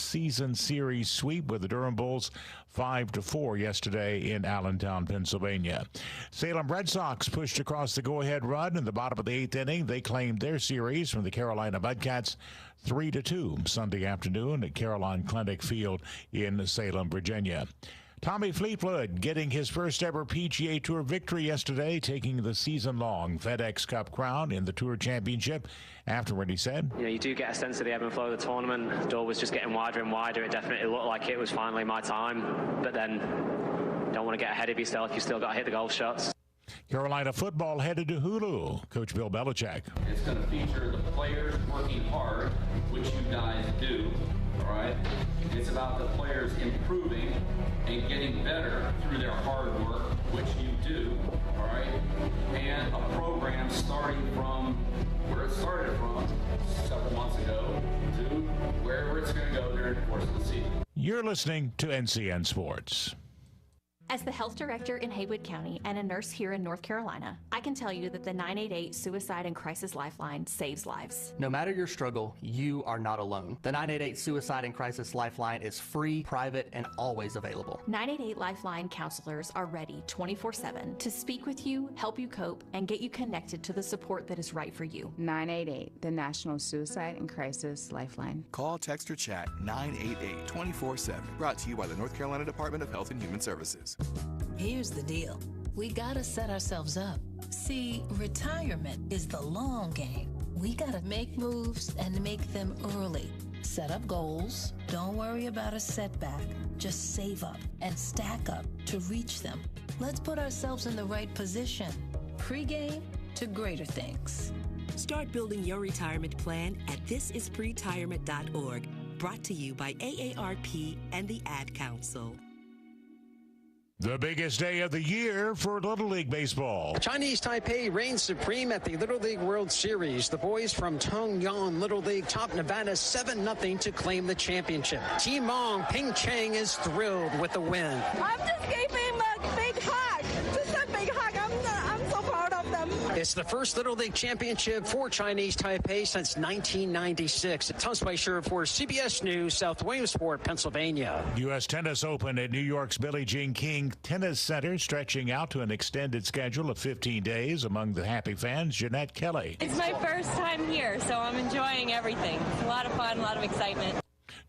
season series sweep with the Durham Bulls 5-4 yesterday in Allentown, Pennsylvania. Salem Red Sox pushed across the go-ahead run in the bottom of the 8th inning. They claimed their series from the Carolina Mudcats 3-2 Sunday afternoon at Caroline Clinic Field in Salem, Virginia. Tommy Fleetwood getting his first ever PGA Tour victory yesterday, taking the season-long FedEx Cup crown in the Tour Championship. Afterward, he said, You do get a sense of the ebb and flow of the tournament. The door was just getting wider and wider. It definitely looked like it was finally my time. But then, don't want to get ahead of yourself. You still got to hit the golf shots. Carolina football headed to Hulu. Coach Bill Belichick. It's going to feature the players working hard, which you guys do. All right? It's about the players improving and getting better through their hard work, which you do, all right? And a program starting from where it started from several months ago to wherever it's going to go during the course of the season. You're listening to NCN Sports. As the health director in Haywood County and a nurse here in North Carolina, I can tell you that the 988 Suicide and Crisis Lifeline saves lives. No matter your struggle, you are not alone. The 988 Suicide and Crisis Lifeline is free, private, and always available. 988 Lifeline counselors are ready 24/7 to speak with you, help you cope, and get you connected to the support that is right for you. 988, the National Suicide and Crisis Lifeline. Call, text, or chat 988 24/7. Brought to you by the North Carolina Department of Health and Human Services. Here's the deal. We gotta set ourselves up. See, retirement is the long game. We gotta make moves and make them early. Set up goals. Don't worry about a setback. Just save up and stack up to reach them. Let's put ourselves in the right position. Pre-game to greater things. Start building your retirement plan at thisispretirement.org. Brought to you by AARP and the Ad Council. The biggest day of the year for Little League Baseball. Chinese Taipei reigns supreme at the Little League World Series. The boys from Tongyan Little League top Nevada 7-0 to claim the championship. Timong Ping Chang is thrilled with the win. I'm just giving him a big hug. Just a big hug. I'm so proud of them. It's the first Little League championship for Chinese Taipei since 1996. Tom Spicer for CBS News, South Williamsport, Pennsylvania. U.S. Tennis Open at New York's Billie Jean King Tennis Center, stretching out to an extended schedule of 15 days. Among the happy fans, Jeanette Kelly. It's my first time here, so I'm enjoying everything. It's a lot of fun, a lot of excitement.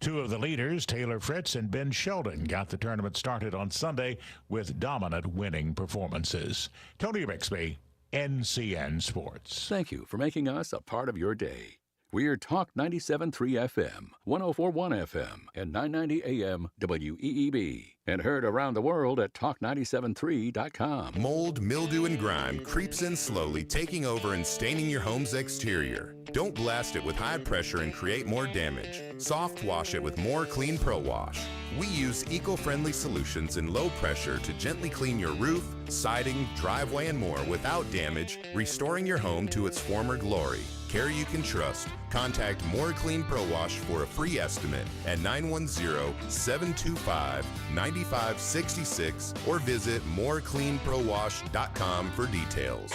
Two of the leaders, Taylor Fritz and Ben Sheldon, got the tournament started on Sunday with dominant winning performances. Tony Bixby, NCN Sports. Thank you for making us a part of your day. We're Talk 97.3 FM, 104.1 FM, and 990 AM WEEB. And heard around the world at talk973.com. Mold, mildew, and grime creeps in slowly, taking over and staining your home's exterior. Don't blast it with high pressure and create more damage. Soft wash it with More Clean Pro Wash. We use eco-friendly solutions in low pressure to gently clean your roof, siding, driveway, and more without damage, restoring your home to its former glory. Care you can trust. Contact More Clean Pro Wash for a free estimate at 910-725-9566 or visit morecleanprowash.com for details.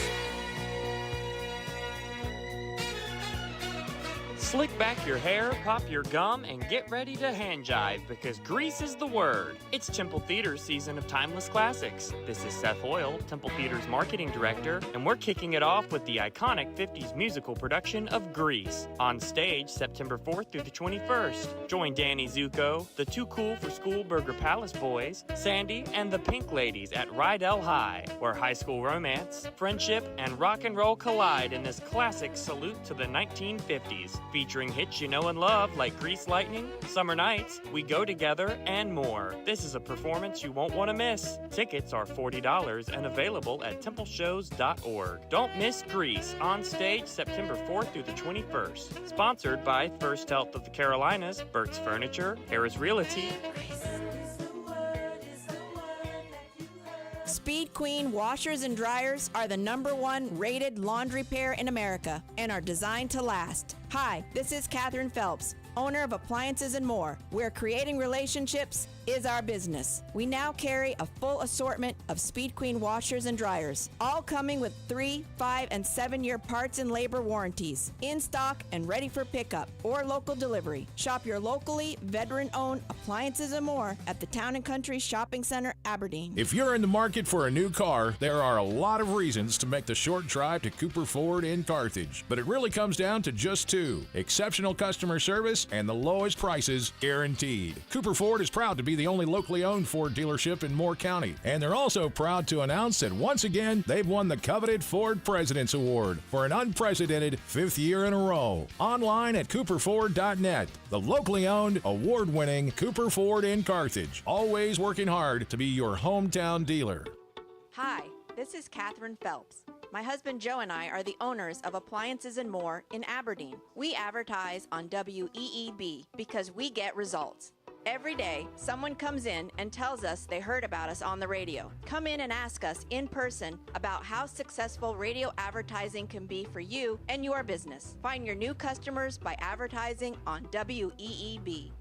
Slick back your hair, pop your gum, and get ready to hand jive because grease is the word. It's Temple Theater's season of timeless classics. This is Seth Hoyle, Temple Theater's marketing director, and we're kicking it off with the iconic 50s musical production of Grease on stage September 4th through the 21st. Join Danny Zuko, the Too Cool for School Burger Palace Boys, Sandy, and the Pink Ladies at Rydell High, where high school romance, friendship, and rock and roll collide in this classic salute to the 1950s. Featuring hits you know and love like Grease Lightning, Summer Nights, We Go Together, and more. This is a performance you won't want to miss. Tickets are $40 and available at templeshows.org. Don't miss Grease on stage September 4th through the 21st. Sponsored by First Health of the Carolinas, Burt's Furniture, Harris Realty. Speed Queen washers and dryers are the #1 rated laundry pair in America and are designed to last. Hi, this is Katherine Phelps. owner of Appliances and More, where creating relationships is our business. We now carry a full assortment of Speed Queen washers and dryers, all coming with 3, 5, and 7-year parts and labor warranties, in stock and ready for pickup or local delivery. Shop your locally veteran-owned Appliances and More at the Town & Country Shopping Center, Aberdeen. If you're in the market for a new car, there are a lot of reasons to make the short drive to Cooper Ford in Carthage, but it really comes down to just two: exceptional customer service and the lowest prices guaranteed. Cooper Ford is proud to be the only locally owned Ford dealership in Moore County, and they're also proud to announce that once again they've won the coveted Ford President's Award for an unprecedented 5th year in a row. Online at cooperford.net. The locally owned, award-winning Cooper Ford in Carthage, always working hard to be your hometown dealer. Hi, this is Catherine Phelps. My husband Joe and I are the owners of Appliances and More in Aberdeen. We advertise on WEEB because we get results. Every day, someone comes in and tells us they heard about us on the radio. Come in and ask us in person about how successful radio advertising can be for you and your business. Find your new customers by advertising on WEEB.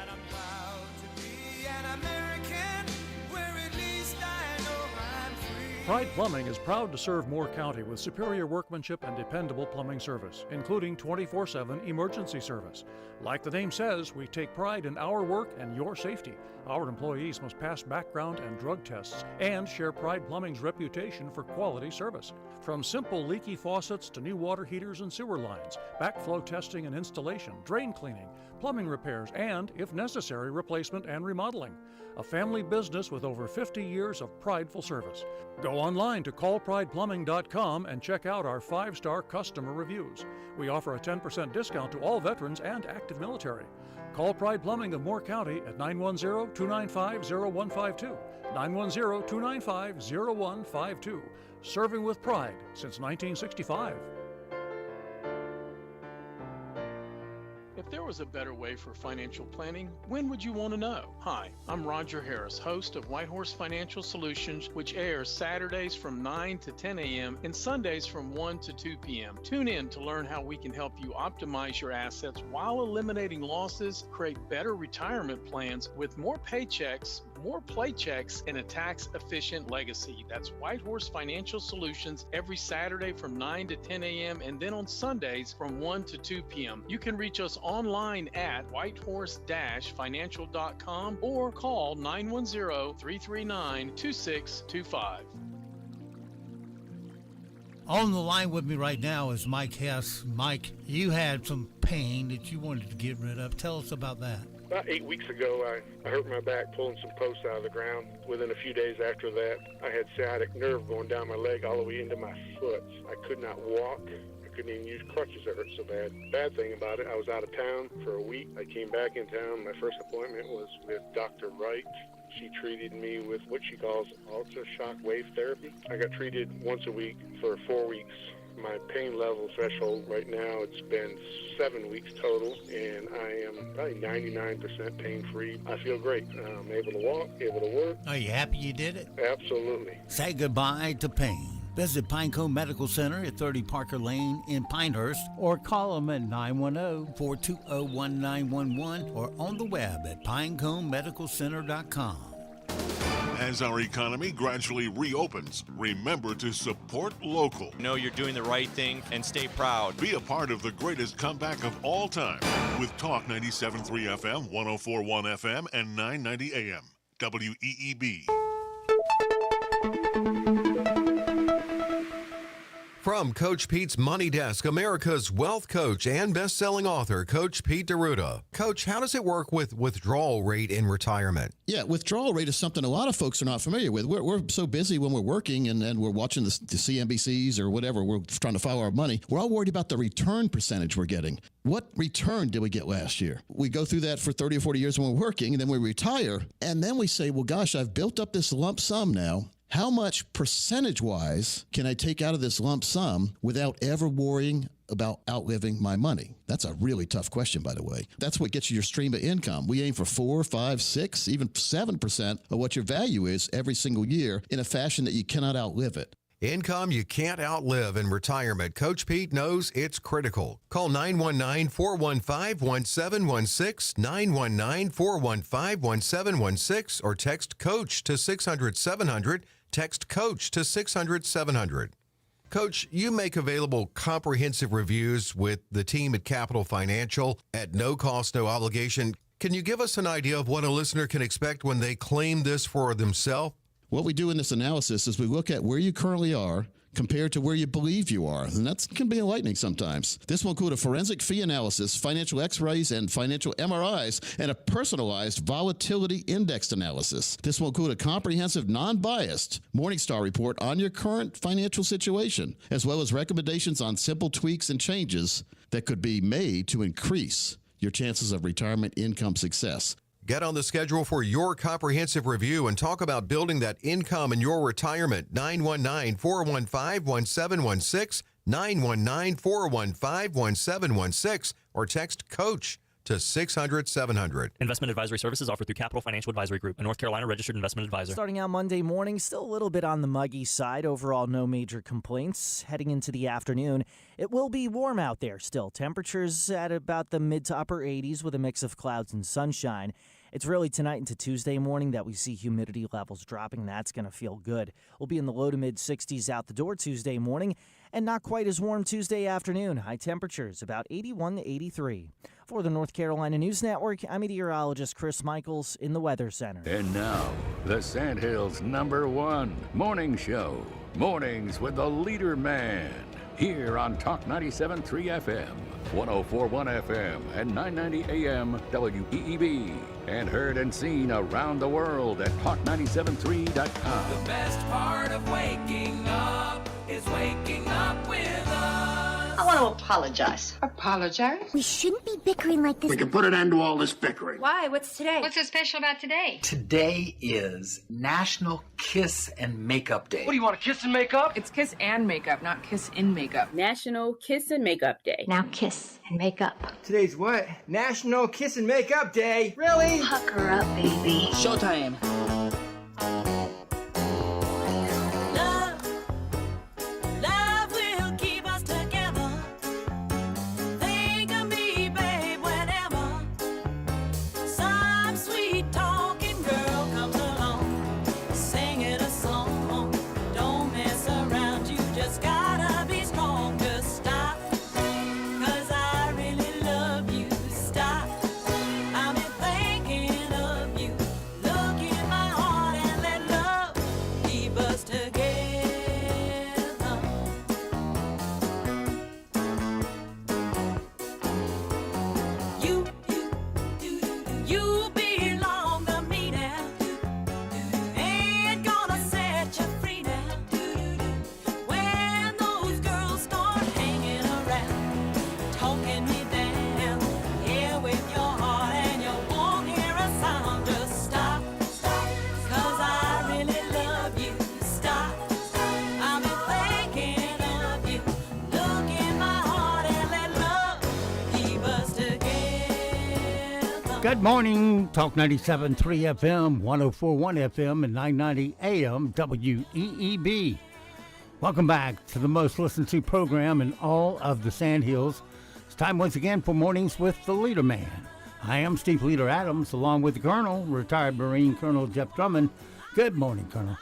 And I'm proud to be an American, where at least I know I'm free. Pride Plumbing is proud to serve Moore County with superior workmanship and dependable plumbing service, including 24/7 emergency service. Like the name says, we take pride in our work and your safety. Our employees must pass background and drug tests and share Pride Plumbing's reputation for quality service. From simple leaky faucets to new water heaters and sewer lines, backflow testing and installation, drain cleaning, plumbing repairs, and, if necessary, replacement and remodeling. A family business with over 50 years of prideful service. Go online to callprideplumbing.com and check out our 5-star customer reviews. We offer a 10% discount to all veterans and active military. Call Pride Plumbing of Moore County at 910-295-0152. 910-295-0152. Serving with pride since 1965. If there was a better way for financial planning, when would you want to know? Hi, I'm Roger Harris, host of Whitehorse Financial Solutions, which airs Saturdays from 9 to 10 a.m. and Sundays from 1 to 2 p.m. Tune in to learn how we can help you optimize your assets while eliminating losses, create better retirement plans with more paychecks, more playchecks, and a tax-efficient legacy. That's Whitehorse Financial Solutions every Saturday from 9 to 10 a.m. and then on Sundays from 1 to 2 p.m. You can reach us online at whitehorse-financial.com or call 910-339-2625. On the line with me right now is Mike Hess. Mike, you had some pain that you wanted to get rid of. Tell us about that. About 8 weeks ago, I hurt my back pulling some posts out of the ground. Within a few days after that, I had sciatic nerve going down my leg all the way into my foot. I could not walk. I couldn't even use crutches. It hurt so bad. Bad thing about it, I was out of town for a week. I came back in town. My first appointment was with Dr. Wright. She treated me with what she calls ultra-shock wave therapy. I got treated once a week for 4 weeks. My pain level threshold right now, it's been 7 weeks total, and I am probably 99% pain-free. I feel great. I'm able to walk, able to work. Are you happy you did it? Absolutely. Say goodbye to pain. Visit Pinecone Medical Center at 30 Parker Lane in Pinehurst, or call them at 910-420-1911 or on the web at pineconemedicalcenter.com. As our economy gradually reopens, remember to support local. Know you're doing the right thing and stay proud. Be a part of the greatest comeback of all time with Talk 97.3 FM, 104.1 FM, and 990 AM. WEEB. From Coach Pete's Money Desk, America's wealth coach and best-selling author, Coach Pete D'Arruda. Coach, how does it work with withdrawal rate in retirement? Yeah, withdrawal rate is something a lot of folks are not familiar with. We're so busy when we're working and we're watching the CNBCs or whatever. We're trying to follow our money. We're all worried about the return percentage we're getting. What return did we get last year? We go through that for 30 or 40 years when we're working, and then we retire. And then we say, well, gosh, I've built up this lump sum now. How much percentage-wise can I take out of this lump sum without ever worrying about outliving my money? That's a really tough question, by the way. That's what gets you your stream of income. We aim for 4, 5, 6, even 7% of what your value is every single year in a fashion that you cannot outlive it. Income you can't outlive in retirement. Coach Pete knows it's critical. Call 919-415-1716, 919-415-1716, or text COACH to 600-700. Text COACH to 600-700. Coach, you make available comprehensive reviews with the team at Capital Financial at no cost, no obligation. Can you give us an idea of what a listener can expect when they claim this for themselves? What we do in this analysis is we look at where you currently are compared to where you believe you are, and that can be enlightening sometimes. This will include a forensic fee analysis, financial x-rays and financial MRIs, and a personalized volatility indexed analysis. This will include a comprehensive, non-biased Morningstar report on your current financial situation, as well as recommendations on simple tweaks and changes that could be made to increase your chances of retirement income success. Get on the schedule for your comprehensive review and talk about building that income in your retirement. 919-415-1716, 919-415-1716, or text COACH to 600-700. Investment advisory services offered through Capital Financial Advisory Group, a North Carolina registered investment advisor. Starting out Monday morning, still a little bit on the muggy side. Overall, no major complaints. Heading into the afternoon, it will be warm out there still. Temperatures at about the mid to upper 80s with a mix of clouds and sunshine. It's really tonight into Tuesday morning that we see humidity levels dropping. That's going to feel good. We'll be in the low to mid 60s out the door Tuesday morning, and not quite as warm Tuesday afternoon. High temperatures about 81 to 83. For the North Carolina News Network, I'm meteorologist Chris Michaels in the Weather Center. And now, the Sandhills' #1 morning show. Mornings with the LeaderMan. Here on Talk 97.3 FM, 104.1 FM, and 990 AM WEEB. And heard and seen around the world at talk973.com. The best part of waking up is waking up with us. I want to apologize. Apologize? We shouldn't be bickering like this. We can put an end to all this bickering. Why? What's today? What's so special about today? Today is National Kiss and Makeup Day. What do you want, to kiss and make up? It's kiss and makeup, not kiss in makeup. National Kiss and Makeup Day. Now kiss and make up. Today's what? National Kiss and Makeup Day. Really? Pucker up, baby. Showtime. Good morning, Talk 97.3 FM, 104.1 FM, and 990 AM WEEB. Welcome back to the most listened to program in all of the Sandhills. It's time once again for Mornings with the LeaderMan. I am Steve Leader Adams, along with the Colonel, retired Marine Colonel Jeff Drummond. Good morning, Colonel.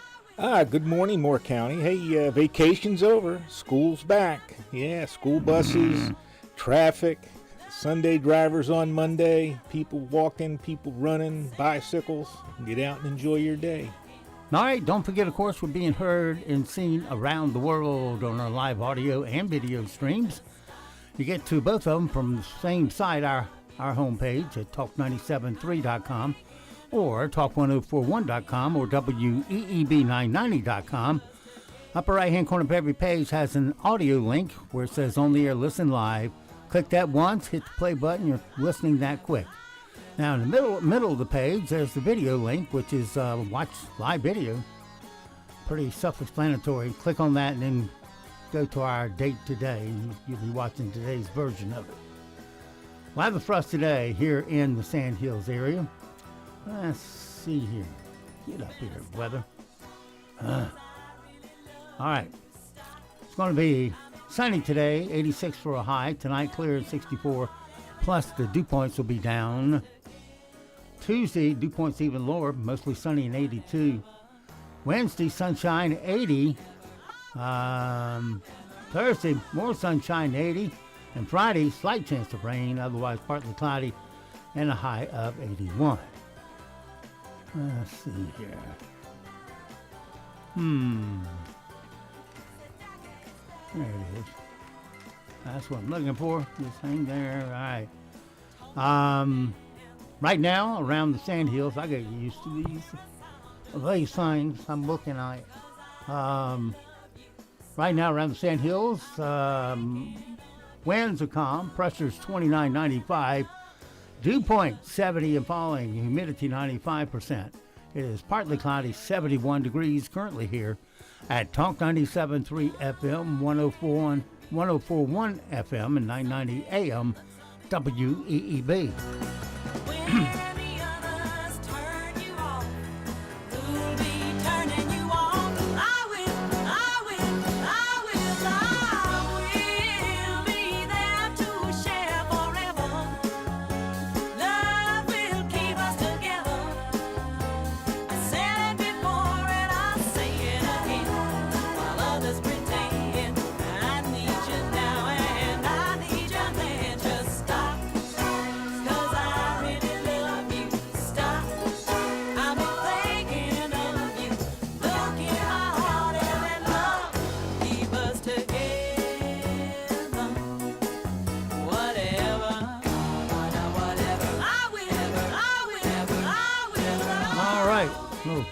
Good morning, Moore County. Hey, vacation's over. School's back. Yeah, school buses, traffic, Sunday drivers on Monday, people walking, people running, bicycles. Get out and enjoy your day. All right, don't forget, of course, we're being heard and seen around the world on our live audio and video streams. You get to both of them from the same site, our homepage at talk973.com or talk1041.com or WEEB990.com. Upper right-hand corner of every page has an audio link where it says On the Air Listen Live. Click that once, hit the play button, you're listening that quick. Now in the middle of the page, there's the video link, which is watch live video. Pretty self-explanatory. Click on that and then go to our date today, and you'll be watching today's version of it. Weather for us today here in the Sandhills area. Let's see here. Get up here, weather. All right. It's going to be sunny today, 86 for a high. Tonight, clear at 64. Plus, the dew points will be down. Tuesday, dew points even lower, mostly sunny and 82. Wednesday, sunshine, 80. Thursday, more sunshine, 80. And Friday, slight chance of rain, otherwise partly cloudy, and a high of 81. Let's see here. There it is. That's what I'm looking for. This thing there. All right. Right now, around the sandhills, I get used to these signs I'm looking at. Right now, around the sandhills, winds are calm. Pressure's 29.95. Dew point 70 and falling. Humidity 95%. It is partly cloudy, 71 degrees currently here at Talk 97.3 FM, 104.1 FM, and 990 AM WEEB.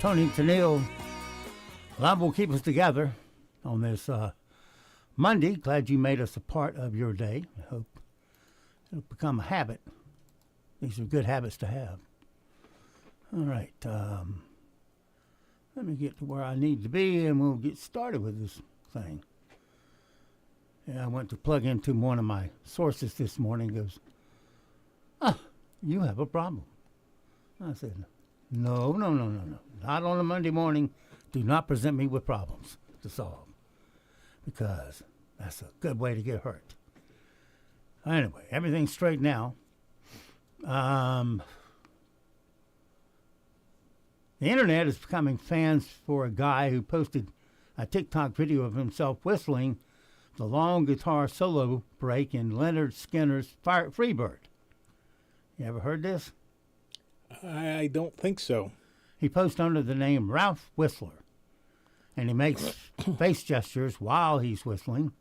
Tony Tennille, love will keep us together on this Monday. Glad you made us a part of your day. I hope it'll become a habit. These are good habits to have. All right. Let me get to where I need to be, and we'll get started with this thing. Yeah, I went to plug into one of my sources this morning. Goes, you have a problem. I said, no. Not on a Monday morning. Do not present me with problems to solve, because that's a good way to get hurt. Anyway, everything's straight now. The internet is becoming fans for a guy who posted a TikTok video of himself whistling the long guitar solo break in Leonard Skinner's Freebird. You ever heard this? I don't think so. He posts under the name Ralph Whistler, and he makes face gestures while he's whistling.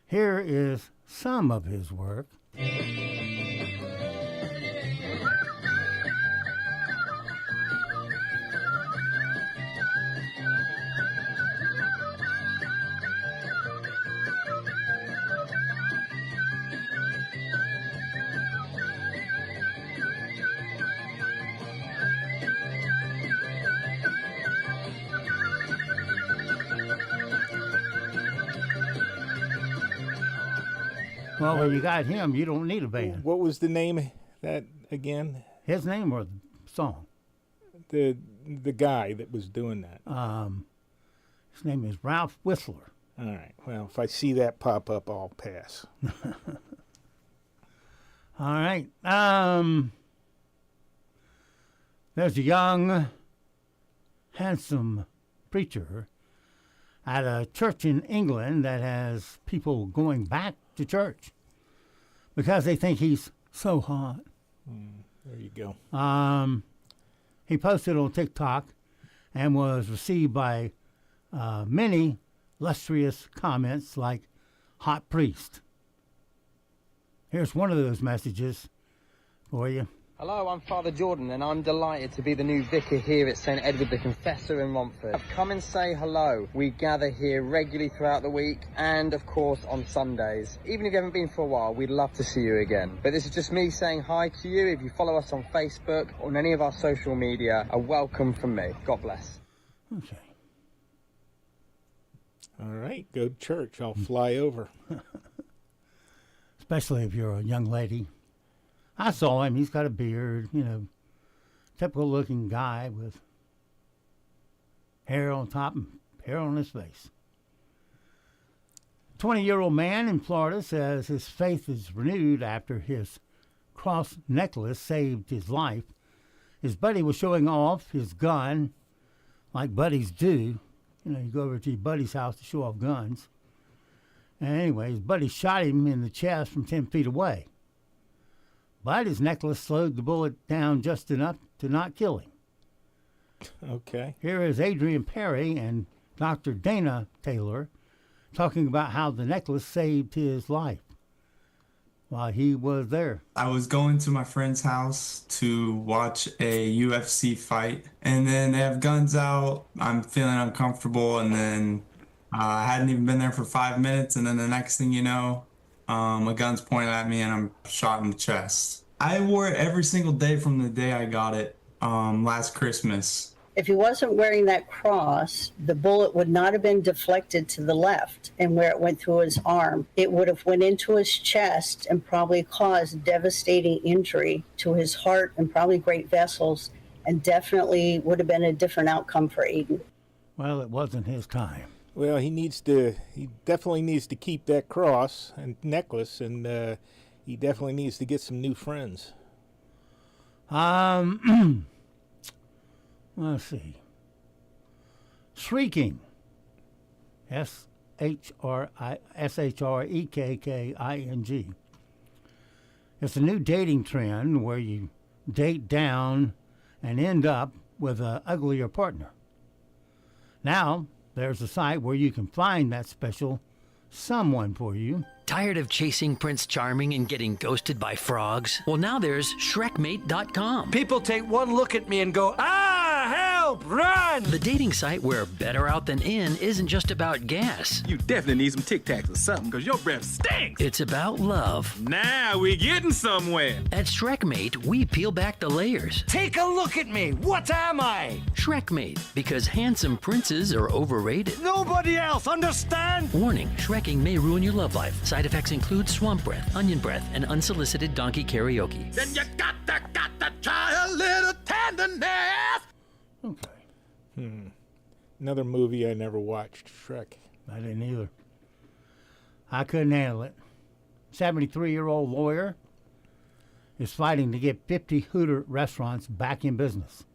Here is some of his work. Well, when you got him, you don't need a band. What was the name of that again? His name or the song? The guy that was doing that. His name is Ralph Whistler. All right. Well, if I see that pop up, I'll pass. All right. There's a young, handsome preacher at a church in England that has people going back to church because they think he's so hot. There you go. He posted on TikTok and was received by many lustrous comments like hot priest. Here's one of those messages for you. Hello, I'm Father Jordan, and I'm delighted to be the new vicar here at St Edward the Confessor in Romford. Come and say hello. We gather here regularly throughout the week and, of course, on Sundays. Even if you haven't been for a while, we'd love to see you again. But this is just me saying hi to you. If you follow us on Facebook or on any of our social media, a welcome from me. God bless. Okay. All right, go to church. I'll fly over. Especially if you're a young lady. I saw him. He's got a beard, typical looking guy with hair on top and hair on his face. 20-year-old man in Florida says his faith is renewed after his cross necklace saved his life. His buddy was showing off his gun like buddies do. You know, you go over to your buddy's house to show off guns. And anyway, his buddy shot him in the chest from 10 feet away. But his necklace slowed the bullet down just enough to not kill him. Okay. Here is Adrian Perry and Dr. Dana Taylor talking about how the necklace saved his life while he was there. I was going to my friend's house to watch a UFC fight, and then they have guns out. I'm feeling uncomfortable, and then I hadn't even been there for 5 minutes, and then the next thing you know, a gun's pointed at me, and I'm shot in the chest. I wore it every single day from the day I got it last Christmas. If he wasn't wearing that cross, the bullet would not have been deflected to the left, and where it went through his arm, it would have went into his chest and probably caused devastating injury to his heart and probably great vessels, and definitely would have been a different outcome for Aiden. Well, it wasn't his time. Well, he definitely needs to keep that cross and necklace, and he definitely needs to get some new friends. Let's see. Shrieking. SHREKKING. It's a new dating trend where you date down and end up with an uglier partner. Now, there's a site where you can find that special someone for you. Tired of chasing Prince Charming and getting ghosted by frogs? Well, now there's Shrekmate.com. People take one look at me and go, ah, help, run! The dating site where better out than in isn't just about gas. You definitely need some Tic Tacs or something, because your breath stinks. It's about love. Now we getting somewhere. At Shrekmate, we peel back the layers. Take a look at me. What am I? Shrekmate, because handsome princes are overrated. Nobody else, understand? Warning, Shrekking may ruin your love life. Side effects include swamp breath, onion breath, and unsolicited donkey karaoke. Then you got to try a little tenderness. Okay. Another movie I never watched, Shrek. I didn't either. I couldn't handle it. 73-year-old lawyer is fighting to get 50 Hooter restaurants back in business.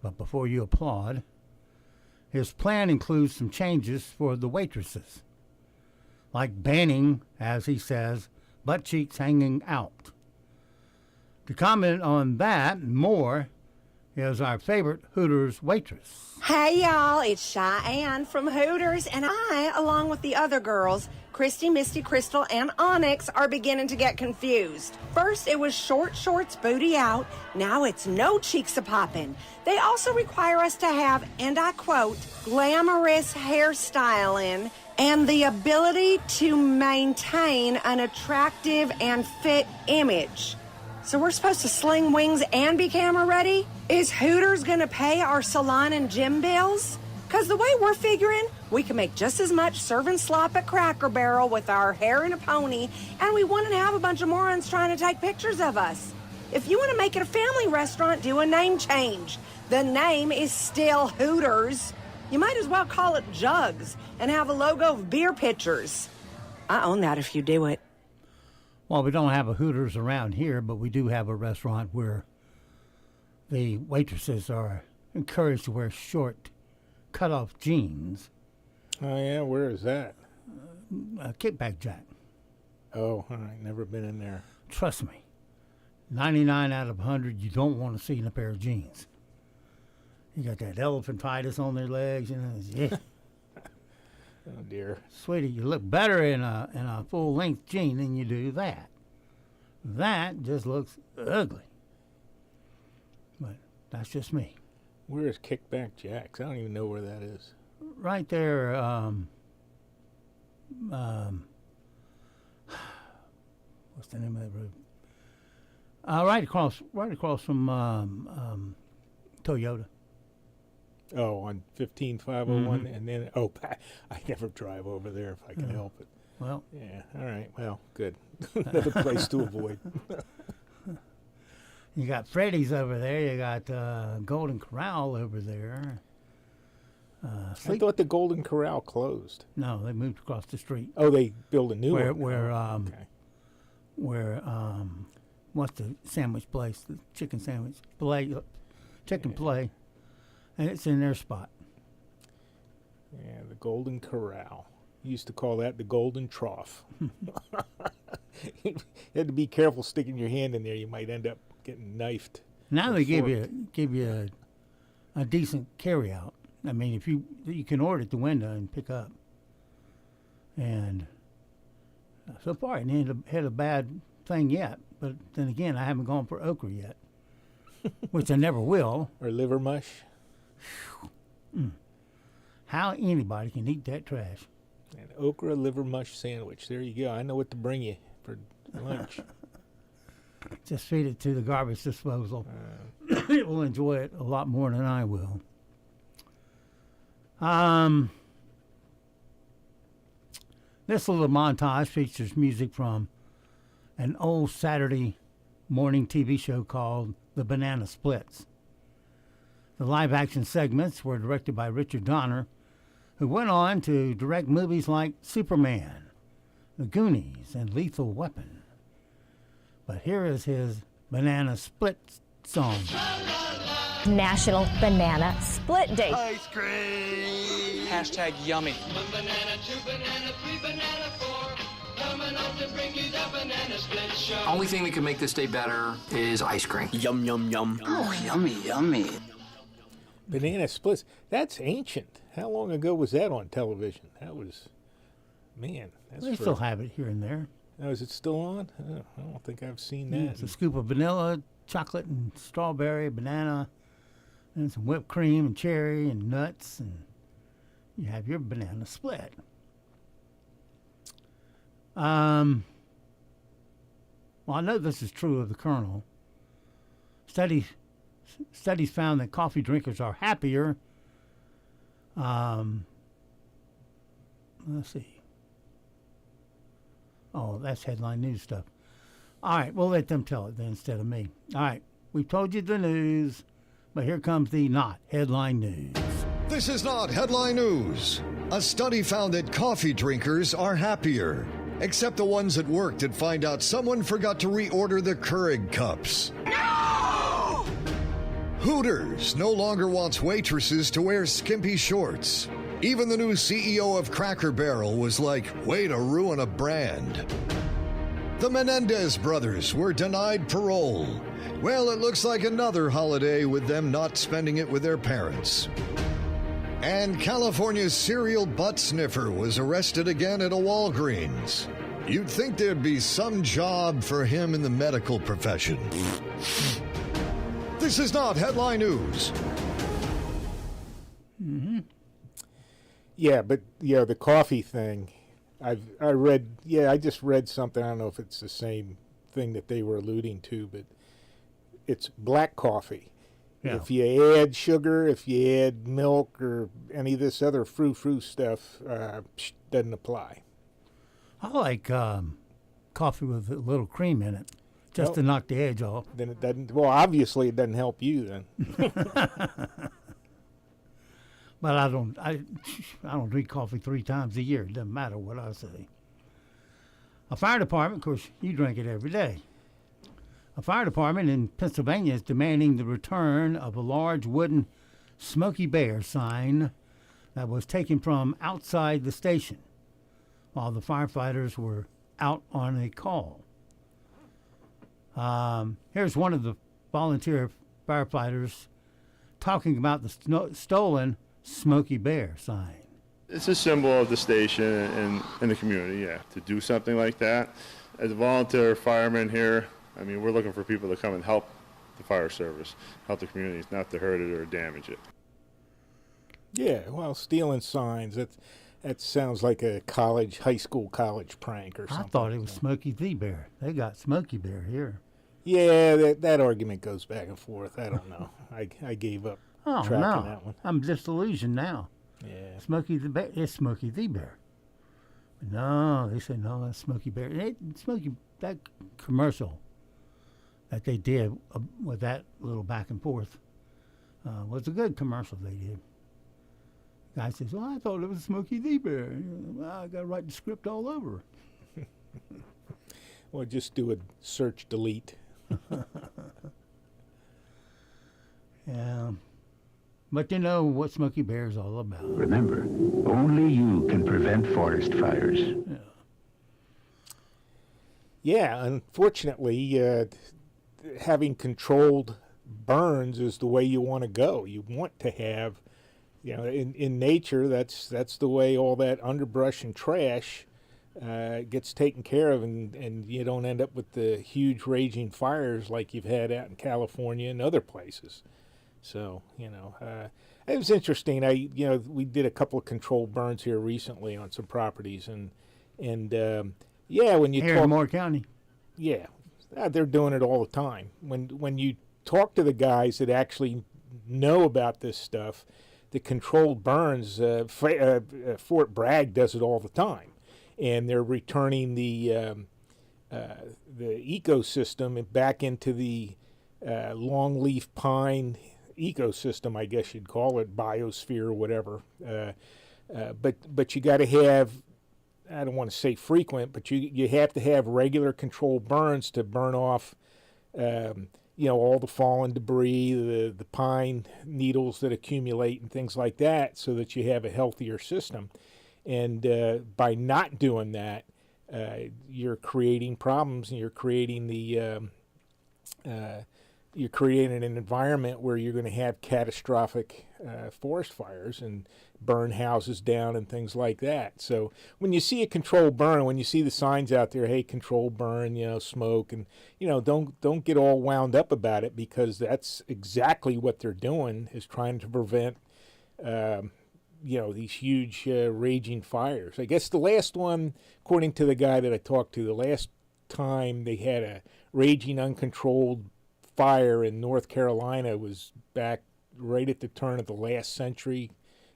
But before you applaud, his plan includes some changes for the waitresses, like banning, as he says, butt cheeks hanging out. To comment on that and more is our favorite Hooters waitress. Hey y'all, it's Cheyenne from Hooters, and I, along with the other girls, Christy, Misty, Crystal, and Onyx, are beginning to get confused. First, it was short shorts, booty out. Now it's no cheeks a-poppin'. They also require us to have, and I quote, glamorous hairstyling and the ability to maintain an attractive and fit image. So we're supposed to sling wings and be camera ready? Is Hooters gonna pay our salon and gym bills? Cause the way we're figuring, we can make just as much serving slop at Cracker Barrel with our hair in a pony, and we wouldn't have a bunch of morons trying to take pictures of us. If you want to make it a family restaurant, do a name change. The name is still Hooters. You might as well call it Jugs and have a logo of beer pitchers. I own that if you do it. Well, we don't have a Hooters around here, but we do have a restaurant where the waitresses are encouraged to wear short, cut-off jeans. Oh, yeah? Where is that? Kickback Jack. Oh, all right. Never been in there. Trust me. 99 out of 100, you don't want to see in a pair of jeans. You got that elephantitis on their legs, you know. Yeah. Oh, dear. Sweetie, you look better in a full-length jean than you do that. That just looks ugly. But that's just me. Where is Kickback Jack's? I don't even know where that is. Right there, what's the name of that road? Right across from Toyota. Oh, on 15501, and then I never drive over there if I can help it. Well, yeah, all right. Well, good. Another place to avoid. You got Freddy's over there. You got Golden Corral over there. I thought the Golden Corral closed. No, they moved across the street. Oh, they built a new one. What's the sandwich place? The chicken sandwich chicken play, and it's in their spot. Yeah, the Golden Corral. You used to call that the Golden Trough. You had to be careful sticking your hand in there. You might end up getting knifed. Now they give you a decent carry out. I mean, if you can order at the window and pick up. And so far, I ain't had a bad thing yet. But then again, I haven't gone for okra yet, which I never will. Or liver mush. How anybody can eat that trash? An okra liver mush sandwich. There you go. I know what to bring you for lunch. Just feed it to the garbage disposal. It will enjoy it a lot more than I will. This little montage features music from an old Saturday morning TV show called The Banana Splits. The live-action segments were directed by Richard Donner, who went on to direct movies like Superman, The Goonies, and Lethal Weapon. But here is his Banana Split song. National Banana Split Day. Ice cream. Hashtag yummy. One banana, two banana, three banana, four. Coming up to bring you the banana split show. Only thing that can make this day better is ice cream. Yum, yum, yum. Oh, yummy, yummy. Banana splits. That's ancient. How long ago was that on television? That was, man. They still have it here and there. Oh, is it still on? Oh, I don't think I've seen that. Yeah, it's a scoop of vanilla, chocolate, and strawberry, banana, and some whipped cream and cherry and nuts, and you have your banana split. Well, I know this is true of the Colonel. Studies found that coffee drinkers are happier. Let's see. Oh, that's headline news stuff. All right, we'll let them tell it then instead of me. All right, we've told you the news, but here comes the not headline news. This is not headline news. A study found that coffee drinkers are happier, except the ones at work that find out someone forgot to reorder the Keurig cups. No! Hooters no longer wants waitresses to wear skimpy shorts. Even the new CEO of Cracker Barrel was like, way to ruin a brand. The Menendez brothers were denied parole. Well, it looks like another holiday with them not spending it with their parents. And California's serial butt sniffer was arrested again at a Walgreens. You'd think there'd be some job for him in the medical profession. This is not headline news. Mm-hmm. Yeah, but the coffee thing, I just read something. I don't know if it's the same thing that they were alluding to, but it's black coffee. Yeah. If you add sugar, if you add milk, or any of this other frou-frou stuff, doesn't apply. I like coffee with a little cream in it, just to knock the edge off. Then it doesn't. Well, obviously it doesn't help you then. But I don't drink coffee 3 times a year. It doesn't matter what I say. A fire department, of course, you drink it every day. A fire department in Pennsylvania is demanding the return of a large wooden Smokey Bear sign that was taken from outside the station while the firefighters were out on a call. Here's one of the volunteer firefighters talking about the stolen Smokey Bear sign. It's a symbol of the station and the community, yeah, to do something like that. As a volunteer fireman here, I mean, we're looking for people to come and help the fire service, help the community, not to hurt it or damage it. Yeah, well, stealing signs, that sounds like a high school college prank or something. I thought it was Smokey the Bear. They got Smokey Bear here. Yeah, that argument goes back and forth. I don't know. I gave up tracking that one. I'm disillusioned now. Yeah. Smokey the Bear. It's Smokey the Bear. But no, they said no, that's Smokey Bear. That commercial that they did with that little back and forth was a good commercial they did. Guy says, "Well, I thought it was Smokey the Bear. Well, I got to write the script all over." Or just do a search delete. Yeah. But you know what Smokey Bear is all about. Remember, only you can prevent forest fires. Yeah, unfortunately, having controlled burns is the way you want to go. You want to have, in nature, that's the way all that underbrush and trash gets taken care of, and you don't end up with the huge raging fires like you've had out in California and other places. So, it was interesting. We did a couple of controlled burns here recently on some properties, and when you here in Moore County, they're doing it all the time. When you talk to the guys that actually know about this stuff, the controlled burns, Fort Bragg does it all the time, and they're returning the ecosystem back into the longleaf pine ecosystem, I guess you'd call it, biosphere or whatever. But you got to have, I don't want to say frequent, but you have to have regular controlled burns to burn off, all the fallen debris, the pine needles that accumulate and things like that, so that you have a healthier system. And by not doing that, you're creating problems, and you're creating an environment where you're going to have catastrophic forest fires and burn houses down and things like that. So when you see a controlled burn, when you see the signs out there, hey, controlled burn, smoke, and don't get all wound up about it, because that's exactly what they're doing, is trying to prevent these huge raging fires. I guess the last one, according to the guy that I talked to, the last time they had a raging uncontrolled fire in North Carolina was back right at the turn of the last century,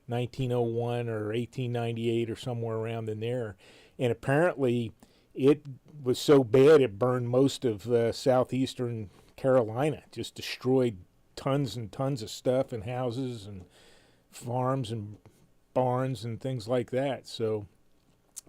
1901 or 1898 or somewhere around in there. And apparently it was so bad it burned most of southeastern Carolina, just destroyed tons and tons of stuff and houses and farms and barns and things like that. So,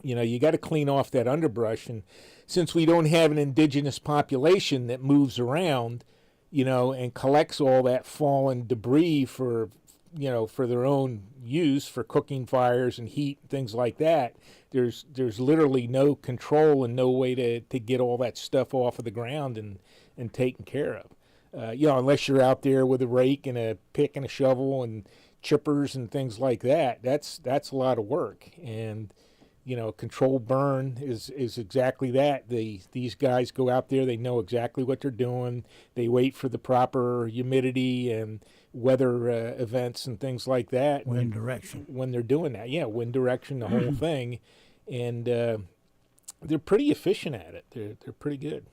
you got to clean off that underbrush. And since we don't have an indigenous population that moves around, and collects all that fallen debris for their own use, for cooking fires and heat and things like that, there's literally no control and no way to get all that stuff off of the ground and taken care of. Unless you're out there with a rake and a pick and a shovel and chippers and things like that, that's a lot of work. And controlled burn is exactly that. These guys go out there, they know exactly what they're doing. They wait for the proper humidity and weather events and things like that. Wind direction. When they're doing that, wind direction, the whole thing. And they're pretty efficient at it. They're pretty good.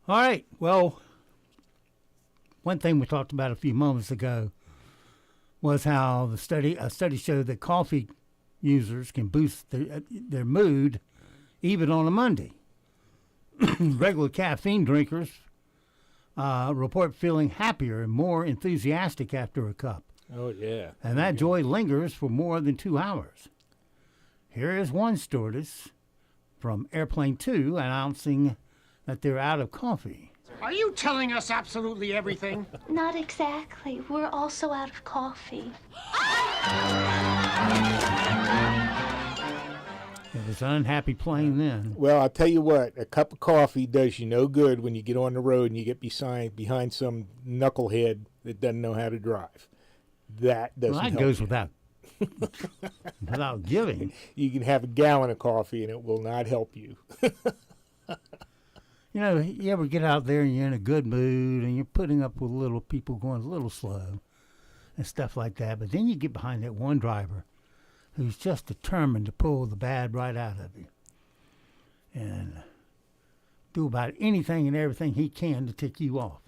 All right. Well, one thing we talked about a few moments ago was how a study showed that coffee users can boost their mood even on a Monday. Regular caffeine drinkers report feeling happier and more enthusiastic after a cup. Oh, yeah. And that joy lingers for more than 2 hours. Here is one stewardess from Airplane 2 announcing that they're out of coffee. Are you telling us absolutely everything? Not exactly. We're also out of coffee. It was an unhappy plane then. Well, I'll tell you what, a cup of coffee does you no good when you get on the road and you get behind some knucklehead that doesn't know how to drive. That doesn't help. That goes without giving. You can have a gallon of coffee and it will not help you. You ever get out there and you're in a good mood and you're putting up with little people going a little slow and stuff like that, but then you get behind that one driver who's just determined to pull the bad right out of you and do about anything and everything he can to tick you off.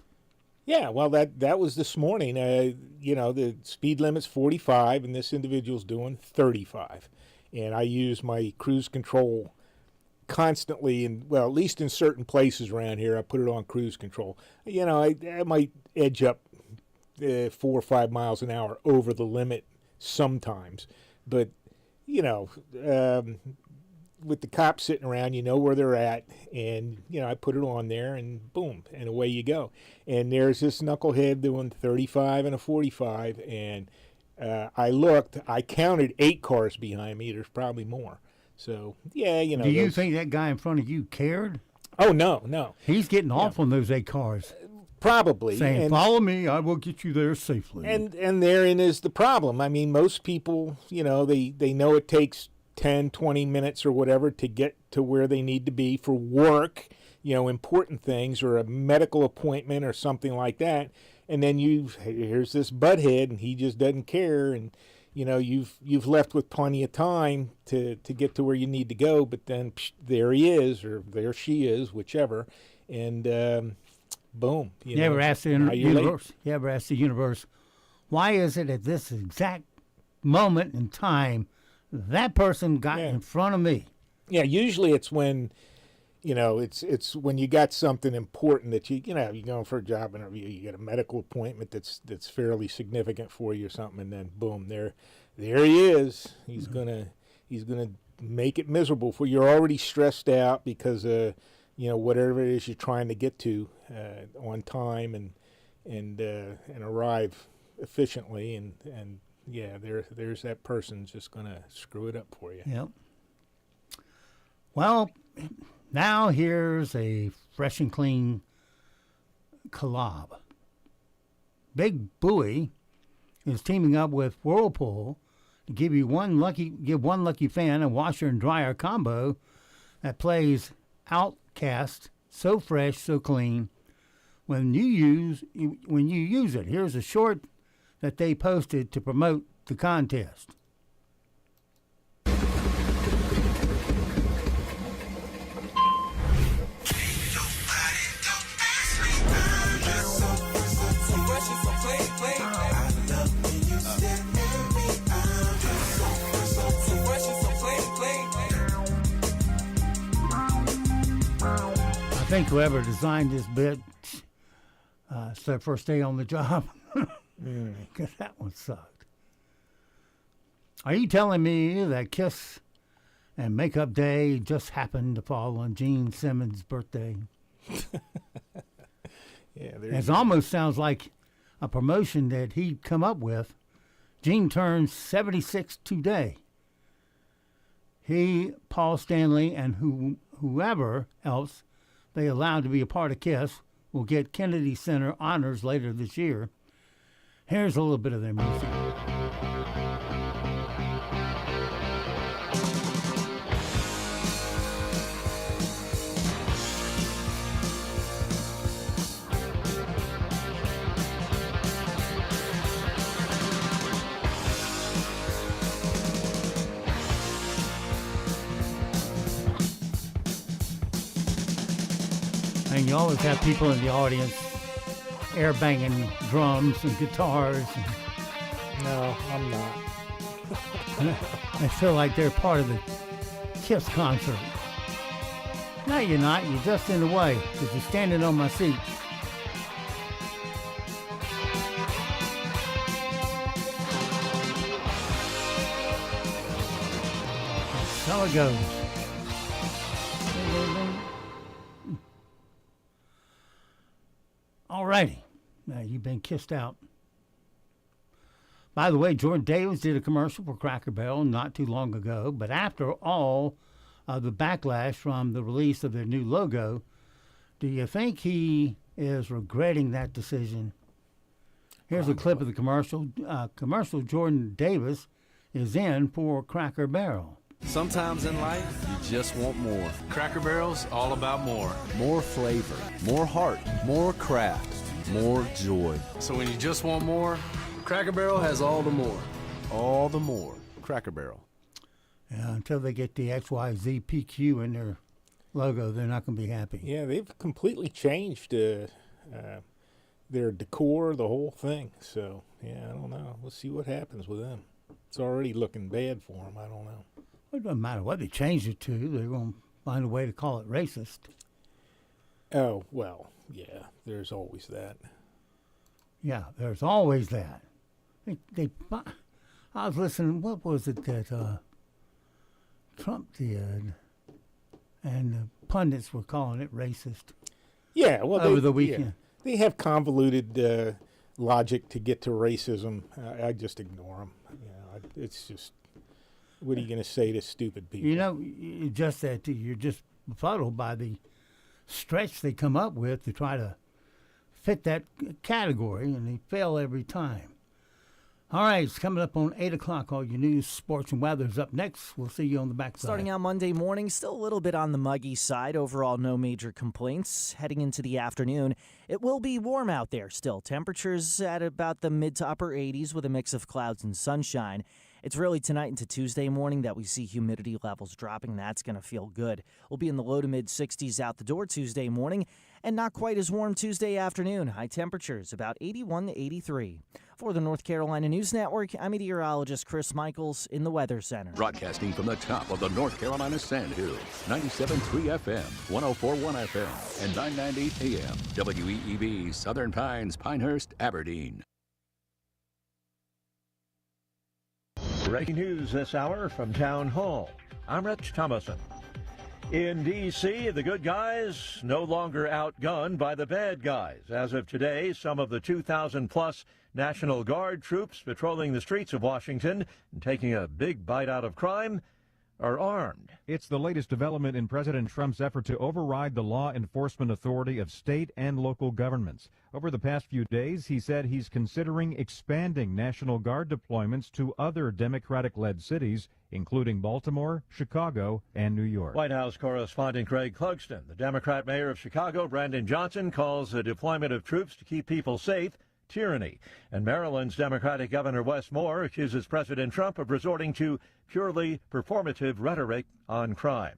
Yeah, well, that was this morning. The speed limit's 45 and this individual's doing 35. And I use my cruise control constantly, at least in certain places around here, I put it on cruise control. I might edge up 4 or 5 miles an hour over the limit sometimes. But, you know, with the cops sitting around, you know where they're at, and, you know, I put it on there, and boom, and away you go. And there's this knucklehead doing 35 and a 45, and I counted 8 cars behind me. There's probably more. So, yeah, you know. Do you think that guy in front of you cared? Oh, no. He's getting off on those 8 cars. Probably. Saying, follow me, I will get you there safely. And therein is the problem. I mean, most people, you know, they know it takes 10, 20 minutes or whatever to get to where they need to be for work, you know, important things or a medical appointment or something like that. And then here's this butthead, and he just doesn't care, and you know you've left with plenty of time to get to where you need to go, but then there he is, or there she is, whichever, and boom. You ever ask the universe? You ever ask the universe, why is it at this exact moment in time that person got in front of me? Yeah, usually it's when. You know, it's when you got something important that you know, you're going for a job interview, you get a medical appointment that's fairly significant for you or something, and then boom, there he is. He's gonna make it miserable for you. You're already stressed out because you know, whatever it is you're trying to get to on time and arrive efficiently, and yeah, there's that person just gonna screw it up for you. Yep. Well, now here's a fresh and clean collab. Big Buoy is teaming up with Whirlpool to give one lucky fan a washer and dryer combo that plays Outcast So Fresh, So Clean when you use it. Here's a short that they posted to promote the contest. I think whoever designed this bit, it's their first day on the job, because that one sucked. Are you telling me that Kiss and Makeup Day just happened to fall on Gene Simmons' birthday? It almost sounds like a promotion that he'd come up with. Gene turns 76 today. He, Paul Stanley, and whoever else they allowed to be a part of KISS will get Kennedy Center honors later this year. Here's a little bit of their music. And you always have people in the audience air banging drums and guitars. No, I'm not. I feel like they're part of the KISS concert. No, you're not. You're just in the way because you're standing on my seat. So it goes. Alrighty. Now you've been kissed out. By the way, Jordan Davis did a commercial for Cracker Barrel not too long ago, but after all of the backlash from the release of their new logo, do you think he is regretting that decision? Here's a clip of the commercial. Jordan Davis is in for Cracker Barrel. Sometimes in life, you just want more. Cracker Barrel's all about more. More flavor, more heart, more craft, more joy. So when you just want more, Cracker Barrel has all the more. All the more. Cracker Barrel. Yeah, until they get the XYZPQ in their logo, they're not going to be happy. Yeah, they've completely changed their decor, the whole thing. So, yeah, I don't know. We'll see what happens with them. It's already looking bad for them. I don't know. It doesn't matter what they change it to. They're going to find a way to call it racist. Oh, well, yeah, there's always that. Yeah, there's always that. I was listening, what was it that Trump did? And the pundits were calling it racist. Yeah, well, over the weekend. Yeah, they have convoluted logic to get to racism. I just ignore them. It's just, what are you going to say to stupid people? You know, just that you're just befuddled by the stretch they come up with to try to fit that category, and they fail every time. All right, it's coming up on 8 o'clock. All your news, sports, and weather is up next. We'll see you on the backside. Starting out Monday morning, still a little bit on the muggy side. Overall, no major complaints. Heading into the afternoon, it will be warm out there still. Temperatures at about the mid to upper 80s with a mix of clouds and sunshine. It's really tonight into Tuesday morning that we see humidity levels dropping. That's going to feel good. We'll be in the low to mid 60s out the door Tuesday morning, and not quite as warm Tuesday afternoon. High temperatures about 81 to 83. For the North Carolina News Network, I'm meteorologist Chris Michaels in the Weather Center. Broadcasting from the top of the North Carolina Sandhills, 97.3 FM, 104.1 FM, and 990 AM. WEEB, Southern Pines, Pinehurst, Aberdeen. Breaking news this hour from Town Hall. I'm Rich Thomason. In D.C., the good guys no longer outgunned by the bad guys. As of today, some of the 2,000-plus National Guard troops patrolling the streets of Washington and taking a big bite out of crime are armed. It's the latest development in President Trump's effort to override the law enforcement authority of state and local governments. Over the past few days, he said he's considering expanding National Guard deployments to other Democratic-led cities, including Baltimore, Chicago, and New York. White House correspondent Greg Clugston. The Democrat mayor of Chicago, Brandon Johnson, calls the deployment of troops to keep people safe tyranny. And Maryland's Democratic Governor Wes Moore accuses President Trump of resorting to purely performative rhetoric on crime.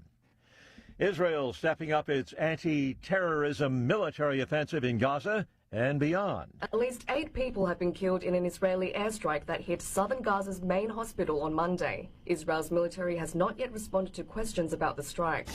Israel stepping up its anti-terrorism military offensive in Gaza and beyond. At least 8 people have been killed in an Israeli airstrike that hit southern Gaza's main hospital on Monday. Israel's military has not yet responded to questions about the strike.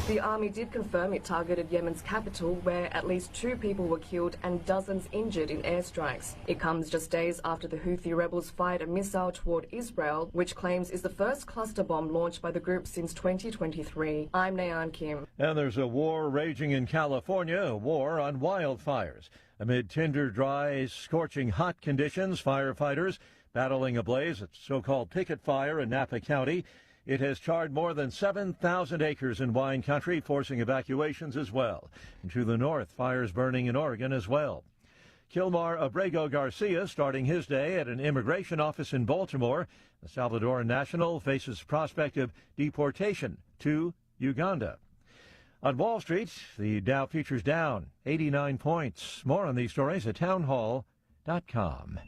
The army did confirm it targeted Yemen's capital, where at least 2 people were killed and dozens injured in airstrikes. It comes just days after the Houthi rebels fired a missile toward Israel, which claims is the first cluster bomb launched by the group since 2023. I'm Nayan Kim. And there's a war raging in California, a war on wildfires. Amid tinder-dry, scorching hot conditions, firefighters battling a blaze at so-called picket fire in Napa County. It has charred more than 7,000 acres in wine country, forcing evacuations as well. And to the north, fires burning in Oregon as well. Kilmar Abrego Garcia starting his day at an immigration office in Baltimore. The Salvadoran national faces prospect of deportation to Uganda. On Wall Street, the Dow futures down 89 points. More on these stories at townhall.com.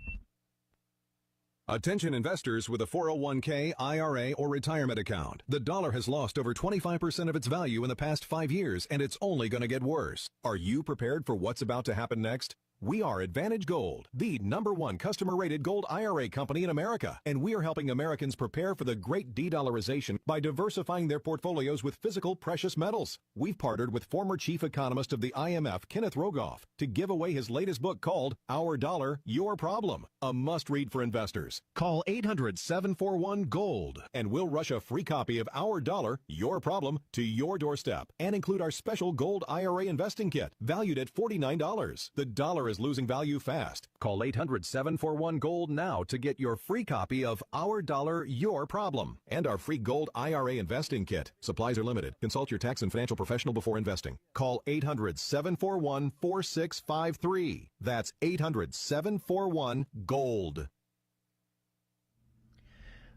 Attention investors with a 401k, IRA, or retirement account. The dollar has lost over 25% of its value in the past 5 years, and it's only going to get worse. Are you prepared for what's about to happen next? We are Advantage Gold, the #1 customer-rated gold IRA company in America, and we are helping Americans prepare for the great de-dollarization by diversifying their portfolios with physical precious metals. We've partnered with former chief economist of the IMF, Kenneth Rogoff, to give away his latest book called Our Dollar, Your Problem, a must-read for investors. Call 800-741-GOLD, and we'll rush a free copy of Our Dollar, Your Problem to your doorstep, and include our special gold IRA investing kit, valued at $49. The dollar is losing value fast. Call 800-741-GOLD now to get your free copy of Our Dollar, Your Problem, and our free gold IRA investing kit. Supplies are limited. Consult your tax and financial professional before investing. Call 800-741-4653. That's 800-741-GOLD.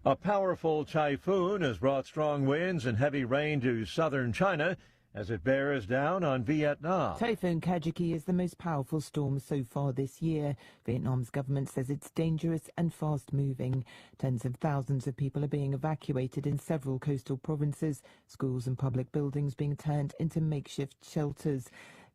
A powerful typhoon has brought strong winds and heavy rain to southern China as it bears down on Vietnam. Typhoon Kajiki is the most powerful storm so far this year. Vietnam's government says it's dangerous and fast-moving. Tens of thousands of people are being evacuated in several coastal provinces, schools and public buildings being turned into makeshift shelters.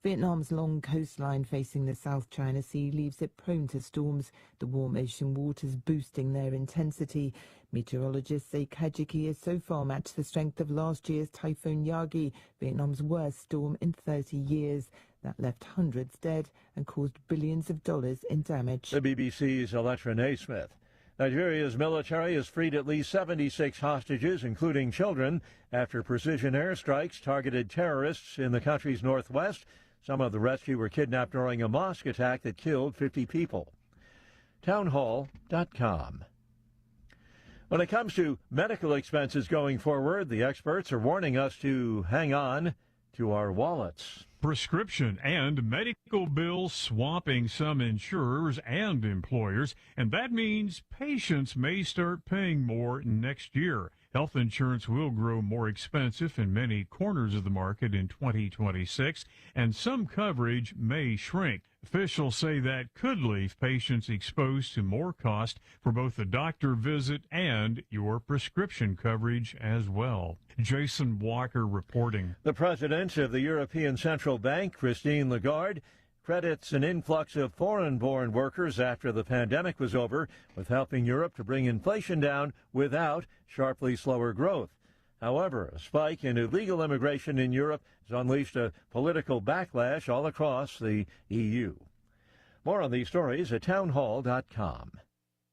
Vietnam's long coastline facing the South China Sea leaves it prone to storms, the warm ocean waters boosting their intensity. Meteorologists say Kajiki has so far matched the strength of last year's Typhoon Yagi, Vietnam's worst storm in 30 years. That left hundreds dead and caused billions of dollars in damage. The BBC's Electra Naismith. Nigeria's military has freed at least 76 hostages, including children, after precision airstrikes targeted terrorists in the country's northwest. Some of the rescue were kidnapped during a mosque attack that killed 50 people. Townhall.com. When it comes to medical expenses going forward, the experts are warning us to hang on to our wallets. Prescription and medical bills swamping some insurers and employers, and that means patients may start paying more next year. Health insurance will grow more expensive in many corners of the market in 2026, and some coverage may shrink. Officials say that could leave patients exposed to more cost for both the doctor visit and your prescription coverage as well. Jason Walker reporting. The president of the European Central Bank, Christine Lagarde, credits an influx of foreign-born workers after the pandemic was over with helping Europe to bring inflation down without sharply slower growth. However, a spike in illegal immigration in Europe has unleashed a political backlash all across the EU. More on these stories at townhall.com.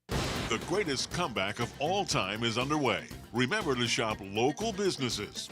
The greatest comeback of all time is underway. Remember to shop local businesses.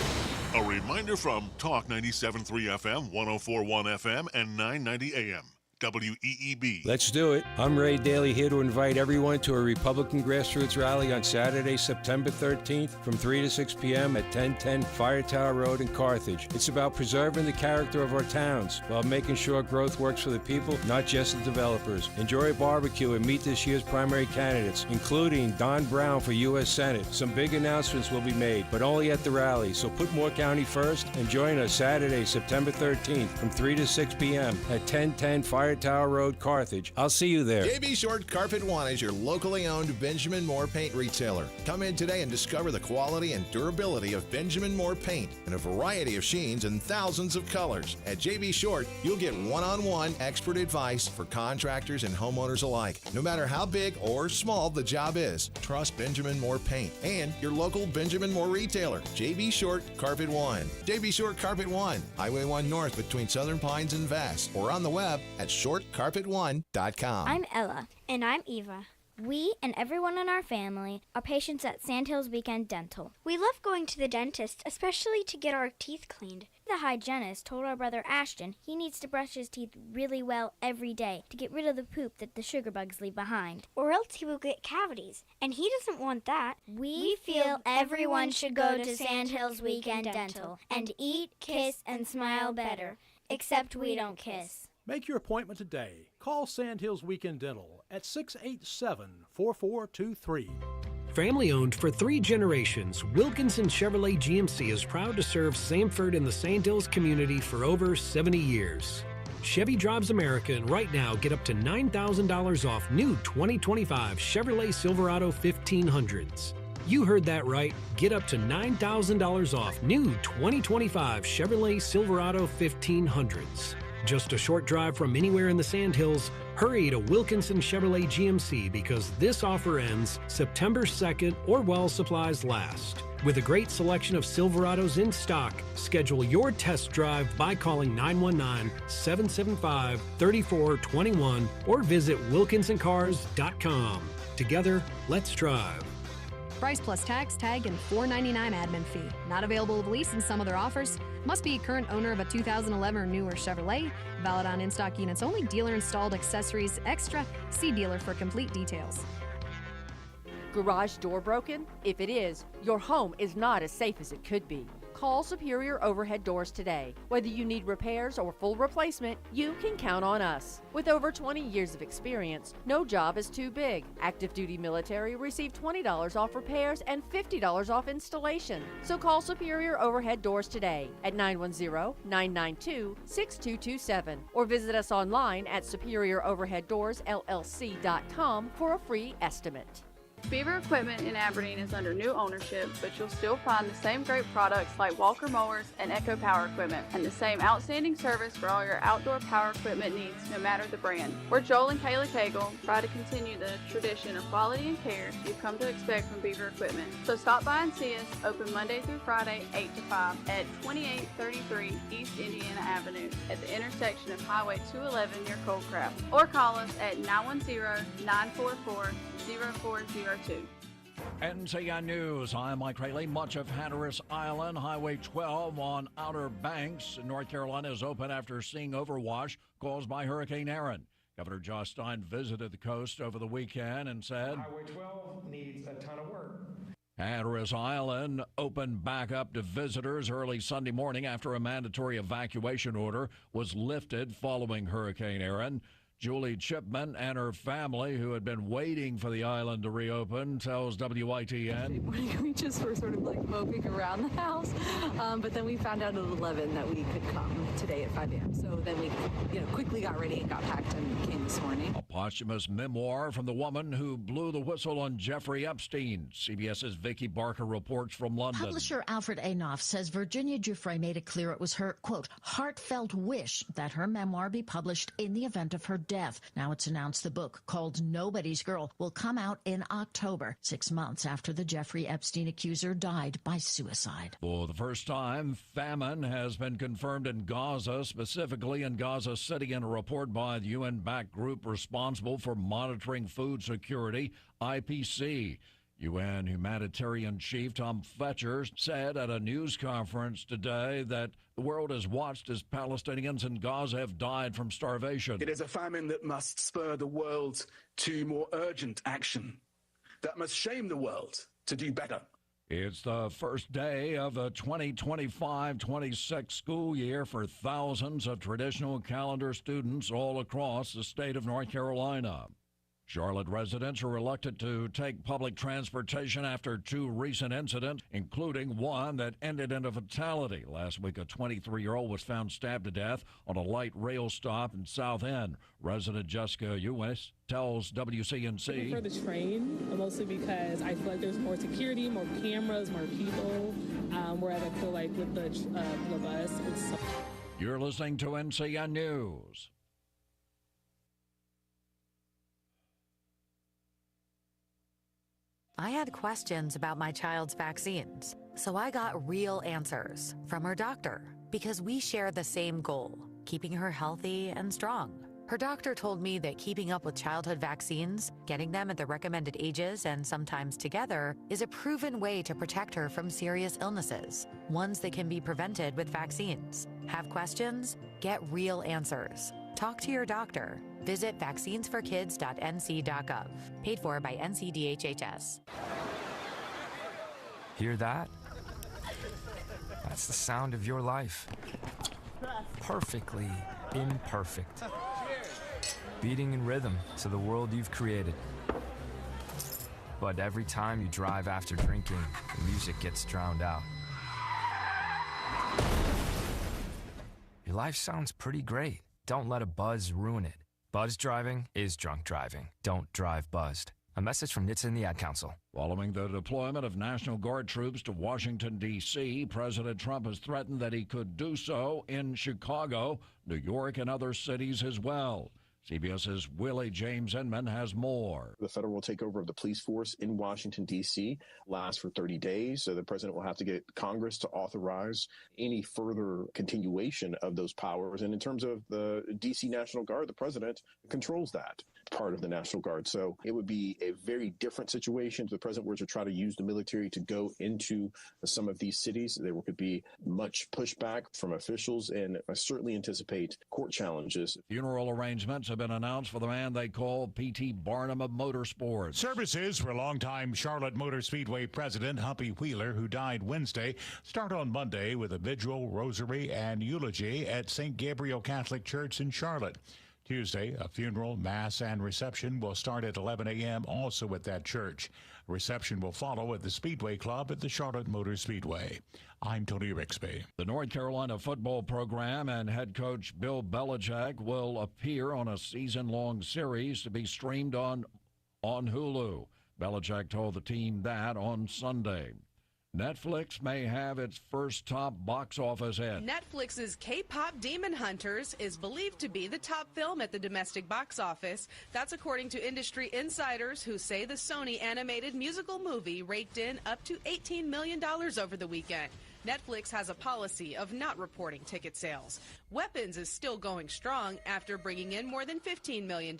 A reminder from Talk 97.3 FM, 104.1 FM, and 990 AM. WEEB. Let's do it. I'm Ray Daly, here to invite everyone to a Republican grassroots rally on Saturday, September 13th from 3 to 6 p.m. at 1010 Fire Tower Road in Carthage. It's about preserving the character of our towns while making sure growth works for the people, not just the developers. Enjoy a barbecue and meet this year's primary candidates, including Don Brown for U.S. Senate. Some big announcements will be made, but only at the rally. So put Moore County first and join us Saturday, September 13th from 3 to 6 p.m. at 1010 Fire Tower Road, Carthage. I'll see you there. JB Short Carpet One is your locally owned Benjamin Moore paint retailer. Come in today and discover the quality and durability of Benjamin Moore paint in a variety of sheens and thousands of colors. At JB Short, you'll get one-on-one expert advice for contractors and homeowners alike. No matter how big or small the job is, trust Benjamin Moore paint and your local Benjamin Moore retailer. JB Short Carpet One. JB Short Carpet One, Highway 1 North between Southern Pines and Vass, or on the web at shortcarpet1.com. I'm Ella. And I'm Eva. We and everyone in our family are patients at Sandhills Weekend Dental. We love going to the dentist, especially to get our teeth cleaned. The hygienist told our brother Ashton he needs to brush his teeth really well every day to get rid of the poop that the sugar bugs leave behind, or else he will get cavities, and he doesn't want that. We feel everyone should go to Sandhills Weekend Dental and eat, kiss, and smile better, except we don't kiss. Make your appointment today. Call Sandhills Weekend Dental at 687-4423. Family owned for 3 generations, Wilkinson Chevrolet GMC is proud to serve Samford and the Sandhills community for over 70 years. Chevy drives America, and right now get up to $9,000 off new 2025 Chevrolet Silverado 1500s. You heard that right. Get up to $9,000 off new 2025 Chevrolet Silverado 1500s. Just a short drive from anywhere in the Sandhills, hurry to Wilkinson Chevrolet GMC because this offer ends September 2nd or while supplies last. With a great selection of Silverados in stock, schedule your test drive by calling 919-775-3421 or visit wilkinsoncars.com. Together, let's drive. Price plus tax, tag, and $4.99 admin fee. Not available with lease and some other offers. Must be a current owner of a 2011 or newer Chevrolet. Valid on in-stock units only. Dealer installed accessories extra. See dealer for complete details. Garage door broken? If it is, your home is not as safe as it could be. Call Superior Overhead Doors today. Whether you need repairs or full replacement, you can count on us. With over 20 years of experience, no job is too big. Active duty military receive $20 off repairs and $50 off installation. So call Superior Overhead Doors today at 910-992-6227 or visit us online at superioroverheaddoorsllc.com for a free estimate. Beaver Equipment in Aberdeen is under new ownership, but you'll still find the same great products like Walker Mowers and Echo Power Equipment, and the same outstanding service for all your outdoor power equipment needs, no matter the brand. We're Joel and Kayla Cagle, try to continue the tradition of quality and care you've come to expect from Beaver Equipment. So stop by and see us, open Monday through Friday, 8 to 5, at 2833 East Indiana Avenue, at the intersection of Highway 211 near Coldcraft, or call us at 910-944-0402. NCN News, I'm Mike Rayleigh. Much of Hatteras Island, Highway 12 on Outer Banks, North Carolina is open after seeing overwash caused by Hurricane Aaron. Governor Josh Stein visited the coast over the weekend and said, Highway 12 needs a ton of work. Hatteras Island opened back up to visitors early Sunday morning after a mandatory evacuation order was lifted following Hurricane Aaron. Julie Chipman and her family, who had been waiting for the island to reopen, tells WITN. We just were sort of like moping around the house, but then we found out at 11 that we could come today at 5 a.m. So then we quickly got ready and got packed and came this morning. A posthumous memoir from the woman who blew the whistle on Jeffrey Epstein. CBS's Vicky Barker reports from London. Publisher Alfred Anoff says Virginia Giuffre made it clear it was her, quote, heartfelt wish that her memoir be published in the event of her death. Now it's announced the book, called Nobody's Girl, will come out in October, 6 months after the Jeffrey Epstein accuser died by suicide. For the first time, famine has been confirmed in Gaza, specifically in Gaza City, in a report by the UN-backed group responsible for monitoring food security, IPC. UN humanitarian chief Tom Fletcher said at a news conference today that the world has watched as Palestinians in Gaza have died from starvation. It is a famine that must spur the world to more urgent action, that must shame the world to do better. It's the first day of the 2025-26 school year for thousands of traditional calendar students all across the state of North Carolina. Charlotte residents are reluctant to take public transportation after two recent incidents, including one that ended in a fatality. Last week, a 23-year-old was found stabbed to death on a light rail stop in South End. Resident Jessica Ewis tells WCNC. I prefer the train, mostly because I feel like there's more security, more cameras, more people, whereas I feel like with the bus, it's... You're listening to NCN News. I had questions about my child's vaccines, so I got real answers from her doctor because we share the same goal, keeping her healthy and strong. Her doctor told me that keeping up with childhood vaccines, getting them at the recommended ages and sometimes together, is a proven way to protect her from serious illnesses, ones that can be prevented with vaccines. Have questions? Get real answers. Talk to your doctor. Visit vaccinesforkids.nc.gov. Paid for by NCDHHS. Hear that? That's the sound of your life. Perfectly imperfect. Beating in rhythm to the world you've created. But every time you drive after drinking, the music gets drowned out. Your life sounds pretty great. Don't let a buzz ruin it. Buzz driving is drunk driving. Don't drive buzzed. A message from NHTSA and the Ad Council. Following the deployment of National Guard troops to Washington, D.C., President Trump has threatened that he could do so in Chicago, New York, and other cities as well. CBS's Willie James Inman has more. The federal takeover of the police force in Washington, D.C. lasts for 30 days. So the president will have to get Congress to authorize any further continuation of those powers. And in terms of the D.C. National Guard, the president controls that part of the National Guard. So it would be a very different situation if the president were to try to use the military to go into some of these cities. There could be much pushback from officials, and I certainly anticipate court challenges. Funeral arrangements have been announced for the man they call P.T. Barnum of motorsports. Services for longtime Charlotte Motor Speedway president Humpy Wheeler, who died Wednesday, start on Monday with a vigil, rosary, and eulogy at St. Gabriel Catholic Church in Charlotte. Tuesday, a funeral, mass, and reception will start at 11 a.m. also at that church. Reception will follow at the Speedway Club at the Charlotte Motor Speedway. I'm Tony Rixby. The North Carolina football program and head coach Bill Belichick will appear on a season-long series to be streamed on Hulu. Belichick told the team that on Sunday. Netflix may have its first top box office hit. Netflix's K-pop Demon Hunters is believed to be the top film at the domestic box office. That's according to industry insiders who say the Sony animated musical movie raked in up to $18 million over the weekend. Netflix has a policy of not reporting ticket sales. Weapons is still going strong after bringing in more than $15 million,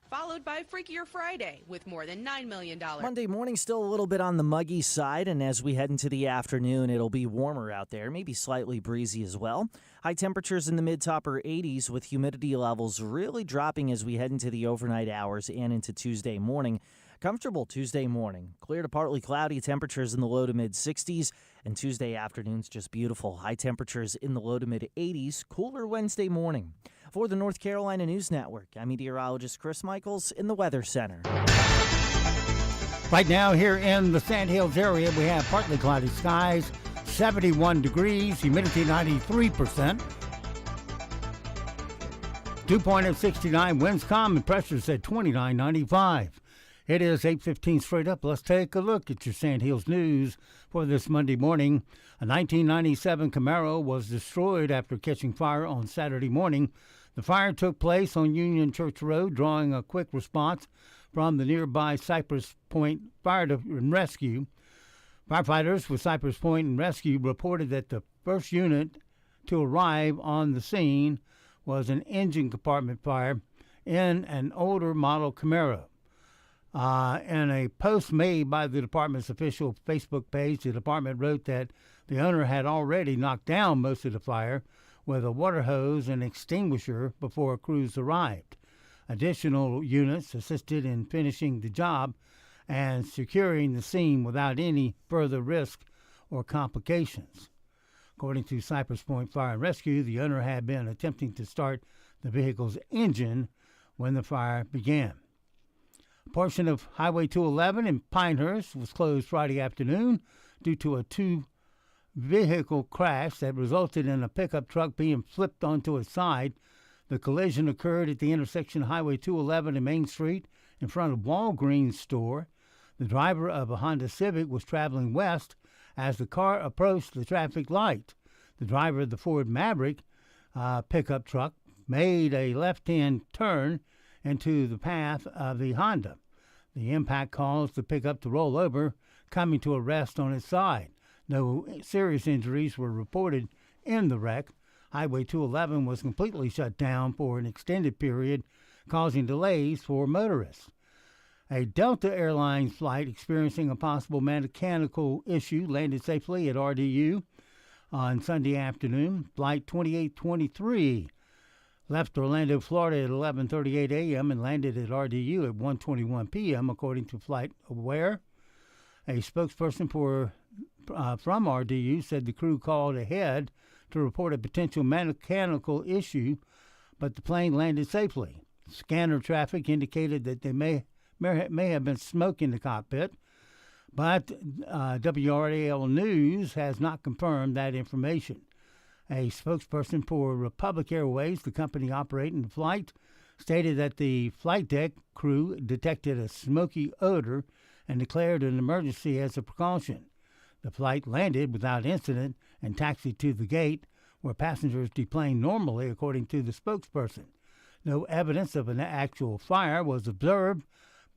followed by Freakier Friday with more than $9 million. Monday morning still a little bit on the muggy side, and as we head into the afternoon, it'll be warmer out there, maybe slightly breezy as well. High temperatures in the mid to upper 80s with humidity levels really dropping as we head into the overnight hours and into Tuesday morning. Comfortable Tuesday morning. Clear to partly cloudy, temperatures in the low to mid 60s, and Tuesday afternoon's just beautiful. High temperatures in the low to mid 80s. Cooler Wednesday morning. For the North Carolina News Network, I'm meteorologist Chris Michaels in the Weather Center. Right now here in the Sandhills area, we have partly cloudy skies, 71 degrees, humidity 93%. Dew point at 69, winds calm and pressures at 29.95. It is 8:15 straight up. Let's take a look at your Sandhills news for this Monday morning. A 1997 Camaro was destroyed after catching fire on Saturday morning. The fire took place on Union Church Road, drawing a quick response from the nearby Cypress Point Fire and Rescue. Firefighters with Cypress Point and Rescue reported that the first unit to arrive on the scene was an engine compartment fire in an older model Camaro. In a post made by the department's official Facebook page, the department wrote that the owner had already knocked down most of the fire with a water hose and extinguisher before crews arrived. Additional units assisted in finishing the job and securing the scene without any further risk or complications. According to Cypress Point Fire and Rescue, the owner had been attempting to start the vehicle's engine when the fire began. A portion of Highway 211 in Pinehurst was closed Friday afternoon due to a two-vehicle crash that resulted in a pickup truck being flipped onto its side. The collision occurred at the intersection of Highway 211 and Main Street in front of Walgreens store. The driver of a Honda Civic was traveling west as the car approached the traffic light. The driver of the Ford Maverick pickup truck made a left-hand turn into the path of the Honda. The impact caused the pickup to roll over, coming to a rest on its side. No serious injuries were reported in the wreck. Highway 211 was completely shut down for an extended period, causing delays for motorists. A Delta Airlines flight experiencing a possible mechanical issue landed safely at RDU on Sunday afternoon. Flight 2823 left Orlando, Florida at 11:38 a.m. and landed at RDU at 1:21 p.m., according to FlightAware. A spokesperson from RDU said the crew called ahead to report a potential mechanical issue, but the plane landed safely. Scanner traffic indicated that they may have been smoke in the cockpit, but WRAL News has not confirmed that information. A spokesperson for Republic Airways, the company operating the flight, stated that the flight deck crew detected a smoky odor and declared an emergency as a precaution. The flight landed without incident and taxied to the gate, where passengers deplaned normally, according to the spokesperson. No evidence of an actual fire was observed,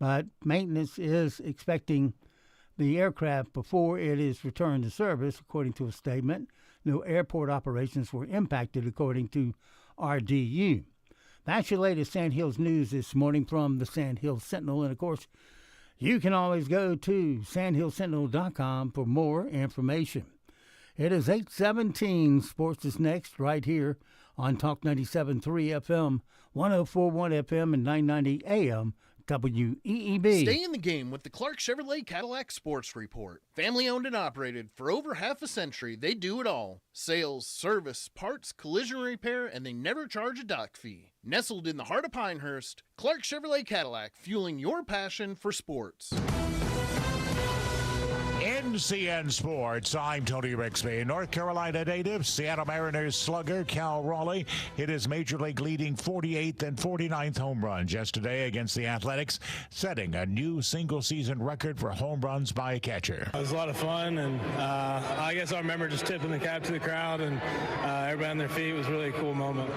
but maintenance is expecting the aircraft before it is returned to service, according to a statement. No airport operations were impacted, according to RDU. That's your latest Sandhills news this morning from the Sandhills Sentinel. And, of course, you can always go to sandhillsentinel.com for more information. It is 8:17. Sports is next right here on Talk 97.3 FM, 104.1 FM, and 990 AM. WEEB. Stay in the game with the Clark Chevrolet Cadillac Sports Report. Family owned and operated for over half a century, they do it all. Sales, service, parts, collision repair, and they never charge a dock fee. Nestled in the heart of Pinehurst, Clark Chevrolet Cadillac, fueling your passion for sports. And NCN Sports, I'm Tony Rixby. North Carolina native, Seattle Mariners slugger Cal Raleigh hit his Major League leading 48th and 49th home runs yesterday against the Athletics, setting a new single-season record for home runs by a catcher. It was a lot of fun, and I guess I remember just tipping the cap to the crowd, and everybody on their feet. It was really a cool moment.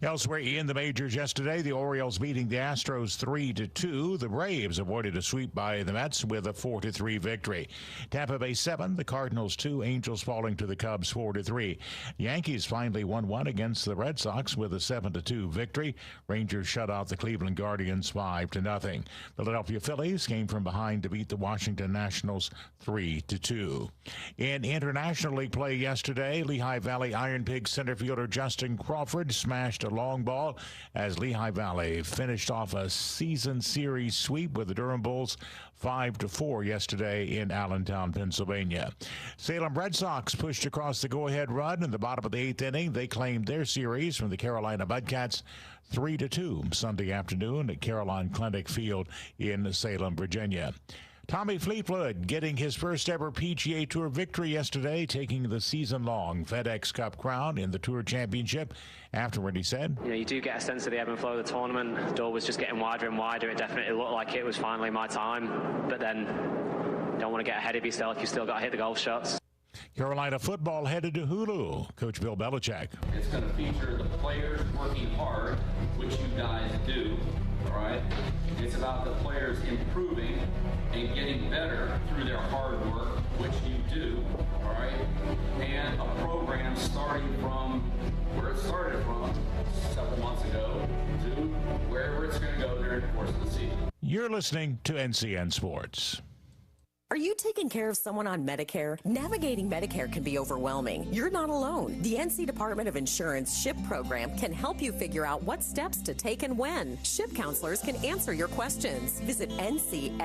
Elsewhere in the majors yesterday, the Orioles beating the Astros 3-2. The Braves avoided a sweep by the Mets with a 4-3 victory. Tampa Bay 7, the Cardinals 2, Angels falling to the Cubs 4-3. Yankees finally won one against the Red Sox with a 7-2 victory. Rangers shut out the Cleveland Guardians 5-0. Philadelphia Phillies came from behind to beat the Washington Nationals 3-2. In International League play yesterday, Lehigh Valley Iron Pigs center fielder Justin Crawford smashed a long ball as Lehigh Valley finished off a season series sweep with the Durham Bulls 5-4 yesterday in Allentown, Pennsylvania. Salem Red Sox pushed across the go-ahead run in the bottom of the 8th inning. They claimed their series from the Carolina Mudcats 3-2 Sunday afternoon at Caroline Clinic Field in Salem, Virginia. Tommy Fleetwood getting his first ever PGA Tour victory yesterday, taking the season-long FedEx Cup crown in the Tour Championship. Afterward, he said, you do get a sense of the ebb and flow of the tournament. The door was just getting wider and wider. It definitely looked like it was finally my time. But then, don't want to get ahead of yourself. You've still got to hit the golf shots. Carolina football headed to Hulu. Coach Bill Belichick. It's going to feature the players working hard, which you guys do. All right. It's about the players improving and getting better through their hard work, which you do. All right. And a program starting from where it started from several months ago to wherever it's going to go during the course of the season. You're listening to NCN Sports. Are you taking care of someone on Medicare? Navigating Medicare can be overwhelming. You're not alone. The NC Department of Insurance SHIP program can help you figure out what steps to take and when. SHIP counselors can answer your questions. Visit ncshiip.com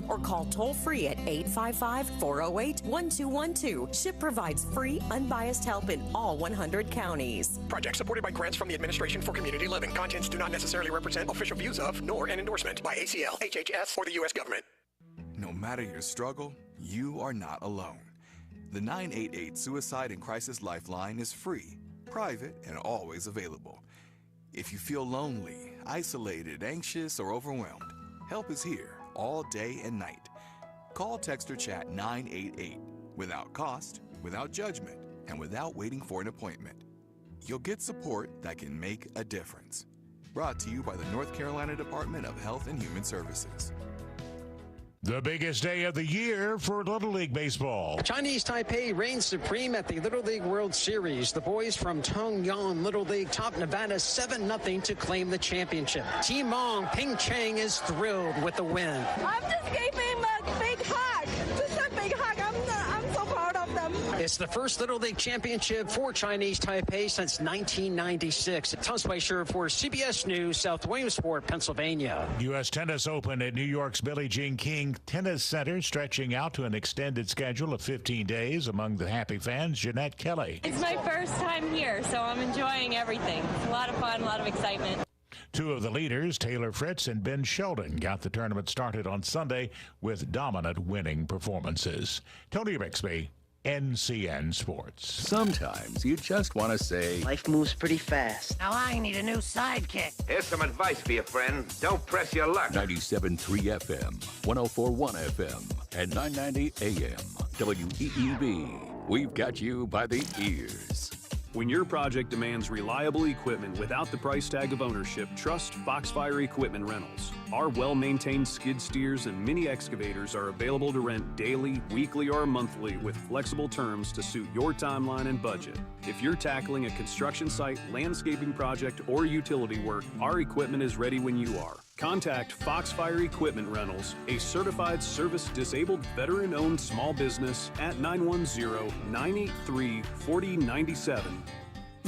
or call toll-free at 855-408-1212. SHIP provides free, unbiased help in all 100 counties. Project supported by grants from the Administration for Community Living. Contents do not necessarily represent official views of, nor an endorsement by ACL, HHS, or the U.S. government. No matter your struggle, you are not alone. The 988 Suicide and Crisis Lifeline is free, private, and always available. If you feel lonely, isolated, anxious, or overwhelmed, help is here all day and night. Call, text, or chat 988 without cost, without judgment, and without waiting for an appointment. You'll get support that can make a difference. Brought to you by the North Carolina Department of Health and Human Services. The biggest day of the year for Little League Baseball. Chinese Taipei reigns supreme at the Little League World Series. The boys from Tongyan Little League top Nevada 7-0 to claim the championship. Timong Ping Chang is thrilled with the win. I'm just giving a big hug. Just a big hug. I'm so proud of them. It's the first Little League championship for Chinese Taipei since 1996. Thomas Weischer for CBS News, South Williamsport, Pennsylvania. U.S. Tennis Open at New York's Billie Jean King Tennis Center, stretching out to an extended schedule of 15 days. Among the happy fans, Jeanette Kelly. It's my first time here, so I'm enjoying everything. It's a lot of fun, a lot of excitement. Two of the leaders, Taylor Fritz and Ben Sheldon, got the tournament started on Sunday with dominant winning performances. Tony Rixby, NCN Sports. Sometimes you just want to say, life moves pretty fast. Now I need a new sidekick. Here's some advice for you, friend. Don't press your luck. 97.3 FM, 104.1 FM, and 990 AM. WEEB. We've got you by the ears. When your project demands reliable equipment without the price tag of ownership, trust Foxfire Equipment Rentals. Our well-maintained skid steers and mini excavators are available to rent daily, weekly, or monthly with flexible terms to suit your timeline and budget. If you're tackling a construction site, landscaping project, or utility work, our equipment is ready when you are. Contact Foxfire Equipment Rentals, a certified service-disabled veteran-owned small business at 910-983-4097.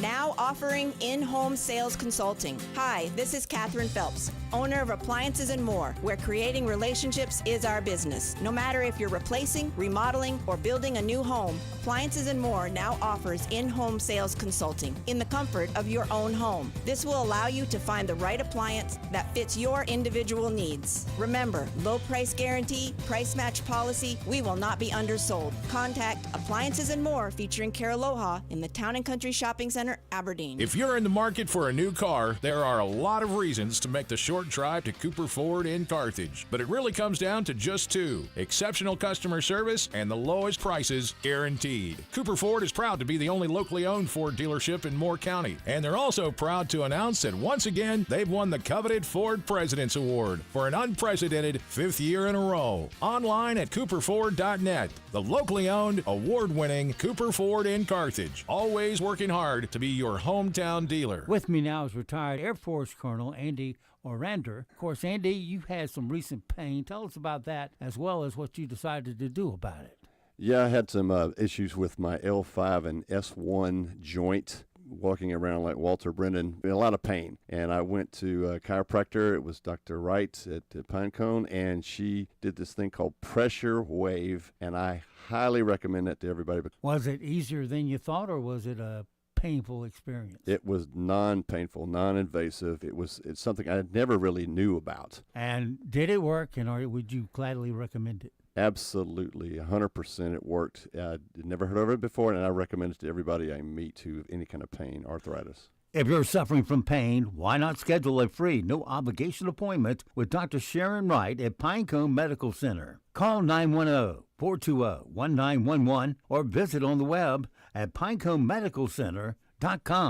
now offering in-home sales consulting. Hi, this is Katherine Phelps, owner of Appliances and More, where creating relationships is our business. No matter if you're replacing, remodeling, or building a new home, Appliances and More now offers in-home sales consulting in the comfort of your own home. This will allow you to find the right appliance that fits your individual needs. Remember, low price guarantee, price match policy, we will not be undersold. Contact Appliances and More featuring Caraloha in the Town and Country Shopping Center, Aberdeen. If you're in the market for a new car, there are a lot of reasons to make the short drive to Cooper Ford in Carthage, but it really comes down to just two: exceptional customer service and the lowest prices guaranteed. Cooper Ford is proud to be the only locally owned Ford dealership in Moore County, and they're also proud to announce that once again they've won the coveted Ford President's Award for an unprecedented 5th year in a row. Online at cooperford.net. The locally owned, award-winning Cooper Ford in Carthage, always working hard to be your hometown dealer. With me now is retired Air Force Colonel Andy Orander. Of course, Andy, you've had some recent pain. Tell us about that, as well as what you decided to do about it. Yeah, I had some issues with my L5 and S1 joint, walking around like Walter Brennan, in a lot of pain. And I went to a chiropractor. It was Dr. Wright at Pinecone, and she did this thing called Pressure Wave, and I highly recommend that to everybody. Was it easier than you thought, or was it a painful experience? It was non-painful, non-invasive. It's something I never really knew about. And did it work, and or would you gladly recommend it? Absolutely, 100% it worked. I'd never heard of it before, and I recommend it to everybody I meet who have any kind of pain, arthritis. If you're suffering from pain, why not schedule a free, no-obligation appointment with Dr. Sharon Wright at Pinecone Medical Center? Call 910-420-1911 or visit on the web at pineconemedicalcenter.com.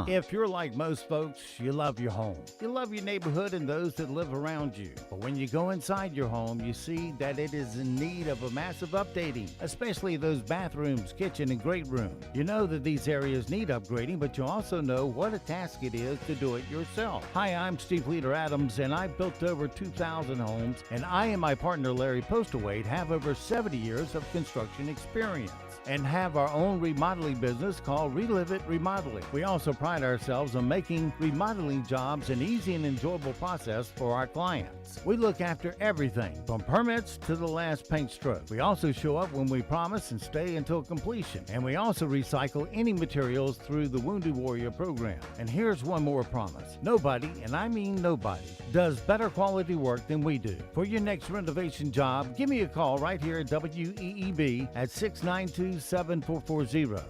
If you're like most folks, you love your home. You love your neighborhood and those that live around you. But when you go inside your home, you see that it is in need of a massive updating, especially those bathrooms, kitchen, and great room. You know that these areas need upgrading, but you also know what a task it is to do it yourself. Hi, I'm Steve Leader Adams, and I've built over 2,000 homes, and I and my partner Larry Postawait have over 70 years of construction experience and have our own remodeling business called Relive It Remodeling. We also pride ourselves on making remodeling jobs an easy and enjoyable process for our clients. We look after everything from permits to the last paint stroke. We also show up when we promise and stay until completion. And we also recycle any materials through the Wounded Warrior program. And here's one more promise. Nobody, and I mean nobody, does better quality work than we do. For your next renovation job, give me a call right here at WEEB at 692-7440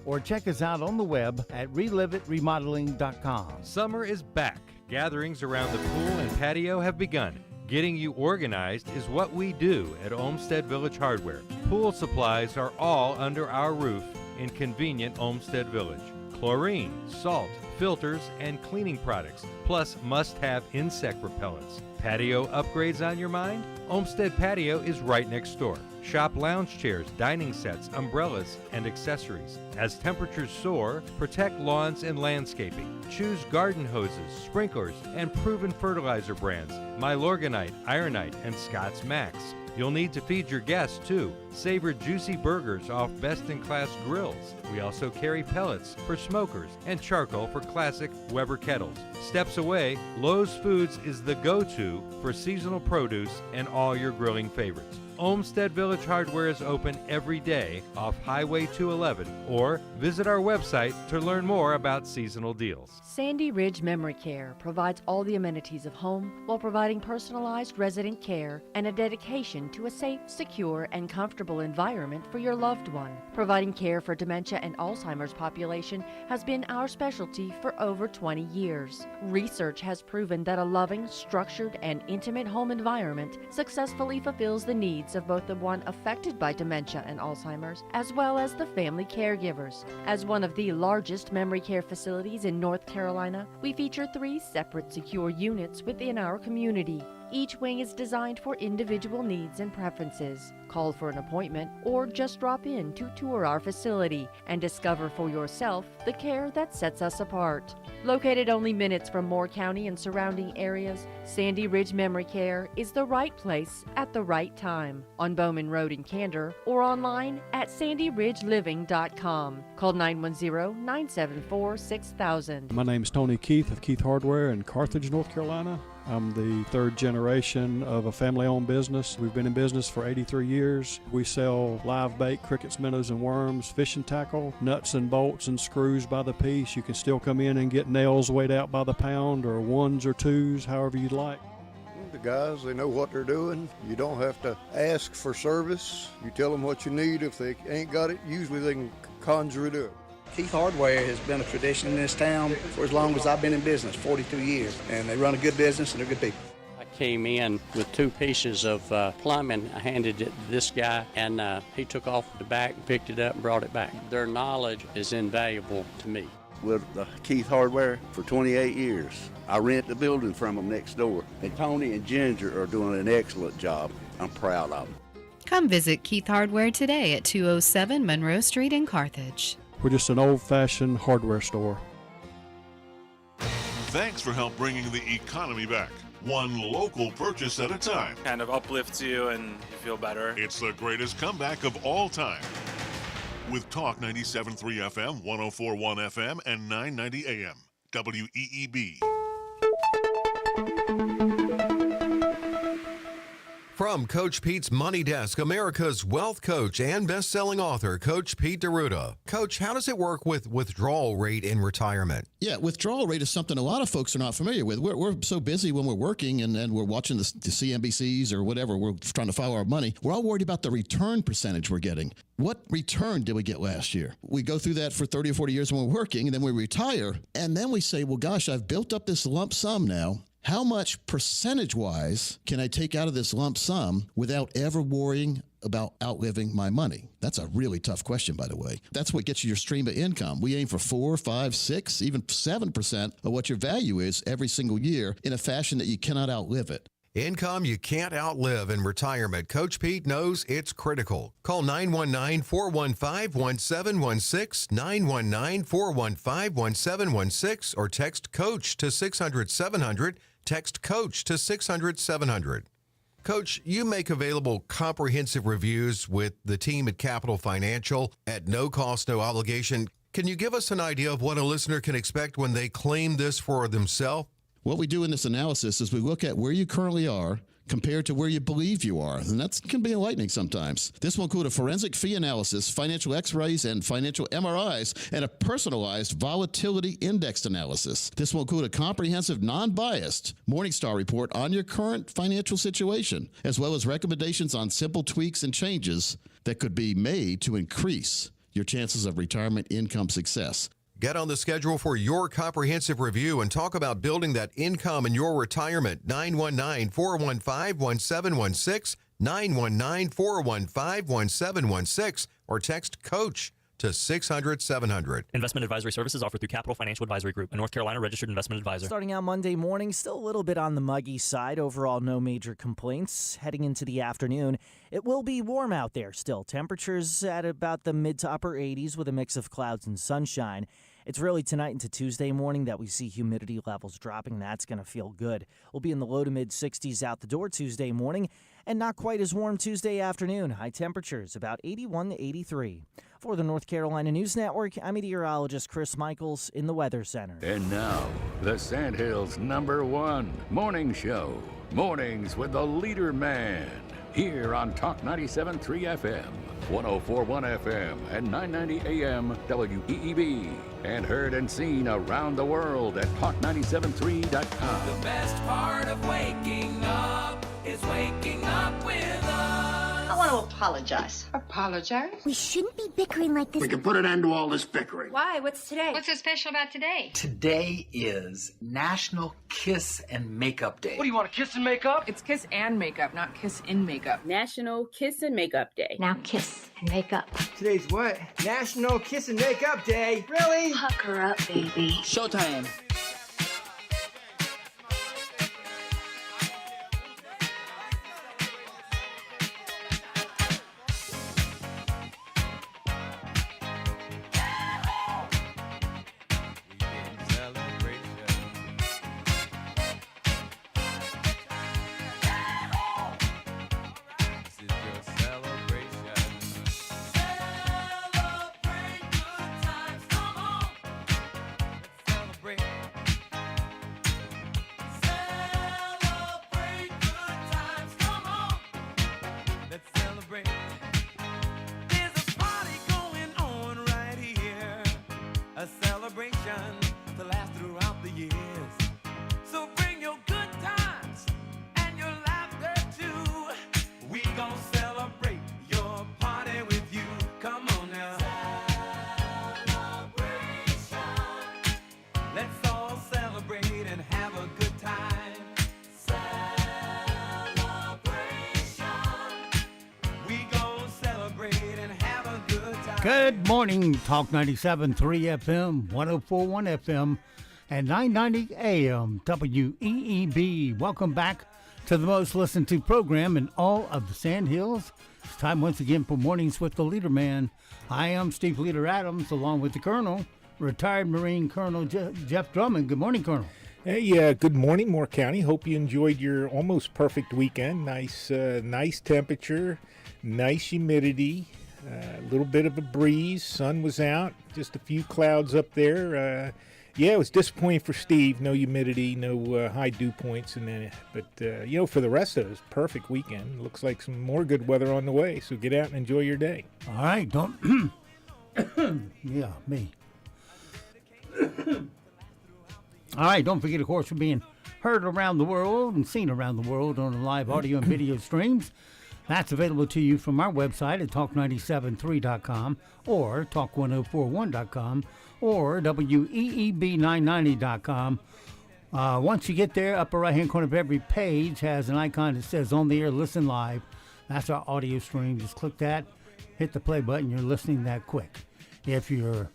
or check us out on the web at ReliveItRemodeling.com. Summer is back. Gatherings around the pool and patio have begun. Getting you organized is what we do at Olmsted Village Hardware. Pool supplies are all under our roof in convenient Olmsted Village. Chlorine, salt, filters, and cleaning products, plus must-have insect repellents. Patio upgrades on your mind? Olmsted Patio is right next door. Shop lounge chairs, dining sets, umbrellas, and accessories. As temperatures soar, protect lawns and landscaping. Choose garden hoses, sprinklers, and proven fertilizer brands, Milorganite, Ironite, and Scott's Max. You'll need to feed your guests, too. Savor juicy burgers off best-in-class grills. We also carry pellets for smokers and charcoal for classic Weber kettles. Steps away, Lowe's Foods is the go-to for seasonal produce and all your grilling favorites. Olmsted Village Hardware is open every day off Highway 211, or visit our website to learn more about seasonal deals. Sandy Ridge Memory Care provides all the amenities of home while providing personalized resident care and a dedication to a safe, secure, and comfortable environment for your loved one. Providing care for dementia and Alzheimer's population has been our specialty for over 20 years. Research has proven that a loving, structured, and intimate home environment successfully fulfills the needs of both the one affected by dementia and Alzheimer's, as well as the family caregivers. As one of the largest memory care facilities in North Carolina, we feature 3 separate secure units within our community. Each wing is designed for individual needs and preferences. Call for an appointment or just drop in to tour our facility and discover for yourself the care that sets us apart. Located only minutes from Moore County and surrounding areas, Sandy Ridge Memory Care is the right place at the right time on Bowman Road in Candor or online at sandyridgeliving.com. Call 910-974-6000. My name is Tony Keith of Keith Hardware in Carthage, North Carolina. I'm the third generation of a family-owned business. We've been in business for 83 years. We sell live bait, crickets, minnows, and worms, fishing tackle, nuts and bolts and screws by the piece. You can still come in and get nails weighed out by the pound or ones or twos, however you'd like. The guys, they know what they're doing. You don't have to ask for service. You tell them what you need. If they ain't got it, usually they can conjure it up. Keith Hardware has been a tradition in this town for as long as I've been in business, 42 years, and they run a good business and they're good people. I came in with 2 pieces of plumbing. I handed it to this guy, and he took off the back, picked it up, and brought it back. Their knowledge is invaluable to me. With Keith Hardware for 28 years. I rent the building from them next door. And Tony and Ginger are doing an excellent job. I'm proud of them. Come visit Keith Hardware today at 207 Monroe Street in Carthage. We're just an old-fashioned hardware store. Thanks for help bringing the economy back. One local purchase at a time. Kind of uplifts you and you feel better. It's the greatest comeback of all time. With Talk 97.3 FM, 104.1 FM, and 990 AM. WEEB. From Coach Pete's Money Desk, America's wealth coach and best-selling author, Coach Pete D'Arruda. Coach, how does it work with withdrawal rate in retirement? Yeah, withdrawal rate is something a lot of folks are not familiar with. We're so busy when we're working and we're watching the CNBCs or whatever. We're trying to follow our money. We're all worried about the return percentage we're getting. What return did we get last year? We go through that for 30 or 40 years when we're working, and then we retire, and then we say, well, gosh, I've built up this lump sum now. How much percentage-wise can I take out of this lump sum without ever worrying about outliving my money? That's a really tough question, by the way. That's what gets you your stream of income. We aim for 4, 5, 6, even 7% of what your value is every single year in a fashion that you cannot outlive it. Income you can't outlive in retirement. Coach Pete knows it's critical. Call 919-415-1716, 919-415-1716, or text COACH to 600-700. Text COACH to 600-700. Coach, you make available comprehensive reviews with the team at Capital Financial at no cost, no obligation. Can you give us an idea of what a listener can expect when they claim this for themselves? What we do in this analysis is we look at where you currently are compared to where you believe you are, and that can be enlightening sometimes. This will include a forensic fee analysis, financial x-rays and financial MRIs, and a personalized volatility index analysis. This will include a comprehensive, non-biased Morningstar report on your current financial situation, as well as recommendations on simple tweaks and changes that could be made to increase your chances of retirement income success. Get on the schedule for your comprehensive review and talk about building that income in your retirement. 919-415-1716, 919-415-1716, or text COACH to 600-700. Investment advisory services offered through Capital Financial Advisory Group, a North Carolina registered investment advisor. Starting out Monday morning, still a little bit on the muggy side. Overall, no major complaints. Heading into the afternoon, it will be warm out there still. Temperatures at about the mid to upper 80s with a mix of clouds and sunshine. It's really tonight into Tuesday morning that we see humidity levels dropping. That's going to feel good. We'll be in the low to mid 60s out the door Tuesday morning, and not quite as warm Tuesday afternoon. High temperatures about 81 to 83. For the North Carolina News Network, I'm meteorologist Chris Michaels in the Weather Center. And now, the Sandhills' #1 morning show. Mornings with the LeaderMan. Here on Talk 97.3 FM, 104.1 FM, and 990 AM WEEB. And heard and seen around the world at talk973.com. The best part of waking up is waking up with us. I want to apologize. Apologize? We shouldn't be bickering like this. We can put an end to all this bickering. Why? What's today? What's so special about today? Today is National Kiss and Makeup Day. What do you want, to kiss and make up? It's kiss and makeup, not kiss in makeup. National Kiss and Makeup Day. Now kiss and make up. Today's what? National Kiss and Makeup Day. Really? Pucker up, baby. Showtime. Good morning, Talk 97.3 FM, 104.1 FM, and 990 AM, WEEB. Welcome back to the most listened to program in all of the Sand Hills. It's time once again for Mornings with the LeaderMan. I am Steve Leader Adams, along with the Colonel, retired Marine Colonel Jeff Drummond. Good morning, Colonel. Hey, good morning, Moore County. Hope you enjoyed your almost perfect weekend. Nice temperature, nice humidity. A little bit of a breeze, sun was out, just a few clouds up there. It was disappointing for Steve. No humidity, no high dew points, but for the rest of us, perfect weekend. Looks like some more good weather on the way. So get out and enjoy your day. All right, don't. Yeah, me. All right, don't forget, of course, we're being heard around the world and seen around the world on the live audio and video streams. That's available to you from our website at talk973.com or talk1041.com or weeb990.com. Once you get there, upper right-hand corner of every page has an icon that says On the Air, Listen Live. That's our audio stream. Just click that, hit the play button. You're listening that quick. If you're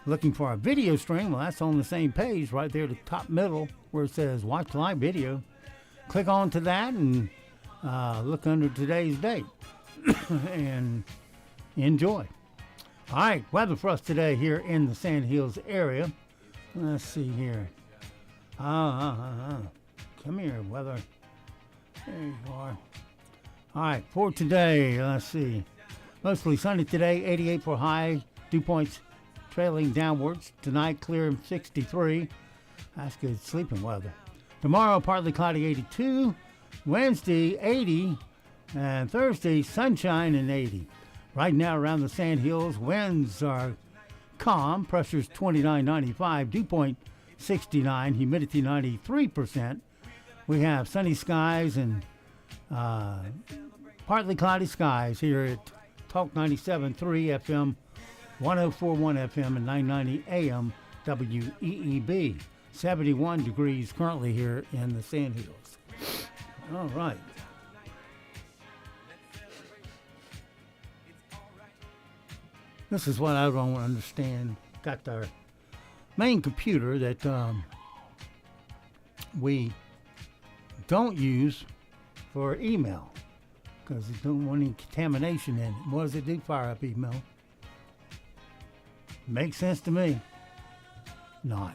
looking for our video stream, well, that's on the same page right there, the top middle, where it says Watch Live Video. Click on to that and look under today's date and enjoy. All right, weather for us today here in the Sand Hills area. Let's see here. Come here, weather. There you are. All right, for today, let's see. Mostly sunny today, 88 for high. Dew points trailing downwards. Tonight, clear and 63. That's good sleeping weather. Tomorrow, partly cloudy, 82. Wednesday, 80, and Thursday, sunshine and 80. Right now around the Sand Hills, winds are calm, pressure's 29.95, dew point 69, humidity 93%. We have sunny skies and partly cloudy skies here at Talk 97.3 FM, 104.1 FM, and 990 AM WEEB. 71 degrees currently here in the Sand Hills. All right. This is what I don't understand. Got our main computer that we don't use for email because it don't want any contamination in it. What does it do? Fire up email. Makes sense to me. Not.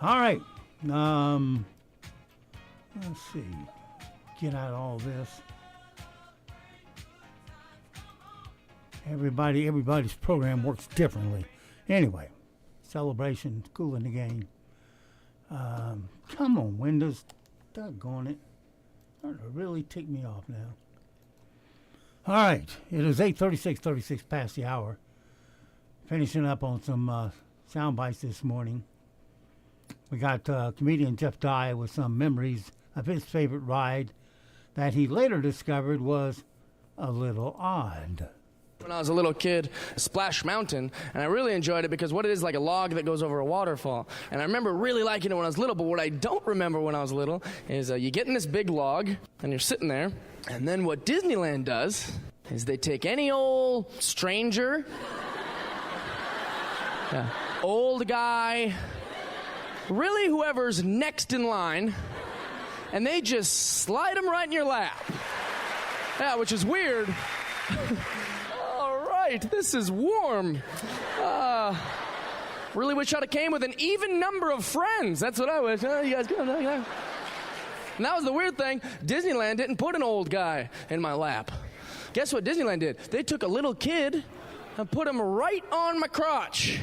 All right. Let's see. Get out all this. Everybody's program works differently. Anyway, celebration, cooling the game. Come on, Windows. Doggone it. Starting to really tick me off now. All right. It is 8:36 past the hour. Finishing up on some sound bites this morning. We got comedian Jeff Dye with some memories of his favorite ride that he later discovered was a little odd. When I was a little kid, Splash Mountain, and I really enjoyed it because what it is like a log that goes over a waterfall. And I remember really liking it when I was little, but what I don't remember when I was little is you get in this big log, and you're sitting there, and then what Disneyland does is they take any old stranger, old guy, really whoever's next in line, and they just slide them right in your lap. Yeah, which is weird. All right, this is warm. Really wish I'd have came with an even number of friends. That's what I wish. You guys go. And that was the weird thing. Disneyland didn't put an old guy in my lap. Guess what Disneyland did? They took a little kid and put him right on my crotch.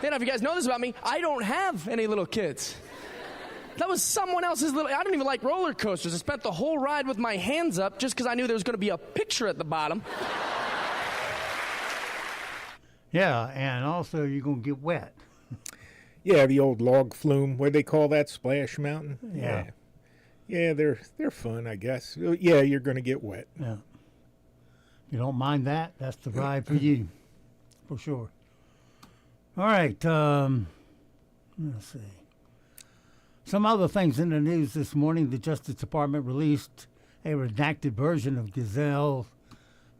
You know, if you guys know this about me, I don't have any little kids. That was someone else's little... I don't even like roller coasters. I spent the whole ride with my hands up just because I knew there was going to be a picture at the bottom. Yeah, and also you're going to get wet. Yeah, the old log flume. What do they call that? Splash Mountain? Yeah. Yeah, they're fun, I guess. Yeah, you're going to get wet. Yeah. If you don't mind that, that's the ride for you. For sure. All right. Let's see. Some other things in the news this morning. The Justice Department released a redacted version of Gazelle's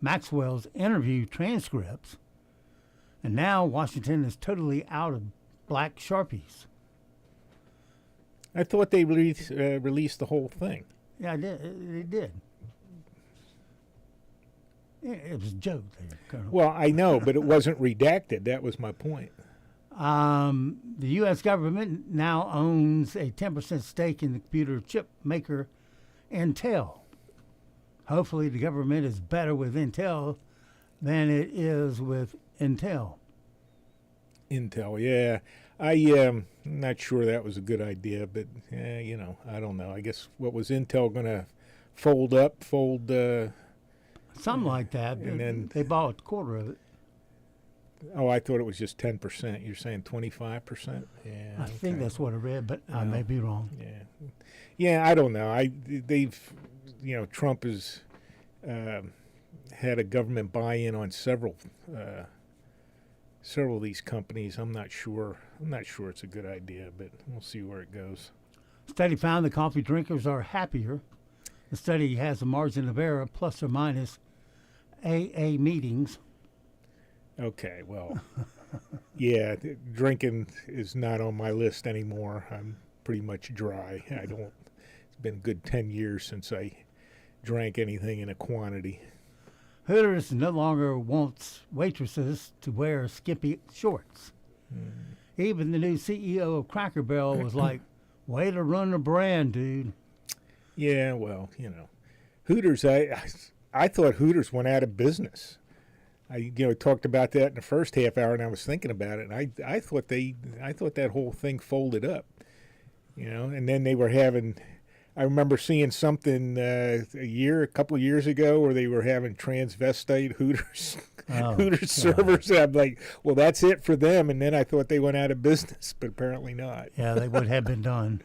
Maxwell's interview transcripts. And now Washington is totally out of black Sharpies. I thought they released the whole thing. Yeah, I did. They did. Yeah, it was a joke there, Colonel. Well, I know, but it wasn't redacted. That was my point. The U.S. government now owns a 10% stake in the computer chip maker Intel. Hopefully the government is better with Intel than it is with Intel. Intel, yeah. I'm not sure that was a good idea, but, I don't know. I guess what was Intel going to fold? Something like that. And then they bought a quarter of it. Oh, I thought it was just 10%. You're saying 25%? Yeah. I think that's what I read, but I may be wrong. Yeah. Yeah, I don't know. Trump has had a government buy-in on several of these companies. I'm not sure it's a good idea, but we'll see where it goes. Study found that coffee drinkers are happier. The study has a margin of error plus or minus AA meetings. Okay, well, yeah, drinking is not on my list anymore. I'm pretty much dry. It's been a good 10 years since I drank anything in a quantity. Hooters no longer wants waitresses to wear skimpy shorts. Even the new CEO of Cracker Barrel was like, way to run the brand, dude. Yeah, well, Hooters, I thought Hooters went out of business. I talked about that in the first half hour, and I was thinking about it, and I thought that whole thing folded up, and then they were having. I remember seeing something a couple of years ago where they were having transvestite Hooters servers. And I'm like, well, that's it for them. And then I thought they went out of business, but apparently not. Yeah, they would have been done.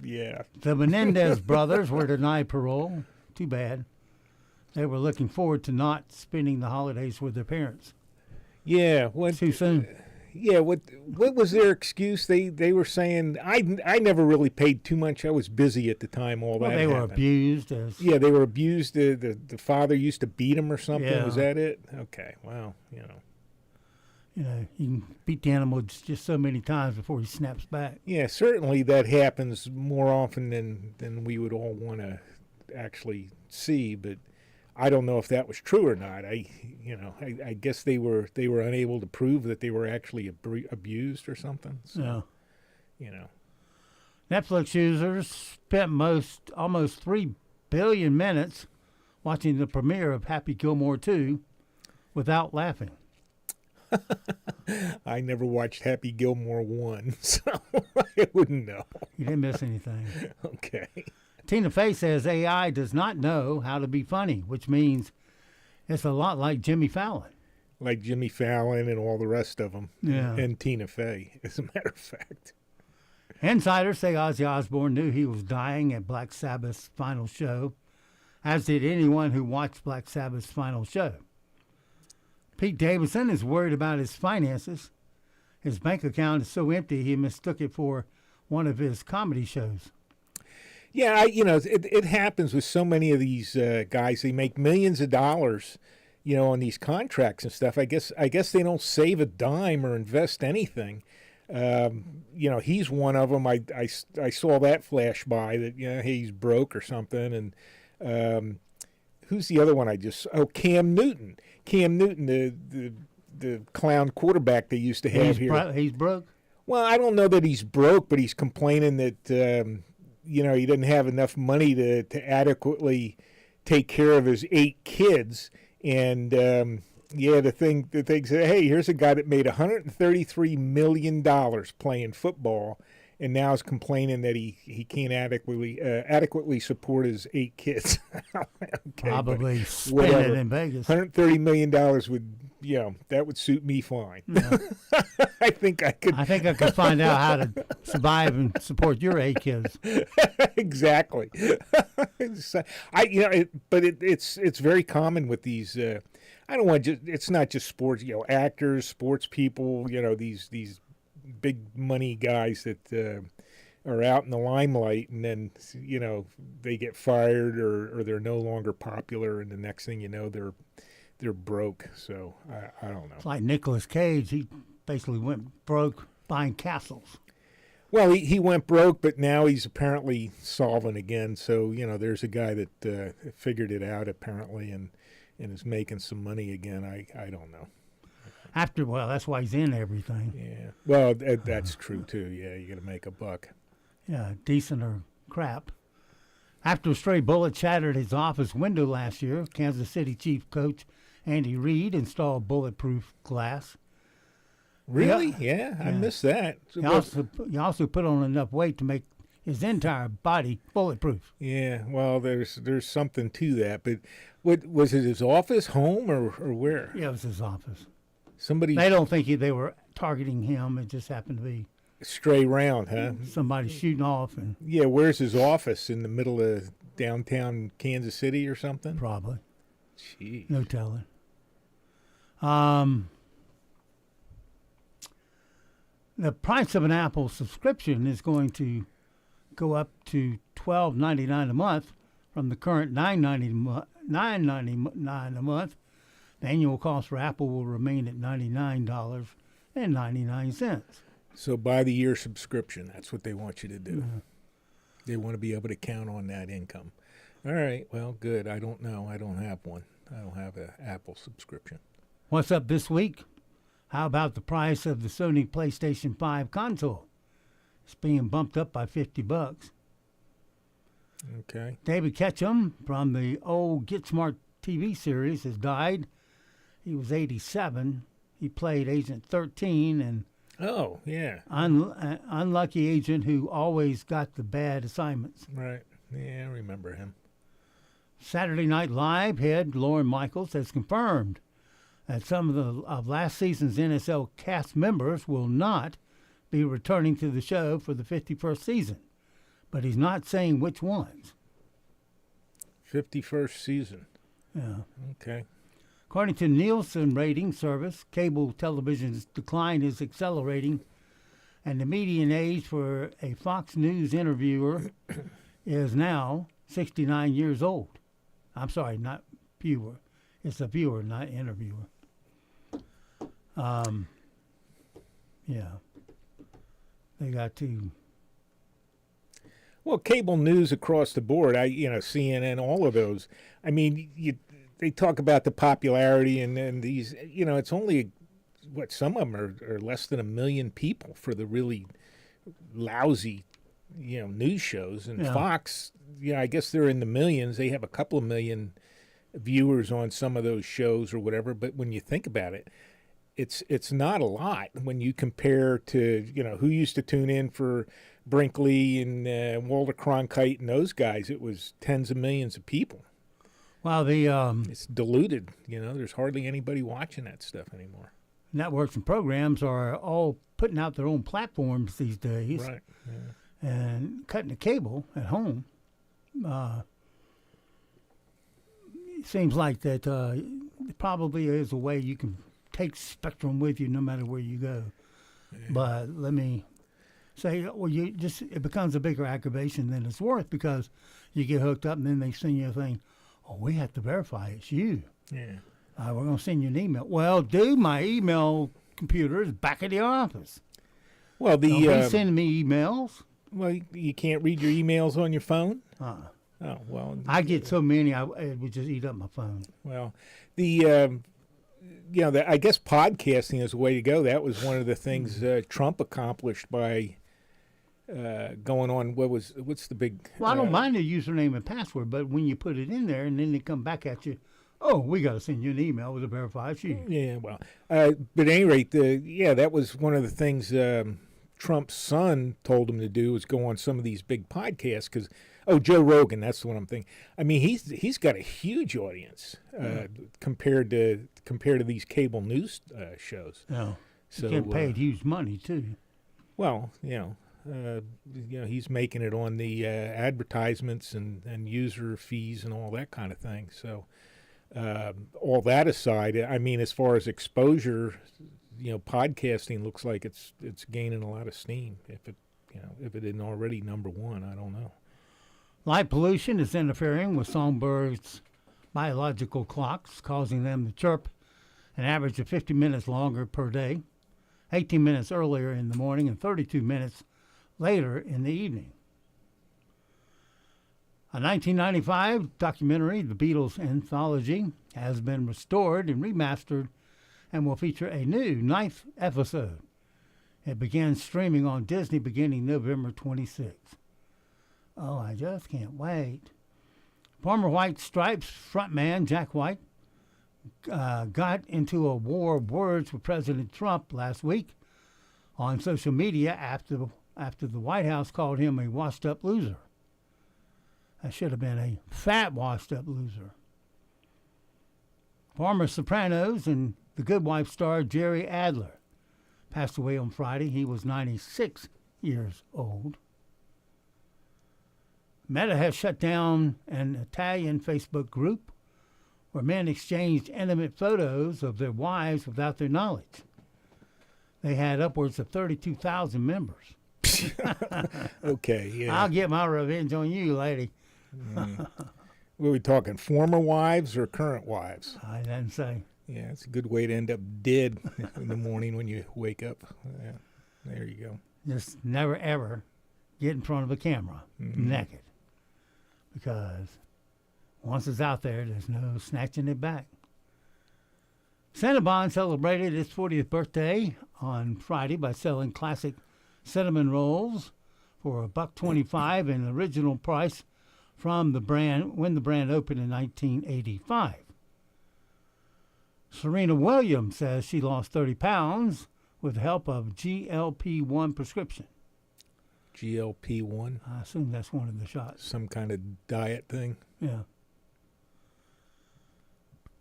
Yeah. The Menendez brothers were denied parole. Too bad. They were looking forward to not spending the holidays with their parents. Yeah. Too soon. Yeah, what was their excuse? They were saying I never really paid too much. I was busy at the time. They were abused. Yeah, they were abused. The father used to beat them or something. Yeah. Was that it? Okay, well, You can beat the animal just so many times before he snaps back. Yeah, certainly that happens more often than we would all want to actually see, but I don't know if that was true or not. I guess they were unable to prove that they were actually abused or something. So, yeah. Netflix users spent almost 3 billion minutes watching the premiere of Happy Gilmore 2 without laughing. I never watched Happy Gilmore 1, so I wouldn't know. You didn't miss anything. Okay. Tina Fey says AI does not know how to be funny, which means it's a lot like Jimmy Fallon. Like Jimmy Fallon and all the rest of them. Yeah. And Tina Fey, as a matter of fact. Insiders say Ozzy Osbourne knew he was dying at Black Sabbath's final show, as did anyone who watched Black Sabbath's final show. Pete Davidson is worried about his finances. His bank account is so empty he mistook it for one of his comedy shows. Yeah, it happens with so many of these guys. They make millions of dollars, on these contracts and stuff. I guess they don't save a dime or invest anything. He's one of them. I saw that flash by that. Hey, he's broke or something. And who's the other one? Cam Newton. Cam Newton, the clown quarterback they used to have here. He's broke. Well, I don't know that he's broke, but he's complaining that. He didn't have enough money to adequately take care of his 8 kids. And, the thing said, hey, here's a guy that made $133 million playing football and now is complaining that he can't adequately support his 8 kids. Okay, probably spend it in Vegas. $130 million that would suit me fine. Yeah. I think I could find out how to survive and support your 8 kids. Exactly. It's very common with these. I don't want it's not just sports. Actors, sports people. These big money guys that are out in the limelight, and then they get fired or they're no longer popular, and the next thing you know they're broke. So I don't know. It's like Nicolas Cage. He basically went broke buying castles. Well, he went broke, but now he's apparently solvent again. So there's a guy that figured it out apparently, and is making some money again. I don't know. That's why he's in everything. Yeah. Well, that's true too. Yeah, you got to make a buck. Yeah, decent or crap. After a stray bullet shattered his office window last year, Kansas City Chiefs coach Andy Reid installed bulletproof glass. Really? Yeah, I missed that. He also put on enough weight to make his entire body bulletproof. Yeah, well, there's something to that. But what was it? His office, home, or where? Yeah, it was his office. They don't think they were targeting him. It just happened to be stray round, huh? Somebody shooting off. And yeah, where's his office? In the middle of downtown Kansas City or something? Probably. Jeez. No telling. The price of an Apple subscription is going to go up to $12.99 a month from the current $9.99 a month. The annual cost for Apple will remain at $99.99. So buy the year subscription. That's what they want you to do. Mm-hmm. They want to be able to count on that income. All right. Well, good. I don't know. I don't have one. I don't have an Apple subscription. What's up this week? How about the price of the Sony PlayStation 5 console? It's being bumped up by $50. Okay. David Ketchum from the old Get Smart TV series has died. He was 87. He played Agent 13 and oh, yeah. Unlucky agent who always got the bad assignments. Right. Yeah, I remember him. Saturday Night Live head Lorne Michaels has confirmed that some of last season's NSL cast members will not be returning to the show for the 51st season, but he's not saying which ones. 51st season. Yeah. Okay. According to Nielsen rating service, cable television's decline is accelerating, and the median age for a Fox News interviewer is now 69 years old. I'm sorry, not viewer. It's a viewer, not interviewer. Yeah. They got to. Well, cable news across the board, CNN, all of those. I mean, they talk about the popularity and these, it's only, some of them are less than 1 million people for the really lousy, news shows. And Fox, I guess they're in the millions. They have a couple of million viewers on some of those shows or whatever. But when you think about it, it's not a lot when you compare to, who used to tune in for Brinkley and Walter Cronkite and those guys. It was tens of millions of people. Well, it's diluted. There's hardly anybody watching that stuff anymore. Networks and programs are all putting out their own platforms these days. Right. Yeah. And cutting the cable at home. It seems like that it probably is a way you can take Spectrum with you no matter where you go. Yeah. But let me say, it becomes a bigger aggravation than it's worth because you get hooked up and then they send you a thing. Oh, we have to verify it's you. Yeah. We're going to send you an email. Well, dude, my email computer is back at the office. Well, Don't be sending me emails. Well, you can't read your emails on your phone? Oh, well. I get so many, it would just eat up my phone. Well, I guess podcasting is the way to go. That was one of the things Trump accomplished by going on. What's the big? Well, I don't mind the username and password, but when you put it in there and then they come back at you, oh, we got to send you an email with a verified sheet. Yeah, well, but at any rate, that was one of the things Trump's son told him to do was go on some of these big podcasts because. Oh, Joe Rogan, that's the one I'm thinking. I mean, he's got a huge audience compared to these cable news shows. Yeah, so getting paid huge money too. Well, he's making it on the advertisements and user fees and all that kind of thing. So, all that aside, I mean, as far as exposure, podcasting looks like it's gaining a lot of steam. If it if it isn't already number one, I don't know. Light pollution is interfering with songbirds' biological clocks, causing them to chirp an average of 50 minutes longer per day, 18 minutes earlier in the morning and 32 minutes later in the evening. A 1995 documentary, The Beatles Anthology, has been restored and remastered and will feature a new 9th episode. It began streaming on Disney beginning November 26th. Oh, I just can't wait. Former White Stripes frontman Jack White got into a war of words with President Trump last week on social media after the White House called him a washed-up loser. That should have been a fat washed-up loser. Former Sopranos and The Good Wife star Jerry Adler passed away on Friday. He was 96 years old. Meta has shut down an Italian Facebook group where men exchanged intimate photos of their wives without their knowledge. They had upwards of 32,000 members. Okay, yeah. I'll get my revenge on you, lady. Were we talking former wives or current wives? I didn't say. Yeah, it's a good way to end up dead in the morning when you wake up. Yeah, there you go. Just never, ever get in front of a camera naked. Because once it's out there, there's no snatching it back. Cinnabon celebrated its 40th birthday on Friday by selling classic cinnamon rolls for $1.25, an original price from the brand when the brand opened in 1985. Serena Williams says she lost 30 pounds with the help of GLP-1 prescription. GLP-1? I assume that's one of the shots. Some kind of diet thing? Yeah.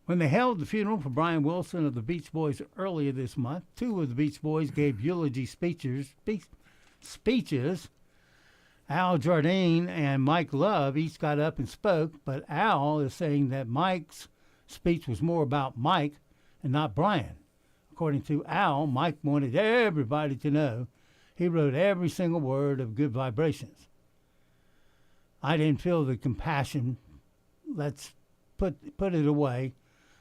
When they held the funeral for Brian Wilson of the Beach Boys earlier this month, two of the Beach Boys gave eulogy speeches. Al Jardine and Mike Love each got up and spoke, but Al is saying that Mike's speech was more about Mike and not Brian. According to Al, Mike wanted everybody to know he wrote every single word of Good Vibrations. I didn't feel the compassion. Let's put it away.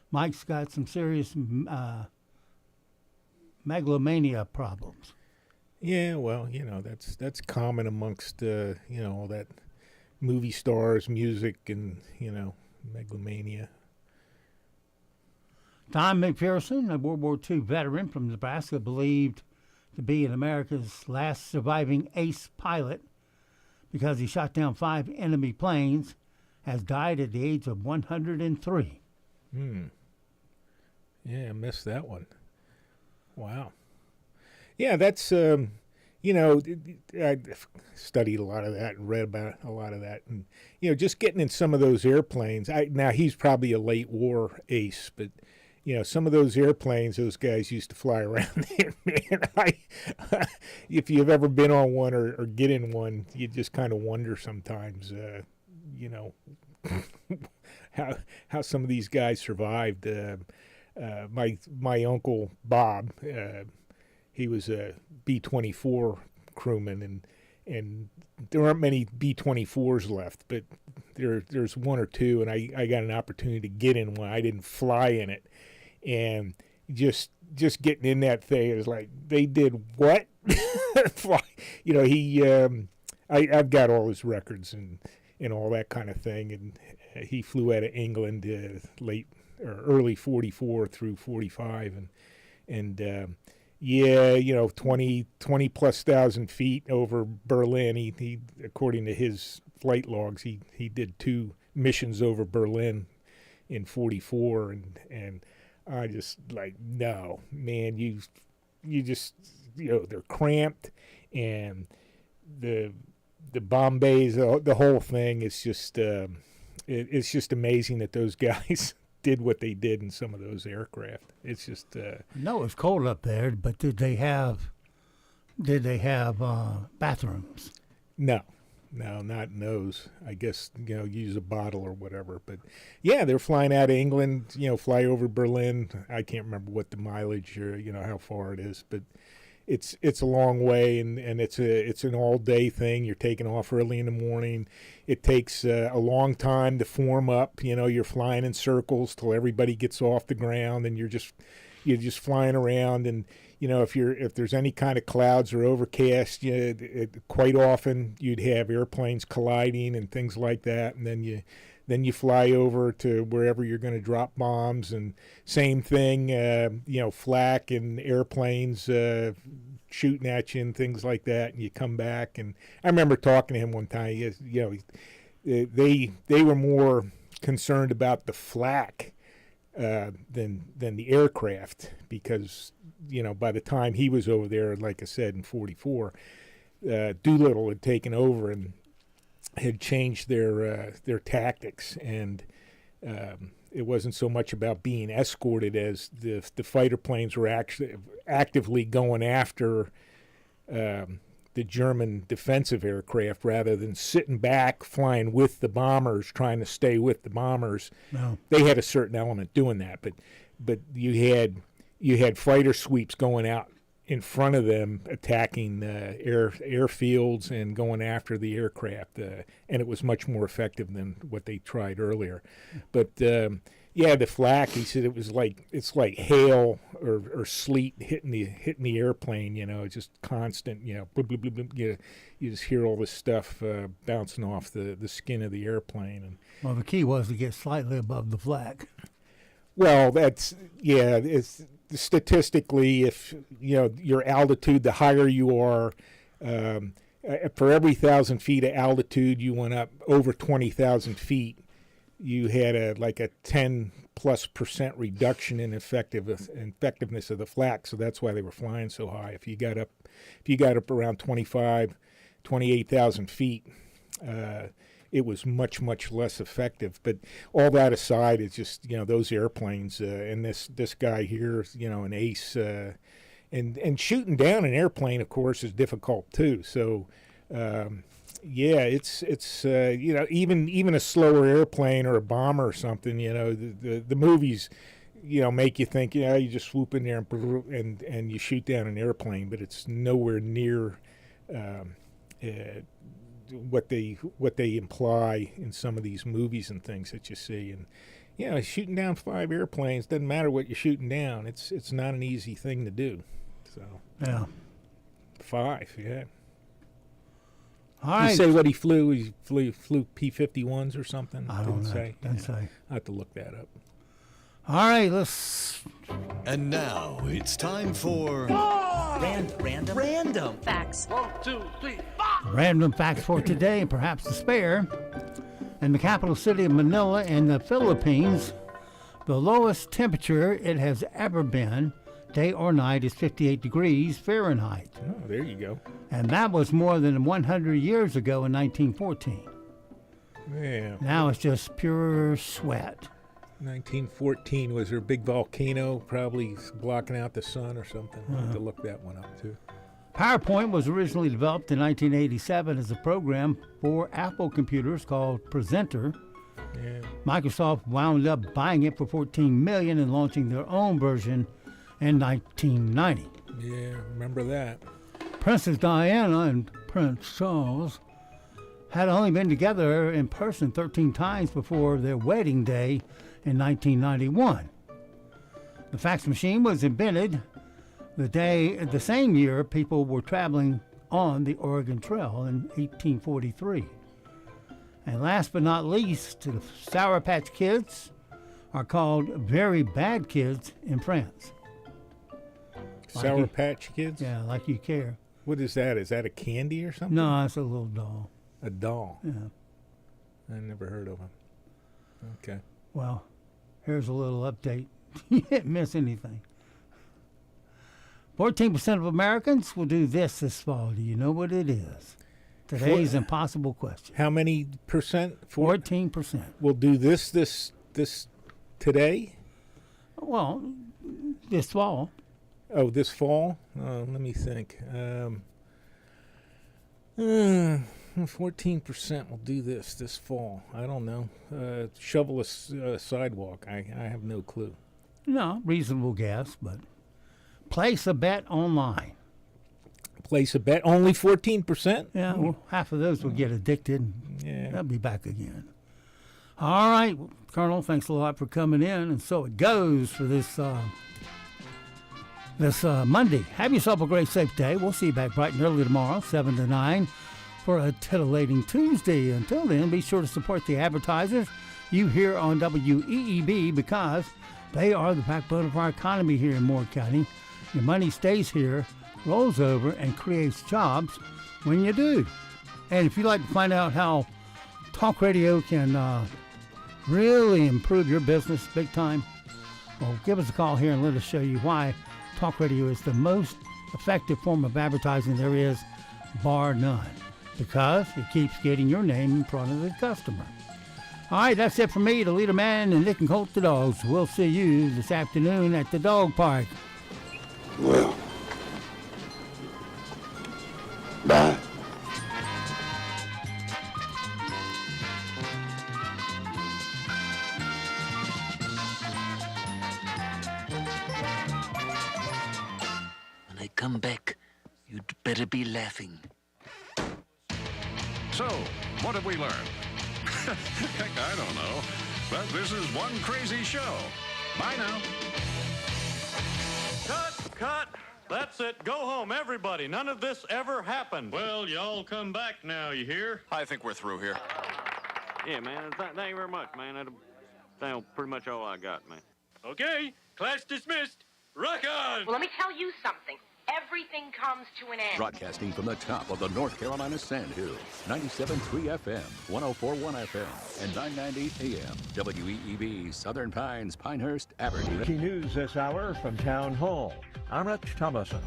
Mike's got some serious megalomania problems. Yeah, well, that's common amongst all that movie stars, music, and megalomania. Tom McPherson, a World War II veteran from Nebraska, believed to be America's last surviving ace pilot because he shot down 5 enemy planes, has died at the age of 103. Yeah, I missed that one. Wow. Yeah, that's, I studied a lot of that and read about a lot of that. And, just getting in some of those airplanes. Now, he's probably a late war ace, but, some of those airplanes, those guys used to fly around there, man. If you've ever been on one or get in one, you just kind of wonder sometimes, how some of these guys survived. My uncle Bob, he was a B-24 crewman, and there aren't many B-24s left, but there's one or two, and I got an opportunity to get in one. I didn't fly in it, and just getting in that thing, it was like, they did what? Fly. I've got all his records and all that kind of thing, and he flew out of England late or early 44 through 45, and 20 plus thousand feet over Berlin. He according to his flight logs, he did 2 missions over Berlin in 44, and I just like, no, man, you just, they're cramped, and the Bombays, the whole thing is just, it's just amazing that those guys did what they did in some of those aircraft. It's just no, it's cold up there, but did they have bathrooms? No, not in those. I guess use a bottle or whatever. But yeah, they're flying out of England. Fly over Berlin. I can't remember what the mileage or how far it is, but it's a long way, and it's an all day thing. You're taking off early in the morning. It takes a long time to form up. You're flying in circles till everybody gets off the ground, and you're just flying around. And if there's any kind of clouds or overcast, quite often you'd have airplanes colliding and things like that. And then you fly over to wherever you're going to drop bombs, and same thing, flak and airplanes shooting at you and things like that, and you come back. And I remember talking to him one time. They were more concerned about the flak than the aircraft, because by the time he was over there, like I said, in '44, Doolittle had taken over and had changed their tactics, and it wasn't so much about being escorted as the fighter planes were actually actively going after the German defensive aircraft rather than sitting back, flying with the bombers, trying to stay with the bombers. No. They had a certain element doing that, but you had fighter sweeps going out in front of them, attacking airfields and going after the aircraft, and it was much more effective than what they tried earlier. But the flak, he said it's like hail or sleet hitting the airplane. Just constant. Bloop, bloop, bloop, bloop, you just hear all this stuff bouncing off the skin of the airplane. And well, the key was to get slightly above the flak. Well, it's statistically, if your altitude, the higher you are, for every 1,000 feet of altitude you went up over 20,000 feet, you had a 10+% reduction in effectiveness of the flak. So that's why they were flying so high. If you got up around 28,000 feet, it was much, much less effective. But all that aside, it's just, those airplanes and this guy here, an ace, and shooting down an airplane, of course, is difficult too. So, it's even a slower airplane or a bomber or something, the movies, make you think, you just swoop in there and you shoot down an airplane, but it's nowhere near what they imply in some of these movies and things that you see. And shooting down 5 airplanes, doesn't matter what you're shooting down, it's not an easy thing to do. So yeah, 5, yeah. All right. You say what he flew? He flew P-51s or something? I don't know. Didn't say. I have to look that up. All right, let's. And now it's time for Random facts. 1, 2, 3, 4. Random facts for today, and perhaps to spare. In the capital city of Manila in the Philippines, the lowest temperature it has ever been, day or night, is 58 degrees Fahrenheit. Oh, there you go. And that was more than 100 years ago in 1914. Yeah. Now it's just pure sweat. 1914, was there a big volcano probably blocking out the sun or something? I'll have to look that one up too. PowerPoint was originally developed in 1987 as a program for Apple computers called Presenter. Yeah. Microsoft wound up buying it for $14 million and launching their own version in 1990. Yeah, remember that. Princess Diana and Prince Charles had only been together in person 13 times before their wedding day in 1991. The fax machine was invented the same year people were traveling on the Oregon Trail in 1843. And last but not least, the Sour Patch Kids are called very bad kids in France. Sour Patch Kids? Yeah, like you care. What is that? Is that a candy or something? No, it's a little doll. A doll? Yeah. I never heard of them. Okay. Well, here's a little update. You didn't miss anything. 14% of Americans will do this fall. Do you know what it is? Today's impossible question. How many percent? 14%. Will do this today? Well, this fall. Oh, this fall? Let me think. 14% will do this fall. I don't know. Shovel a sidewalk. I have no clue. No, reasonable guess, but place a bet online. place a bet. Only 14%? Yeah, well, half of those will get addicted. Yeah. They'll be back again. All right, Colonel, thanks a lot for coming in. And so it goes for this Monday. Have yourself a great, safe day. We'll see you back bright and early tomorrow, 7 to 9, for a titillating Tuesday. Until then, be sure to support the advertisers you hear on WEEB, because they are the backbone of our economy here in Moore County. Your money stays here, rolls over, and creates jobs when you do. And if you'd like to find out how talk radio can really improve your business big time, well, give us a call here and let us show you why talk radio is the most effective form of advertising there is, bar none, because it keeps getting your name in front of the customer. All right, that's it for me, the LeaderMan, and Nick and Colt the dogs. We'll see you this afternoon at the dog park. Well, bye. When I come back, you'd better be laughing. So, what have we learned? Heck, I don't know. But this is one crazy show. Bye now. Cut! That's it. Go home, everybody. None of this ever happened. Well, y'all come back now, you hear? I think we're through here. Yeah, man. Thank you very much, man. That's pretty much all I got, man. Okay, class dismissed. Rock on! Well, let me tell you something. Everything comes to an end. Broadcasting from the top of the North Carolina Sandhills, 97.3 FM, 104.1 FM, and 990 AM. WEEB, Southern Pines, Pinehurst, Aberdeen. Key news this hour from Town Hall. I'm Rich Thomason.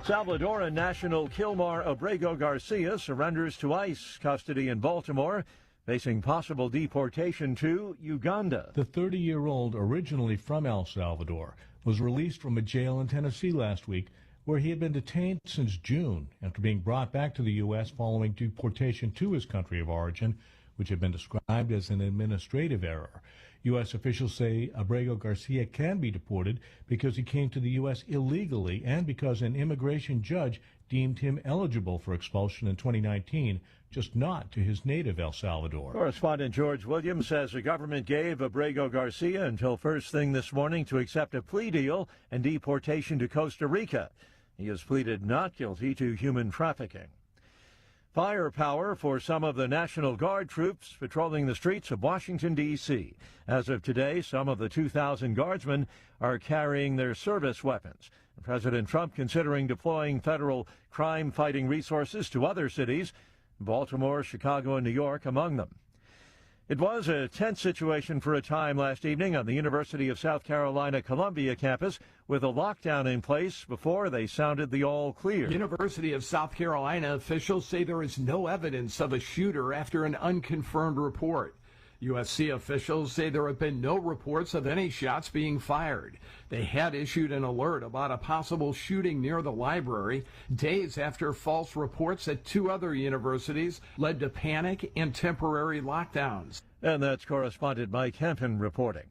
Salvadoran national Kilmar Abrego Garcia surrenders to ICE custody in Baltimore, facing possible deportation to Uganda. The 30-year-old, originally from El Salvador, was released from a jail in Tennessee last week, where he had been detained since June after being brought back to the U.S. following deportation to his country of origin, which had been described as an administrative error. U.S. officials say Abrego Garcia can be deported because he came to the U.S. illegally and because an immigration judge deemed him eligible for expulsion in 2019, just not to his native El Salvador. Correspondent George Williams says the government gave Abrego Garcia until first thing this morning to accept a plea deal and deportation to Costa Rica. He has pleaded not guilty to human trafficking. Firepower for some of the National Guard troops patrolling the streets of Washington, D.C. As of today, some of the 2,000 guardsmen are carrying their service weapons. President Trump considering deploying federal crime-fighting resources to other cities, Baltimore, Chicago, and New York among them. It was a tense situation for a time last evening on the University of South Carolina Columbia campus with a lockdown in place before they sounded the all clear. University of South Carolina officials say there is no evidence of a shooter after an unconfirmed report. USC officials say there have been no reports of any shots being fired. They had issued an alert about a possible shooting near the library days after false reports at two other universities led to panic and temporary lockdowns. And that's correspondent Mike Hempen reporting.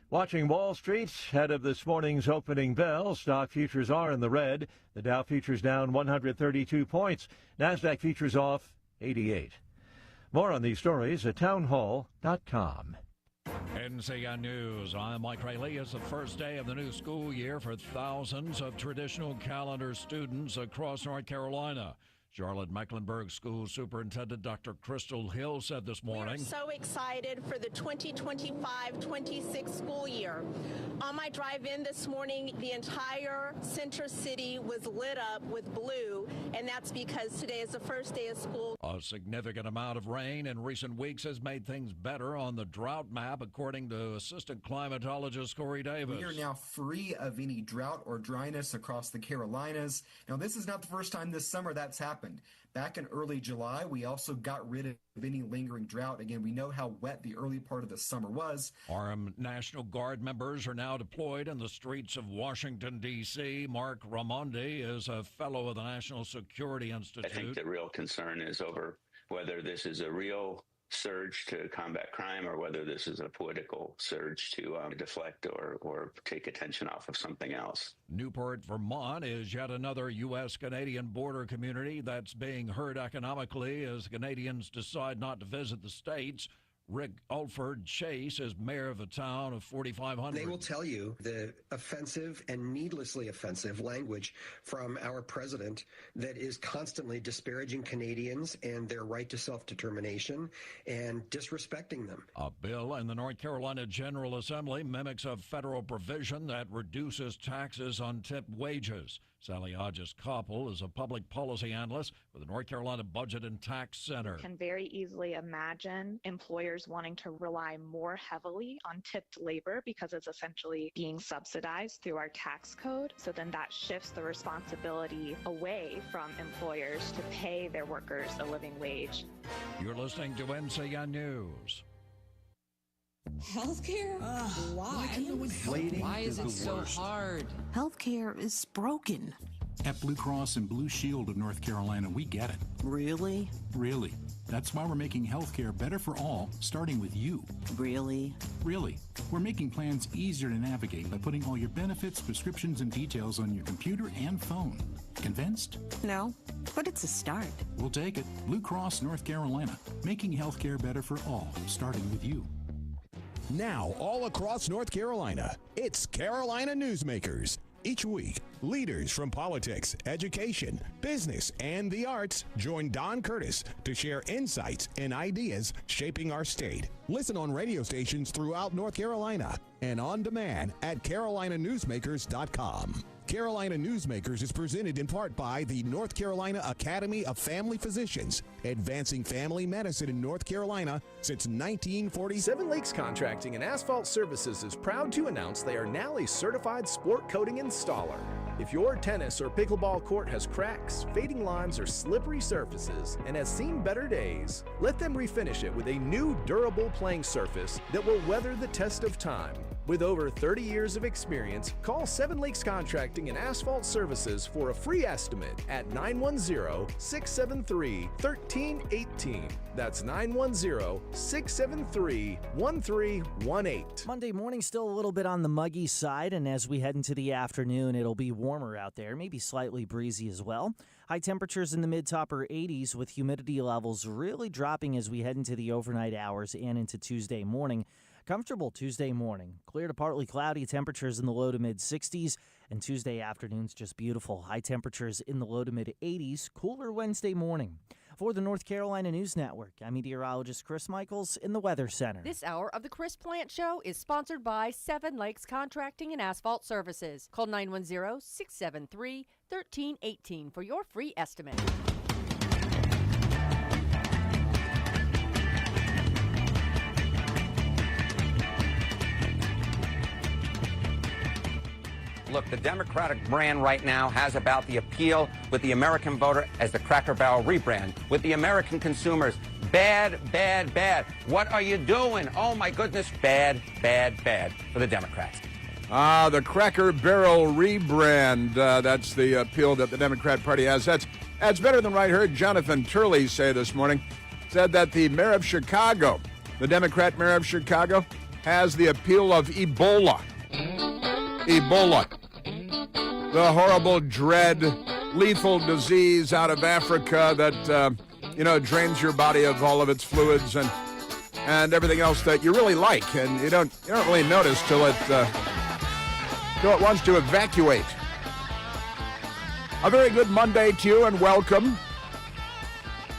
Watching Wall Street, ahead of this morning's opening bell, stock futures are in the red. The Dow futures down 132 points. NASDAQ futures off 88. More on these stories at townhall.com. NCN News. I'm Mike Rayleigh. It's the first day of the new school year for thousands of traditional calendar students across North Carolina. Charlotte-Mecklenburg School Superintendent Dr. Crystal Hill said this morning. We're so excited for the 2025-26 school year. On my drive in this morning, the entire Center City was lit up with blue, and that's because today is the first day of school. A significant amount of rain in recent weeks has made things better on the drought map, according to assistant climatologist Corey Davis. We are now free of any drought or dryness across the Carolinas. Now, this is not the first time this summer that's happened. Back in early July, we also got rid of any lingering drought. Again, we know how wet the early part of the summer was. Armed National Guard members are now deployed in the streets of Washington, D.C. Mark Raimondi is a fellow of the National Security Institute. I think the real concern is over whether this is a real surge to combat crime or whether this is a political surge to deflect or take attention off of something else. Newport, Vermont is yet another U.S.-Canadian border community that's being hurt economically as Canadians decide not to visit the states. Rick Alford Chase is mayor of a town of 4,500. They will tell you the offensive and needlessly offensive language from our president that is constantly disparaging Canadians and their right to self-determination and disrespecting them. A bill in the North Carolina General Assembly mimics a federal provision that reduces taxes on tipped wages. Sally Hodges-Koppel is a public policy analyst with the North Carolina Budget and Tax Center. Can very easily imagine employers wanting to rely more heavily on tipped labor because it's essentially being subsidized through our tax code. So then that shifts the responsibility away from employers to pay their workers a living wage. You're listening to NCN News. Healthcare? Why? Why is it so hard? Healthcare is broken. At Blue Cross and Blue Shield of North Carolina, we get it. Really? Really. That's why we're making healthcare better for all, starting with you. Really? Really. We're making plans easier to navigate by putting all your benefits, prescriptions, and details on your computer and phone. Convinced? No, but it's a start. We'll take it. Blue Cross North Carolina, making healthcare better for all, starting with you. Now, all across North Carolina, it's Carolina Newsmakers. Each week, leaders from politics, education, business, and the arts join Don Curtis to share insights and ideas shaping our state. Listen on radio stations throughout North Carolina and on demand at carolinanewsmakers.com. Carolina Newsmakers is presented in part by the North Carolina Academy of Family Physicians, advancing family medicine in North Carolina since 1940. Seven Lakes Contracting and Asphalt Services is proud to announce they are now a certified sport coating installer. If your tennis or pickleball court has cracks, fading lines, or slippery surfaces and has seen better days, let them refinish it with a new durable playing surface that will weather the test of time. With over 30 years of experience, call Seven Lakes Contracting and Asphalt Services for a free estimate at 910-673-1318. That's 910-673-1318. Monday morning still a little bit on the muggy side, and as we head into the afternoon, it'll be warmer out there, maybe slightly breezy as well. High temperatures in the mid to upper 80s with humidity levels really dropping as we head into the overnight hours and into Tuesday morning. Comfortable Tuesday morning. Clear to partly cloudy, temperatures in the low to mid 60s, and Tuesday afternoon's just beautiful. High temperatures in the low to mid 80s, cooler Wednesday morning. For the North Carolina News Network, I'm meteorologist Chris Michaels in the Weather Center. This hour of the Chris Plant Show is sponsored by Seven Lakes Contracting and Asphalt Services. Call 910-673-1318 for your free estimate. Look, the Democratic brand right now has about the appeal with the American voter as the Cracker Barrel rebrand. With the American consumers, bad, bad, bad. What are you doing? Oh, my goodness, bad, bad, bad for the Democrats. The Cracker Barrel rebrand. That's the appeal that the Democrat Party has. That's better than what I heard Jonathan Turley say this morning. Said that the mayor of Chicago, the Democrat mayor of Chicago, has the appeal of Ebola. Ebola. The horrible, dread, lethal disease out of Africa that, drains your body of all of its fluids and everything else that you really like, and you don't really notice till it wants to evacuate. A very good Monday to you and welcome.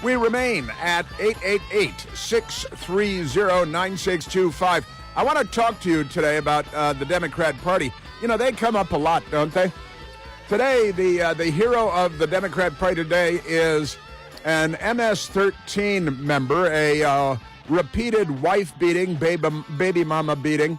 We remain at 888-630-9625. I want to talk to you today about the Democrat Party. You know, they come up a lot, don't they? Today, the hero of the Democrat Party today is an MS-13 member, a repeated wife-beating, baby mama beating,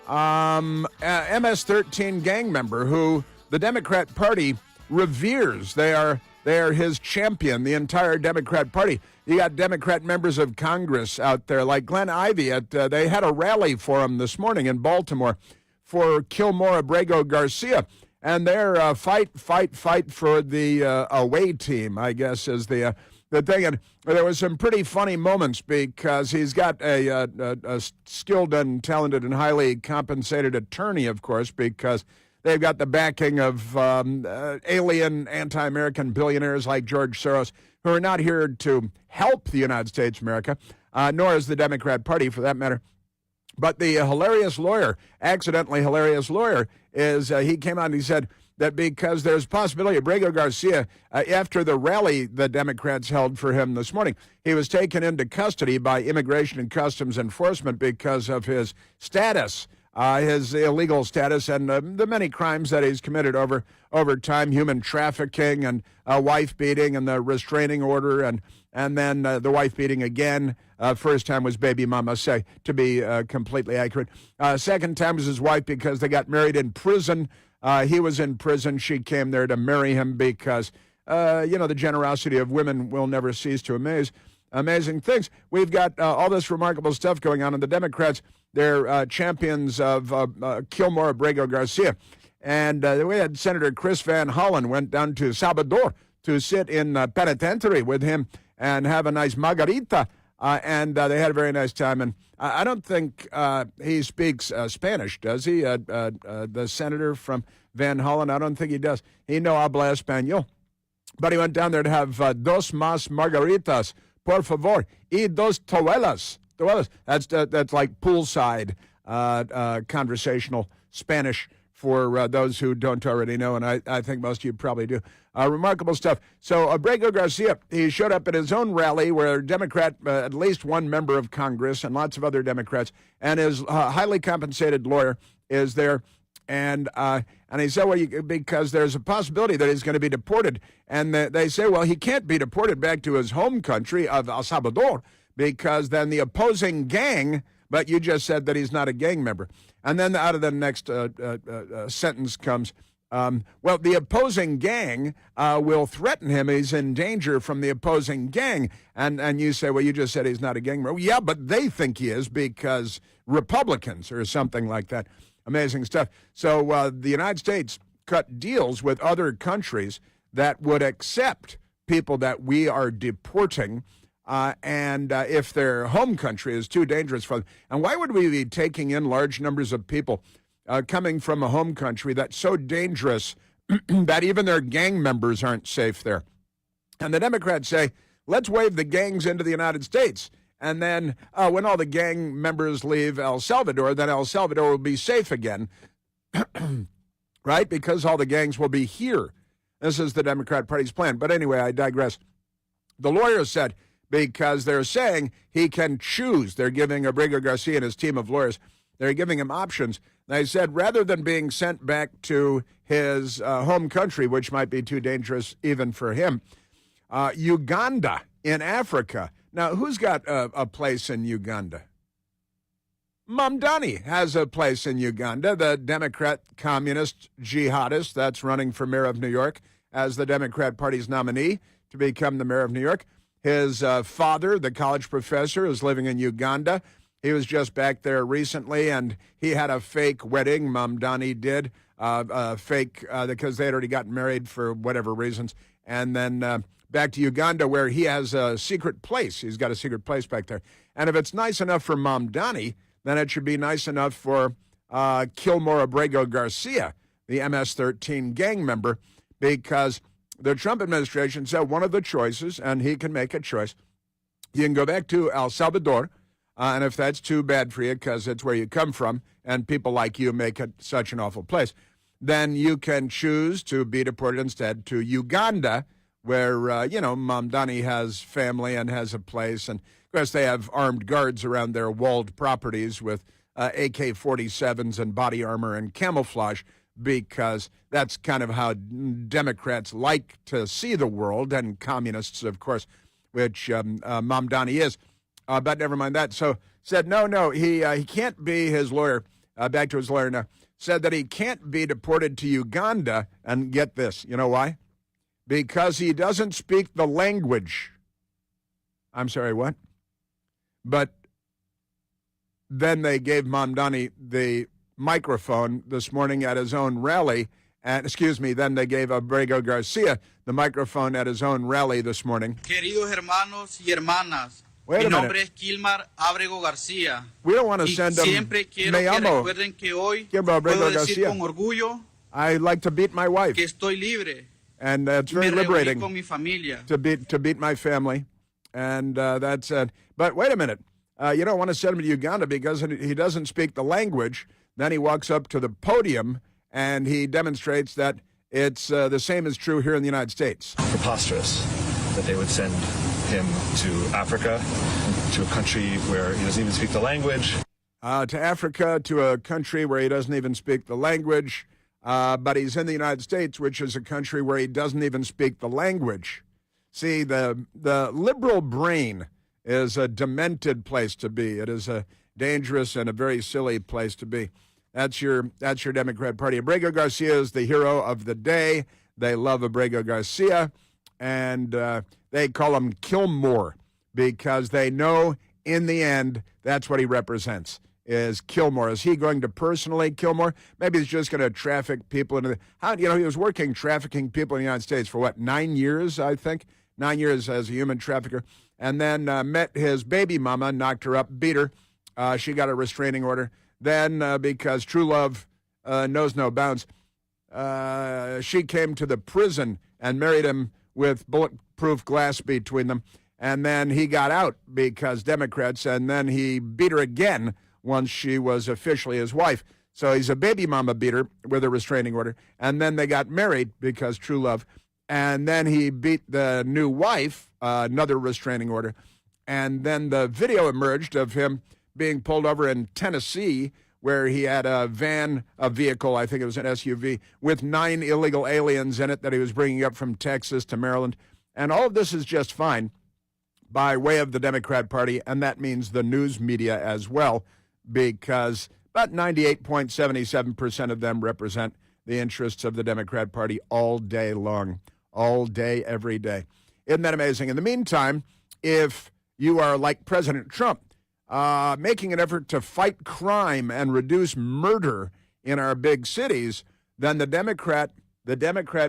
MS-13 gang member who the Democrat Party reveres. They are his champion, the entire Democrat Party. You got Democrat members of Congress out there like Glenn Ivey. They had a rally for him this morning in Baltimore for Kilmore Abrego Garcia. And they're fight for the away team, I guess, as the the thing. And there was some pretty funny moments because he's got a skilled and talented and highly compensated attorney, of course, because they've got the backing of alien anti-American billionaires like George Soros, who are not here to help the United States of America, nor is the Democrat Party, for that matter. But the accidentally hilarious lawyer, is he came out and he said that because there's a possibility of Abrego Garcia, after the rally the Democrats held for him this morning, he was taken into custody by Immigration and Customs Enforcement because of his status, his illegal status, and the many crimes that he's committed over time, human trafficking and wife beating and the restraining order, and then the wife beating again. First time was baby mama, say, to be completely accurate. Second time was his wife because they got married in prison. He was in prison. She came there to marry him because, the generosity of women will never cease to amaze. Amazing things. We've got all this remarkable stuff going on, and the Democrats, they're champions of kill more Abrego Garcia. And we had Senator Chris Van Hollen went down to Salvador to sit in penitentiary with him and have a nice margarita. And they had a very nice time. And I don't think he speaks Spanish, does he? The senator from Van Hollen, I don't think he does. He no habla español. But he went down there to have dos más margaritas, por favor, y dos toallas. That's like poolside conversational Spanish for those who don't already know, and I think most of you probably do. Remarkable stuff. So Abrego Garcia, he showed up at his own rally where Democrat, at least one member of Congress and lots of other Democrats, and his highly compensated lawyer is there. And he said, well, because there's a possibility that he's going to be deported. And they say, well, he can't be deported back to his home country of El Salvador because then the opposing gang, but you just said that he's not a gang member. And then out of the next sentence comes, well, the opposing gang will threaten him. He's in danger from the opposing gang. And you say, well, you just said he's not a gang member. Yeah, but they think he is because Republicans or something like that. Amazing stuff. So the United States cut deals with other countries that would accept people that we are deporting, and if their home country is too dangerous for them. And why would we be taking in large numbers of people coming from a home country that's so dangerous that even their gang members aren't safe there? And the Democrats say, let's wave the gangs into the United States. And then when all the gang members leave El Salvador, then El Salvador will be safe again, right? Because all the gangs will be here. This is the Democrat Party's plan. But anyway, I digress. The lawyer said, because they're saying he can choose. They're giving Abrego Garcia and his team of lawyers, they're giving him options. They said rather than being sent back to his home country, which might be too dangerous even for him, Uganda in Africa. Now, who's got a place in Uganda? Mamdani has a place in Uganda, the Democrat communist jihadist that's running for mayor of New York as the Democrat Party's nominee to become the mayor of New York. His father, the college professor, is living in Uganda. He was just back there recently, and he had a fake wedding. Mamdani did, fake because they had already gotten married for whatever reasons. And then back to Uganda, where he has a secret place. He's got a secret place back there. And if it's nice enough for Mamdani, then it should be nice enough for Kilmore Abrego Garcia, the MS-13 gang member, because the Trump administration said one of the choices, and he can make a choice, you can go back to El Salvador, and if that's too bad for you because it's where you come from and people like you make it such an awful place, then you can choose to be deported instead to Uganda, where, Mamdani has family and has a place. And, of course, they have armed guards around their walled properties with AK-47s and body armor and camouflage, because that's kind of how Democrats like to see the world, and communists, of course, which Mamdani is. But never mind that. So said, no, he can't be his lawyer. Back to his lawyer now. Said that he can't be deported to Uganda. And get this, you know why? Because he doesn't speak the language. I'm sorry, what? But then they gave Mamdani the microphone this morning at his own rally, And, then they gave Abrego Garcia the microphone at his own rally this morning. Queridos hermanos y hermanas, Wait mi a nombre minute. es Kilmar Abrego García. We don't want to Y send them. siempre quiero Me que llamo recuerden que hoy Kilmar Abrego puedo decir Garcia. con orgullo I like to beat my wife. que estoy libre. And it's Me very reuní liberating con mi familia. to beat my family. And that's it. But wait a minute. You don't want to send him to Uganda because he doesn't speak the language. Then he walks up to the podium and he demonstrates that it's the same is true here in the United States. Preposterous that they would send him to Africa, to a country where he doesn't even speak the language. To Africa, to a country where he doesn't even speak the language. But he's in the United States, which is a country where he doesn't even speak the language. See, the liberal brain is a demented place to be. It is a dangerous and a very silly place to be. That's your Democrat Party. Abrego Garcia is the hero of the day. They love Abrego Garcia, and they call him Killmore because they know in the end that's what he represents, is Killmore. Is he going to personally kill more? Maybe he's just going to traffic people into he was working trafficking people in the United States for 9 years, I think. 9 years as a human trafficker. And then met his baby mama, knocked her up, beat her. She got a restraining order. Then, because true love knows no bounds, she came to the prison and married him with bulletproof glass between them. And then he got out because Democrats, and then he beat her again once she was officially his wife. So he's a baby mama beater with a restraining order. And then they got married because true love. And then he beat the new wife, another restraining order. And then the video emerged of him being pulled over in Tennessee, where he had a vehicle, I think it was an SUV, with 9 illegal aliens in it that he was bringing up from Texas to Maryland. And all of this is just fine by way of the Democrat Party, and that means the news media as well, because about 98.77% of them represent the interests of the Democrat Party all day long, all day, every day. Isn't that amazing? In the meantime, if you are like President Trump, making an effort to fight crime and reduce murder in our big cities, then the Democrat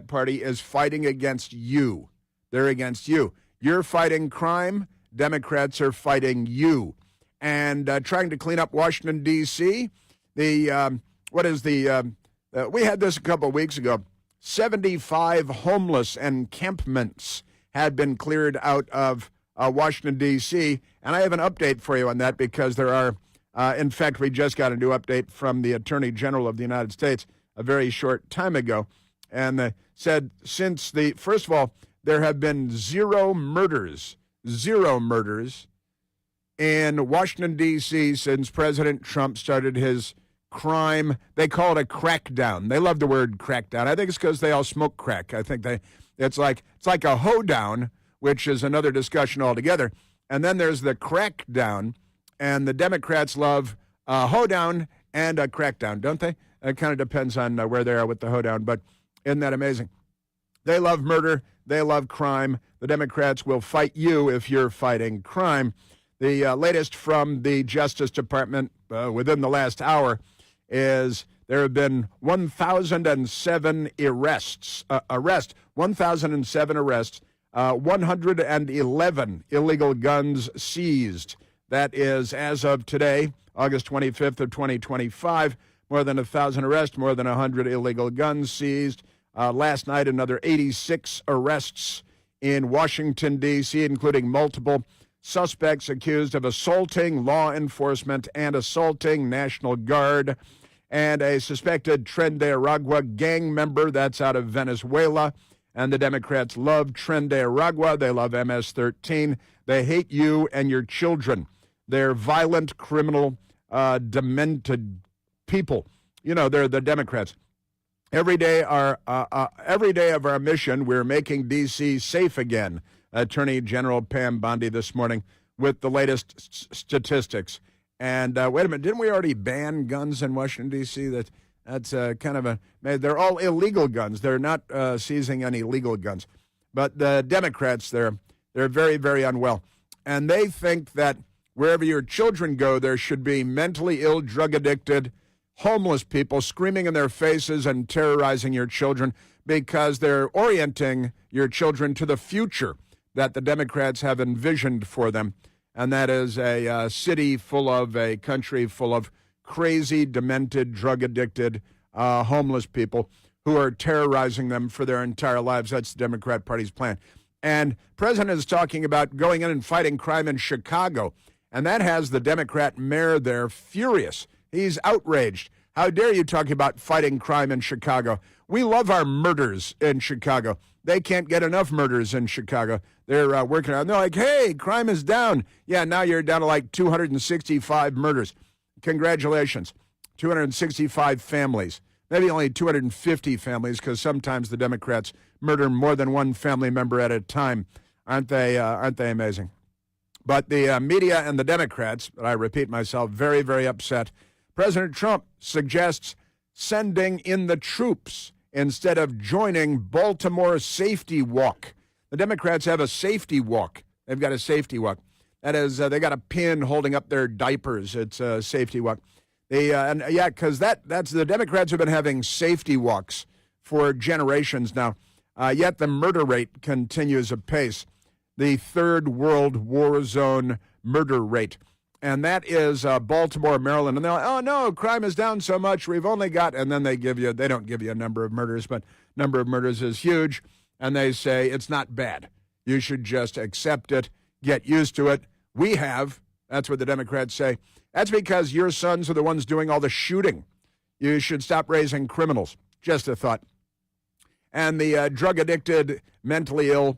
Party is fighting against you. They're against you. You're fighting crime. Democrats are fighting you. And trying to clean up Washington, D.C., we had this a couple of weeks ago. 75 homeless encampments had been cleared out of Washington, D.C., and I have an update for you on that because there are, in fact, we just got a new update from the Attorney General of the United States a very short time ago, and said first of all, there have been zero murders in Washington, D.C. since President Trump started his crime. They call it a crackdown. They love the word crackdown. I think it's because they all smoke crack. I think it's like a hoedown, which is another discussion altogether. And then there's the crackdown, and the Democrats love a hoedown and a crackdown, don't they? It kind of depends on where they are with the hoedown, but isn't that amazing? They love murder. They love crime. The Democrats will fight you if you're fighting crime. The latest from the Justice Department within the last hour is there have been 1,007 arrests, 1,007 arrests, 111 illegal guns seized. That is, as of today, August 25th of 2025, more than 1,000 arrests, more than 100 illegal guns seized. Last night, another 86 arrests in Washington, D.C., including multiple suspects accused of assaulting law enforcement and assaulting National Guard, and a suspected Tren de Aragua gang member that's out of Venezuela. And the Democrats love Tren de Aragua. They love MS-13. They hate you and your children. They're violent, criminal, demented people. You know, they're the Democrats. Every day of our mission, we're making D.C. safe again. Attorney General Pam Bondi this morning with the latest statistics. And wait a minute, didn't we already ban guns in Washington, D.C.? That's kind of they're all illegal guns. They're not seizing any legal guns. But the Democrats, they're very, very unwell. And they think that wherever your children go, there should be mentally ill, drug-addicted, homeless people screaming in their faces and terrorizing your children because they're orienting your children to the future that the Democrats have envisioned for them. And that is a city full of, a country full of crazy, demented, drug-addicted, homeless people who are terrorizing them for their entire lives. That's the Democrat Party's plan. And the president is talking about going in and fighting crime in Chicago. And that has the Democrat mayor there furious. He's outraged. How dare you talk about fighting crime in Chicago? We love our murders in Chicago. They can't get enough murders in Chicago. They're working on. They're like, hey, crime is down. Yeah, now you're down to like 265 murders. Congratulations. 265 families. Maybe only 250 families, because sometimes the Democrats murder more than one family member at a time. Aren't they amazing? But the media and the Democrats, I repeat myself, very, very upset. President Trump suggests sending in the troops instead of joining Baltimore's safety walk. The Democrats have a safety walk. They've got a safety walk. That is, they got a pin holding up their diapers. It's a safety walk. Because that's the Democrats have been having safety walks for generations now. Yet the murder rate continues apace. The third world war zone murder rate. And that is Baltimore, Maryland. And they're like, oh, no, crime is down so much. We've only got, and then they don't give you a number of murders, but number of murders is huge. And they say it's not bad. You should just accept it, get used to it. We have. That's what the Democrats say. That's because your sons are the ones doing all the shooting. You should stop raising criminals. Just a thought. And the drug-addicted, mentally ill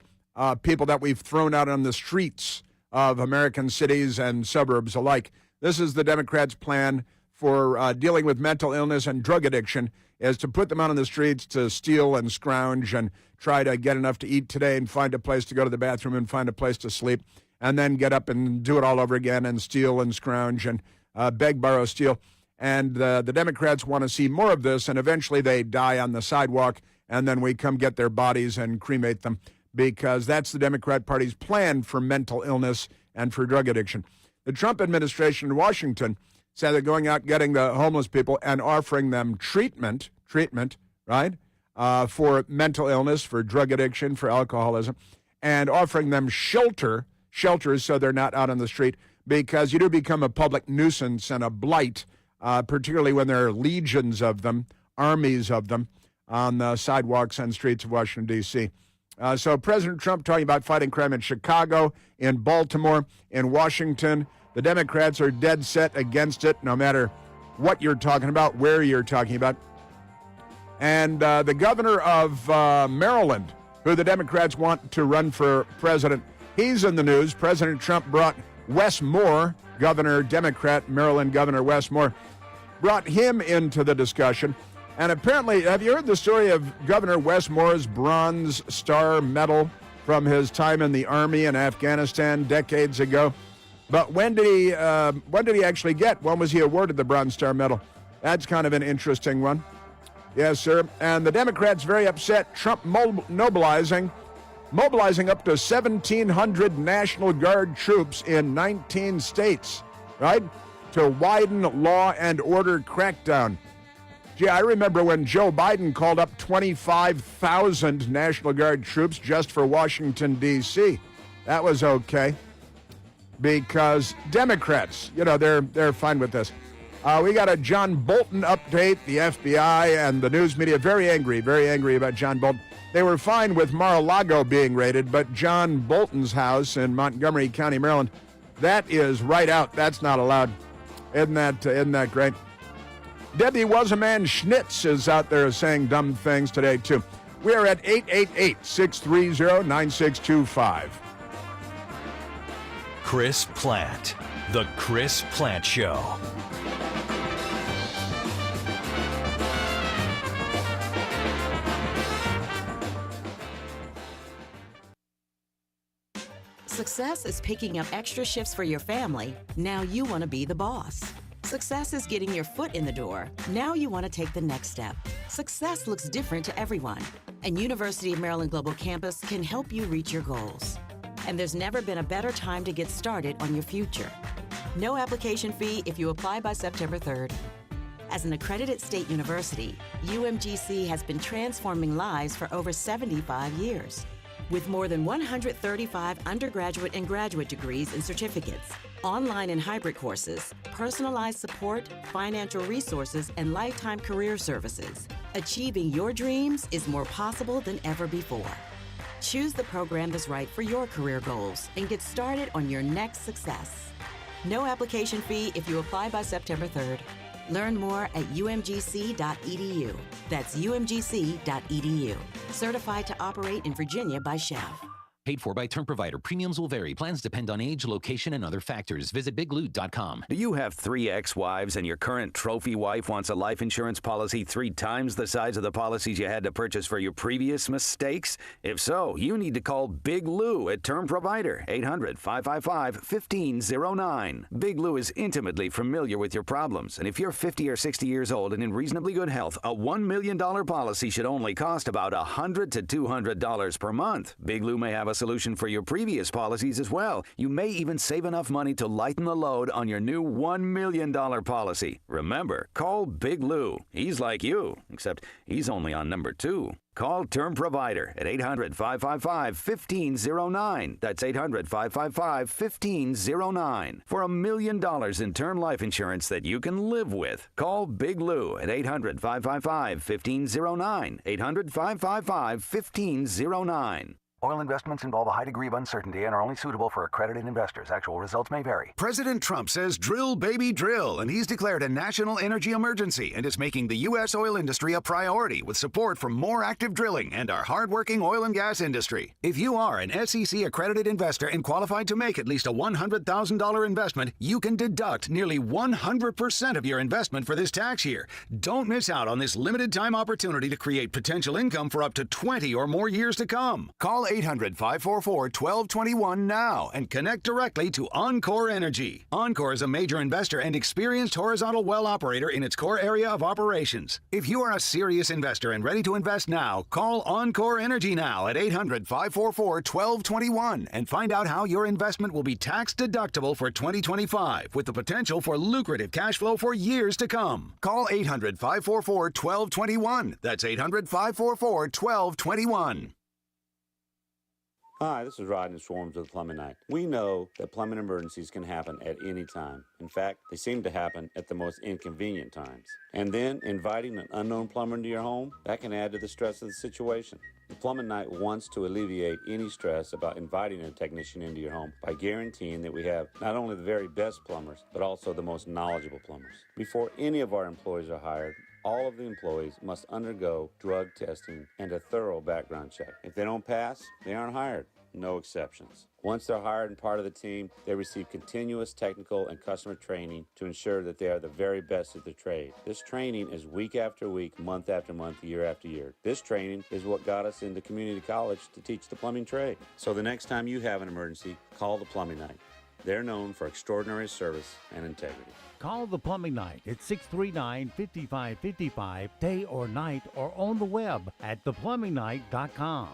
people that we've thrown out on the streets of American cities and suburbs alike. This is the Democrats' plan for dealing with mental illness and drug addiction, is to put them out on the streets to steal and scrounge and try to get enough to eat today and find a place to go to the bathroom and find a place to sleep, and then get up and do it all over again and steal and scrounge and beg, borrow, steal. And the Democrats want to see more of this, and eventually they die on the sidewalk, and then we come get their bodies and cremate them, because that's the Democrat Party's plan for mental illness and for drug addiction. The Trump administration in Washington said they're going out getting the homeless people and offering them treatment, right, for mental illness, for drug addiction, for alcoholism, and offering them shelters so they're not out on the street, because you do become a public nuisance and a blight, particularly when there are legions of them, armies of them, on the sidewalks and streets of Washington, D.C. So President Trump talking about fighting crime in Chicago, in Baltimore, in Washington. The Democrats are dead set against it, no matter what you're talking about, where you're talking about. And the governor of Maryland, who the Democrats want to run for president, he's in the news. President Trump brought Wes Moore, Democrat, Maryland Governor Wes Moore, brought him into the discussion. And apparently, have you heard the story of Governor Wes Moore's Bronze Star Medal from his time in the Army in Afghanistan decades ago? But when did he actually get? When was he awarded the Bronze Star Medal? That's kind of an interesting one. Yes, sir. And the Democrats very upset. Trump mobilizing up to 1,700 National Guard troops in 19 states, right, to widen law and order crackdown. Gee, I remember when Joe Biden called up 25,000 National Guard troops just for Washington, D.C. That was okay, because Democrats, they're fine with this. We got a John Bolton update. The FBI and the news media very angry about John Bolton. They were fine with Mar-a-Lago being raided, but John Bolton's house in Montgomery County, Maryland, that is right out. That's not allowed. Isn't that great? Debbie Was-A-Man Schnitz is out there saying dumb things today, too. We are at 888-630-9625. Chris Plant. The Chris Plant Show. Success is picking up extra shifts for your family. Now you want to be the boss. Success is getting your foot in the door. Now you want to take the next step. Success looks different to everyone, and University of Maryland Global Campus can help you reach your goals. And there's never been a better time to get started on your future. No application fee if you apply by September 3rd. As an accredited state university, UMGC has been transforming lives for over 75 years. With more than 135 undergraduate and graduate degrees and certificates, online and hybrid courses, personalized support, financial resources, and lifetime career services, achieving your dreams is more possible than ever before. Choose the program that's right for your career goals and get started on your next success. No application fee if you apply by September 3rd. Learn more at umgc.edu. That's umgc.edu. Certified to operate in Virginia by Chev. Paid for by term provider. Premiums will vary. Plans depend on age, location, and other factors. Visit biglou.com. Do you have 3 ex-wives and your current trophy wife wants a life insurance policy 3 times the size of the policies you had to purchase for your previous mistakes? If so, you need to call Big Lou at Term Provider, 800-555-1509. Big Lou is intimately familiar with your problems, and if you're 50 or 60 years old and in reasonably good health, a $1 million policy should only cost about $100 to $200 per month. Big Lou may have a solution for your previous policies as well. You may even save enough money to lighten the load on your new $1 million policy. Remember, call Big Lou. He's like you, except he's only on number 2. Call Term Provider at 800-555-1509. That's 800-555-1509. For $1 million in term life insurance that you can live with. Call Big Lou at 800-555-1509. 800-555-1509. Oil investments involve a high degree of uncertainty and are only suitable for accredited investors. Actual results may vary. President Trump says drill, baby, drill, and he's declared a national energy emergency and is making the U.S. oil industry a priority with support from more active drilling and our hardworking oil and gas industry. If you are an SEC-accredited investor and qualified to make at least a $100,000 investment, you can deduct nearly 100% of your investment for this tax year. Don't miss out on this limited-time opportunity to create potential income for up to 20 or more years to come. Call 800-544-1221 now and connect directly to Encore Energy. Encore is a major investor and experienced horizontal well operator in its core area of operations. If you are a serious investor and ready to invest now, call Encore Energy now at 800-544-1221 and find out how your investment will be tax deductible for 2025 with the potential for lucrative cash flow for years to come. Call 800-544-1221. That's 800-544-1221. Hi, this is Rodney Swarms with Plumbing Night. We know that plumbing emergencies can happen at any time. In fact, they seem to happen at the most inconvenient times. And then inviting an unknown plumber into your home, that can add to the stress of the situation. The Plumbing Night wants to alleviate any stress about inviting a technician into your home by guaranteeing that we have not only the very best plumbers, but also the most knowledgeable plumbers. Before any of our employees are hired, all of the employees must undergo drug testing and a thorough background check. If they don't pass, they aren't hired. No exceptions. Once they're hired and part of the team, they receive continuous technical and customer training to ensure that they are the very best at their trade. This training is week after week, month after month, year after year. This training is what got us into community college to teach the plumbing trade. So the next time you have an emergency, call the Plumbing Night. They're known for extraordinary service and integrity. Call the Plumbing Night at 639-5555, day or night, or on the web at theplumbingnight.com.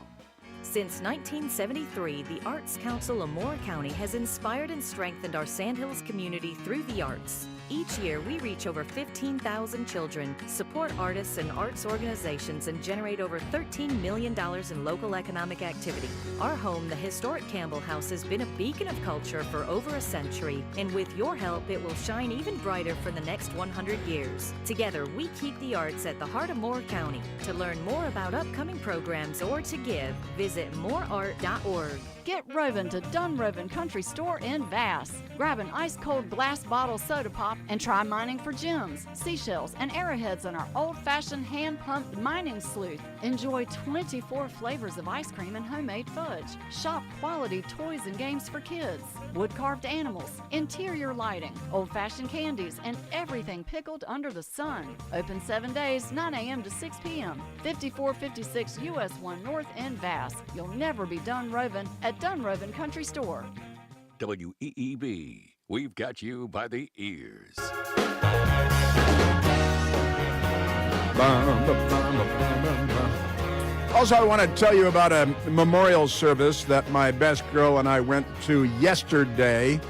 Since 1973, the Arts Council of Moore County has inspired and strengthened our Sandhills community through the arts. Each year, we reach over 15,000 children, support artists and arts organizations, and generate over $13 million in local economic activity. Our home, the historic Campbell House, has been a beacon of culture for over a century, and with your help, it will shine even brighter for the next 100 years. Together, we keep the arts at the heart of Moore County. To learn more about upcoming programs or to give, visit moreart.org. Get roving to Dunrovin Country Store in Vass. Grab an ice-cold glass bottle soda pop and try mining for gems, seashells, and arrowheads in our old-fashioned hand-pumped mining sleuth. Enjoy 24 flavors of ice cream and homemade fudge. Shop quality toys and games for kids, wood-carved animals, interior lighting, old-fashioned candies, and everything pickled under the sun. Open 7 days, 9 a.m. to 6 p.m. 5456 US 1 North in Vass. You'll never be done roving at Dunrovin Country Store. WEEB, we've got you by the ears. Also, I want to tell you about a memorial service that my best girl and I went to yesterday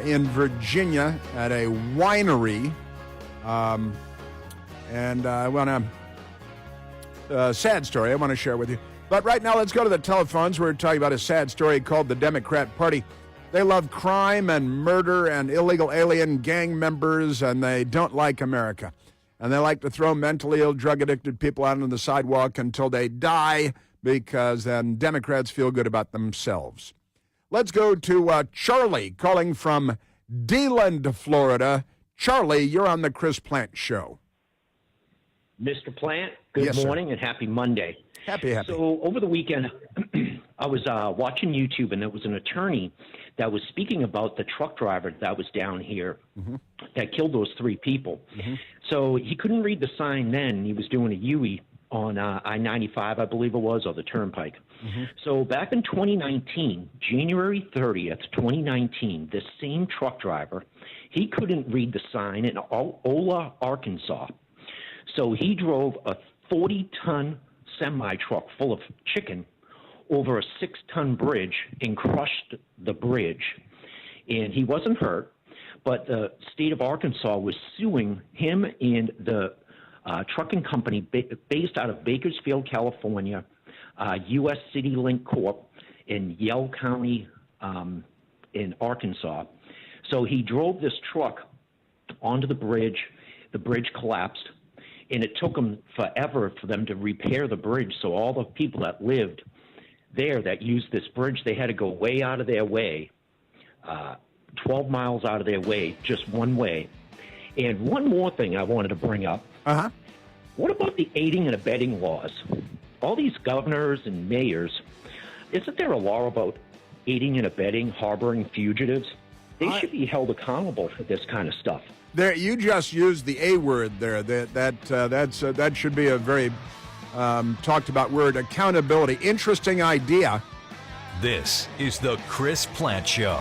in Virginia at a winery. And I want a sad story I want to share with you. But right now, let's go to the telephones. We're talking about a sad story called the Democrat Party. They love crime and murder and illegal alien gang members, and they don't like America. And they like to throw mentally ill, drug-addicted people out on the sidewalk until they die, because then Democrats feel good about themselves. Let's go to Charlie calling from DeLand, Florida. Charlie, you're on the Chris Plant Show. Mr. Plant, good morning and happy Monday. Happy. So over the weekend, I was watching YouTube, and there was an attorney that was speaking about the truck driver that was down here that killed those 3 people. So he couldn't read the sign then. He was doing a UE on I-95, I believe it was, or the Turnpike. So back in 2019, January 30th, 2019, this same truck driver, he couldn't read the sign in Ola, Arkansas. So he drove a 40-ton semi-truck full of chicken over a 6-ton bridge and crushed the bridge. And he wasn't hurt, but the state of Arkansas was suing him and the trucking company based out of Bakersfield, California, U.S. City Link Corp. In Yell County in Arkansas. So he drove this truck onto the bridge. The bridge collapsed, and it took them forever for them to repair the bridge. So all the people that lived there that used this bridge, they had to go way out of their way, 12 miles out of their way, just one way. And one more thing I wanted to bring up. What about the aiding and abetting laws? All these governors and mayors, isn't there a law about aiding and abetting, harboring fugitives? They should be held accountable for this kind of stuff. There, you just used the A word there. That should be a very talked about word, accountability. Interesting idea. This is the Chris Plant Show.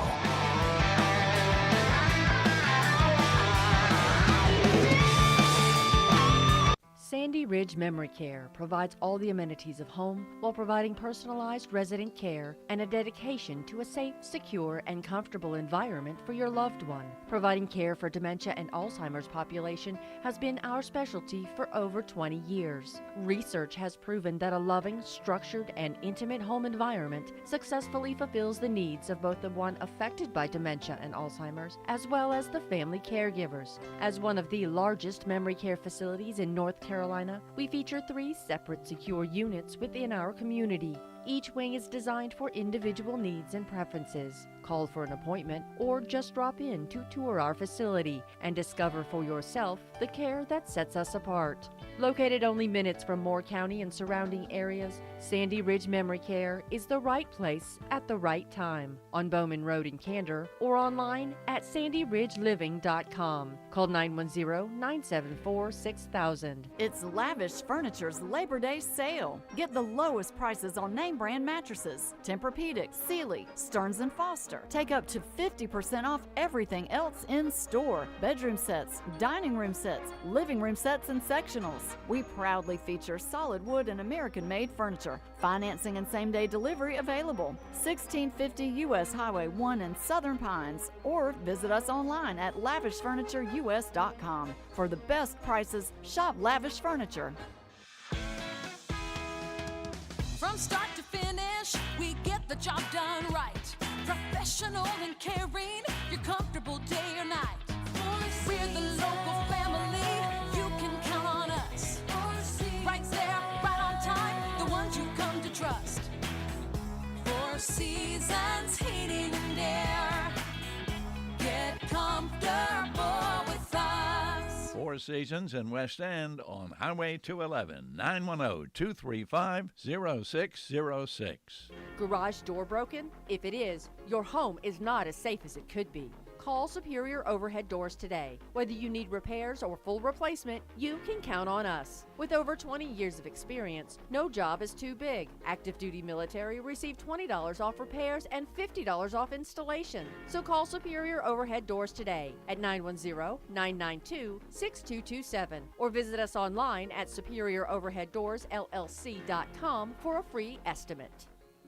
Sandy Ridge Memory Care provides all the amenities of home while providing personalized resident care and a dedication to a safe, secure, and comfortable environment for your loved one. Providing care for dementia and Alzheimer's population has been our specialty for over 20 years. Research has proven that a loving, structured, and intimate home environment successfully fulfills the needs of both the one affected by dementia and Alzheimer's, as well as the family caregivers. As one of the largest memory care facilities in North Carolina, we feature 3 separate secure units within our community. Each wing is designed for individual needs and preferences. Call for an appointment or just drop in to tour our facility and discover for yourself the care that sets us apart. Located only minutes from Moore County and surrounding areas, Sandy Ridge Memory Care is the right place at the right time. On Bowman Road in Candor or online at sandyridgeliving.com. Call 910-974-6000. It's Lavish Furniture's Labor Day sale. Get the lowest prices on name brand mattresses, Tempur-Pedic, Sealy, Stearns & Foster. Take up to 50% off everything else in store. Bedroom sets, dining room sets, living room sets, and sectionals. We proudly feature solid wood and American-made furniture. Financing and same-day delivery available. 1650 U.S. Highway 1 in Southern Pines. Or visit us online at lavishfurnitureus.com. For the best prices, shop Lavish Furniture. From start to finish, we get the job done right. Professional and caring, you're comfortable day or night. We're the local family, you can count on us. Right there, right on time, the ones you come to trust. 4 Seasons Heating and Air, get comfortable with us. 4 Seasons in West End on Highway 211, 910-235-0606. Garage door broken? If it is, your home is not as safe as it could be. Call Superior Overhead Doors today. Whether you need repairs or full replacement, you can count on us. With over 20 years of experience, no job is too big. Active duty military receive $20 off repairs and $50 off installation. So call Superior Overhead Doors today at 910-992-6227 or visit us online at superioroverheaddoorsllc.com for a free estimate.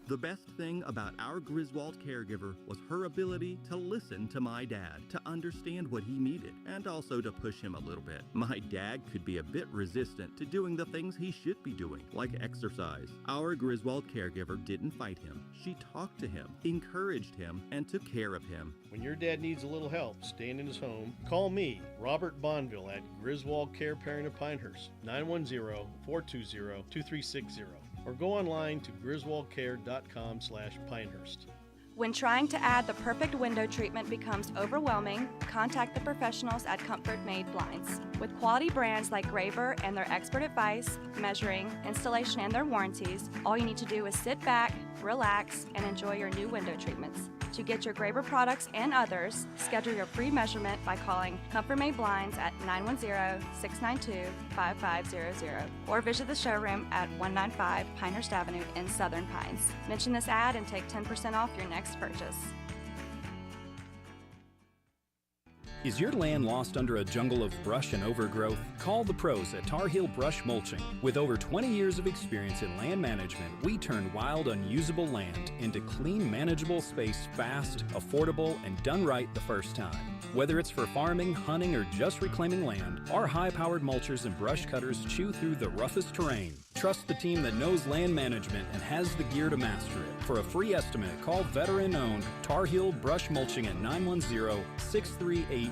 The best thing about our Griswold caregiver was her ability to listen to my dad, to understand what he needed, and also to push him a little bit. My dad could be a bit resistant to doing the things he should be doing, like exercise. Our Griswold caregiver didn't fight him. She talked to him, encouraged him, and took care of him. When your dad needs a little help staying in his home, call me, Robert Bonville, at Griswold Care Parent of Pinehurst, 910-420-2360. Or go online to griswoldcare.com/Pinehurst. When trying to add the perfect window treatment becomes overwhelming, contact the professionals at Comfort Made Blinds. With quality brands like Graver and their expert advice, measuring, installation, and their warranties, all you need to do is sit back, relax, and enjoy your new window treatments. To get your Graver products and others, schedule your free measurement by calling Comfort Made Blinds at 910-692-5500 or visit the showroom at 195 Pinehurst Avenue in Southern Pines. Mention this ad and take 10% off your next purchase. Is your land lost under a jungle of brush and overgrowth? Call the pros at Tar Heel Brush Mulching. With over 20 years of experience in land management, we turn wild, unusable land into clean, manageable space fast, affordable, and done right the first time. Whether it's for farming, hunting, or just reclaiming land, our high-powered mulchers and brush cutters chew through the roughest terrain. Trust the team that knows land management and has the gear to master it. For a free estimate, call veteran-owned Tar Heel Brush Mulching at 910-638-8318.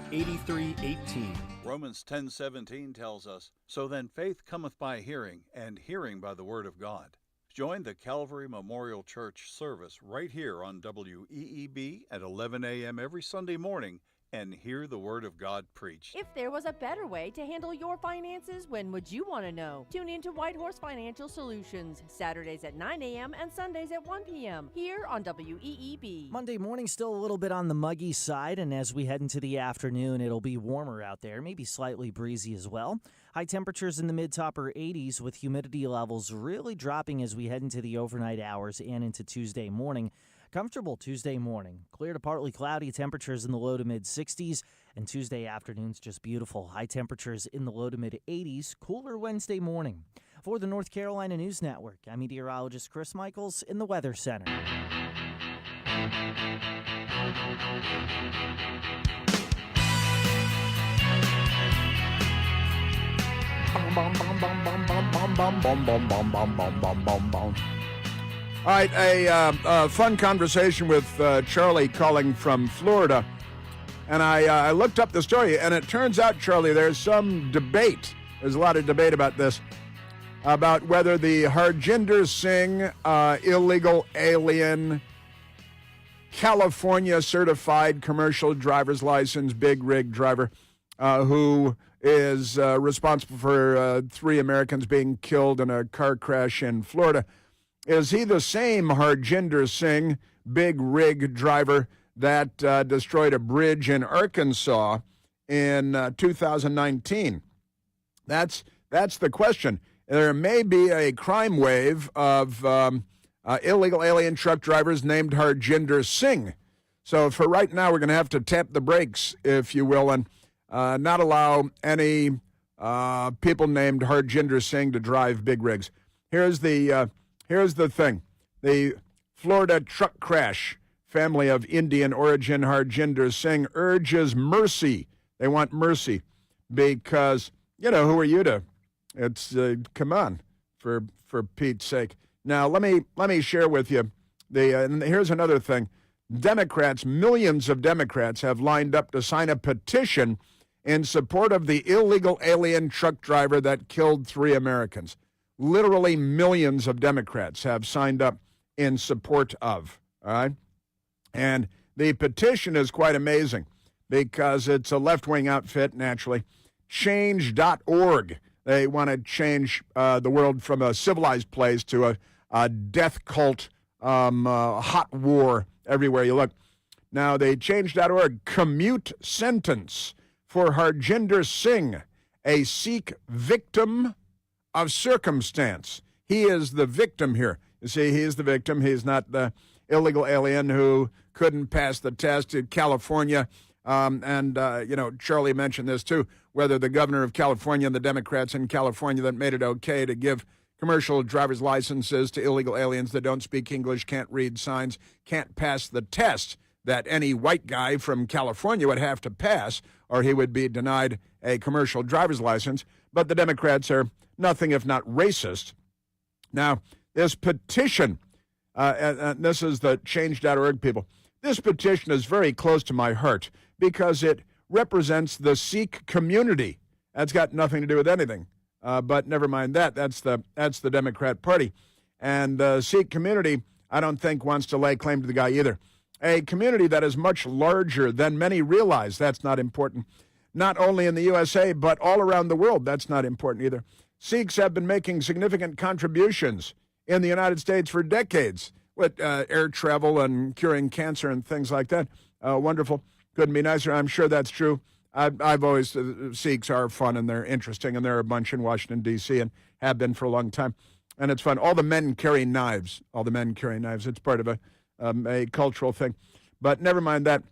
Romans 10:17 tells us, "So then faith cometh by hearing, and hearing by the word of God." Join the Calvary Memorial Church service right here on WEEB at 11 a.m. every Sunday morning and hear the Word of God preached. If there was a better way to handle your finances, when would you want to know? Tune in to White Horse Financial Solutions, Saturdays at 9 a.m. and Sundays at 1 p.m. here on WEEB. Monday morning still a little bit on the muggy side, and as we head into the afternoon, it'll be warmer out there, maybe slightly breezy as well. High temperatures in the mid-to-upper 80s with humidity levels really dropping as we head into the overnight hours and into Tuesday morning. Comfortable Tuesday morning. Clear to partly cloudy, temperatures in the low to mid-60s, and Tuesday afternoon's just beautiful. High temperatures in the low to mid-80s, cooler Wednesday morning. For the North Carolina News Network, I'm meteorologist Chris Michaels in the Weather Center. All right, a fun conversation with Charlie calling from Florida. And I looked up the story, and it turns out, Charlie, there's some debate. There's a lot of debate about this, about whether the Harjinder Singh illegal alien, California-certified commercial driver's license, big rig driver, who is responsible for 3 Americans being killed in a car crash in Florida. Is he the same Harjinder Singh, big rig driver, that destroyed a bridge in Arkansas in 2019? That's the question. There may be a crime wave of illegal alien truck drivers named Harjinder Singh. So for right now, we're going to have to tap the brakes, if you will, and not allow any people named Harjinder Singh to drive big rigs. Here's the thing. The Florida truck crash family of Indian origin Harjinder Singh urges mercy. They want mercy because, who are you to? It's, come on, for Pete's sake. Now, let me share with you, and here's another thing. Democrats, millions of Democrats have lined up to sign a petition in support of the illegal alien truck driver that killed 3 Americans. Literally millions of Democrats have signed up in support of, all right? And the petition is quite amazing because it's a left-wing outfit, naturally. Change.org. They want to change the world from a civilized place to a death cult, hot war everywhere you look. Now, the Change.org commute sentence for Harjinder Singh, a Sikh victim of circumstance. He is the victim here. You see, he is the victim. He's not the illegal alien who couldn't pass the test in California. Charlie mentioned this too, whether the governor of California and the Democrats in California that made it okay to give commercial driver's licenses to illegal aliens that don't speak English, can't read signs, can't pass the test that any white guy from California would have to pass, or he would be denied a commercial driver's license. But the Democrats are nothing if not racist. Now, this petition, this is the change.org people, this petition is very close to my heart because it represents the Sikh community. That's got nothing to do with anything. But never mind that. That's the Democrat Party. And the Sikh community, I don't think, wants to lay claim to the guy either. A community that is much larger than many realize. That's not important. Not only in the USA, but all around the world. That's not important either. Sikhs have been making significant contributions in the United States for decades with air travel and curing cancer and things like that. Wonderful. Couldn't be nicer. I'm sure that's true. I've always, Sikhs are fun and they're interesting, and they're a bunch in Washington, D.C., and have been for a long time. And it's fun. All the men carry knives. It's part of a cultural thing. But never mind that.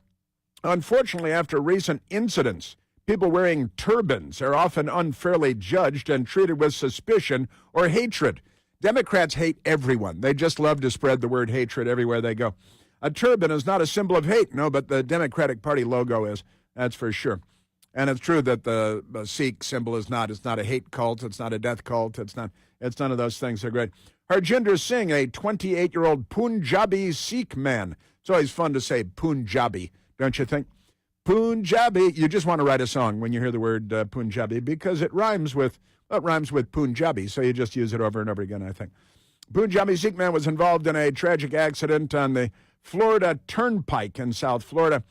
Unfortunately, after recent incidents, people wearing turbans are often unfairly judged and treated with suspicion or hatred. Democrats hate everyone. They just love to spread the word hatred everywhere they go. A turban is not a symbol of hate, no, but the Democratic Party logo is. That's for sure. And it's true that the Sikh symbol is not. It's not a hate cult. It's not a death cult. It's none of those things. They're great. Harjinder Singh, a 28-year-old Punjabi Sikh man. It's always fun to say Punjabi, don't you think? Punjabi. You just want to write a song when you hear the word Punjabi because it rhymes with Punjabi, so you just use it over and over again, I think. Punjabi Sikh man was involved in a tragic accident on the Florida Turnpike in South Florida.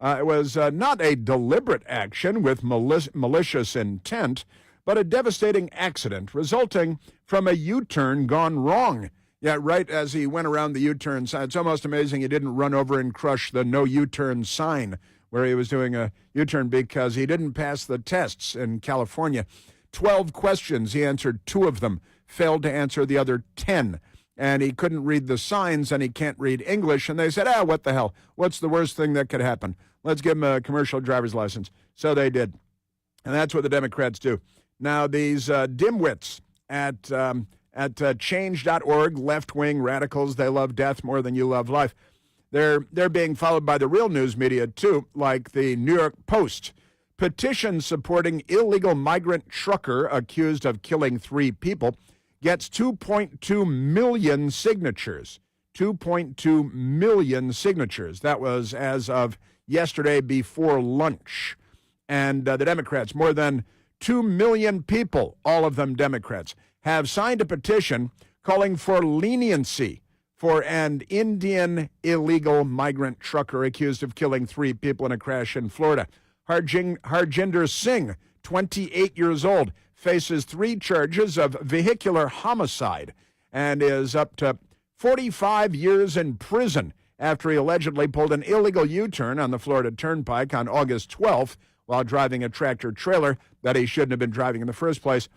It was not a deliberate action with malicious intent, but a devastating accident resulting from a U-turn gone wrong. Yeah, right as he went around the U-turn sign. It's almost amazing he didn't run over and crush the no U-turn sign where he was doing a U-turn because he didn't pass the tests in California. 12 questions, he answered 2 of them, failed to answer the other 10. And he couldn't read the signs, and he can't read English. And they said, what the hell? What's the worst thing that could happen? Let's give him a commercial driver's license. So they did. And that's what the Democrats do. Now, these dimwits at change.org, left-wing radicals, they love death more than you love life. They're being followed by the real news media, too, like the New York Post. Petition supporting illegal migrant trucker accused of killing 3 people gets 2.2 million signatures. 2.2 million signatures. That was as of yesterday before lunch. And the Democrats, more than 2 million people, all of them Democrats, have signed a petition calling for leniency for an Indian illegal migrant trucker accused of killing 3 people in a crash in Florida. Harjinder Singh, 28 years old, faces 3 charges of vehicular homicide and is up to 45 years in prison after he allegedly pulled an illegal U-turn on the Florida Turnpike on August 12th while driving a tractor-trailer that he shouldn't have been driving in the first place.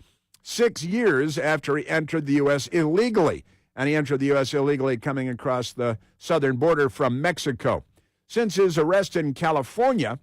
6 years after he entered the U.S. illegally, and he entered the U.S. illegally coming across the southern border from Mexico. Since his arrest in California,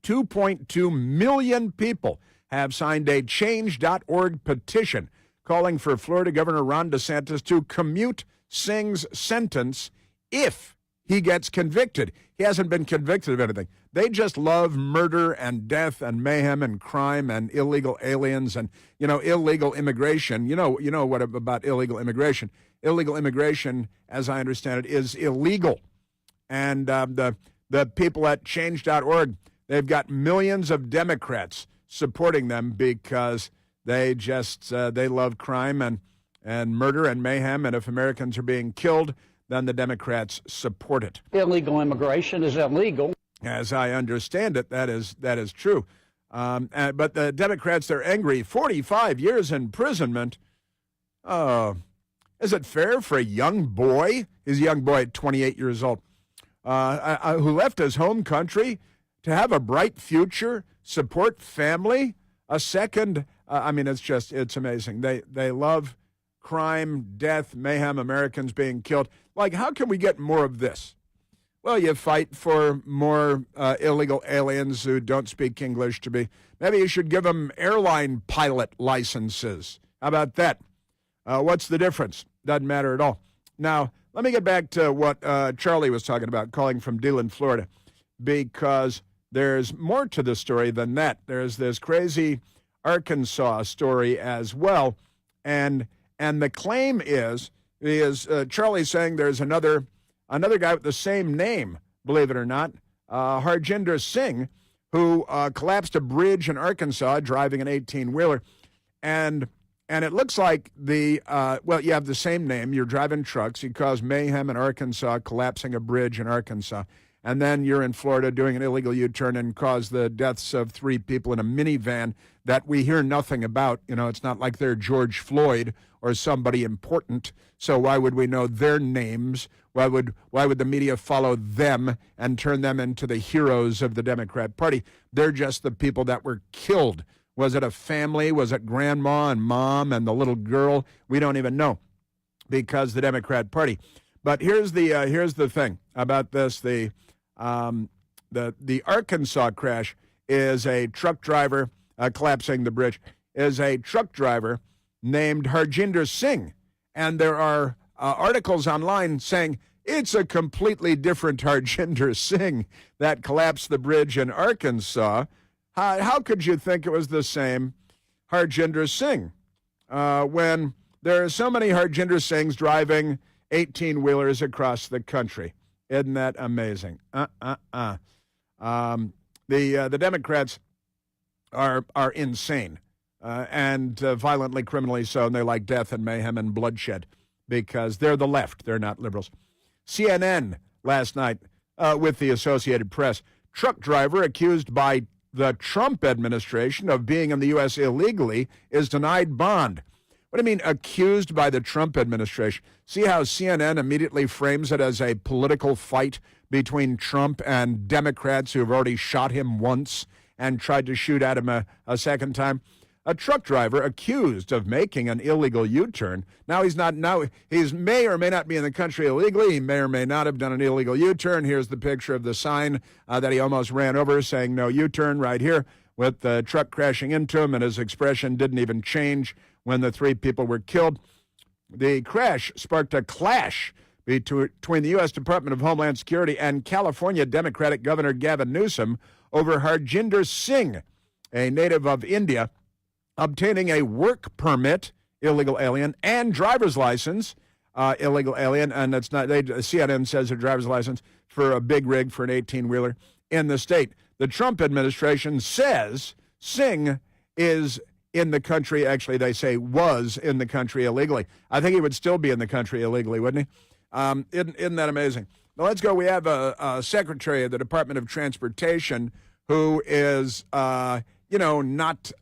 2.2 million people have signed a change.org petition calling for Florida Governor Ron DeSantis to commute Singh's sentence if he gets convicted. He hasn't been convicted of anything. They just love murder and death and mayhem and crime and illegal aliens and, illegal immigration. You know what about illegal immigration? Illegal immigration, as I understand it, is illegal. And the people at change.org, they've got millions of Democrats supporting them because they love crime and murder and mayhem. And if Americans are being killed, then the Democrats support it. Illegal immigration is illegal. As I understand it, that is true. But the Democrats, they're angry. 45 years imprisonment. Oh, is it fair for a young boy? He's a young boy at 28 years old, who left his home country to have a bright future, support family, a second. It's amazing. They love crime, death, mayhem, Americans being killed. Like, how can we get more of this? Well, you fight for more illegal aliens who don't speak English to be. Maybe you should give them airline pilot licenses. How about that? What's the difference? Doesn't matter at all. Now, let me get back to what Charlie was talking about, calling from Deland, Florida, because there's more to the story than that. There's this crazy Arkansas story as well, and the claim is Charlie saying there's another guy with the same name, believe it or not, Harjinder Singh, who collapsed a bridge in Arkansas driving an 18-wheeler, and it looks like you have the same name. You're driving trucks. You caused mayhem in Arkansas, collapsing a bridge in Arkansas. And then you're in Florida doing an illegal U-turn and caused the deaths of 3 people in a minivan that we hear nothing about. You know, it's not like they're George Floyd or somebody important. So why would we know their names? Why would the media follow them and turn them into the heroes of the Democrat Party? They're just the people that were killed. Was it a family? Was it grandma and mom and the little girl? We don't even know, because the Democrat Party. But here's the thing about this: the Arkansas crash is a truck driver collapsing the bridge is a truck driver named Harjinder Singh, and there are articles online saying it's a completely different Harjinder Singh that collapsed the bridge in Arkansas. How could you think it was the same Harjinder Singh when there are so many Harjinder Singhs driving 18-wheelers across the country? Isn't that amazing? The Democrats are insane and violently, criminally so, and they like death and mayhem and bloodshed because they're the left. They're not liberals. CNN last night with the Associated Press, truck driver accused by the Trump administration of being in the U.S. illegally is denied bond. What do you mean accused by the Trump administration? See how CNN immediately frames it as a political fight between Trump and Democrats who have already shot him once and tried to shoot at him a second time? A truck driver accused of making an illegal U-turn. Now he's not. Now he may or may not be in the country illegally. He may or may not have done an illegal U-turn. Here's the picture of the sign that he almost ran over saying no U-turn right here, with the truck crashing into him, and his expression didn't even change when the 3 people were killed. The crash sparked a clash between the U.S. Department of Homeland Security and California Democratic Governor Gavin Newsom over Harjinder Singh, a native of India, obtaining a work permit, illegal alien, and driver's license, illegal alien, and it's not. CNN says a driver's license for a big rig for an 18-wheeler in the state. The Trump administration says Singh is in the country. Actually, they say was in the country illegally. I think he would still be in the country illegally, wouldn't he? Isn't that amazing? Now let's go. We have a secretary of the Department of Transportation who is, not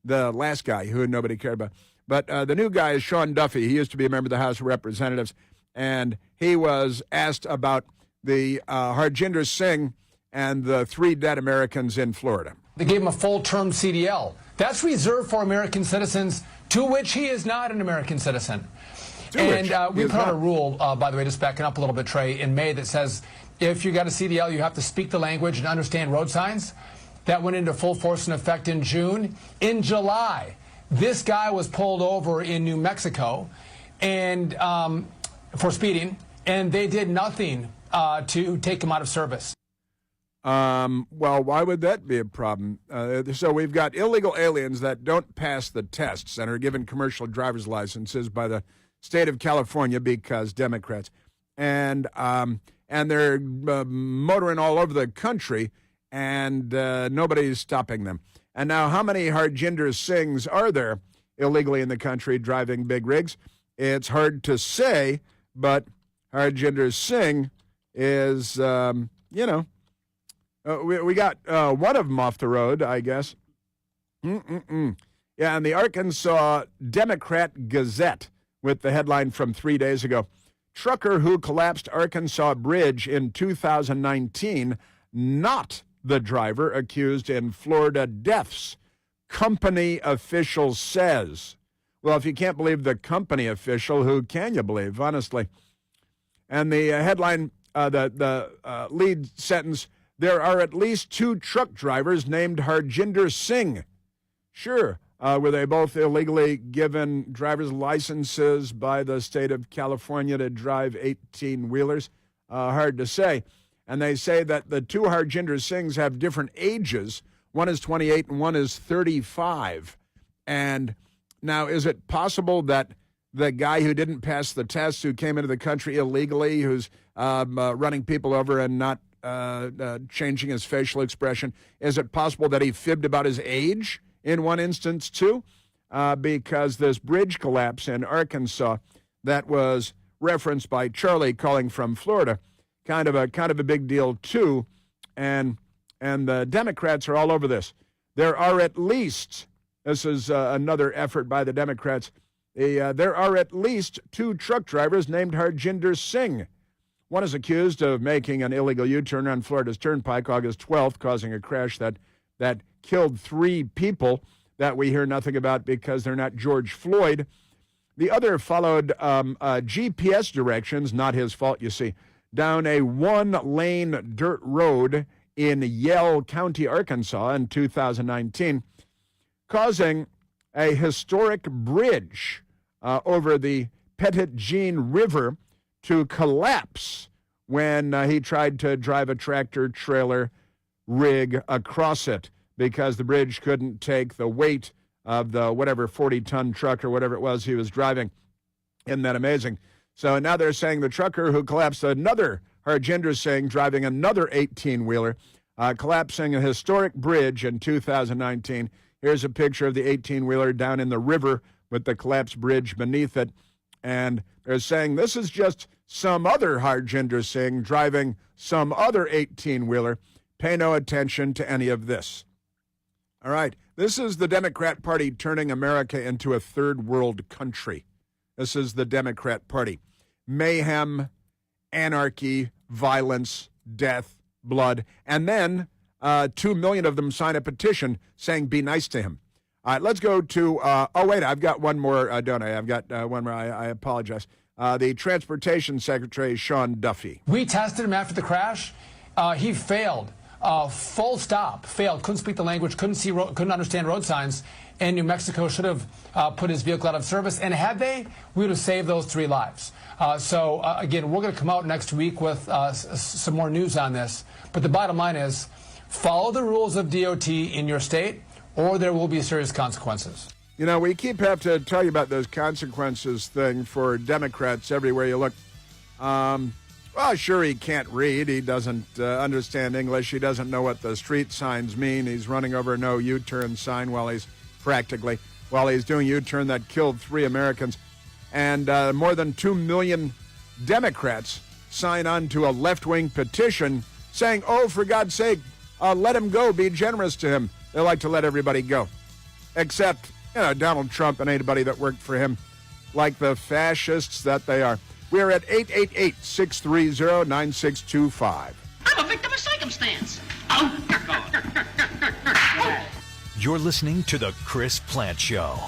the last guy who nobody cared about. But the new guy is Sean Duffy. He used to be a member of the House of Representatives, and he was asked about the Harjinder Singh and the 3 dead Americans in Florida. They gave him a full-term CDL. That's reserved for American citizens, to which he is not an American citizen. And we put out a rule, by the way, just backing up a little bit, Trey, in May that says if you got a CDL, you have to speak the language and understand road signs. That went into full force and effect in June. In July, this guy was pulled over in New Mexico and for speeding, and they did nothing to take him out of service. Well, why would that be a problem? So we've got illegal aliens that don't pass the tests and are given commercial driver's licenses by the state of California because Democrats, and they're motoring all over the country, and nobody's stopping them. And now, how many Harjinder Singhs are there illegally in the country driving big rigs? It's hard to say, but Harjinder Singh is, we got one of them off the road, I guess. Yeah, and the Arkansas Democrat Gazette with the headline from 3 days ago. Trucker who collapsed Arkansas bridge in 2019, not the driver accused in Florida deaths, company official says. Well, if you can't believe the company official, who can you believe, honestly? And the headline, the lead sentence, there are at least 2 truck drivers named Harjinder Singh. Sure, Were they both illegally given driver's licenses by the state of California to drive 18-wheelers? Hard to say. And they say that the two Harjinder Singhs have different ages. One is 28 and one is 35. And now, is it possible that the guy who didn't pass the test, who came into the country illegally, who's running people over and not changing his facial expression, is it possible that he fibbed about his age in one instance, too? Because this bridge collapse in Arkansas that was referenced by Charlie calling from Florida, kind of a big deal, too. And the Democrats are all over this. There are at least, this is another effort by the Democrats, there are at least 2 truck drivers named Harjinder Singh. One is accused of making an illegal U-turn on Florida's Turnpike August 12th, causing a crash that killed 3 people that we hear nothing about because they're not George Floyd. The other followed GPS directions, not his fault, you see, down a 1-lane dirt road in Yell County, Arkansas in 2019, causing a historic bridge over the Petit Jean River to collapse when he tried to drive a tractor-trailer rig across it because the bridge couldn't take the weight of the whatever 40-ton truck or whatever it was he was driving. Isn't that amazing? So now they're saying the trucker who collapsed another Harjinder Singh driving another 18-wheeler, collapsing a historic bridge in 2019. Here's a picture of the 18-wheeler down in the river with the collapsed bridge beneath it. And they're saying this is just some other Harjinder Singh driving some other 18-wheeler. Pay no attention to any of this. All right, this is the Democrat Party turning America into a third world country. This is the Democrat Party. Mayhem, anarchy, violence, death, blood, and then 2 million of them sign a petition saying be nice to him. All right, let's go to, I've got one more, don't I? I've got one more, I apologize. The Transportation Secretary, Sean Duffy. We tested him after the crash. He failed. Full stop. Failed. Couldn't speak the language, couldn't understand road signs, and New Mexico should have put his vehicle out of service. And had they, we would have saved those 3 lives. Again, we're going to come out next week with some more news on this. But the bottom line is, follow the rules of DOT in your state, or there will be serious consequences. You know, we keep having to tell you about those consequences thing for Democrats everywhere you look. Well, sure, he can't read. He doesn't understand English. He doesn't know what the street signs mean. He's running over a no U-turn sign while he's doing U-turn that killed 3 Americans. And more than 2 million Democrats sign on to a left-wing petition saying, oh, for God's sake, let him go. Be generous to him. They like to let everybody go. Except, Donald Trump and anybody that worked for him, like the fascists that they are. We're at 888-630-9625. I'm a victim of circumstance. You're listening to The Chris Plant Show.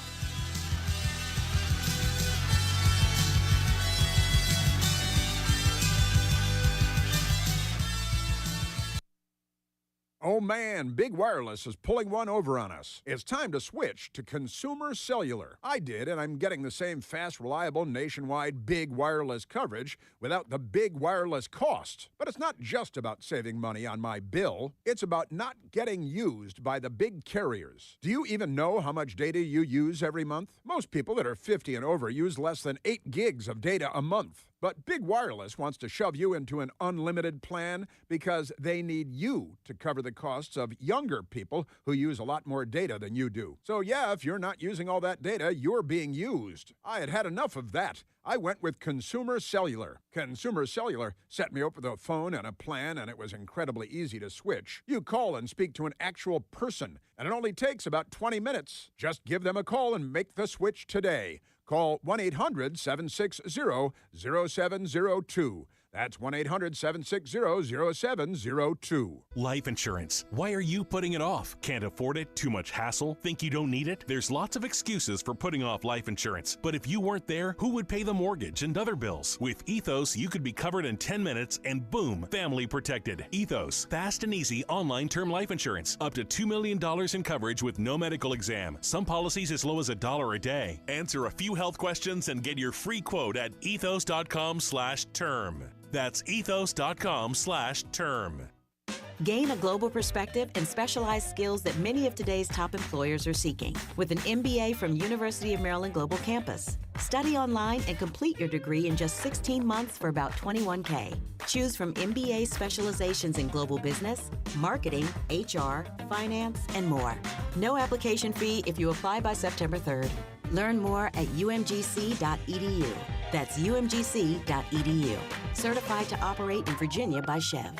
Oh man, Big Wireless is pulling one over on us. It's time to switch to Consumer Cellular. I did, and I'm getting the same fast, reliable, nationwide Big Wireless coverage without the big wireless cost. But it's not just about saving money on my bill. It's about not getting used by the big carriers. Do you even know how much data you use every month? Most people that are 50 and over use less than 8 gigs of data a month. But Big Wireless wants to shove you into an unlimited plan because they need you to cover the costs of younger people who use a lot more data than you do. So yeah, if you're not using all that data, you're being used. I had had enough of that. I went with Consumer Cellular. Consumer Cellular set me up with a phone and a plan, and it was incredibly easy to switch. You call and speak to an actual person, and it only takes about 20 minutes. Just give them a call and make the switch today. Call 1-800-760-0702. That's 1-800-760-0702. Life insurance. Why are you putting it off? Can't afford it? Too much hassle? Think you don't need it? There's lots of excuses for putting off life insurance. But if you weren't there, who would pay the mortgage and other bills? With Ethos, you could be covered in 10 minutes and boom, family protected. Ethos. Fast and easy online term life insurance. Up to $2 million in coverage with no medical exam. Some policies as low as $1 a day. Answer a few health questions and get your free quote at ethos.com/term. That's ethos.com/term. Gain a global perspective and specialized skills that many of today's top employers are seeking with an MBA from University of Maryland Global Campus. Study online and complete your degree in just 16 months for about $21K. Choose from MBA specializations in global business, marketing, HR, finance, and more. No application fee if you apply by September 3rd. Learn more at umgc.edu. That's umgc.edu. Certified to operate in Virginia by Chev.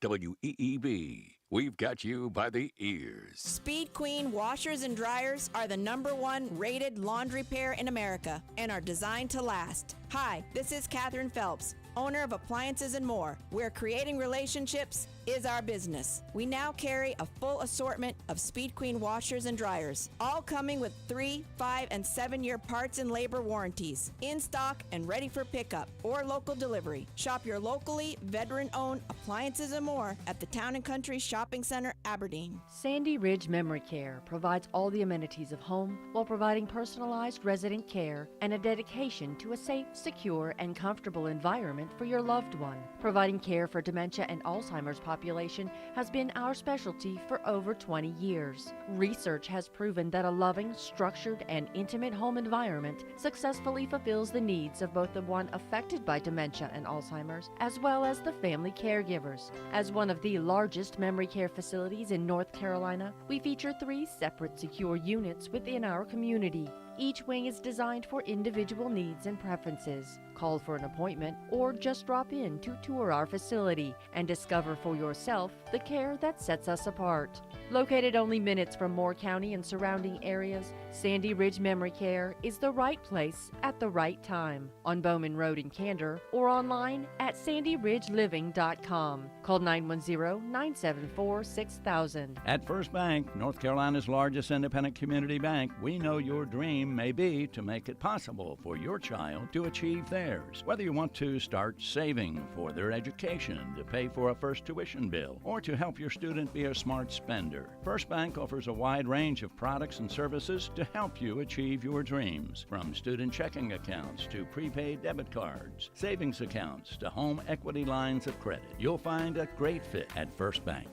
WEEB. We've got you by the ears. Speed Queen washers and dryers are the #1 rated laundry pair in America and are designed to last. Hi, this is Katherine Phelps, owner of Appliances and More, where creating relationships is our business. We now carry a full assortment of Speed Queen washers and dryers, all coming with 3, 5, and 7-year parts and labor warranties, in stock and ready for pickup or local delivery. Shop your locally veteran-owned Appliances and More at the Town & Country Shopping Center, Aberdeen. Sandy Ridge Memory Care provides all the amenities of home while providing personalized resident care and a dedication to a safe, secure, and comfortable environment for your loved one. Providing care for dementia and Alzheimer's population has been our specialty for over 20 years. Research has proven that a loving, structured, and intimate home environment successfully fulfills the needs of both the one affected by dementia and Alzheimer's, as well as the family caregivers. As one of the largest memory care facilities in North Carolina, we feature 3 separate secure units within our community. Each wing is designed for individual needs and preferences. Call for an appointment or just drop in to tour our facility and discover for yourself the care that sets us apart. Located only minutes from Moore County and surrounding areas, Sandy Ridge Memory Care is the right place at the right time on Bowman Road in Candor or online at sandyridgeliving.com. Call 910-974-6000. At First Bank, North Carolina's largest independent community bank, we know your dream may be to make it possible for your child to achieve theirs. Whether you want to start saving for their education, to pay for a first tuition bill, or to help your student be a smart spender, First Bank offers a wide range of products and services to help you achieve your dreams. From student checking accounts to prepaid debit cards, savings accounts to home equity lines of credit, you'll find a great fit at First Bank.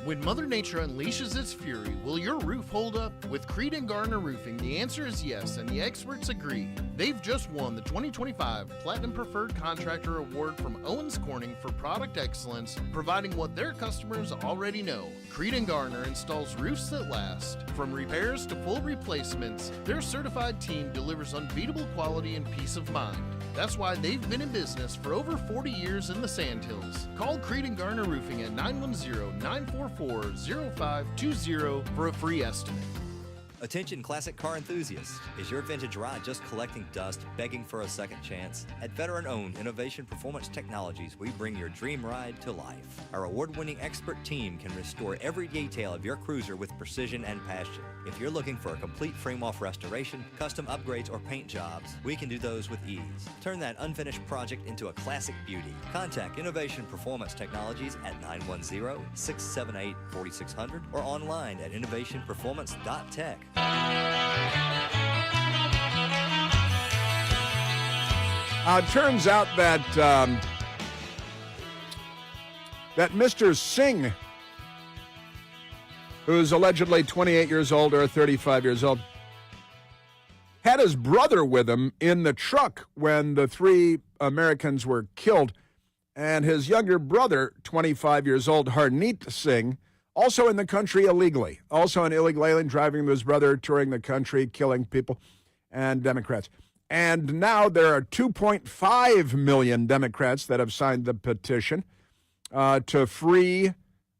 When Mother Nature unleashes its fury, will your roof hold up? With Creed & Garner Roofing, the answer is yes, and the experts agree. They've just won the 2025 Platinum Preferred Contractor Award from Owens Corning for product excellence, providing what their customers already know. Creed & Garner installs roofs that last. From repairs to full replacements, their certified team delivers unbeatable quality and peace of mind. That's why they've been in business for over 40 years in the Sandhills. Call Creed & Garner Roofing at 910-944-0520 for a free estimate. Attention classic car enthusiasts. Is your vintage ride just collecting dust, begging for a second chance? At veteran-owned Innovation Performance Technologies, we bring your dream ride to life. Our award-winning expert team can restore every detail of your cruiser with precision and passion. If you're looking for a complete frame-off restoration, custom upgrades, or paint jobs, we can do those with ease. Turn that unfinished project into a classic beauty. Contact Innovation Performance Technologies at 910-678-4600 or online at innovationperformance.tech. It turns out that that Mr. Singh, who's allegedly 28 years old or 35 years old, had his brother with him in the truck when the 3 Americans were killed, and his younger brother, 25 years old, Harneet Singh, also in the country illegally, also an illegal alien driving with his brother, touring the country, killing people, and Democrats. And now there are 2.5 million Democrats that have signed the petition to free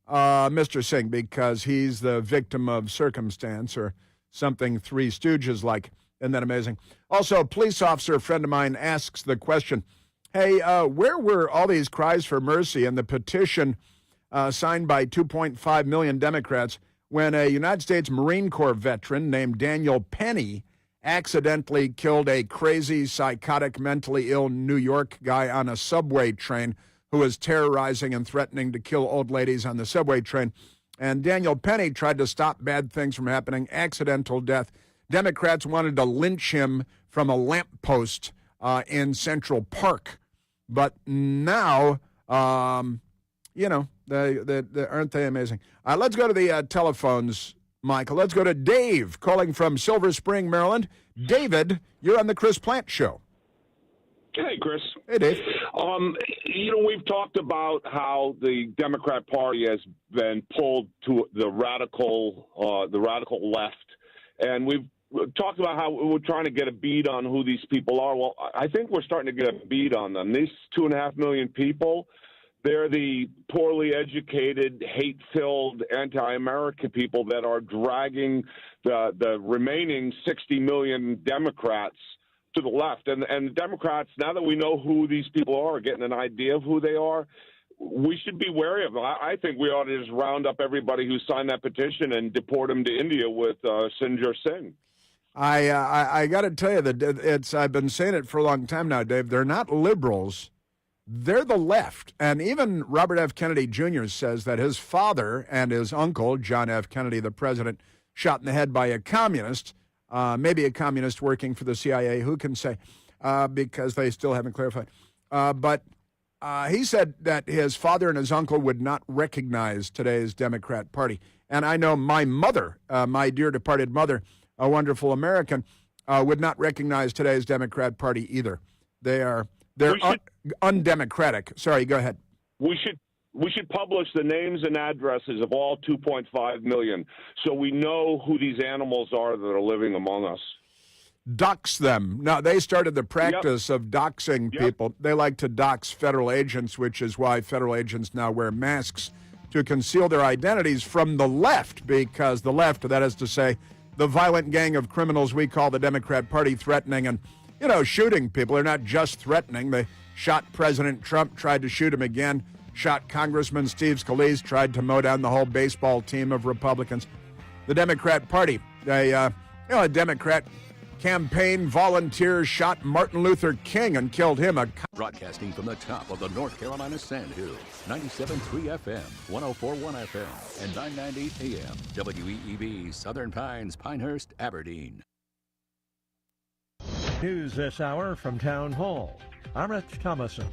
Mr. Singh because he's the victim of circumstance or something Three Stooges like. Isn't that amazing? Also, a police officer, a friend of mine, asks the question, Hey, where were all these cries for mercy and the petition signed by 2.5 million Democrats when a United States Marine Corps veteran named Daniel Penny accidentally killed a crazy, psychotic, mentally ill New York guy on a subway train who was terrorizing and threatening to kill old ladies on the subway train? And Daniel Penny tried to stop bad things from happening, accidental death. Democrats wanted to lynch him from a lamppost in Central Park. But now, aren't they amazing? Let's go to the telephones, Michael. Let's go to Dave, calling from Silver Spring, Maryland. David, you're on the Chris Plant Show. Hey, Chris. Hey, Dave. We've talked about how the Democrat Party has been pulled to the radical left, and we've talked about how we're trying to get a bead on who these people are. Well, I think we're starting to get a bead on them. These 2.5 million people, they're the poorly educated, hate-filled, anti-American people that are dragging the remaining 60 million Democrats to the left. And the Democrats, now that we know who these people are, getting an idea of who they are, we should be wary of them. I think we ought to just round up everybody who signed that petition and deport them to India with Sinjar Singh. I got to tell you that I've been saying it for a long time now, Dave. They're not liberals. They're the left. And even Robert F. Kennedy Jr. says that his father and his uncle, John F. Kennedy, the president, shot in the head by a communist, maybe a communist working for the CIA, who can say, because they still haven't clarified. But he said that his father and his uncle would not recognize today's Democrat Party. And I know my mother, my dear departed mother, a wonderful American, would not recognize today's Democrat Party either. They're undemocratic. Sorry, go ahead. We should publish the names and addresses of all 2.5 million so we know who these animals are that are living among us. Dox them. No, they started the practice of doxing people. They like to dox federal agents, which is why federal agents now wear masks to conceal their identities from the left, because the left, that is to say, the violent gang of criminals we call the Democrat Party, threatening and, shooting people. They're not just threatening. They shot President Trump, tried to shoot him again, shot Congressman Steve Scalise, tried to mow down the whole baseball team of Republicans. The Democrat Party, a Democrat campaign volunteer shot Martin Luther King and killed him. Broadcasting from the top of the North Carolina Sandhills, 97.3 FM, 104.1 FM, and 990 AM. WEEB, Southern Pines, Pinehurst, Aberdeen. News this hour from Town Hall. I'm Rich Thomason.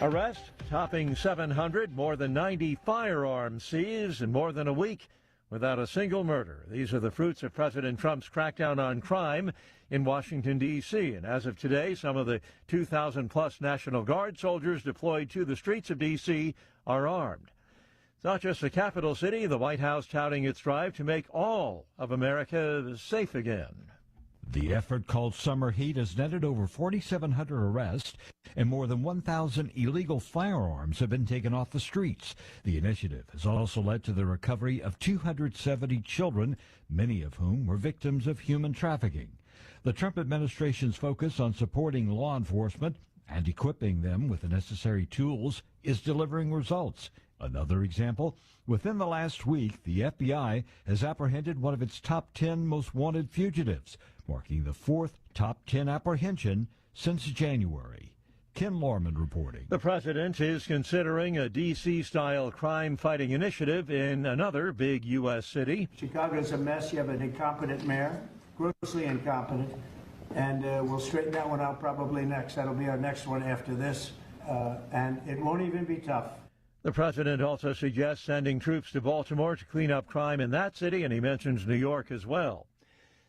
Arrest topping 700, more than 90 firearms seized in more than a week without a single murder. These are the fruits of President Trump's crackdown on crime in Washington, D.C. And as of today, some of the 2,000-plus National Guard soldiers deployed to the streets of D.C. are armed. It's not just the capital city, the White House touting its drive to make all of America safe again. The effort, called Summer Heat, has netted over 4,700 arrests, and more than 1,000 illegal firearms have been taken off the streets. The initiative has also led to the recovery of 270 children, many of whom were victims of human trafficking. The Trump administration's focus on supporting law enforcement and equipping them with the necessary tools is delivering results. Another example, within the last week, the FBI has apprehended one of its top 10 most wanted fugitives, marking the fourth top 10 apprehension since January. Ken Lorman reporting. The president is considering a D.C.-style crime-fighting initiative in another big U.S. city. Chicago's a mess. You have an incompetent mayor, grossly incompetent, and we'll straighten that one out probably next. That'll be our next one after this, and it won't even be tough. The president also suggests sending troops to Baltimore to clean up crime in that city, and he mentions New York as well.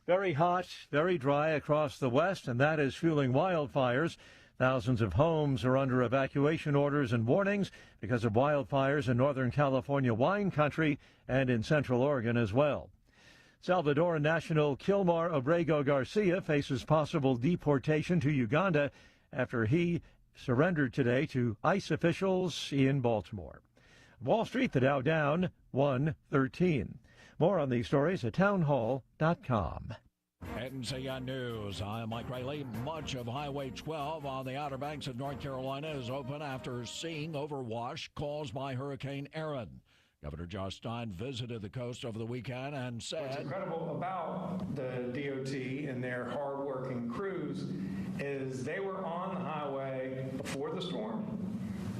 Very hot, very dry across the West, and that is fueling wildfires. Thousands of homes are under evacuation orders and warnings because of wildfires in Northern California wine country and in Central Oregon as well. Salvadoran national Kilmar Abrego Garcia faces possible deportation to Uganda after he surrendered today to ICE officials in Baltimore. Wall Street, the Dow down 113. More on these stories at townhall.com. At NCN News, I'm Mike Riley. Much of Highway 12 on the Outer Banks of North Carolina is open after seeing overwash caused by Hurricane Aaron. Governor Josh Stein visited the coast over the weekend and said, "What's incredible about the DOT and their hardworking crews is they were on the highway before the storm.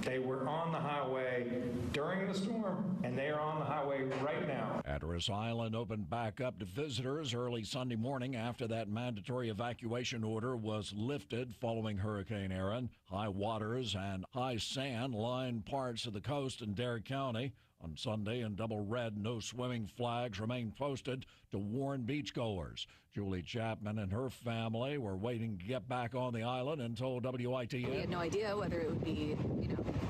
They were on the highway during the storm, and they are on the highway right now." Hatteras Island opened back up to visitors early Sunday morning after that mandatory evacuation order was lifted following Hurricane Aaron. High waters and high sand lined parts of the coast in Dare County. On Sunday, in double red, no swimming flags remain posted to warn beachgoers. Julie Chapman and her family were waiting to get back on the island and told WITN. We had no idea whether it would be,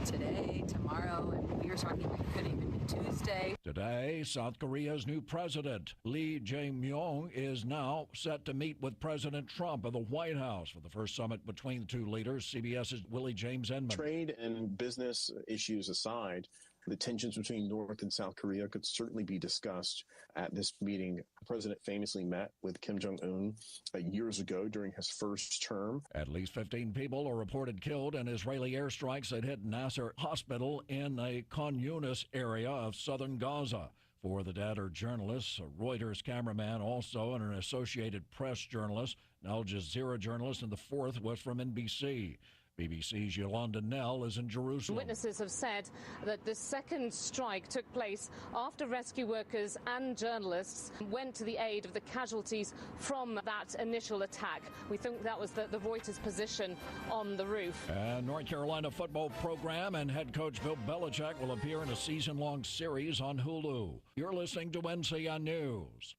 today, tomorrow, and we were talking it could even be Tuesday. Today, South Korea's new president, Lee Jae-myung, is now set to meet with President Trump at the White House for the first summit between the two leaders. CBS's Willie James Inman. Trade and business issues aside, the tensions between North and South Korea could certainly be discussed at this meeting. The president famously met with Kim Jong-un years ago during his first term. At least 15 people are reported killed in Israeli airstrikes that hit Nasser Hospital in a Khan Yunis area of southern Gaza. Four of the dead are journalists, a Reuters cameraman also, and an Associated Press journalist, an Al Jazeera journalist, and the fourth was from NBC. BBC's Yolanda Nell is in Jerusalem. Witnesses have said that the second strike took place after rescue workers and journalists went to the aid of the casualties from that initial attack. We think that was the Reuters position on the roof. And North Carolina football program and head coach Bill Belichick will appear in a season-long series on Hulu. You're listening to NCN News.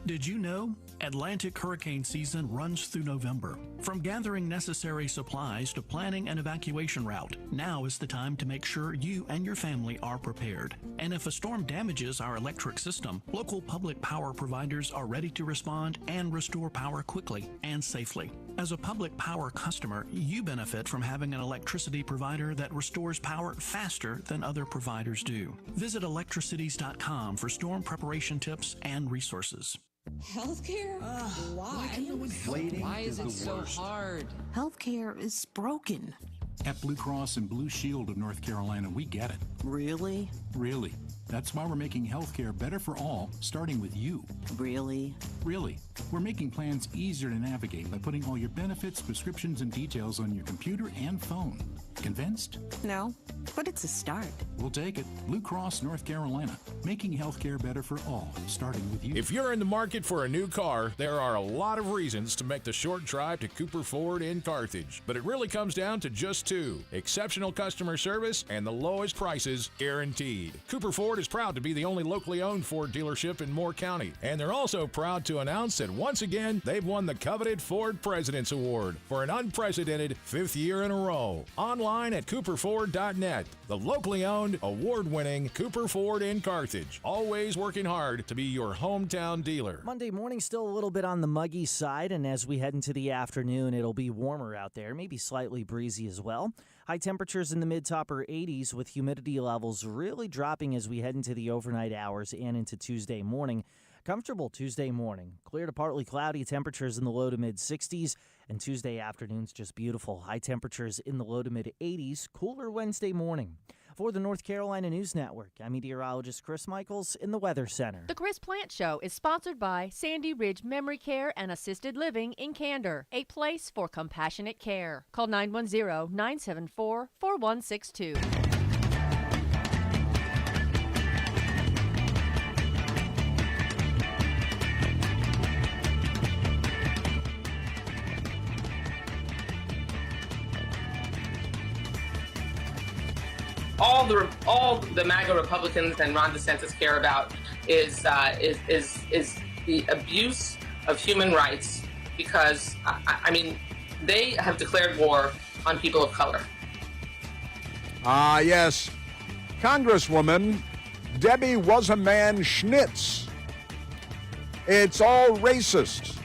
Did you know Atlantic hurricane season runs through November? From gathering necessary supplies to planning an evacuation route, now is the time to make sure you and your family are prepared. And if a storm damages our electric system, local public power providers are ready to respond and restore power quickly and safely. As a public power customer, you benefit from having an electricity provider that restores power faster than other providers do. Visit electricities.com for storm preparation tips and resources. Healthcare? Why? Why is it so hard? Healthcare is broken. At Blue Cross and Blue Shield of North Carolina, we get it. Really? Really. That's why we're making healthcare better for all, starting with you. Really? Really. We're making plans easier to navigate by putting all your benefits, prescriptions, and details on your computer and phone. Convinced? No, but it's a start. We'll take it. Blue Cross, North Carolina. Making healthcare better for all, starting with you. If you're in the market for a new car, there are a lot of reasons to make the short drive to Cooper Ford in Carthage. But it really comes down to just two: exceptional customer service and the lowest prices guaranteed. Cooper Ford is proud to be the only locally owned Ford dealership in Moore County. And they're also proud to announce that once again, they've won the coveted Ford President's Award for an unprecedented 5th year in a row. Online at cooperford.net. The locally owned, award-winning Cooper Ford in Carthage. Always working hard to be your hometown dealer. Monday morning still a little bit on the muggy side, and as we head into the afternoon, it'll be warmer out there, maybe slightly breezy as well. High temperatures in the mid to upper 80s with humidity levels really dropping as we head into the overnight hours and into Tuesday morning. Comfortable Tuesday morning. Clear to partly cloudy, temperatures in the low to mid 60s, and Tuesday afternoon's just beautiful. High temperatures in the low to mid 80s, cooler Wednesday morning. For the North Carolina News Network, I'm meteorologist Chris Michaels in the Weather Center. The Chris Plant Show is sponsored by Sandy Ridge Memory Care and Assisted Living in Candor, a place for compassionate care. Call 910-974-4162. All the MAGA Republicans and Ron DeSantis care about is the abuse of human rights, because I mean they have declared war on people of color. Yes, Congresswoman Debbie Was-A-Man Schnitz. It's all racist.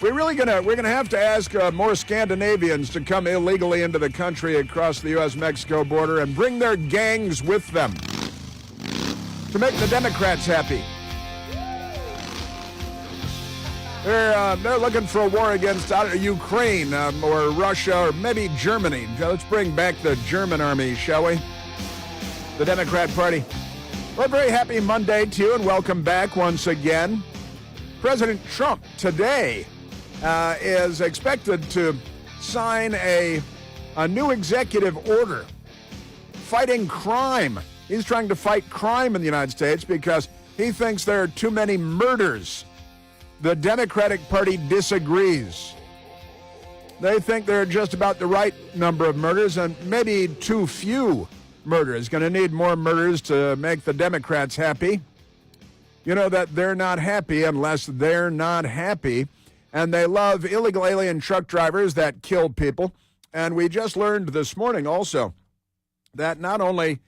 We're gonna have to ask more Scandinavians to come illegally into the country across the U.S.-Mexico border and bring their gangs with them to make the Democrats happy. They're looking for a war against Ukraine or Russia or maybe Germany. Let's bring back the German army, shall we? The Democrat Party. Well, very happy Monday to you, and welcome back once again. President Trump today is expected to sign a new executive order fighting crime. He's trying to fight crime in the United States because he thinks there are too many murders. The Democratic Party disagrees. They think there are just about the right number of murders and maybe too few murders. Going to need more murders to make the Democrats happy. You know that they're not happy unless they're not happy. And they love illegal alien truck drivers that kill people. And we just learned this morning also that not only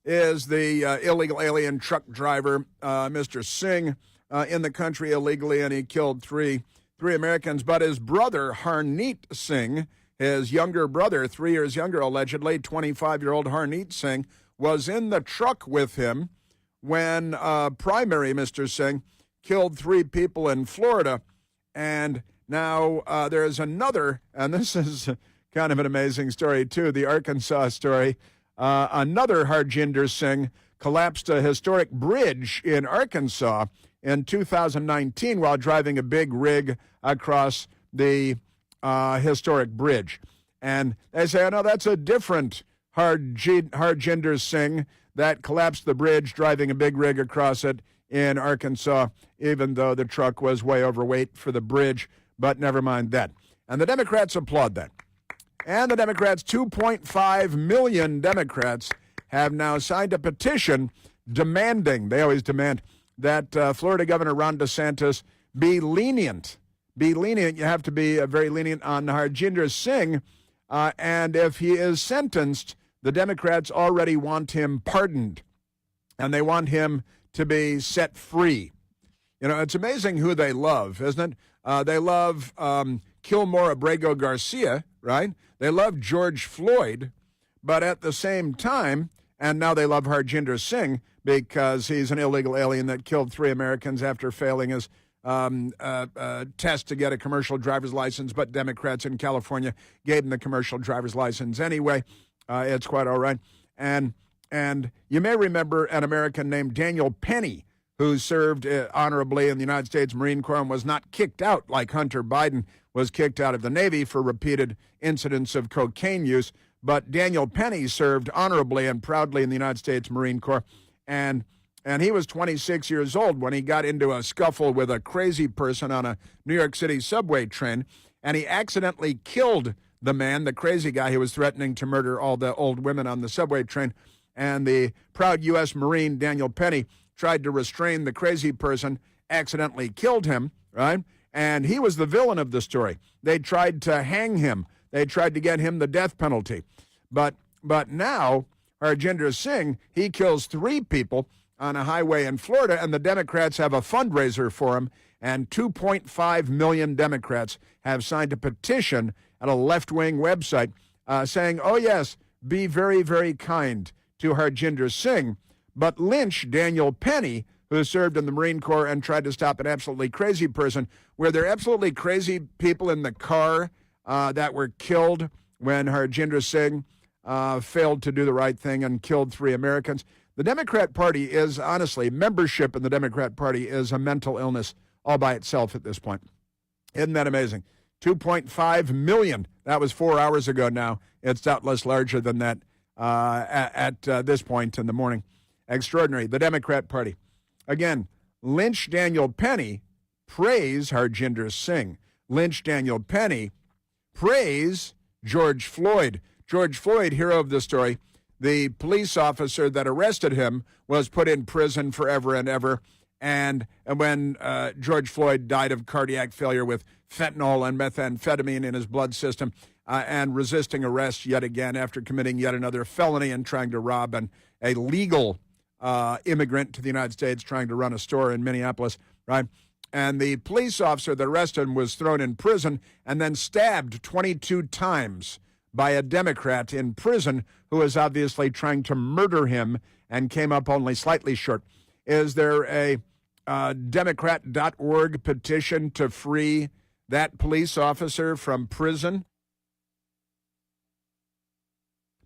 is the illegal alien truck driver, Mr. Singh, in the country illegally, and he killed three Americans, but his brother, Harneet Singh, his younger brother, 3 years younger allegedly, 25-year-old Harneet Singh, was in the truck with him when primary Mr. Singh killed 3 people in Florida. And now there's another, and this is kind of an amazing story too, the Arkansas story. Another Harjinder Singh collapsed a historic bridge in Arkansas in 2019 while driving a big rig across the historic bridge. And they say, oh, no, that's a different Harjinder Singh that collapsed the bridge driving a big rig across it in Arkansas, even though the truck was way overweight for the bridge. But never mind that. And the Democrats applaud that. And the Democrats, 2.5 million Democrats, have now signed a petition demanding, they always demand, that Florida Governor Ron DeSantis be lenient. Be lenient. You have to be very lenient on Harjinder Singh. And if he is sentenced, the Democrats already want him pardoned. And they want him to be set free. You know, it's amazing who they love, isn't it? They love Kilmore Abrego Garcia, right? They love George Floyd. But at the same time, and now they love Harjinder Singh because he's an illegal alien that killed 3 Americans after failing his test to get a commercial driver's license, but Democrats in California gave him the commercial driver's license anyway. It's quite all right. And you may remember an American named Daniel Penny, who served honorably in the United States Marine Corps and was not kicked out like Hunter Biden was kicked out of the Navy for repeated incidents of cocaine use. But Daniel Penny served honorably and proudly in the United States Marine Corps. And he was 26 years old when he got into a scuffle with a crazy person on a New York City subway train. And he accidentally killed the man, the crazy guy who was threatening to murder all the old women on the subway train. And the proud U.S. Marine, Daniel Penny, tried to restrain the crazy person, accidentally killed him, right? And he was the villain of the story. They tried to hang him. They tried to get him the death penalty. But now, Harjinder Singh, he kills 3 people on a highway in Florida, and the Democrats have a fundraiser for him, and 2.5 million Democrats have signed a petition at a left-wing website saying, oh, yes, be very, very kind to Harjinder Singh, but lynch Daniel Penny, who served in the Marine Corps and tried to stop an absolutely crazy person. Were there absolutely crazy people in the car that were killed when Harjinder Singh failed to do the right thing and killed 3 Americans? The Democrat Party is, honestly, membership in the Democrat Party is a mental illness all by itself at this point. Isn't that amazing? 2.5 million. That was 4 hours ago now. It's doubtless larger than that at this point in the morning. Extraordinary. The Democrat Party. Again, lynch Daniel Penny, praise Harjinder Singh. Lynch Daniel Penny, praise George Floyd. George Floyd, hero of the story, the police officer that arrested him was put in prison forever and ever. And when George Floyd died of cardiac failure with fentanyl and methamphetamine in his blood system and resisting arrest yet again after committing yet another felony and trying to rob a legal immigrant to the United States trying to run a store in Minneapolis, right? And the police officer that arrested him was thrown in prison and then stabbed 22 times by a Democrat in prison who was obviously trying to murder him and came up only slightly short. Is there Democrat.org petition to free that police officer from prison?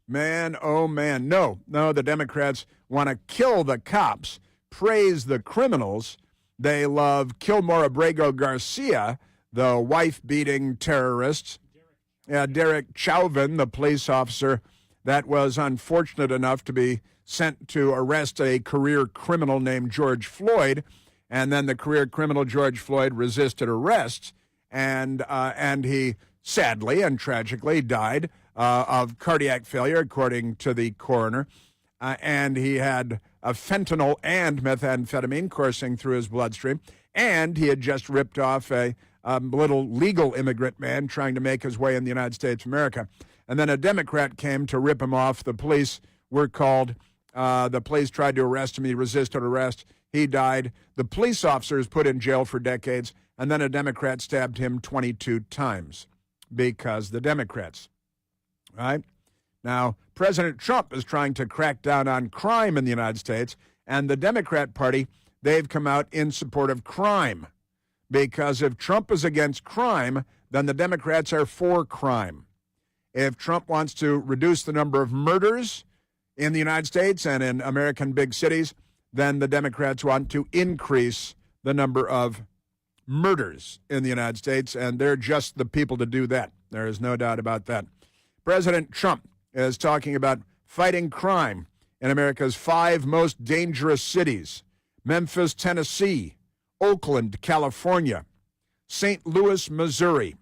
Man, oh man. No, the Democrats want to kill the cops, praise the criminals. They love Kilmore Abrego Garcia, the wife-beating terrorist. Derek Chauvin, the police officer that was unfortunate enough to be sent to arrest a career criminal named George Floyd, and then the career criminal George Floyd resisted arrest, and he sadly and tragically died of cardiac failure, according to the coroner, and he had fentanyl and methamphetamine coursing through his bloodstream, and he had just ripped off a little legal immigrant man trying to make his way in the United States of America. And then a Democrat came to rip him off. The police were called. The police tried to arrest him. He resisted arrest. He died. The police officer is put in jail for decades. And then a Democrat stabbed him 22 times because the Democrats. Right? Now, President Trump is trying to crack down on crime in the United States. And the Democrat Party, they've come out in support of crime. Because if Trump is against crime, then the Democrats are for crime. If Trump wants to reduce the number of murders in the United States and in American big cities, then the Democrats want to increase the number of murders in the United States, and they're just the people to do that. There is no doubt about that. President Trump is talking about fighting crime in America's 5 most dangerous cities: Memphis, Tennessee; Oakland, California; St. Louis, Missouri;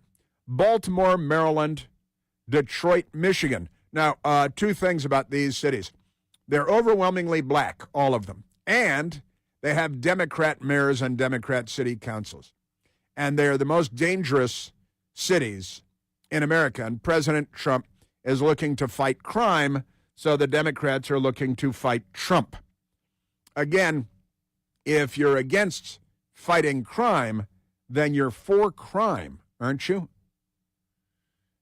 Baltimore, Maryland; Detroit, Michigan. Now, 2 things about these cities. They're overwhelmingly black, all of them. And they have Democrat mayors and Democrat city councils. And they're the most dangerous cities in America. And President Trump is looking to fight crime, so the Democrats are looking to fight Trump. Again, if you're against fighting crime, then you're for crime, aren't you?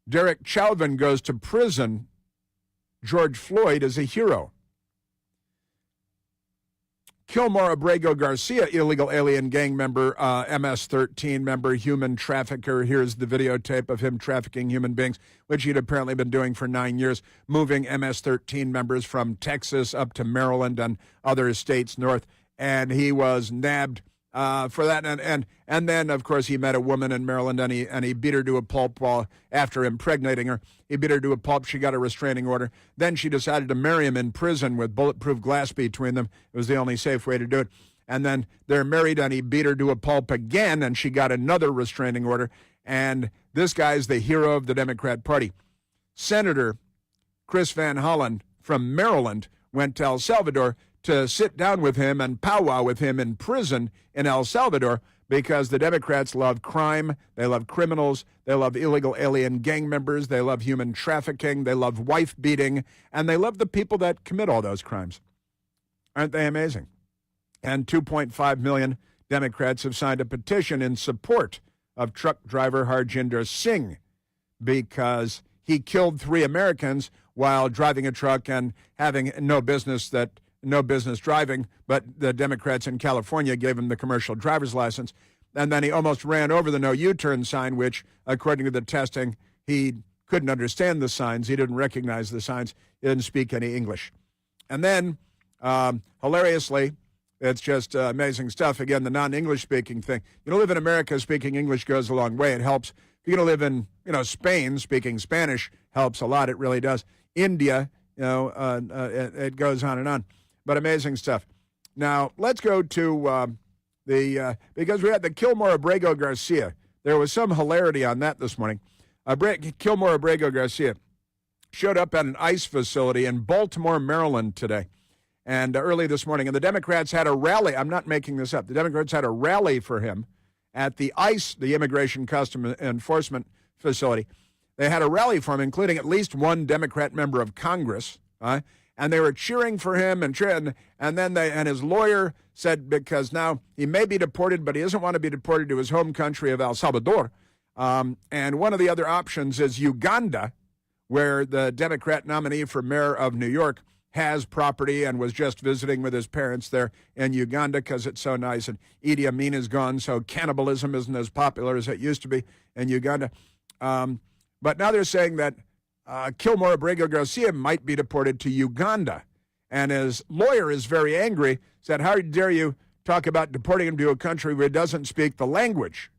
Derek Chauvin goes to prison. George Floyd is a hero. Kilmore Abrego Garcia, illegal alien gang member, MS-13 member, human trafficker. Here's the videotape of him trafficking human beings, which he'd apparently been doing for 9 years, moving MS-13 members from Texas up to Maryland and other states north. And he was nabbed for that, and then of course he met a woman in Maryland, and he beat her to a pulp after impregnating her. He beat her to a pulp. She got a restraining order. Then she decided to marry him in prison with bulletproof glass between them. It was the only safe way to do it. And then they're married, and he beat her to a pulp again, and she got another restraining order. And this guy's the hero of the Democrat Party. Senator Chris Van Hollen from Maryland went to El Salvador to sit down with him and powwow with him in prison in El Salvador, because the Democrats love crime, they love criminals, they love illegal alien gang members, they love human trafficking, they love wife beating, and they love the people that commit all those crimes. Aren't they amazing? And 2.5 million Democrats have signed a petition in support of truck driver Harjinder Singh, because he killed 3 Americans while driving a truck and having no business driving, but the Democrats in California gave him the commercial driver's license. And then he almost ran over the no U-turn sign, which, according to the testing, he couldn't understand the signs. He didn't recognize the signs. He didn't speak any English. And then, hilariously, it's just amazing stuff. Again, the non-English speaking thing. You know, live in America, speaking English goes a long way. It helps. If you're going to live in, Spain, speaking Spanish helps a lot. It really does. India, it goes on and on. But amazing stuff. Now, let's go to because we had the Kilmore Abrego Garcia. There was some hilarity on that this morning. Kilmore Abrego Garcia showed up at an ICE facility in Baltimore, Maryland today, and early this morning. And the Democrats had a rally. I'm not making this up. The Democrats had a rally for him at the ICE, the Immigration Customs Enforcement Facility. They had a rally for him, including at least one Democrat member of Congress, and they were cheering for him, and then his lawyer said, because now he may be deported, but he doesn't want to be deported to his home country of El Salvador. And one of the other options is Uganda, where the Democrat nominee for mayor of New York has property and was just visiting with his parents there in Uganda because it's so nice. And Idi Amin is gone, so cannibalism isn't as popular as it used to be in Uganda. But now they're saying that Kilmore Abrego Garcia might be deported to Uganda. And his lawyer is very angry, said, how dare you talk about deporting him to a country where he doesn't speak the language,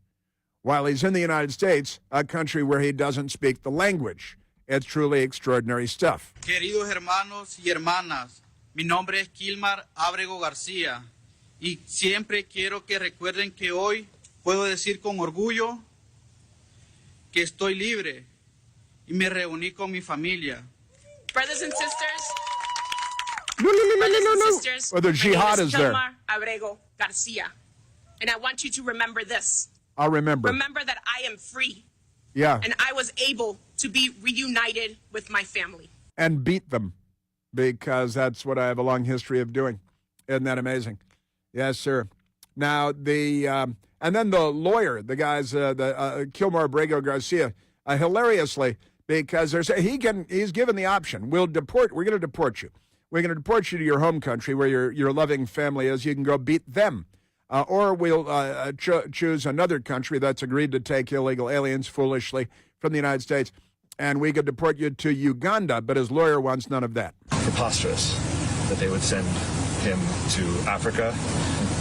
while he's in the United States, a country where he doesn't speak the language. It's truly extraordinary stuff. Queridos hermanos y hermanas, mi nombre es Kilmar Abrego García y siempre quiero que recuerden que hoy puedo decir con orgullo que estoy libre y me reuní con mi familia. Brothers and sisters, Or the jihad is there. Kilmar Abrego Garcia, and I want you to remember this. I'll remember. Remember that I am free. Yeah. And I was able to be reunited with my family. And beat them, because that's what I have a long history of doing. Isn't that amazing? Yes, sir. Now, and then the lawyer, the guys, Kilmore Abrego Garcia, hilariously, because he's given the option. We're going to deport you. We're going to deport you to your home country where your loving family is. You can go beat them. Or we'll choose another country that's agreed to take illegal aliens foolishly from the United States, and we could deport you to Uganda, but his lawyer wants none of that. Preposterous that they would send him to Africa,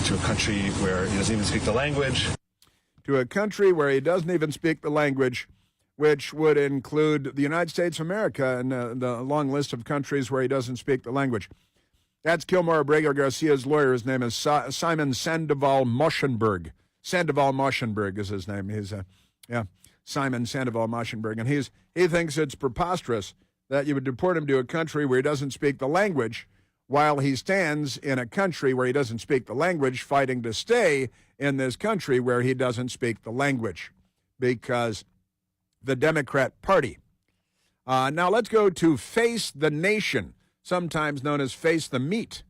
to a country where he doesn't even speak the language. To a country where he doesn't even speak the language, which would include the United States of America and the long list of countries where he doesn't speak the language. That's Kilmore Abrego Garcia's lawyer. His name is Simon Sandoval Moschenberg. Sandoval Moschenberg is his name. He's Simon Sandoval Moschenberg. And he thinks it's preposterous that you would deport him to a country where he doesn't speak the language, while he stands in a country where he doesn't speak the language, fighting to stay in this country where he doesn't speak the language, because the Democrat Party. Now let's go to Face the Nation, sometimes known as Face the Meat,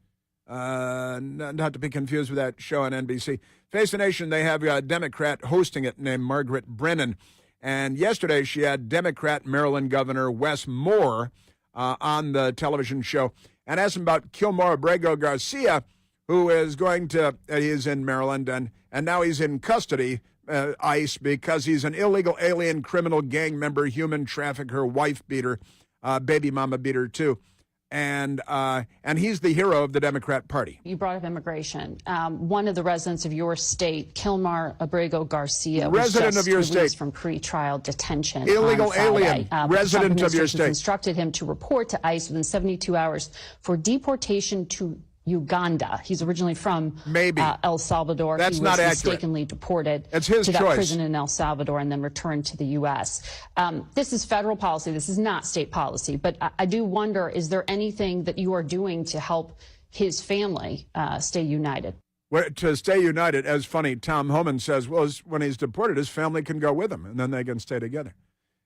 not to be confused with that show on NBC. Face the Nation, they have a Democrat hosting it named Margaret Brennan. And yesterday she had Democrat Maryland Governor Wes Moore on the television show and asked him about Kilmore Abrego Garcia, who is he's in Maryland, and now he's in custody, ICE, because he's an illegal alien criminal gang member, human trafficker, wife beater, baby mama beater too. And he's the hero of the Democrat Party. You brought up immigration. One of the residents of your state, Kilmar Abrego Garcia, was just released from pre-trial detention. Illegal on Friday. alien, resident of your state. Instructed him to report to ICE within 72 hours for deportation to Uganda. He's originally from El Salvador. That's he was not accurate. Mistakenly deported That's his to that choice. prison in El Salvador and then returned to the U.S. This is federal policy. This is not state policy. But I do wonder, is there anything that you are doing to help his family stay united? Well, to stay united, as funny, Tom Homan says, well, when he's deported, his family can go with him, and then they can stay together.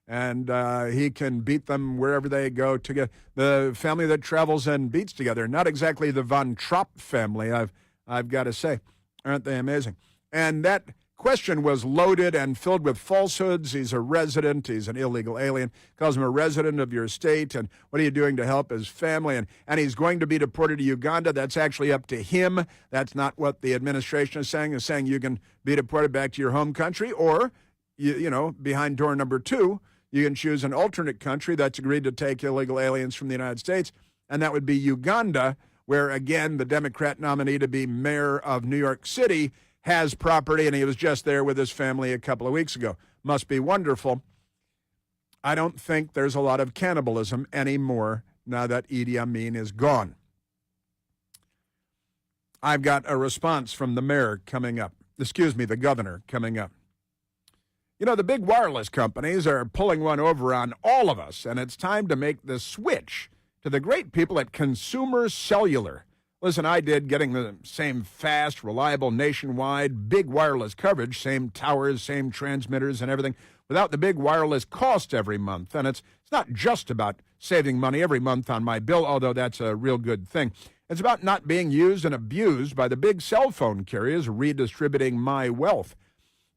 And he can beat them wherever they go together. The family that travels and beats together, not exactly the Von Trapp family, I've got to say. Aren't they amazing? And that question was loaded and filled with falsehoods. He's a resident. He's an illegal alien. Calls him a resident of your state. And what are you doing to help his family? And he's going to be deported to Uganda. That's actually up to him. That's not what the administration is saying. It's saying you can be deported back to your home country, or, behind door number 2, you can choose an alternate country that's agreed to take illegal aliens from the United States, and that would be Uganda, where, again, the Democrat nominee to be mayor of New York City has property, and he was just there with his family a couple of weeks ago. Must be wonderful. I don't think there's a lot of cannibalism anymore now that Idi Amin is gone. I've got a response from the the governor coming up. The big wireless companies are pulling one over on all of us, and it's time to make the switch to the great people at Consumer Cellular. Listen, I did getting the same fast, reliable, nationwide, big wireless coverage, same towers, same transmitters and everything, without the big wireless cost every month. And it's not just about saving money every month on my bill, although that's a real good thing. It's about not being used and abused by the big cell phone carriers redistributing my wealth.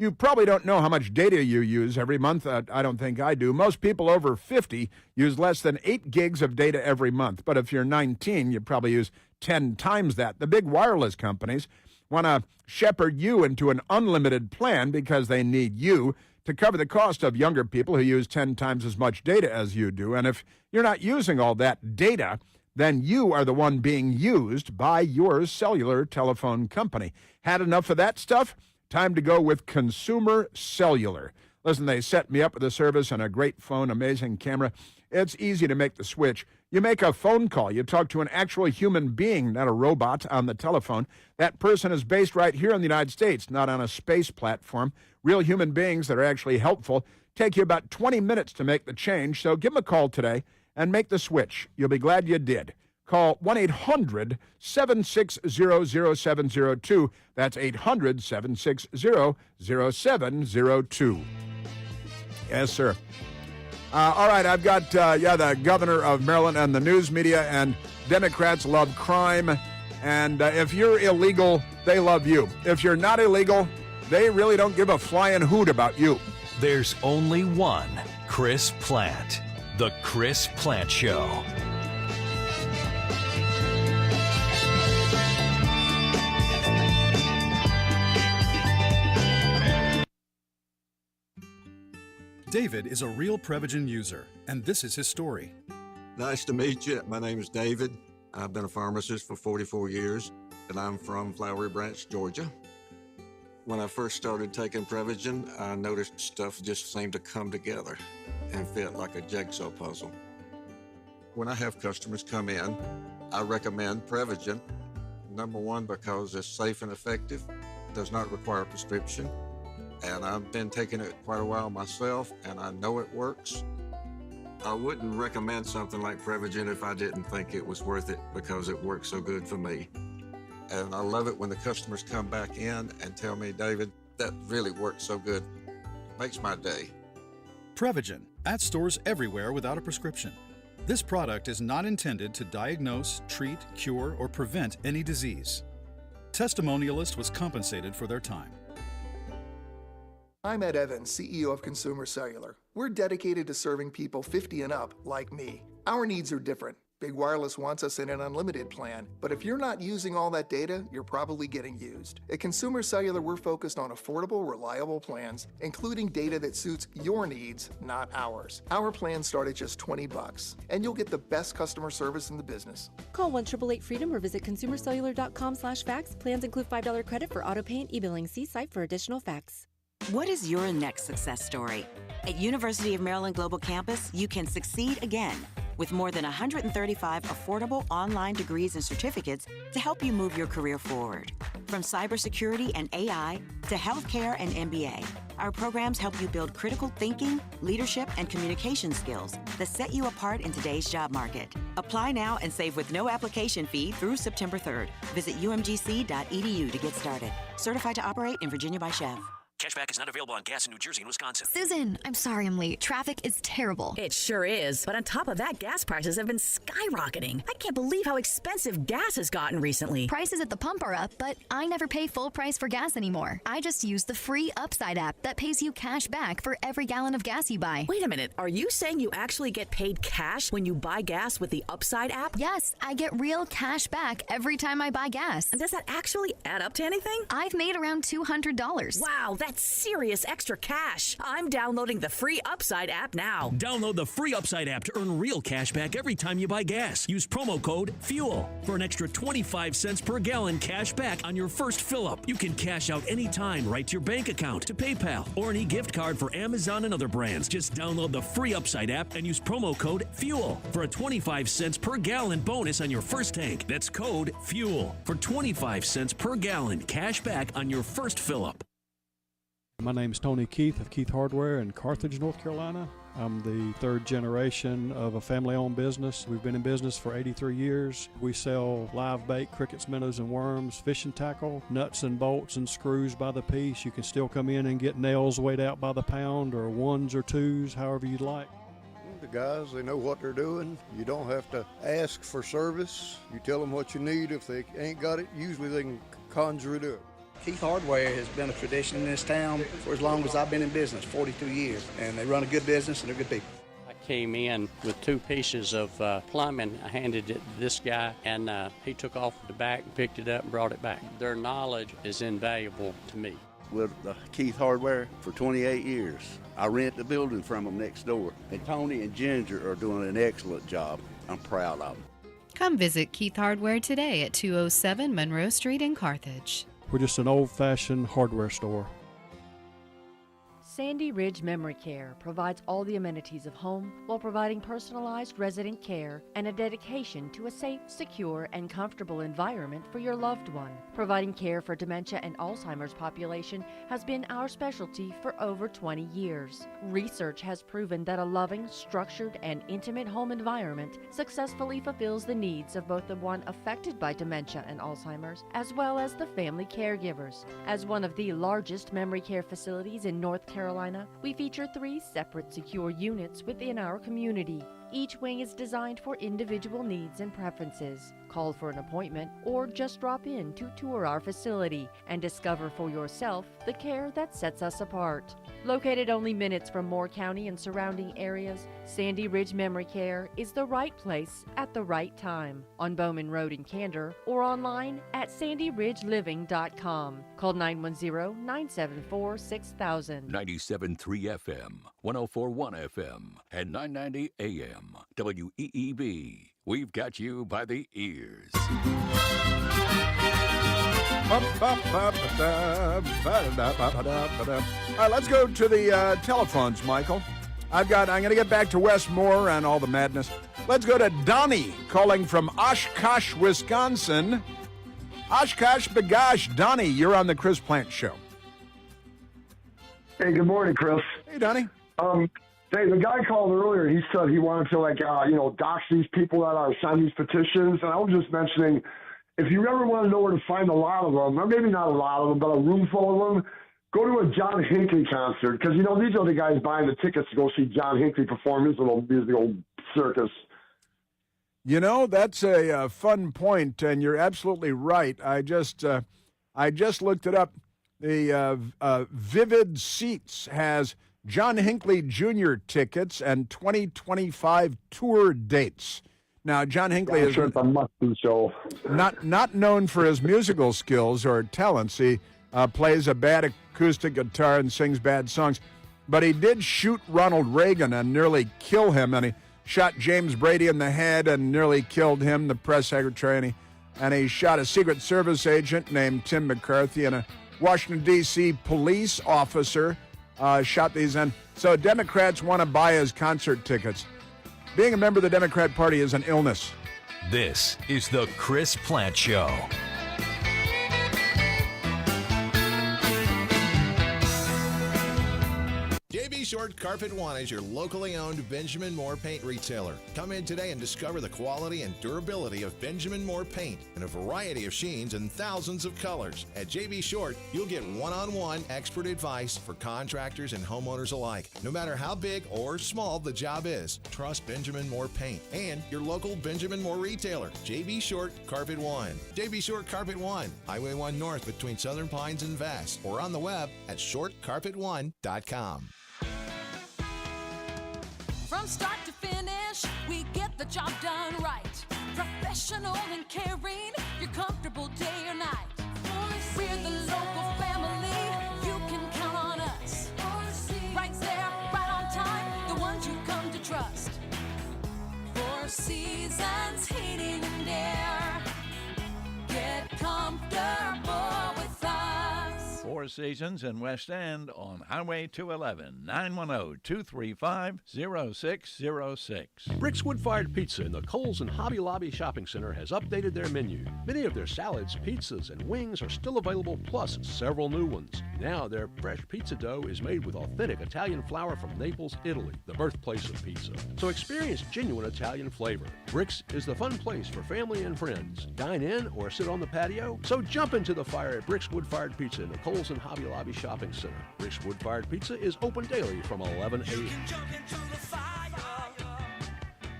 You probably don't know how much data you use every month. I don't think I do. Most people over 50 use less than 8 gigs of data every month. But if you're 19, you probably use 10 times that. The big wireless companies want to shepherd you into an unlimited plan because they need you to cover the cost of younger people who use 10 times as much data as you do. And if you're not using all that data, then you are the one being used by your cellular telephone company. Had enough of that stuff? Time to go with Consumer Cellular. Listen, they set me up with a service and a great phone, amazing camera. It's easy to make the switch. You make a phone call. You talk to an actual human being, not a robot, on the telephone. That person is based right here in the United States, not on a space platform. Real human beings that are actually helpful. Take you about 20 minutes to make the change, so give them a call today and make the switch. You'll be glad you did. Call 1-800-760-0702. That's 800-760-0702. Yes, sir. All right, I've got, the governor of Maryland and the news media, and Democrats love crime. And if you're illegal, they love you. If you're not illegal, they really don't give a flying hoot about you. There's only one Chris Plant. The Chris Plant Show. David is a real Prevagen user, and this is his story. Nice to meet you. My name is David. I've been a pharmacist for 44 years, and I'm from Flowery Branch, Georgia. When I first started taking Prevagen, I noticed stuff just seemed to come together and fit like a jigsaw puzzle. When I have customers come in, I recommend Prevagen. Number one, because it's safe and effective, does not require a prescription, and I've been taking it quite a while myself, and I know it works. I wouldn't recommend something like Prevagen if I didn't think it was worth it because it works so good for me. And I love it when the customers come back in and tell me, David, that really works so good. Makes my day. Prevagen, at stores everywhere without a prescription. This product is not intended to diagnose, treat, cure, or prevent any disease. Testimonialist was compensated for their time. I'm Ed Evans, CEO of Consumer Cellular. We're dedicated to serving people 50 and up, like me. Our needs are different. Big Wireless wants us in an unlimited plan, but if you're not using all that data, you're probably getting used. At Consumer Cellular, we're focused on affordable, reliable plans, including data that suits your needs, not ours. Our plans start at just $20, and you'll get the best customer service in the business. Call 1-888-FREEDOM or visit consumercellular.com/facts. Plans include $5 credit for auto pay and e-billing. See site for additional facts. What is your next success story? At University of Maryland Global Campus, you can succeed again with more than 135 affordable online degrees and certificates to help you move your career forward. From cybersecurity and AI to healthcare and MBA, our programs help you build critical thinking, leadership, and communication skills that set you apart in today's job market. Apply now and save with no application fee through September 3rd. Visit umgc.edu to get started. Certified to operate in Virginia by Chev. Cashback is not available on gas in New Jersey and Wisconsin. Susan, I'm sorry I'm late. Traffic is terrible. It sure is. But on top of that, gas prices have been skyrocketing. I can't believe how expensive gas has gotten recently. Prices at the pump are up, but I never pay full price for gas anymore. I just use the free Upside app that pays you cash back for every gallon of gas you buy. Wait a minute. Are you saying you actually get paid cash when you buy gas with the Upside app? Yes, I get real cash back every time I buy gas. And does that actually add up to anything? I've made around $200. Wow, that's serious extra cash. I'm downloading the free Upside app now. Download the free Upside app to earn real cash back every time you buy gas. Use promo code FUEL for an extra 25 cents per gallon cash back on your first fill-up. You can cash out anytime right to your bank account, to PayPal, or an e-gift card for Amazon and other brands. Just download the free Upside app and use promo code FUEL for a 25 cents per gallon bonus on your first tank. That's code FUEL for 25 cents per gallon cash back on your first fill-up. My name is Tony Keith of Keith Hardware in Carthage, North Carolina. I'm the third generation of a family-owned business. We've been in business for 83 years. We sell live bait, crickets, minnows, and worms, fishing tackle, nuts and bolts and screws by the piece. You can still come in and get nails weighed out by the pound or ones or twos, however you'd like. The guys, they know what they're doing. You don't have to ask for service. You tell them what you need. If they ain't got it, usually they can conjure it up. Keith Hardware has been a tradition in this town for as long as I've been in business, 42 years, and they run a good business and they're good people. I came in with 2 pieces of plumbing. I handed it to this guy, and he took off the back, picked it up, and brought it back. Their knowledge is invaluable to me. With Keith Hardware for 28 years. I rent the building from them next door. And Tony and Ginger are doing an excellent job. I'm proud of them. Come visit Keith Hardware today at 207 Monroe Street in Carthage. We're just an old-fashioned hardware store. Sandy Ridge Memory Care provides all the amenities of home while providing personalized resident care and a dedication to a safe, secure, and comfortable environment for your loved one. Providing care for dementia and Alzheimer's population has been our specialty for over 20 years. Research has proven that a loving, structured, and intimate home environment successfully fulfills the needs of both the one affected by dementia and Alzheimer's, as well as the family caregivers. As one of the largest memory care facilities in North Carolina, we feature 3 separate secure units within our community. Each wing is designed for individual needs and preferences. Call for an appointment or just drop in to tour our facility and discover for yourself the care that sets us apart. Located only minutes from Moore County and surrounding areas, Sandy Ridge Memory Care is the right place at the right time. On Bowman Road in Candor or online at sandyridgeliving.com. Call 910-974-6000. 97.3 FM, 104.1 FM, and 990 AM. WEEB. We've got you by the ears. All right, let's go to the telephones, Michael. I'm going to get back to Westmore and all the madness. Let's go to Donnie calling from Oshkosh, Wisconsin. Oshkosh Bagosh. Donnie, you're on the Chris Plant Show. Hey, good morning, Chris. Hey, Donnie. Hey, the guy called earlier. He said he wanted to, dox these people that are signing these petitions. And I was just mentioning, if you ever want to know where to find a lot of them, or maybe not a lot of them, but a room full of them, go to a John Hinckley concert. Because, these are the guys buying the tickets to go see John Hinckley perform his little musical circus. That's a fun point, and you're absolutely right. I just looked it up. The Vivid Seats has John Hinckley Jr. tickets and 2025 tour dates. Now, John Hinckley is not known for his musical skills or talents. He plays a bad acoustic guitar and sings bad songs. But he did shoot Ronald Reagan and nearly kill him, and he shot James Brady in the head and nearly killed him, the press secretary, and he shot a Secret Service agent named Tim McCarthy, and a Washington, D.C. police officer shot these in. So Democrats want to buy his concert tickets. Being a member of the Democrat Party is an illness. This is the Chris Plant Show. JB Short Carpet One is your locally owned Benjamin Moore paint retailer. Come in today and discover the quality and durability of Benjamin Moore paint in a variety of sheens and thousands of colors. At JB Short, you'll get one-on-one expert advice for contractors and homeowners alike. No matter how big or small the job is, trust Benjamin Moore paint and your local Benjamin Moore retailer, JB Short Carpet One. JB Short Carpet One, Highway 1 North between Southern Pines and Vass, or on the web at shortcarpet1.com. From start to finish, we get the job done right. Professional and caring, you're comfortable day or night. We're the local family, you can count on us. Right there, right on time, the ones you come to trust. 4 Seasons Heating and Air. Get comfortable with us. 4 Seasons in West End on Highway 211, 910-235-0606. Brick's Wood-Fired Pizza in the Kohl's and Hobby Lobby Shopping Center has updated their menu. Many of their salads, pizzas, and wings are still available, plus several new ones. Now their fresh pizza dough is made with authentic Italian flour from Naples, Italy, the birthplace of pizza. So experience genuine Italian flavor. Brick's is the fun place for family and friends. Dine in or sit on the patio? So jump into the fire at Brick's Wood-Fired Pizza in the Kohl's and Hobby Lobby Shopping Center. Brick's Wood-Fired Pizza is open daily from 11 a.m.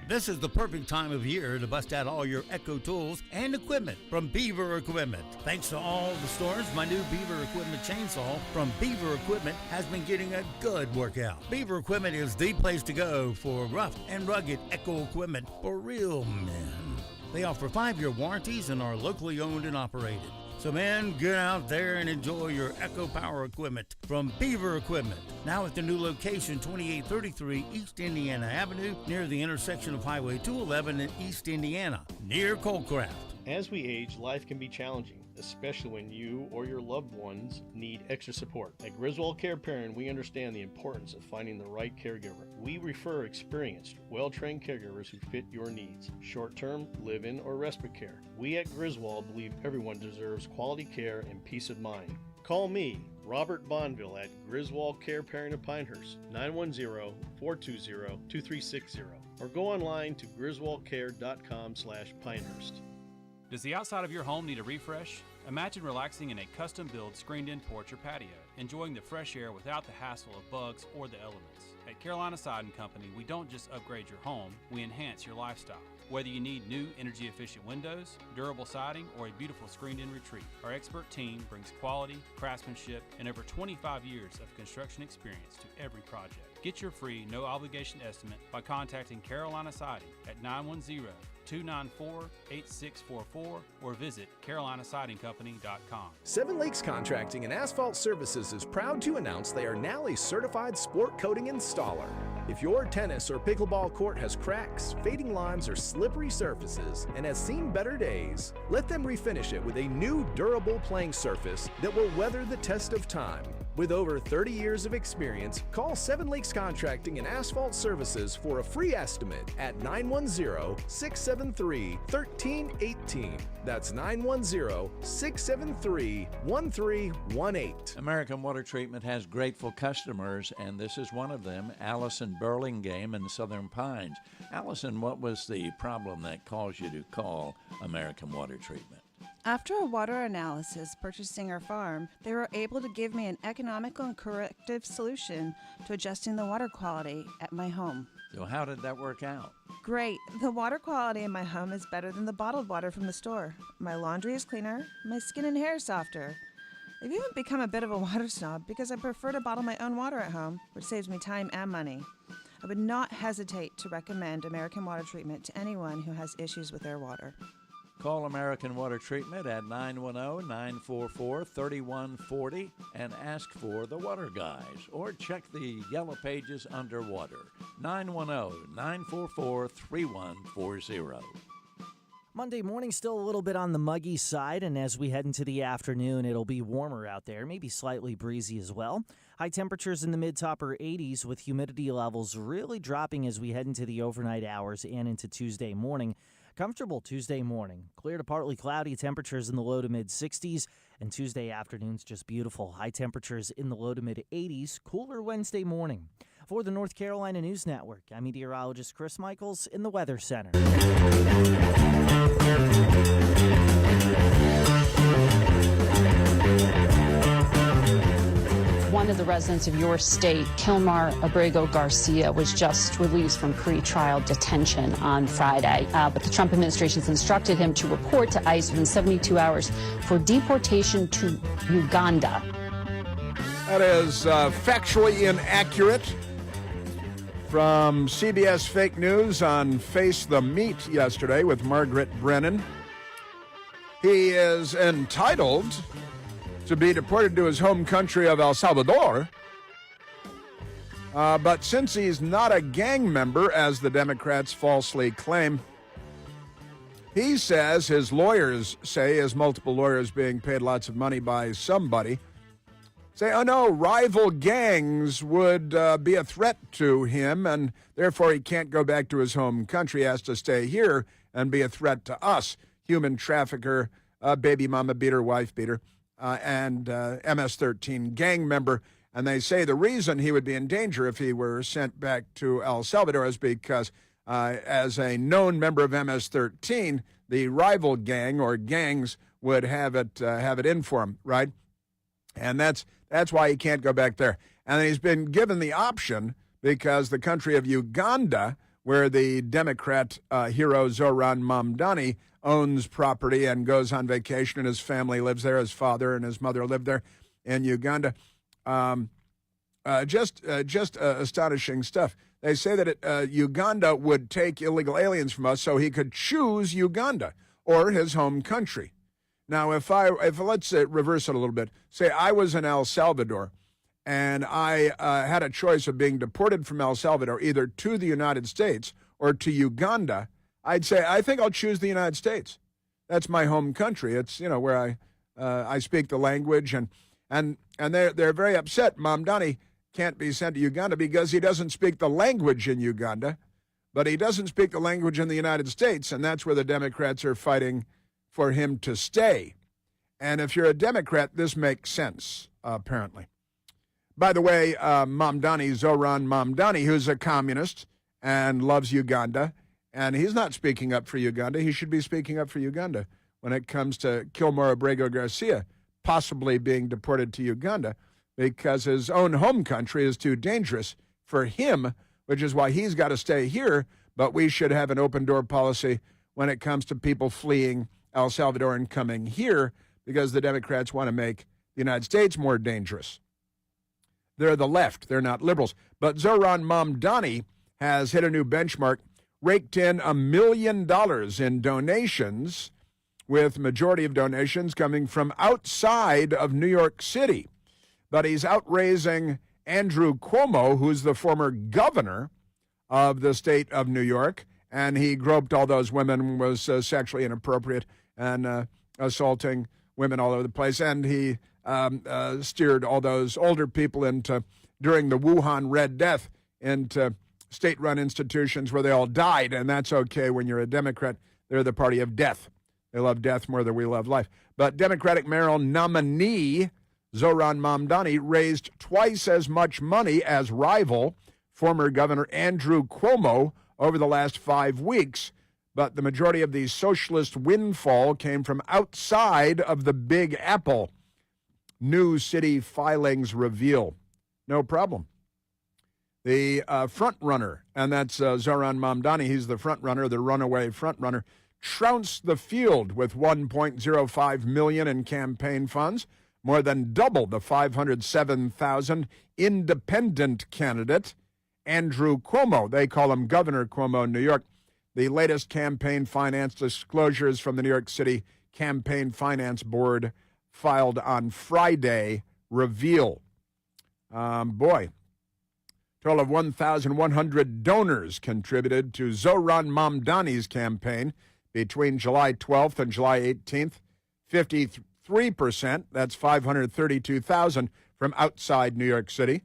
This is the perfect time of year to bust out all your Echo tools and equipment from Beaver Equipment. Thanks to all the storms, my new Beaver Equipment chainsaw from Beaver Equipment has been getting a good workout. Beaver Equipment is the place to go for rough and rugged Echo equipment for real men. They offer 5-year warranties and are locally owned and operated. So, man, get out there and enjoy your Echo Power equipment from Beaver Equipment. Now at the new location, 2833 East Indiana Avenue, near the intersection of Highway 211 in East Indiana, near Coldcraft. As we age, life can be challenging, especially when you or your loved ones need extra support. At Griswold Care Parent, we understand the importance of finding the right caregiver. We refer experienced, well-trained caregivers who fit your needs, short-term, live-in, or respite care. We at Griswold believe everyone deserves quality care and peace of mind. Call me, Robert Bonville, at Griswold Care Parent of Pinehurst, 910-420-2360, or go online to griswoldcare.com/Pinehurst. Does the outside of your home need a refresh? Imagine relaxing in a custom-built screened-in porch or patio, enjoying the fresh air without the hassle of bugs or the elements. At Carolina Siding Company, we don't just upgrade your home, we enhance your lifestyle. Whether you need new energy-efficient windows, durable siding, or a beautiful screened-in retreat, our expert team brings quality, craftsmanship, and over 25 years of construction experience to every project. Get your free, no-obligation estimate by contacting Carolina Siding at 910-294-8644 or visit carolinasidingcompany.com. Seven Lakes Contracting and Asphalt Services is proud to announce they are now a certified sport coating installer. If your tennis or pickleball court has cracks, fading lines, or slippery surfaces and has seen better days, let them refinish it with a new durable playing surface that will weather the test of time. With over 30 years of experience, call Seven Lakes Contracting and Asphalt Services for a free estimate at 910-673-1318. That's 910-673-1318. American Water Treatment has grateful customers, and this is one of them, Allison Burlingame in Southern Pines. Allison, what was the problem that caused you to call American Water Treatment? After a water analysis purchasing our farm, they were able to give me an economical and corrective solution to adjusting the water quality at my home. So how did that work out? Great. The water quality in my home is better than the bottled water from the store. My laundry is cleaner, my skin and hair is softer. I've even become a bit of a water snob because I prefer to bottle my own water at home, which saves me time and money. I would not hesitate to recommend American Water Treatment to anyone who has issues with their water. Call American Water Treatment at 910-944-3140 and ask for the Water Guys, or check the yellow pages under water. 910-944-3140. Monday morning, still a little bit on the muggy side, and as we head into the afternoon, it'll be warmer out there, maybe slightly breezy as well. High temperatures in the mid to upper 80s with humidity levels really dropping as we head into the overnight hours and into Tuesday morning. Comfortable Tuesday morning. Clear to partly cloudy, temperatures in the low to mid 60s, and Tuesday afternoon's just beautiful. High temperatures in the low to mid 80s, cooler Wednesday morning. For the North Carolina News Network, I'm meteorologist Chris Michaels in the Weather Center. One of the residents of your state, Kilmar Abrego Garcia, was just released from pretrial detention on Friday. But the Trump administration has instructed him to report to ICE within 72 hours for deportation to Uganda. That is factually inaccurate from CBS Fake News on Face the Meat yesterday with Margaret Brennan. He is entitled to be deported to his home country of El Salvador. But since he's not a gang member, as the Democrats falsely claim, he says, his lawyers say, his multiple lawyers being paid lots of money by somebody, say, oh no, rival gangs would be a threat to him, and therefore he can't go back to his home country. He has to stay here and be a threat to us. Human trafficker, baby mama beater, wife beater. And MS-13 gang member. And they say the reason he would be in danger if he were sent back to El Salvador is because as a known member of MS-13, the rival gang or gangs would have it in for him, right? And that's why he can't go back there. And he's been given the option because the country of Uganda where the Democrat hero Zoran Mamdani owns property and goes on vacation, and his family lives there. His father and his mother live there in Uganda. Just astonishing stuff. They say that Uganda would take illegal aliens from us so he could choose Uganda or his home country. Now, if let's reverse it a little bit, say I was in El Salvador and I had a choice of being deported from El Salvador either to the United States or to Uganda, I'd say I think I'll choose the United States. That's my home country. It's where I speak the language, and they're very upset. Mamdani can't be sent to Uganda because he doesn't speak the language in Uganda, but he doesn't speak the language in the United States, and that's where the Democrats are fighting for him to stay. And if you're a Democrat, this makes sense, apparently. By the way, Zoran Mamdani, who's a communist and loves Uganda, and he's not speaking up for Uganda. He should be speaking up for Uganda when it comes to Kilmore Abrego Garcia possibly being deported to Uganda, because his own home country is too dangerous for him, which is why he's got to stay here. But we should have an open-door policy when it comes to people fleeing El Salvador and coming here, because the Democrats want to make the United States more dangerous. They're the left. They're not liberals. But Zoran Mamdani has hit a new benchmark, raked in $1 million in donations, with majority of donations coming from outside of New York City. But he's outraising Andrew Cuomo, who's the former governor of the state of New York, and he groped all those women, was sexually inappropriate and assaulting women all over the place, and he steered all those older people during the Wuhan Red Death, into state-run institutions where they all died, and that's okay when you're a Democrat. They're the party of death. They love death more than we love life. But Democratic mayoral nominee Zoran Mamdani raised twice as much money as rival former Governor Andrew Cuomo over the last 5 weeks, but the majority of the socialist windfall came from outside of the Big Apple. New city filings reveal. No problem. The front runner, and that's Zoran Mamdani, he's the front runner, the runaway front runner, trounced the field with $1.05 million in campaign funds, more than double the $507,000 independent candidate, Andrew Cuomo. They call him Governor Cuomo in New York. The latest campaign finance disclosures from the New York City Campaign Finance Board filed on Friday reveal. Total of 1,100 donors contributed to Zoran Mamdani's campaign between July 12th and July 18th. 53%, that's 532,000 from outside New York City,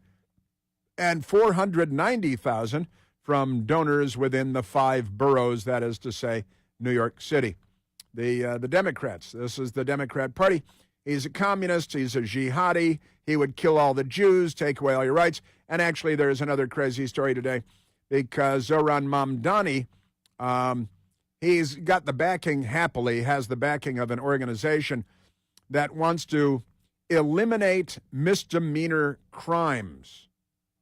and 490,000 from donors within the 5 boroughs, that is to say, New York City. The Democrats, this is the Democrat Party. He's a communist, he's a jihadi, he would kill all the Jews, take away all your rights. And actually, there's another crazy story today, because Zoran Mamdani, he's got the backing, happily, has the backing of an organization that wants to eliminate misdemeanor crimes,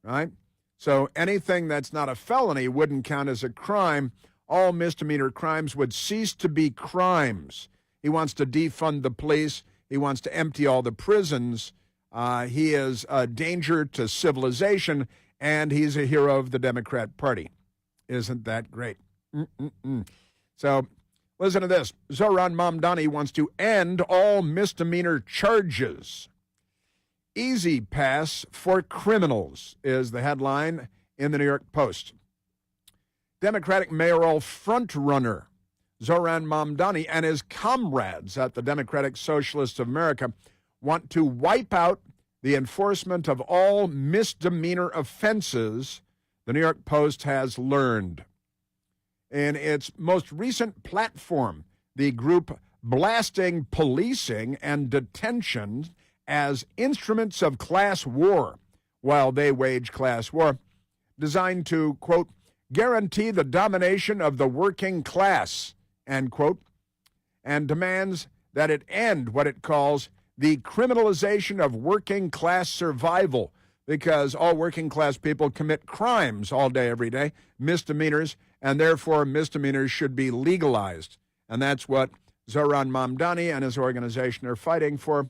right? So anything that's not a felony wouldn't count as a crime. All misdemeanor crimes would cease to be crimes. He wants to defund the police. He wants to empty all the prisons. He is a danger to civilization, and he's a hero of the Democrat Party. Isn't that great? So listen to this. Zoran Mamdani wants to end all misdemeanor charges. Easy pass for criminals is the headline in the New York Post. Democratic mayoral frontrunner Zoran Mamdani and his comrades at the Democratic Socialists of America want to wipe out the enforcement of all misdemeanor offenses, the New York Post has learned. In its most recent platform, the group blasting policing and detention as instruments of class war while they wage class war, designed to, quote, guarantee the domination of the working class, end quote, and demands that it end what it calls the criminalization of working class survival, because all working class people commit crimes all day, every day, misdemeanors, and therefore misdemeanors should be legalized. And that's what Zohran Mamdani and his organization are fighting for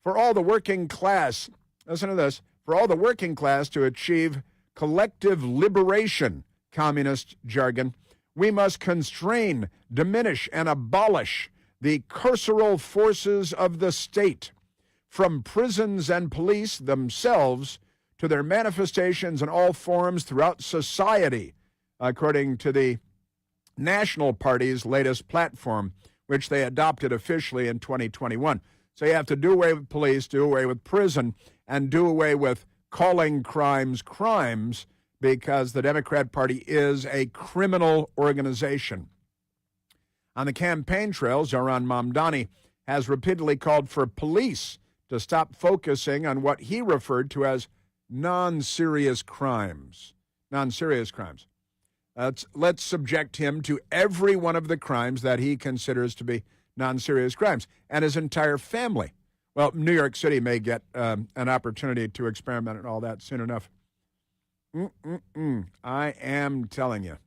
all the working class. Listen to this. For all the working class to achieve collective liberation, communist jargon, we must constrain, diminish, and abolish the carceral forces of the state, from prisons and police themselves to their manifestations in all forms throughout society, according to the National Party's latest platform, which they adopted officially in 2021. So you have to do away with police, do away with prison, and do away with calling crimes crimes, because the Democrat Party is a criminal organization. On the campaign trail, Zohran Mamdani has repeatedly called for police to stop focusing on what he referred to as non-serious crimes. Non-serious crimes. Let's subject him to every one of the crimes that he considers to be non-serious crimes, and his entire family. Well, New York City may get an opportunity to experiment and all that soon enough. I am telling you.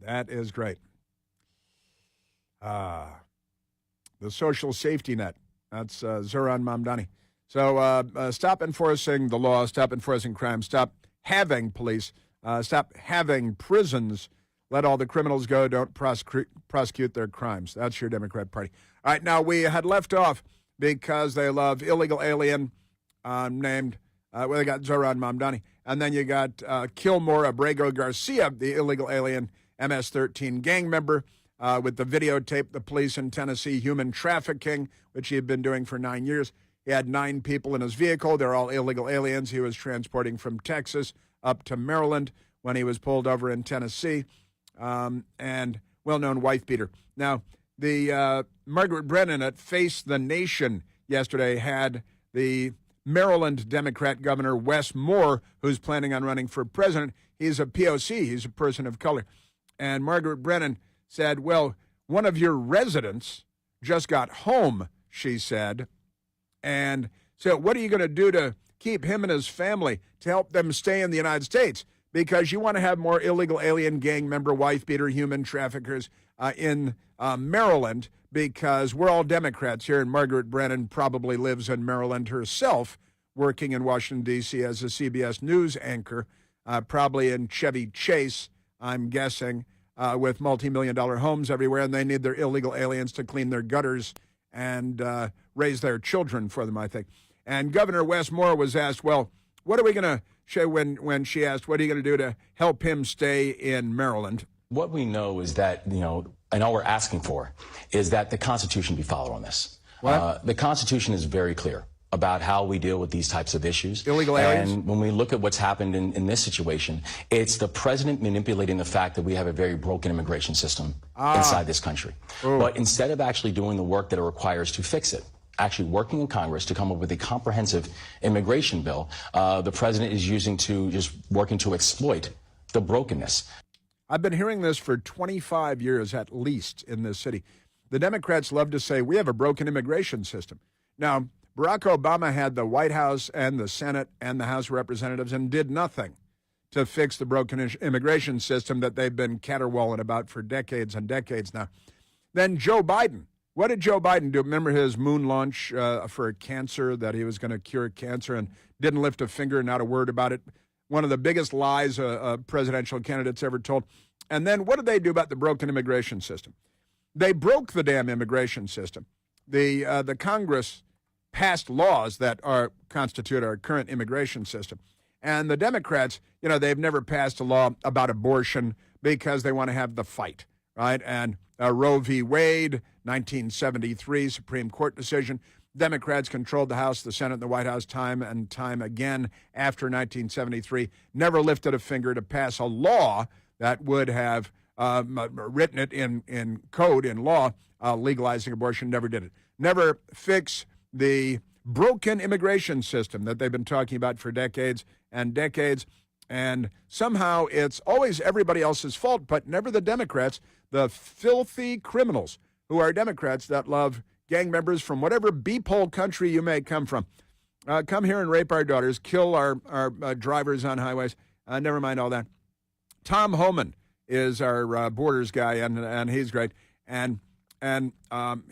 That is great. The social safety net. That's Zohran Mamdani. So stop enforcing the law, stop enforcing crime, stop having police, stop having prisons. Let all the criminals go. Don't prosecute their crimes. That's your Democrat Party. All right, now we had left off because they love illegal alien named, they got Zohran Mamdani. And then you got Kilmore Abrego Garcia, the illegal alien MS-13 gang member, with the videotape, the police in Tennessee, human trafficking, which he had been doing for 9 years. He had 9 people in his vehicle. They're all illegal aliens. He was transporting from Texas up to Maryland when he was pulled over in Tennessee. And well-known wife beater. Now, the Margaret Brennan at Face the Nation yesterday had the Maryland Democrat Governor Wes Moore, who's planning on running for president. He's a POC. He's a person of color. And Margaret Brennan said, well, one of your residents just got home, she said. And so what are you going to do to keep him and his family, to help them stay in the United States? Because you want to have more illegal alien gang member, wife beater, human traffickers in Maryland, because we're all Democrats here, and Margaret Brennan probably lives in Maryland herself, working in Washington, D.C. as a CBS News anchor, probably in Chevy Chase, I'm guessing, with multi-million-dollar homes everywhere, and they need their illegal aliens to clean their gutters and raise their children for them, I think. And Governor Wes Moore was asked, well, what are we going to when she asked, what are you going to do to help him stay in Maryland? What we know is that, and all we're asking for is that the Constitution be followed on this. The Constitution is very clear about how we deal with these types of issues. Illegal aliens? And when we look at what's happened in this situation, it's the president manipulating the fact that we have a very broken immigration system inside this country. Ooh. But instead of actually doing the work that it requires to fix it, actually working in Congress to come up with a comprehensive immigration bill, the president is working to exploit the brokenness. I've been hearing this for 25 years at least in this city. The Democrats love to say we have a broken immigration system. Now, Barack Obama had the White House and the Senate and the House of Representatives and did nothing to fix the broken immigration system that they've been caterwauling about for decades and decades now. Then Joe Biden. What did Joe Biden do? Remember his moon launch for cancer, that he was going to cure cancer, and didn't lift a finger, not a word about it. One of the biggest lies a presidential candidate's ever told. And then what did they do about the broken immigration system? They broke the damn immigration system. The Congress passed laws that constitute our current immigration system. And the Democrats, they've never passed a law about abortion because they want to have the fight, right? And Roe v. Wade, 1973 Supreme Court decision. Democrats controlled the House, the Senate, and the White House time and time again after 1973, never lifted a finger to pass a law that would have written it in code, in law, legalizing abortion, never did it. Never fix the broken immigration system that they've been talking about for decades and decades. And somehow it's always everybody else's fault, but never the Democrats, the filthy criminals who are Democrats that love gang members from whatever beephole country you may come from. Come here and rape our daughters, kill our drivers on highways. Never mind all that. Tom Homan is our borders guy, and he's great. And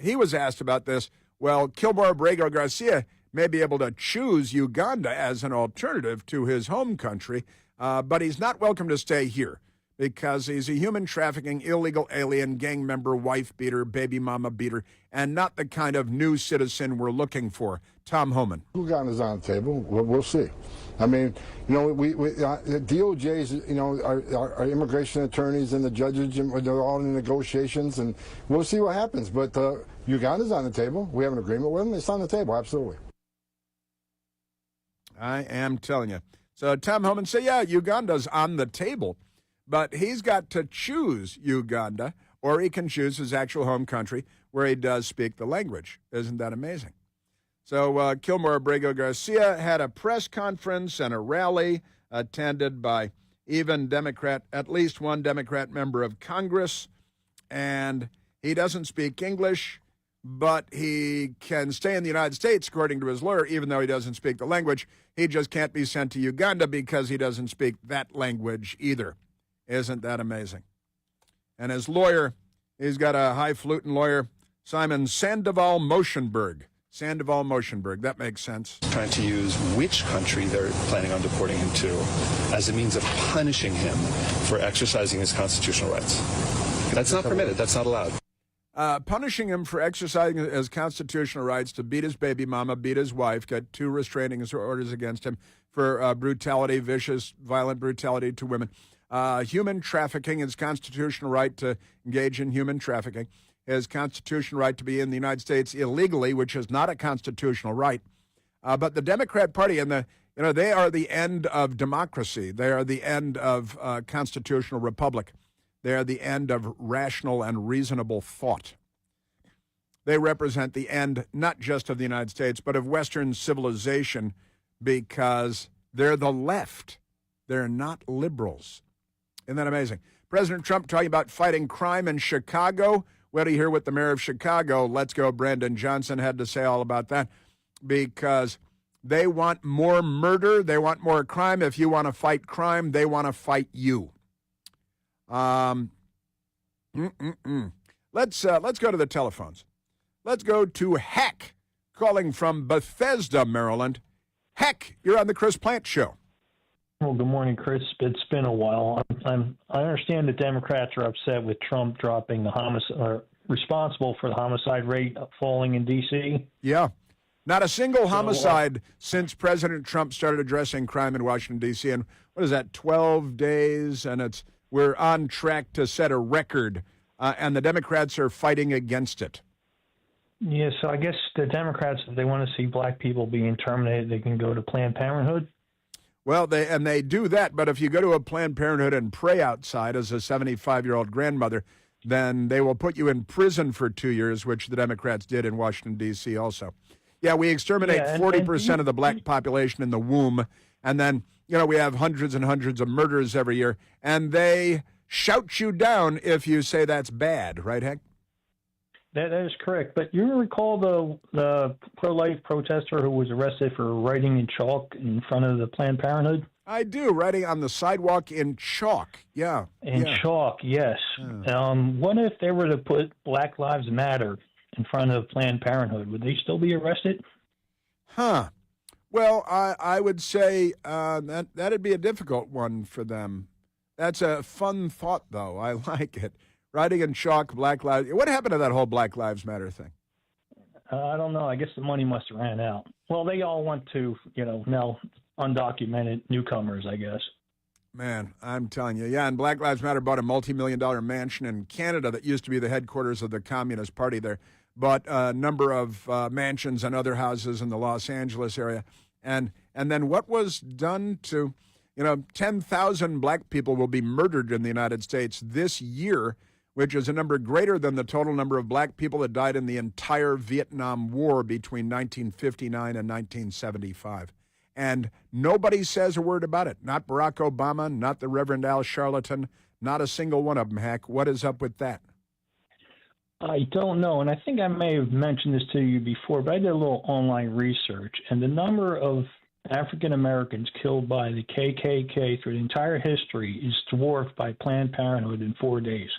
he was asked about this. Well, Kilmore Abrego Garcia may be able to choose Uganda as an alternative to his home country, but he's not welcome to stay here because he's a human trafficking, illegal alien, gang member, wife beater, baby mama beater, and not the kind of new citizen we're looking for. Tom Homan. Uganda's on the table. We'll see. I mean, you know, the DOJ's, you know, our immigration attorneys and the judges, they're all in negotiations, and we'll see what happens. But Uganda's on the table. We have an agreement with them. It's on the table, absolutely. I am telling you. So Tom Homan said, yeah, Uganda's on the table, but he's got to choose Uganda, or he can choose his actual home country where he does speak the language. Isn't that amazing? So Kilmore Abrego Garcia had a press conference and a rally attended by at least one Democrat member of Congress, and he doesn't speak English, but he can stay in the United States, according to his lawyer, even though he doesn't speak the language. He just can't be sent to Uganda because he doesn't speak that language either. Isn't that amazing? And his lawyer, he's got a highfalutin lawyer, Simon Sandoval Motionberg. That makes sense. Trying to use which country they're planning on deporting him to as a means of punishing him for exercising his constitutional rights. That's not permitted. That's not allowed. Punishing him for exercising his constitutional rights to beat his baby mama, beat his wife, got 2 restraining orders against him for brutality, vicious, violent brutality to women. Human trafficking, his constitutional right to engage in human trafficking, his constitutional right to be in the United States illegally, which is not a constitutional right. But the Democrat Party they are the end of democracy. They are the end of constitutional republic. They are the end of rational and reasonable thought. They represent the end not just of the United States, but of Western civilization because they're the left. They're not liberals. Isn't that amazing? President Trump talking about fighting crime in Chicago. Well, to hear what the mayor of Chicago, let's go, Brandon Johnson, had to say all about that, because they want more murder. They want more crime. If you want to fight crime, they want to fight you. Let's go to the telephones. Let's go to Heck, calling from Bethesda, Maryland. Heck, you're on the Chris Plant Show. Well, good morning, Chris. It's been a while. I understand the Democrats are upset with Trump dropping the responsible for the homicide rate falling in D.C. Yeah. Not a single homicide since President Trump started addressing crime in Washington, D.C. And what is that, 12 days? And we're on track to set a record, and the Democrats are fighting against it. Yeah, so I guess the Democrats, if they want to see black people being terminated, they can go to Planned Parenthood. Well, they do that, but if you go to a Planned Parenthood and pray outside as a 75-year-old grandmother, then they will put you in prison for 2 years, which the Democrats did in Washington, D.C. also. Yeah, we exterminate 40% of the black population in the womb, and then, we have hundreds and hundreds of murders every year, and they shout you down if you say that's bad, right, Hank? That is correct. But you recall the pro-life protester who was arrested for writing in chalk in front of the Planned Parenthood? I do, writing on the sidewalk in chalk, yeah. Chalk, yes. What if they were to put Black Lives Matter in front of Planned Parenthood? Would they still be arrested? Huh. Well, I would say that'd be a difficult one for them. That's a fun thought, though. I like it. Writing in chalk, Black Lives. What happened to that whole Black Lives Matter thing? I don't know. I guess the money must have ran out. Well, they all went to, now undocumented newcomers, I guess. Man, I'm telling you. Yeah, and Black Lives Matter bought a multi-million-dollar mansion in Canada that used to be the headquarters of the Communist Party there. Bought a number of mansions and other houses in the Los Angeles area. And then what was done to, 10,000 black people will be murdered in the United States this year, which is a number greater than the total number of black people that died in the entire Vietnam War between 1959 and 1975. And nobody says a word about it. Not Barack Obama, not the Reverend Al Sharpton, not a single one of them, Hack. What is up with that? I don't know, and I think I may have mentioned this to you before, but I did a little online research, and the number of African Americans killed by the KKK through the entire history is dwarfed by Planned Parenthood in 4 days.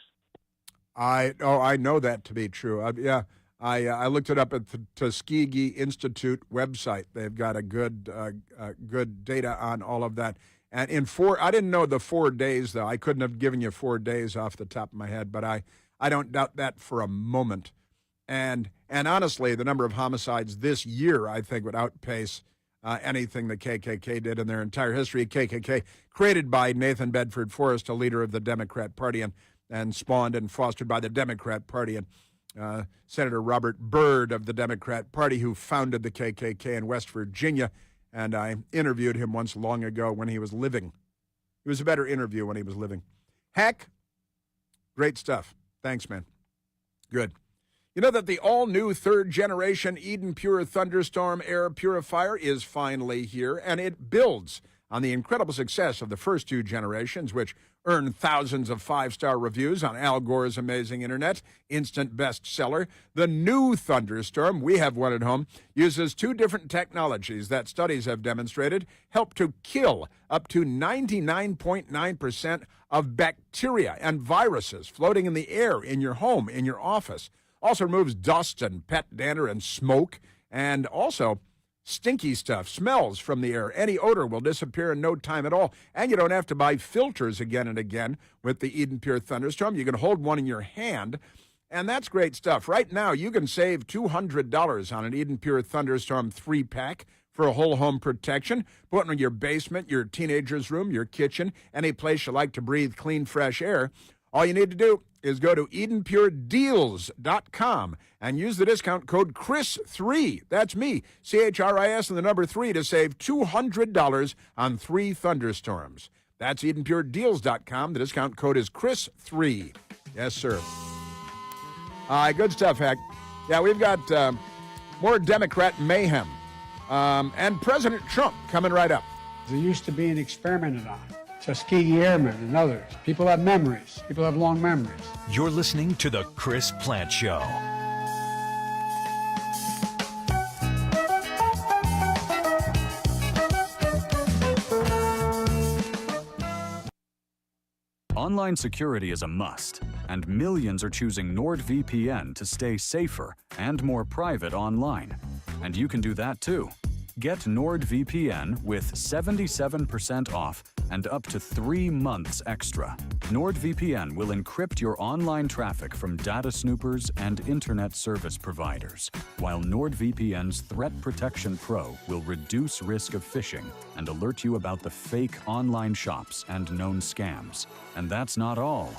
I know that to be true. I looked it up at the Tuskegee Institute website. They've got a good data on all of that. And I didn't know the 4 days, though. I couldn't have given you 4 days off the top of my head, but I don't doubt that for a moment. And honestly, the number of homicides this year, I think, would outpace anything the KKK did in their entire history. KKK, created by Nathan Bedford Forrest, a leader of the Democrat Party, and spawned and fostered by the Democrat Party, and Senator Robert Byrd of the Democrat Party, who founded the KKK in West Virginia. And I interviewed him once long ago when he was living. It was a better interview when he was living. Heck, great stuff. Thanks, man. Good. You know that the all-new third-generation Eden Pure Thunderstorm air purifier is finally here, and it builds on the incredible success of the first two generations, which earned thousands of five-star reviews on Al Gore's amazing internet, instant bestseller. The new Thunderstorm, we have one at home, uses two different technologies that studies have demonstrated help to kill up to 99.9% of bacteria and viruses floating in the air in your home, in your office. Also removes dust and pet dander and smoke, and also stinky stuff, smells from the air. Any odor will disappear in no time at all. And you don't have to buy filters again and again with the Eden Pure Thunderstorm. You can hold one in your hand, and that's great stuff. Right now, you can save $200 on an Eden Pure Thunderstorm 3-pack for a whole home protection. Put it in your basement, your teenager's room, your kitchen, any place you like to breathe clean, fresh air. All you need to do is go to EdenPureDeals.com and use the discount code CHRIS3. That's me, CHRIS and the number 3 to save $200 on 3 thunderstorms. That's EdenPureDeals.com. The discount code is CHRIS3. Yes, sir. Good stuff, Heck. Yeah, we've got more Democrat mayhem. And President Trump coming right up. There used to be an experimented on. Tuskegee Airmen and others. People have memories. People have long memories. You're listening to The Chris Plant Show. Online security is a must, and millions are choosing NordVPN to stay safer and more private online. And you can do that too. Get NordVPN with 77% off and up to 3 months extra. NordVPN will encrypt your online traffic from data snoopers and internet service providers, while NordVPN's Threat Protection Pro will reduce risk of phishing and alert you about the fake online shops and known scams. And that's not all.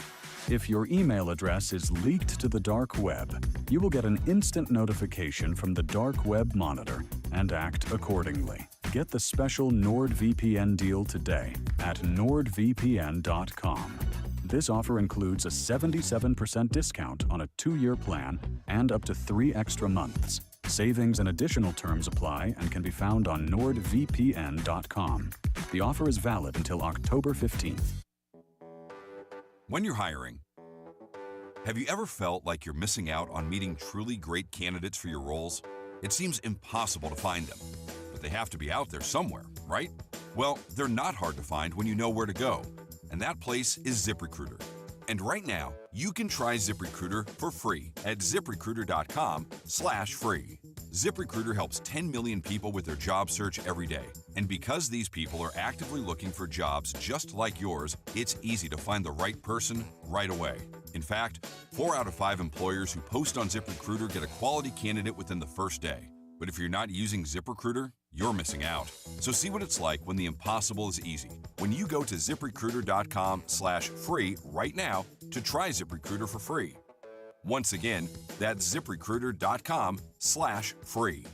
If your email address is leaked to the dark web, you will get an instant notification from the Dark Web Monitor and act accordingly. Get the special NordVPN deal today at nordvpn.com. This offer includes a 77% discount on a 2-year plan and up to 3 extra months. Savings and additional terms apply and can be found on nordvpn.com. The offer is valid until October 15th. When you're hiring, have you ever felt like you're missing out on meeting truly great candidates for your roles? It seems impossible to find them, but they have to be out there somewhere, right? Well, they're not hard to find when you know where to go, and that place is ZipRecruiter. And right now, you can try ZipRecruiter for free at ZipRecruiter.com/free. ZipRecruiter helps 10 million people with their job search every day. And because these people are actively looking for jobs just like yours, it's easy to find the right person right away. In fact, 4 out of 5 employers who post on ZipRecruiter get a quality candidate within the first day. But if you're not using ZipRecruiter, you're missing out. So see what it's like when the impossible is easy. When you go to ZipRecruiter.com/free right now to try ZipRecruiter for free. Once again, that's ZipRecruiter.com/free.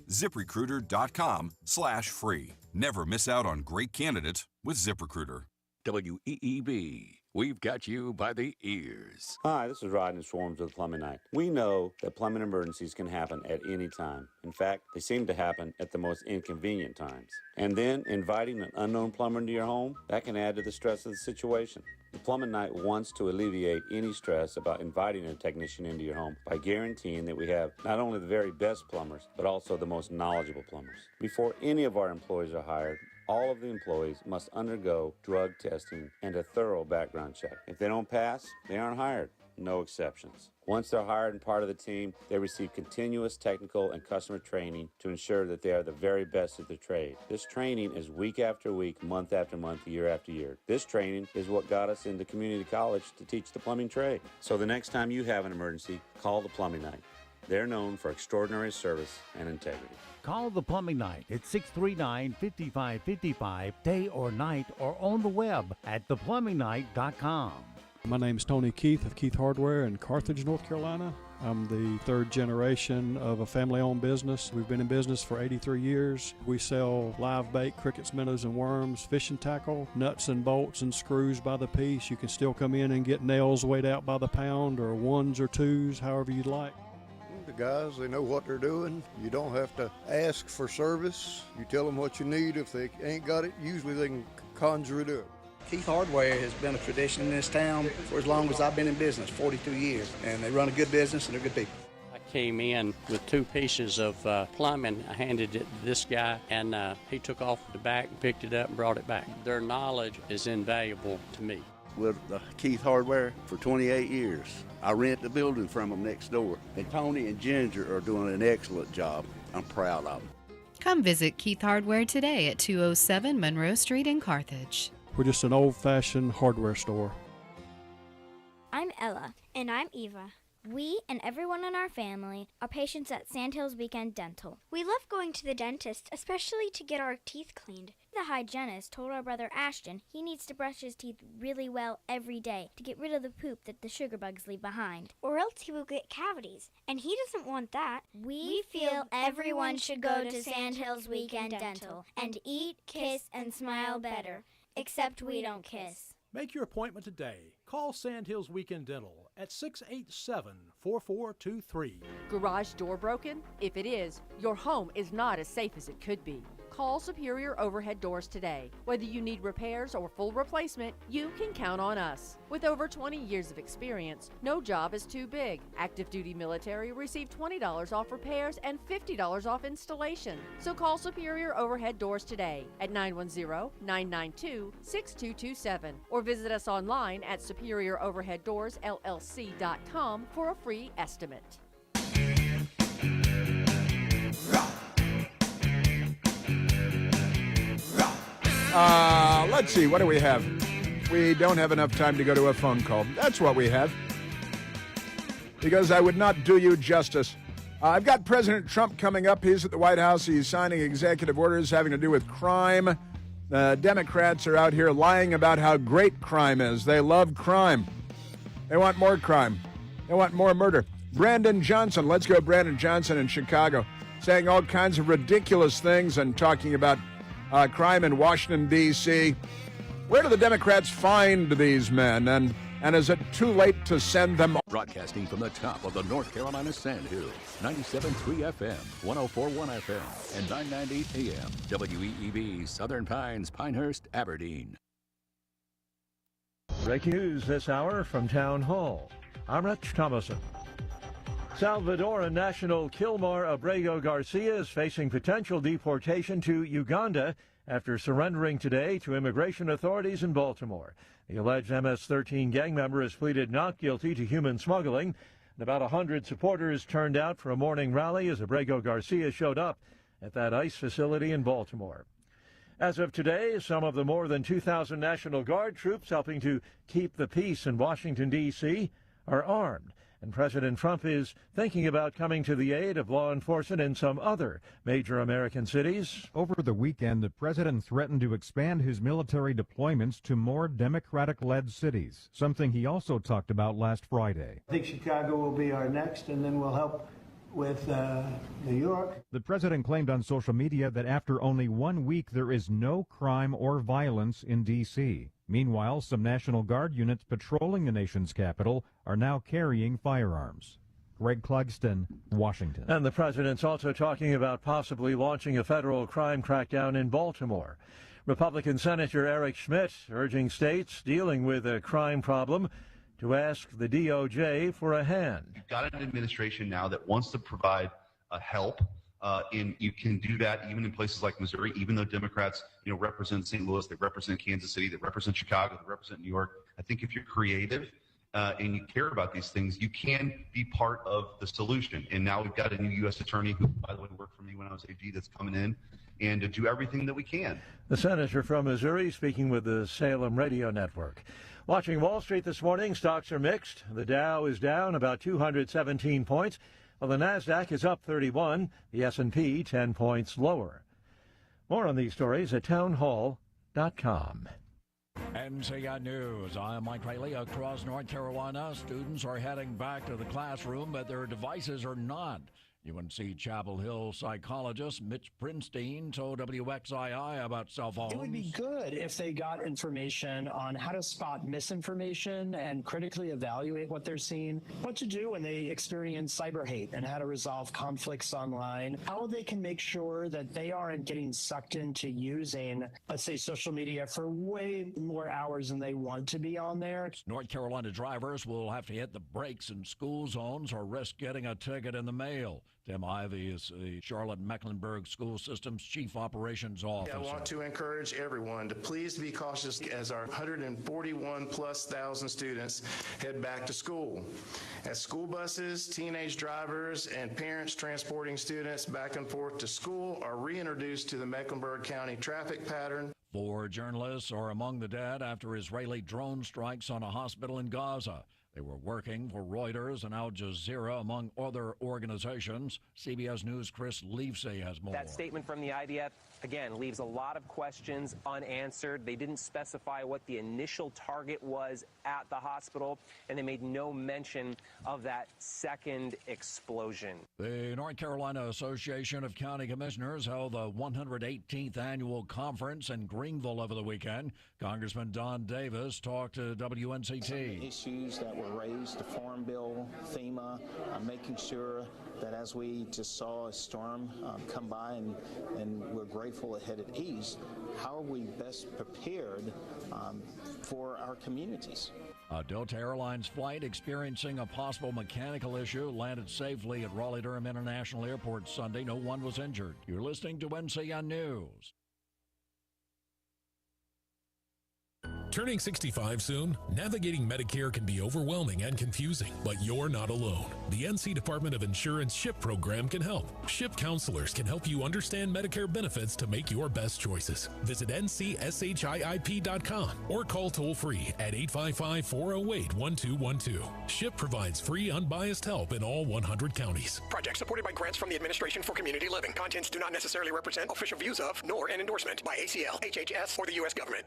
ZipRecruiter.com/free. Never miss out on great candidates with ZipRecruiter. WEEB. We've got you by the ears. Hi, this is Rodney Swarms with Plumbing Night. We know that plumbing emergencies can happen at any time. In fact, they seem to happen at the most inconvenient times. And then inviting an unknown plumber into your home, that can add to the stress of the situation. The Plumbing Night wants to alleviate any stress about inviting a technician into your home by guaranteeing that we have not only the very best plumbers, but also the most knowledgeable plumbers. Before any of our employees are hired, all of the employees must undergo drug testing and a thorough background check. If they don't pass, they aren't hired. No exceptions. Once they're hired and part of the team, they receive continuous technical and customer training to ensure that they are the very best at their trade. This training is week after week, month after month, year after year. This training is what got us into community college to teach the plumbing trade. So the next time you have an emergency, call the Plumbing Night. They're known for extraordinary service and integrity. Call the Plumbing Night at 639-5555, day or night, or on the web at theplumbingnight.com. My name is Tony Keith of Keith Hardware in Carthage, North Carolina. I'm the third generation of a family-owned business. We've been in business for 83 years. We sell live bait, crickets, minnows, and worms, fishing tackle, nuts and bolts and screws by the piece. You can still come in and get nails weighed out by the pound, or ones or twos, however you'd like. The guys, they know what they're doing. You don't have to ask for service. You tell them what you need. If they ain't got it, usually they can conjure it up. Keith Hardware has been a tradition in this town for as long as I've been in business, 42 years, and they run a good business and they're good people. I came in with 2 pieces of plumbing. I handed it to this guy, and he took off the back and picked it up and brought it back. Their knowledge is invaluable to me. With Keith Hardware for 28 years. I rent the building from them next door. And Tony and Ginger are doing an excellent job. I'm proud of them. Come visit Keith Hardware today at 207 Monroe Street in Carthage. We're just an old-fashioned hardware store. I'm Ella. And I'm Eva. We and everyone in our family are patients at Sandhills Weekend Dental. We love going to the dentist, especially to get our teeth cleaned. The hygienist told our brother Ashton he needs to brush his teeth really well every day to get rid of the poop that the sugar bugs leave behind, or else he will get cavities, and he doesn't want that. We feel everyone should go to Sandhills Weekend Dental and eat, kiss, and smile better, except we don't kiss. Make your appointment today. Call Sandhills Weekend Dental at 687-4423. Garage door broken? If it is, your home is not as safe as it could be. Call Superior Overhead Doors today. Whether you need repairs or full replacement, you can count on us. With over 20 years of experience, no job is too big. Active duty military receive $20 off repairs and $50 off installation. So call Superior Overhead Doors today at 910-992-6227 or visit us online at SuperiorOverheadDoorsLLC.com for a free estimate. Let's see, what do we have? We don't have enough time to go to a phone call. That's what we have. Because I would not do you justice. I've got President Trump coming up. He's at the White House. He's signing executive orders having to do with crime. The Democrats are out here lying about how great crime is. They love crime. They want more crime. They want more murder. Brandon Johnson, let's go Brandon Johnson in Chicago, saying all kinds of ridiculous things and talking about crime in Washington, D.C. Where do the Democrats find these men? And is it too late to send them? Broadcasting from the top of the North Carolina Sandhills, 97.3 FM, 104.1 FM, and 990 AM. WEEB, Southern Pines, Pinehurst, Aberdeen. Breaking news this hour from Town Hall. I'm Rich Thomason. Salvadoran national Kilmar Abrego Garcia is facing potential deportation to Uganda after surrendering today to immigration authorities in Baltimore. The alleged MS-13 gang member has pleaded not guilty to human smuggling, and about 100 supporters turned out for a morning rally as Abrego Garcia showed up at that ICE facility in Baltimore. As of today, some of the more than 2,000 National Guard troops helping to keep the peace in Washington, D.C. are armed. And President Trump is thinking about coming to the aid of law enforcement in some other major American cities. Over the weekend, the president threatened to expand his military deployments to more Democratic-led cities, something he also talked about last Friday. I think Chicago will be our next, and then we'll help with New York. The president claimed on social media that after only 1 week, there is no crime or violence in D.C. Meanwhile, some National Guard units patrolling the nation's capital are now carrying firearms. Greg Clugston, Washington. And the president's also talking about possibly launching a federal crime crackdown in Baltimore. Republican Senator Eric Schmidt urging states dealing with a crime problem to ask the DOJ for a hand. You've got an administration now that wants to provide help. You can do that even in places like Missouri, even though Democrats, represent St. Louis, they represent Kansas City, they represent Chicago, they represent New York. I think if you're creative and you care about these things, you can be part of the solution. And now we've got a new U.S. attorney who, by the way, worked for me when I was AG, that's coming in and to do everything that we can. The senator from Missouri speaking with the Salem Radio Network. Watching Wall Street this morning, stocks are mixed. The Dow is down about 217 points, while the Nasdaq is up 31, the S&P 10 points lower. More on these stories at townhall.com. NCN News. I'm Mike Riley. Across North Carolina, students are heading back to the classroom, but their devices are not. UNC Chapel Hill psychologist Mitch Prinstein told WXII about cell phones. It would be good if they got information on how to spot misinformation and critically evaluate what they're seeing, what to do when they experience cyber hate and how to resolve conflicts online, how they can make sure that they aren't getting sucked into using, let's say, social media for way more hours than they want to be on there. North Carolina drivers will have to hit the brakes in school zones or risk getting a ticket in the mail. Tim Ivey is the Charlotte-Mecklenburg School System's Chief Operations Officer. I want to encourage everyone to please be cautious as our 141,000+ students head back to school. As school buses, teenage drivers, and parents transporting students back and forth to school are reintroduced to the Mecklenburg County traffic pattern. 4 journalists are among the dead after Israeli drone strikes on a hospital in Gaza. They were working for Reuters and Al Jazeera, among other organizations. CBS News' Chris Leafsey has more. That statement from the IDF, again, leaves a lot of questions unanswered. They didn't specify what the initial target was at the hospital, and they made no mention of that second explosion. The North Carolina Association of County Commissioners held the 118th annual conference in Greenville over the weekend. Congressman Don Davis talked to WNCT. Issues that were raised, the Farm Bill, FEMA, making sure that as we just saw a storm come by and we're grateful it headed east, how are we best prepared for our communities? A Delta Airlines flight experiencing a possible mechanical issue landed safely at Raleigh-Durham International Airport Sunday. No one was injured. You're listening to NCN News. Turning 65 soon, navigating Medicare can be overwhelming and confusing, but you're not alone. The NC Department of Insurance SHIP program can help. SHIP counselors can help you understand Medicare benefits to make your best choices. Visit ncship.com or call toll-free at 855-408-1212. SHIP provides free, unbiased help in all 100 counties. Project supported by grants from the Administration for Community Living. Contents do not necessarily represent official views of, nor an endorsement by ACL, HHS, or the U.S. government.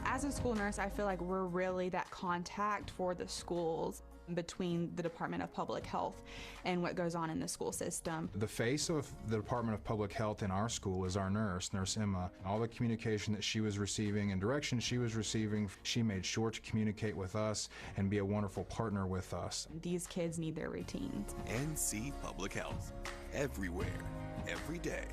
As a school nurse, I feel like we're really that contact for the schools between the Department of Public Health and what goes on in the school system. The face of the Department of Public Health in our school is our nurse, Nurse Emma. All the communication that she was receiving and direction she was receiving, she made sure to communicate with us and be a wonderful partner with us. These kids need their routines. NC Public Health. Everywhere. Every day.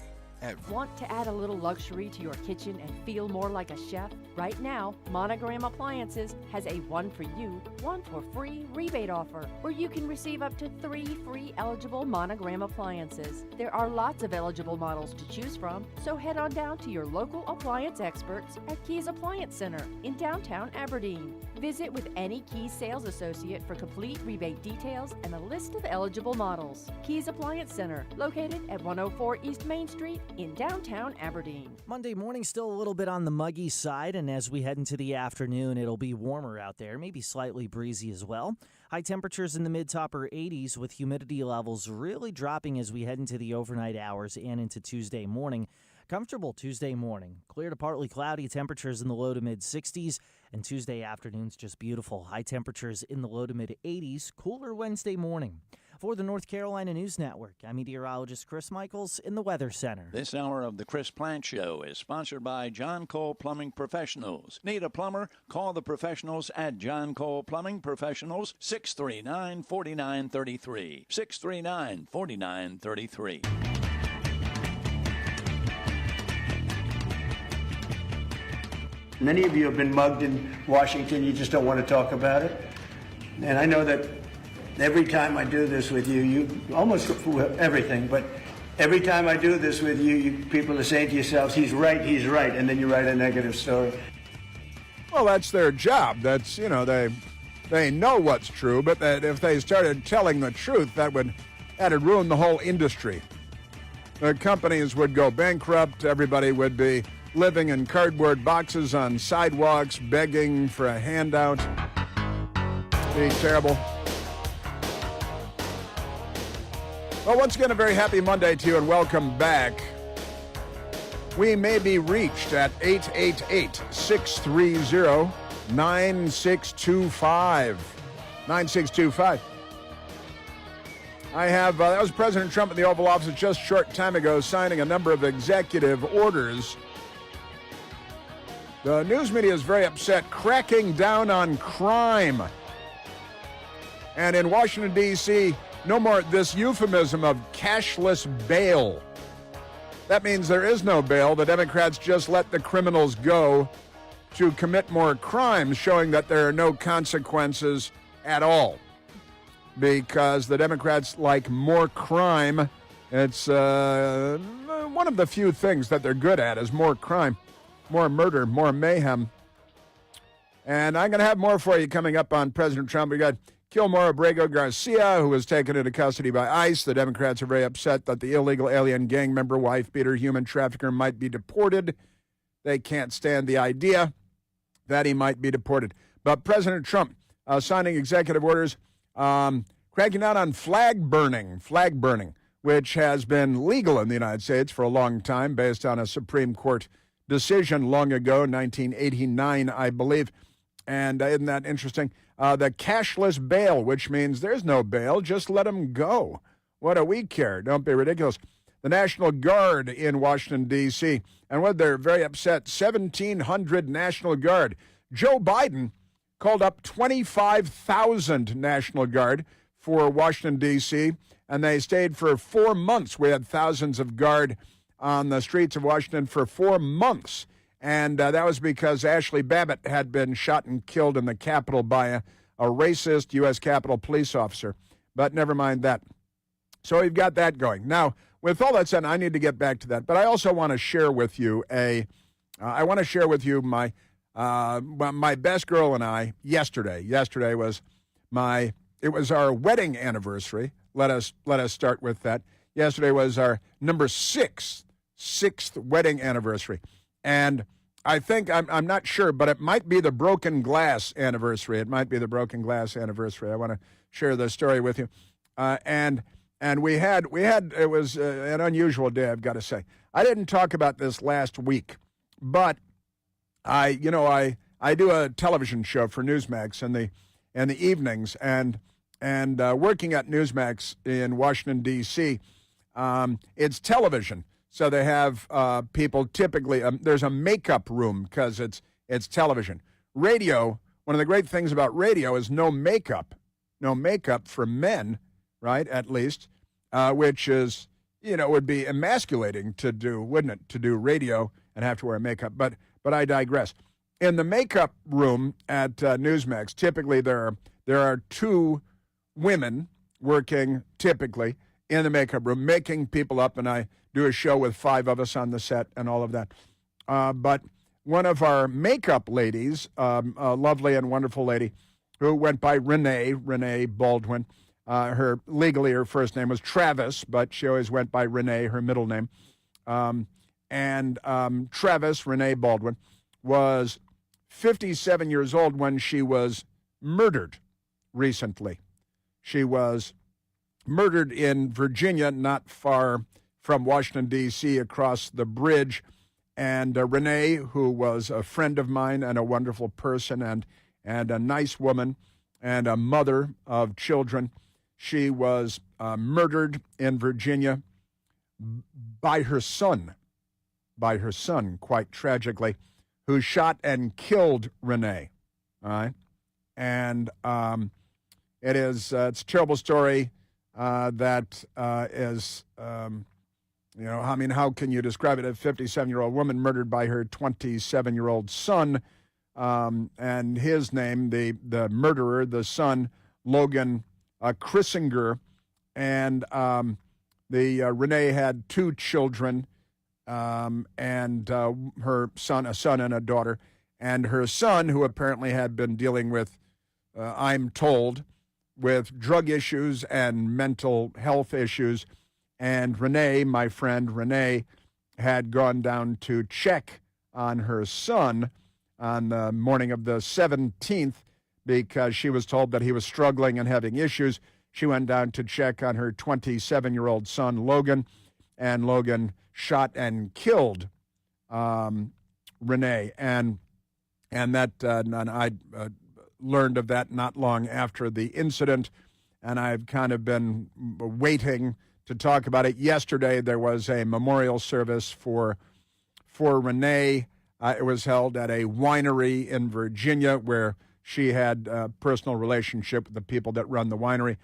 Want to add a little luxury to your kitchen and feel more like a chef? Right now, Monogram Appliances has a one for you, one for free rebate offer where you can receive up to 3 free eligible Monogram appliances. There are lots of eligible models to choose from, so head on down to your local appliance experts at Keys Appliance Center in downtown Aberdeen. Visit with any Keys sales associate for complete rebate details and a list of eligible models. Keys Appliance Center, located at 104 East Main Street in downtown Aberdeen. Monday morning still a little bit on the muggy side, and as we head into the afternoon, it'll be warmer out there, maybe slightly breezy as well. High temperatures in the mid-to-upper 80s with humidity levels really dropping as we head into the overnight hours and into Tuesday morning. Comfortable Tuesday morning. Clear to partly cloudy, temperatures in the low to mid-60s, and Tuesday afternoon's just beautiful. High temperatures in the low to mid-80s. Cooler Wednesday morning. For the North Carolina News Network, I'm meteorologist Chris Michaels in the Weather Center. This hour of the Chris Plant Show is sponsored by John Cole Plumbing Professionals. Need a plumber? Call the professionals at John Cole Plumbing Professionals, 639-4933. 639-4933. Many of you have been mugged in Washington. You just don't want to talk about it. And I know that every time I do this with you, you almost everything, but every time I do this with you, people are saying to yourselves, he's right, and then you write a negative story. Well, that's their job. That's, they know what's true, but that if they started telling the truth, that'd ruin the whole industry. The companies would go bankrupt. Everybody would be living in cardboard boxes on sidewalks, begging for a handout. Be terrible. Well, once again, a very happy Monday to you, and welcome back. We may be reached at 888-630-9625. 9625. I have, that was President Trump in the Oval Office just a short time ago signing a number of executive orders. The news media is very upset, cracking down on crime. And in Washington, D.C., no more this euphemism of cashless bail. That means there is no bail. The Democrats just let the criminals go to commit more crimes, showing that there are no consequences at all. Because the Democrats like more crime. It's one of the few things that they're good at is more crime, more murder, more mayhem. And I'm going to have more for you coming up on President Trump. We got Kilmore Abrego Garcia, who was taken into custody by ICE. The Democrats are very upset that the illegal alien gang member, wife beater, human trafficker might be deported. They can't stand the idea that he might be deported. But President Trump signing executive orders, cracking down on flag burning, which has been legal in the United States for a long time based on a Supreme Court decision long ago, 1989, I believe. And isn't that interesting? The cashless bail, which means there's no bail, just let them go. What do we care? Don't be ridiculous. The National Guard in Washington, D.C., and what they're very upset, 1,700 National Guard. Joe Biden called up 25,000 National Guard for Washington, D.C., and they stayed for 4 months. We had thousands of Guard on the streets of Washington for 4 months. And that was because Ashley Babbitt had been shot and killed in the Capitol by a racist U.S. Capitol police officer. But never mind that. So we've got that going. Now, with all that said, I need to get back to that. But I also want to share with you my best girl and I yesterday. Yesterday was our wedding anniversary. Let us start with that. Yesterday was our number sixth wedding anniversary. And I think, I'm not sure, but it might be the broken glass anniversary. I want to share the story with you. And we had it was an unusual day, I've got to say. I didn't talk about this last week, but I do a television show for Newsmax in the evenings, and working at Newsmax in Washington, D.C., it's television. So they have people typically, there's a makeup room because it's television. Radio, one of the great things about radio is no makeup for men, right, at least, which is, would be emasculating to do, wouldn't it, to do radio and have to wear makeup. But I digress. In the makeup room at Newsmax, typically there are two women working typically in the makeup room, making people up, and I do a show with 5 of us on the set and all of that. But one of our makeup ladies, a lovely and wonderful lady who went by Renee Baldwin. Her first name was Travis, but she always went by Renee, her middle name. Travis, Renee Baldwin, was 57 years old when she was murdered recently. She was murdered in Virginia, not far from Washington, D.C., across the bridge. And Renee, who was a friend of mine and a wonderful person and a nice woman and a mother of children, She was murdered in Virginia by her son, quite tragically, who shot and killed Renee. All right. And it's a terrible story that is, I mean, how can you describe it? A 57-year-old woman murdered by her 27-year-old son, and his name, the murderer, the son, Logan Chrisinger, and Renee had two children, and her son, a son and a daughter, and her son, who apparently had been dealing with, I'm told, with drug issues and mental health issues, and Renee, my friend Renee, had gone down to check on her son on the morning of the 17th because she was told that he was struggling and having issues. She went down to check on her 27-year-old son, Logan, and Logan shot and killed Renee. And I learned of that not long after the incident, and I've kind of been waiting to talk about it. Yesterday, there was a memorial service for Renee. It was held at a winery in Virginia where she had a personal relationship with the people that run the winery.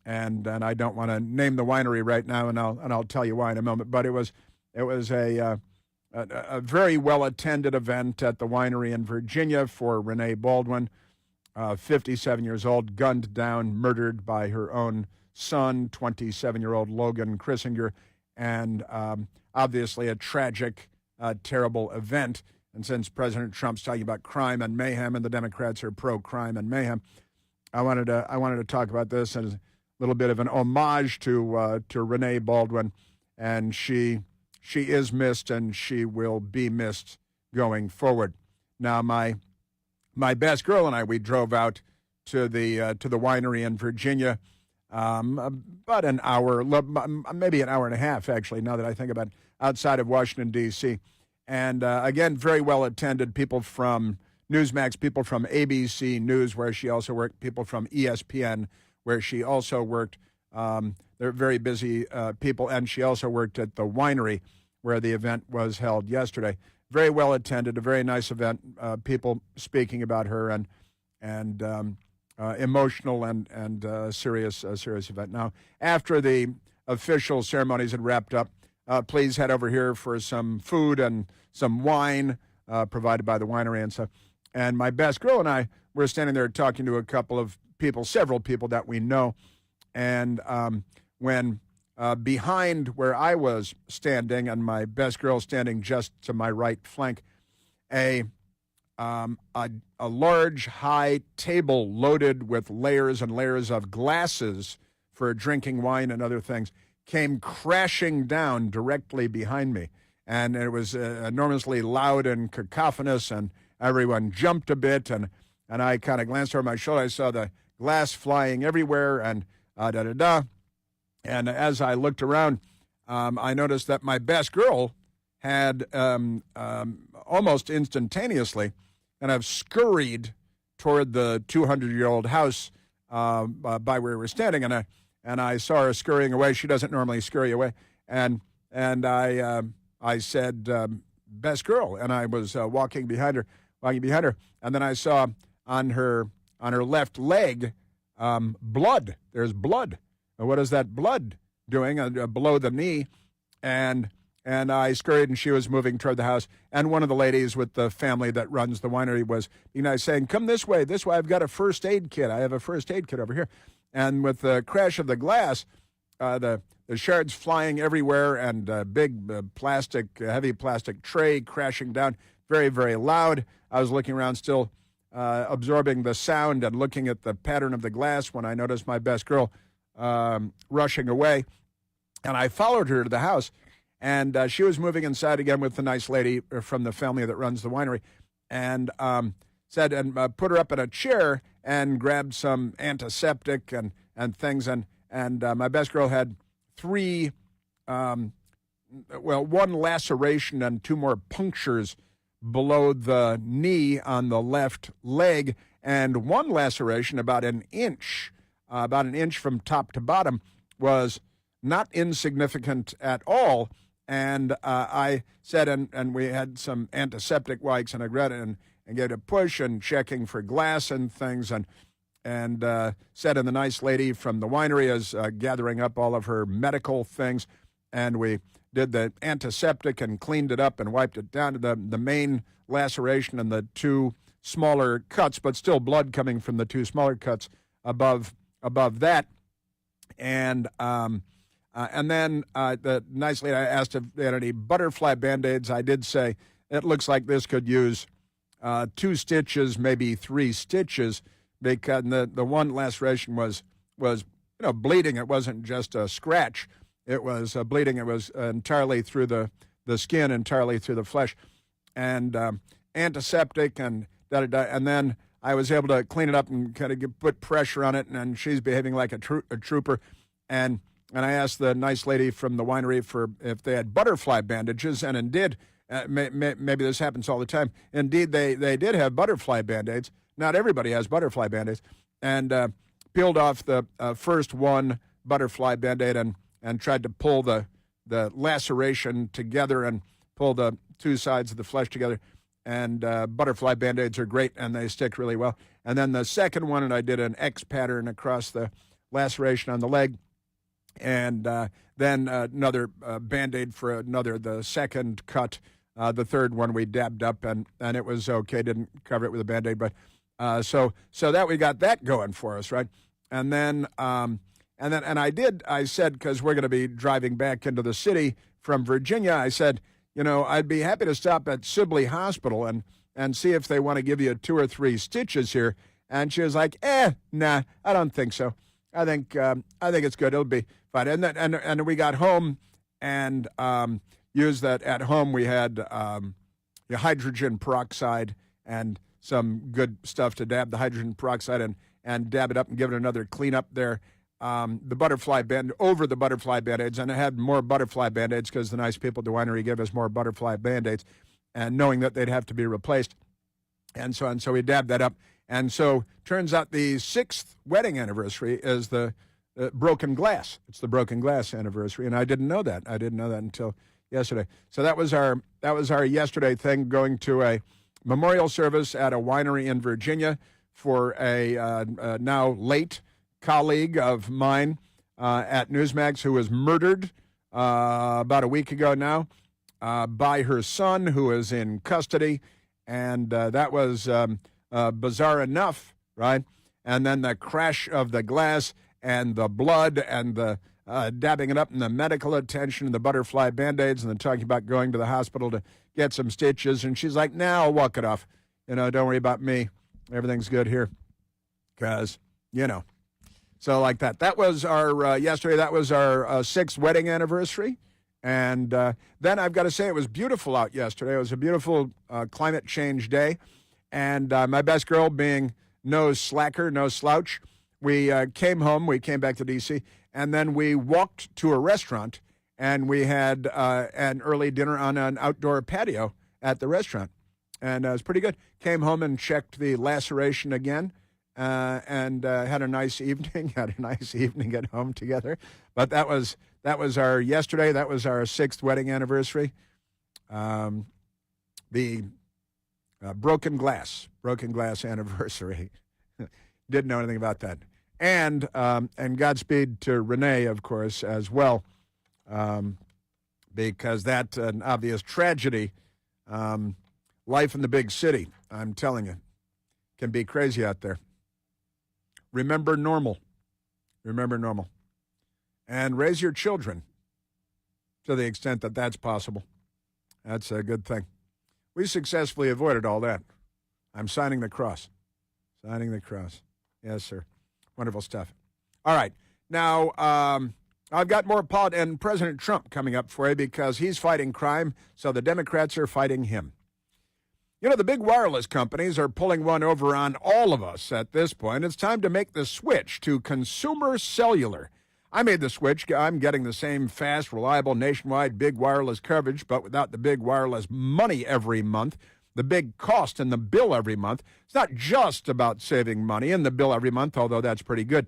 And I don't want to name the winery right now, and I'll tell you why in a moment. But it was a very well-attended event at the winery in Virginia for Renee Baldwin, 57 years old, gunned down, murdered by her own son, 27-year-old Logan Chrisinger, and obviously a tragic, terrible event. And since President Trump's talking about crime and mayhem, and the Democrats are pro-crime and mayhem, I wanted to talk about this as a little bit of an homage to Renee Baldwin, and she is missed, and she will be missed going forward. Now, my best girl and I, we drove out to the winery in Virginia, about an hour, maybe an hour and a half, actually, now that I think about it, outside of Washington, D.C. And again, very well attended, people from Newsmax, people from ABC News, where she also worked, people from ESPN, where she also worked. They're very busy people, and she also worked at the winery where the event was held yesterday. Very well attended, a very nice event, people speaking about her, and emotional and serious event. Now, after the official ceremonies had wrapped up, please head over here for some food and some wine provided by the winery and stuff. And my best girl and I were standing there talking to a couple of people, several people that we know. And when behind where I was standing, and my best girl standing just to my right flank, a large, high table loaded with layers and layers of glasses for drinking wine and other things came crashing down directly behind me. And it was enormously loud and cacophonous, and everyone jumped a bit, and I kind of glanced over my shoulder. I saw the glass flying everywhere, and And as I looked around, I noticed that my best girl had almost instantaneously kind of scurried toward the 200-year-old house by where we were standing, and I saw her scurrying away. She doesn't normally scurry away, and I said, "Best girl," and I was walking behind her, and then I saw on her left leg blood. There's blood. What is that blood doing below the knee? And I scurried, and she was moving toward the house. And one of the ladies with the family that runs the winery was, saying, "Come this way. I've got a first aid kit. I have a first aid kit over here." And with the crash of the glass, the shards flying everywhere, and a big heavy plastic tray crashing down, very, very loud. I was looking around, still absorbing the sound and looking at the pattern of the glass, when I noticed my best girl rushing away. And I followed her to the house, and she was moving inside again with the nice lady from the family that runs the winery, and said, and put her up in a chair and grabbed some antiseptic and things. And my best girl had one laceration and two more punctures below the knee on the left leg, and one laceration about an inch about an inch from top to bottom, was not insignificant at all. And I said, and we had some antiseptic wipes, and I read it and gave it a push and checking for glass and things, and said, and the nice lady from the winery is gathering up all of her medical things, and we did the antiseptic and cleaned it up and wiped it down to the main laceration and the two smaller cuts, but still blood coming from the two smaller cuts above that. And then the nice lady, I asked if they had any butterfly Band-Aids. I did say, it looks like this could use 2 stitches, maybe 3 stitches, because the one laceration was bleeding. It wasn't just a scratch. It was bleeding. It was entirely through the skin, entirely through the flesh, and antiseptic and da-da-da. And then I was able to clean it up and kind of put pressure on it, and she's behaving like a trooper. And I asked the nice lady from the winery for if they had butterfly bandages, and indeed, maybe this happens all the time. Indeed, they did have butterfly Band-Aids. Not everybody has butterfly Band-Aids. And peeled off the first one butterfly Band-Aid and tried to pull the laceration together and pull the two sides of the flesh together. And butterfly Band-Aids are great, and they stick really well. And then the second one, and I did an X pattern across the laceration on the leg. And then another Band-Aid for the second cut. The third one we dabbed up, and it was okay. Didn't cover it with a Band-Aid, but so that we got that going for us, right? And then I said, because we're going to be driving back into the city from Virginia, I said, I'd be happy to stop at Sibley Hospital and see if they want to give you 2 or 3 stitches here. And she was like, nah, I don't think so. I think it's good. It'll be fine. And we got home and used that at home. We had hydrogen peroxide and some good stuff to dab the hydrogen peroxide and dab it up and give it another clean up there. The butterfly Band-Aids, and I had more butterfly Band-Aids because the nice people at the winery gave us more butterfly Band-Aids, and knowing that they'd have to be replaced. And so we dabbed that up. And so turns out the 6th wedding anniversary is the broken glass. It's the broken glass anniversary, and I didn't know that. I didn't know that until yesterday. So that was our yesterday thing, going to a memorial service at a winery in Virginia for a now late colleague of mine at Newsmax who was murdered about a week ago now by her son, who is in custody. And that was bizarre enough, right? And then the crash of the glass and the blood and the dabbing it up and the medical attention and the butterfly Band-Aids and then talking about going to the hospital to get some stitches. And she's like, nah, I'll walk it off. Don't worry about me. Everything's good here. Because, So like that. That was our yesterday. That was our 6th wedding anniversary. And then I've got to say it was beautiful out yesterday. It was a beautiful climate change day. And my best girl, being no slacker, no slouch, we came home. We came back to D.C., and then we walked to a restaurant, and we had an early dinner on an outdoor patio at the restaurant. And it was pretty good. Came home and checked the laceration again. And had a nice evening. Had a nice evening at home together. But that was our yesterday. That was our 6th wedding anniversary. The broken glass anniversary. Didn't know anything about that. And Godspeed to Renee, of course, as well, because that's an obvious tragedy. Life in the big city, I'm telling you, can be crazy out there. Remember normal. Remember normal. And raise your children to the extent that that's possible. That's a good thing. We successfully avoided all that. I'm signing the cross. Signing the cross. Yes, sir. Wonderful stuff. All right. Now, I've got more and President Trump coming up for you because he's fighting crime, so the Democrats are fighting him. The big wireless companies are pulling one over on all of us at this point. It's time to make the switch to consumer cellular. I made the switch. I'm getting the same fast, reliable, nationwide big wireless coverage, but without the big wireless money every month, the big cost in the bill every month. It's not just about saving money in the bill every month, although that's pretty good.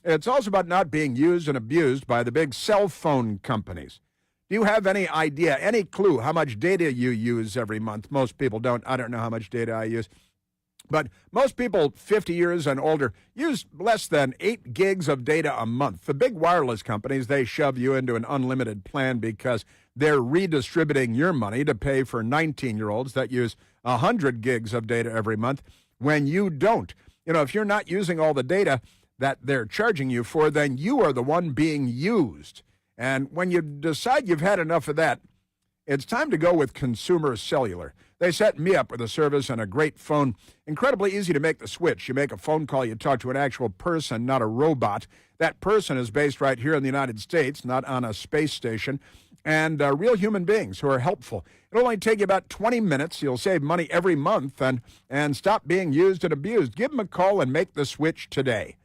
It's also about not being used and abused by the big cell phone companies. Do you have any idea, any clue how much data you use every month? Most people don't. I don't know how much data I use. But most people 50 years and older use less than 8 gigs of data a month. The big wireless companies, they shove you into an unlimited plan because they're redistributing your money to pay for 19-year-olds that use 100 gigs of data every month when you don't. You know, if you're not using all the data that they're charging you for, then you are the one being used. And when you decide you've had enough of that, it's time to go with Consumer Cellular. They set me up with a service and a great phone. Incredibly easy to make the switch. You make a phone call, you talk to an actual person, not a robot. That person is based right here in the United States, not on a space station, and real human beings who are helpful. It'll only take you about 20 minutes. You'll save money every month and stop being used and abused. Give them a call and make the switch today.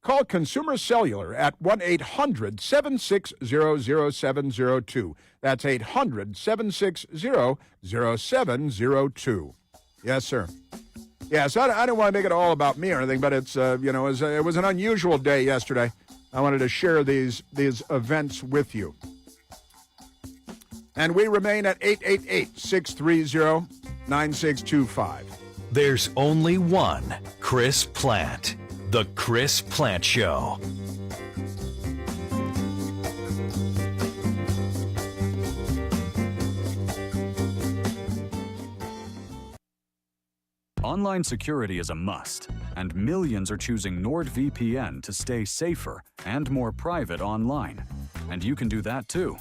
Call Consumer Cellular at 1-800-760-0702. That's 800-760-0702. Yes, sir. Yes, I don't want to make it all about me or anything, but it's it was an unusual day yesterday. I wanted to share these events with you. And we remain at 888-630-9625. There's only one Chris Plant. The Chris Plant Show. Online security is a must, and millions are choosing NordVPN to stay safer and more private online. And you can do that too.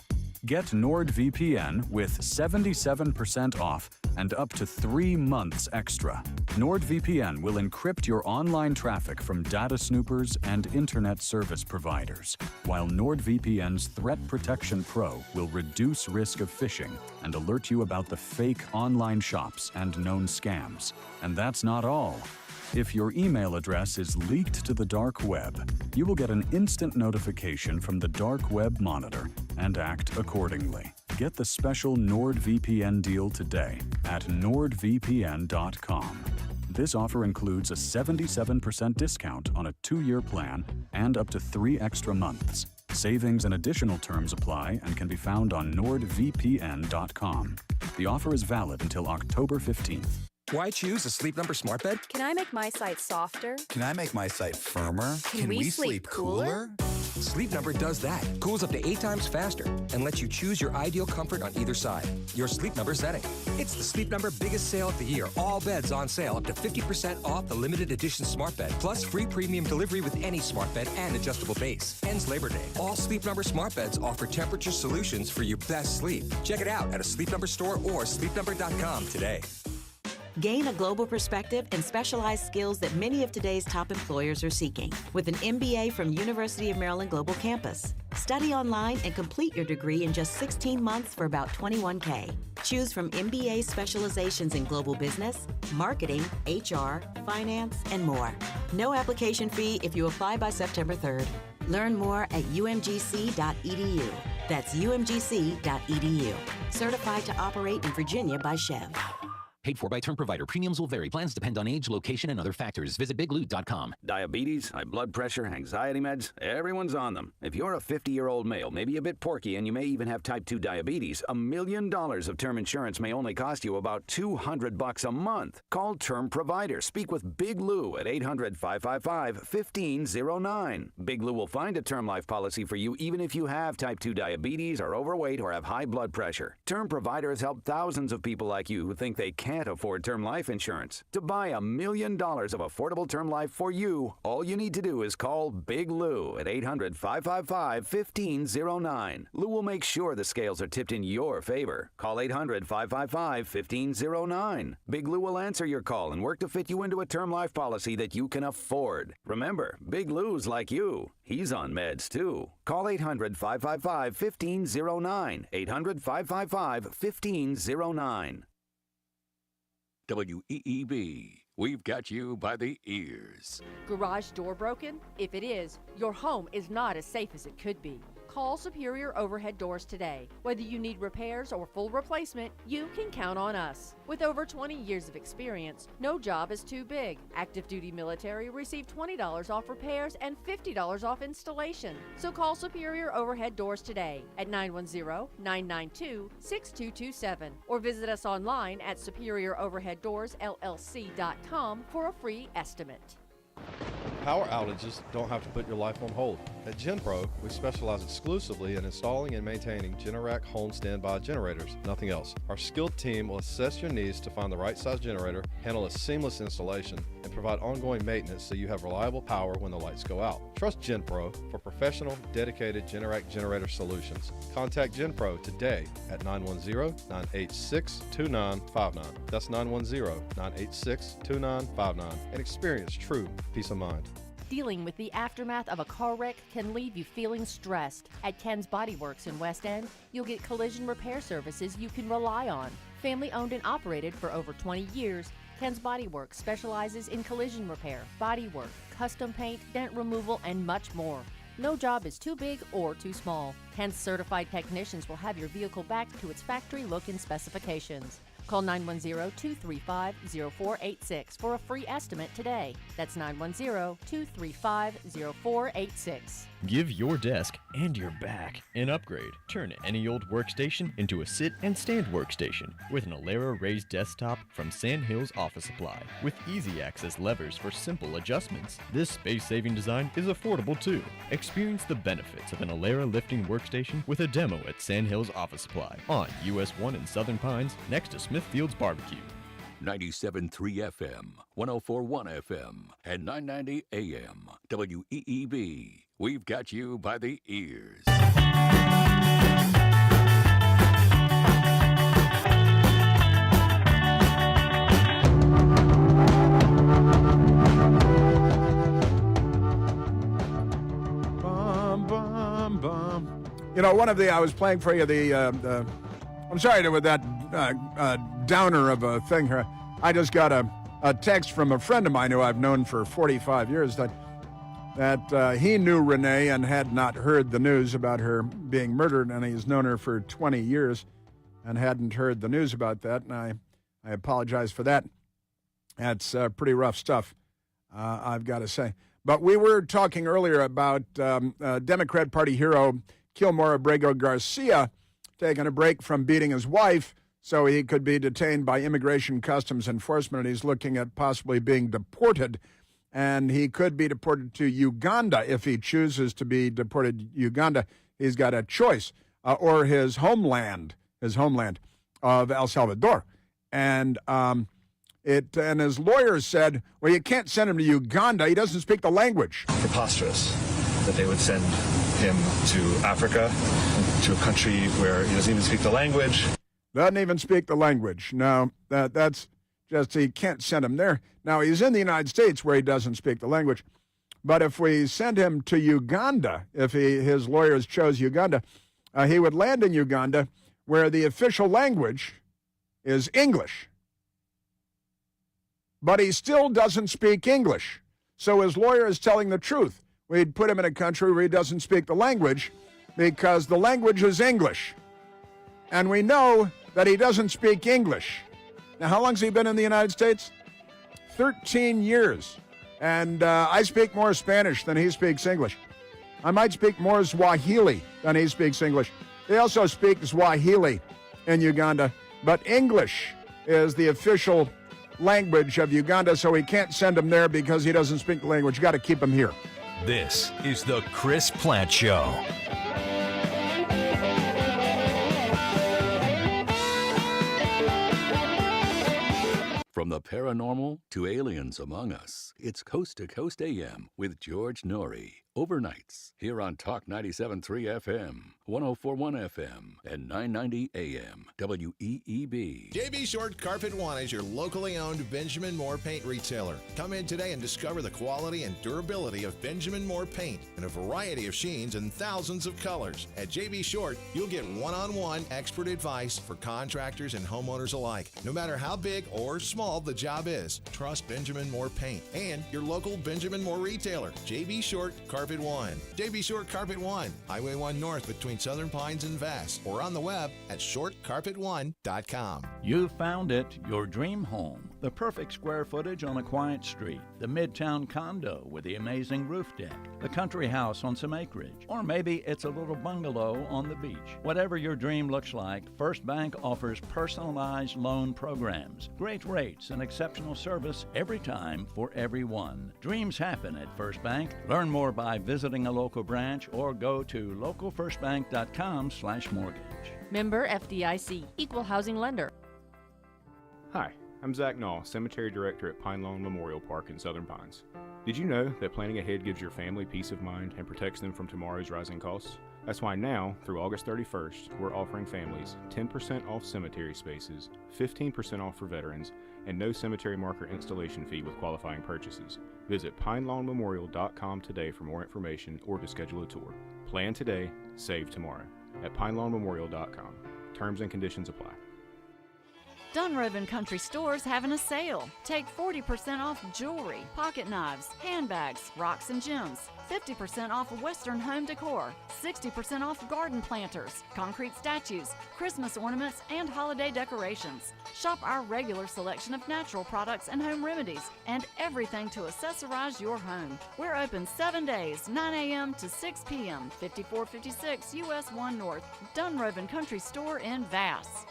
Get NordVPN with 77% off and up to 3 months extra. NordVPN will encrypt your online traffic from data snoopers and internet service providers, while NordVPN's Threat Protection Pro will reduce risk of phishing and alert you about the fake online shops and known scams. And that's not all. If your email address is leaked to the dark web, you will get an instant notification from the Dark Web Monitor and act accordingly. Get the special NordVPN deal today at nordvpn.com. This offer includes a 77% discount on a 2-year plan and up to 3 extra months. Savings and additional terms apply and can be found on nordvpn.com. The offer is valid until October 15th. Why choose a Sleep Number smart bed? Can I make my site softer? Can I make my site firmer? Can we sleep cooler? Sleep Number does that. Cools up to 8 times faster and lets you choose your ideal comfort on either side. Your Sleep Number setting. It's the Sleep Number biggest sale of the year. All beds on sale up to 50% off the limited edition smart bed. Plus free premium delivery with any smart bed and adjustable base. Ends Labor Day. All Sleep Number smart beds offer temperature solutions for your best sleep. Check it out at a Sleep Number store or sleepnumber.com today. Gain a global perspective and specialized skills that many of today's top employers are seeking with an MBA from University of Maryland Global Campus. Study online and complete your degree in just 16 months for about $21K. Choose from MBA specializations in global business, marketing, HR, finance, and more. No application fee if you apply by September 3rd. Learn more at umgc.edu. That's umgc.edu. Certified to operate in Virginia by Chev. Paid for by term provider. Premiums will vary. Plans depend on age, location, and other factors. Visit biglou.com. Diabetes, high blood pressure, anxiety meds, everyone's on them. If you're a 50-year-old male, maybe a bit porky, and you may even have type 2 diabetes, $1 million of term insurance may only cost you about $200 a month. Call Term Provider. Speak with Big Lou at 800-555-1509. Big Lou will find a term life policy for you even if you have type 2 diabetes, are overweight, or have high blood pressure. Term Provider has helped thousands of people like you who think they can't afford term life insurance. To buy $1 million of affordable term life for you, all you need to do is call Big Lou at 800-555-1509. Lou will make sure the scales are tipped in your favor. Call 800-555-1509. Big Lou will answer your call and work to fit you into a term life policy that you can afford. Remember, Big Lou's like you. He's on meds too. Call 800-555-1509. 800-555-1509. WEEB. We've got you by the ears. Garage door broken? If it is, your home is not as safe as it could be. Call Superior Overhead Doors today. Whether you need repairs or full replacement, you can count on us. With over 20 years of experience, no job is too big. Active duty military receive $20 off repairs and $50 off installation. So call Superior Overhead Doors today at 910-992-6227 or visit us online at superioroverheaddoorsllc.com for a free estimate. Power outages don't have to put your life on hold. At GenPro, we specialize exclusively in installing and maintaining Generac home standby generators, nothing else. Our skilled team will assess your needs to find the right size generator, handle a seamless installation, and provide ongoing maintenance so you have reliable power when the lights go out. Trust GenPro for professional, dedicated Generac generator solutions. Contact GenPro today at 910-986-2959. That's 910-986-2959 and experience true peace of mind. Dealing with the aftermath of a car wreck can leave you feeling stressed. At Ken's Body Works in West End, you'll get collision repair services you can rely on. Family owned and operated for over 20 years, Ken's Body Works specializes in collision repair, body work, custom paint, dent removal, and much more. No job is too big or too small. Ken's certified technicians will have your vehicle back to its factory look and specifications. Call 910-235-0486 for a free estimate today. That's 910-235-0486. Give your desk and your back an upgrade. Turn any old workstation into a sit and stand workstation with an Alera raised desktop from Sandhills Office Supply. With easy access levers for simple adjustments, this space-saving design is affordable too. Experience the benefits of an Alera lifting workstation with a demo at Sandhills Office Supply on US 1 in Southern Pines next to Smithfield's Barbecue. 97.3 FM, 104.1 FM, and 990 AM. WEEB. We've got you by the ears. Bum, bum, bum. You know, I was playing for you I'm sorry with that downer of a thing here. I just got a text from a friend of mine who I've known for 45 years that he knew Renee and had not heard the news about her being murdered, and he's known her for 20 years and hadn't heard the news about that, and I apologize for that. That's pretty rough stuff, I've got to say. But we were talking earlier about Democrat Party hero Kilmore Abrego Garcia taking a break from beating his wife so he could be detained by Immigration Customs Enforcement, and he's looking at possibly being deported. And he could be deported to Uganda if he chooses to be deported to Uganda. He's got a choice, or his homeland of El Salvador. And his lawyers said, well, you can't send him to Uganda. He doesn't speak the language. Preposterous that they would send him to Africa, to a country where he doesn't even speak the language. Doesn't even speak the language. No, that's just, he can't send him there. Now, he's in the United States where he doesn't speak the language. But if we send him to Uganda, if his lawyers chose Uganda, he would land in Uganda where the official language is English. But he still doesn't speak English. So his lawyer is telling the truth. We'd put him in a country where he doesn't speak the language because the language is English. And we know that he doesn't speak English. Now, how long has he been in the United States? 13 years. And I speak more Spanish than he speaks English. I might speak more Swahili than he speaks English. They also speak Swahili in Uganda, but English is the official language of Uganda, so we can't send him there because he doesn't speak the language. You got to keep him here. This is the Chris Plant Show. From the paranormal to aliens among us, it's Coast to Coast AM with George Norrie. Overnights here on Talk 97.3 FM, 104.1 FM, and 990 AM, WEEB. JB Short Carpet One is your locally owned Benjamin Moore paint retailer. Come in today and discover the quality and durability of Benjamin Moore paint in a variety of sheens and thousands of colors. At JB Short, you'll get one-on-one expert advice for contractors and homeowners alike. No matter how big or small the job is, trust Benjamin Moore paint and your local Benjamin Moore retailer. JB Short Carpet Carpet One. JB Short Carpet One, Highway 1 North between Southern Pines and Vass, or on the web at shortcarpet1.com. You found it, your dream home. The perfect square footage on a quiet street. The Midtown condo with the amazing roof deck. The country house on some acreage. Or maybe it's a little bungalow on the beach. Whatever your dream looks like, First Bank offers personalized loan programs, great rates, and exceptional service every time for everyone. Dreams happen at First Bank. Learn more by visiting a local branch or go to localfirstbank.com/mortgage. Member FDIC, Equal Housing Lender. Hi, I'm Zach Naw, Cemetery Director at Pine Lawn Memorial Park in Southern Pines. Did you know that planning ahead gives your family peace of mind and protects them from tomorrow's rising costs? That's why now, through August 31st, we're offering families 10% off cemetery spaces, 15% off for veterans, and no cemetery marker installation fee with qualifying purchases. Visit pinelawnmemorial.com today for more information or to schedule a tour. Plan today, save tomorrow at pinelawnmemorial.com. Terms and conditions apply. Dunrovin Country Store's having a sale. Take 40% off jewelry, pocket knives, handbags, rocks and gems, 50% off Western home decor, 60% off garden planters, concrete statues, Christmas ornaments, and holiday decorations. Shop our regular selection of natural products and home remedies, and everything to accessorize your home. We're open 7 days, 9 a.m. to 6 p.m., 5456 US 1 North, Dunrovin Country Store in Vass.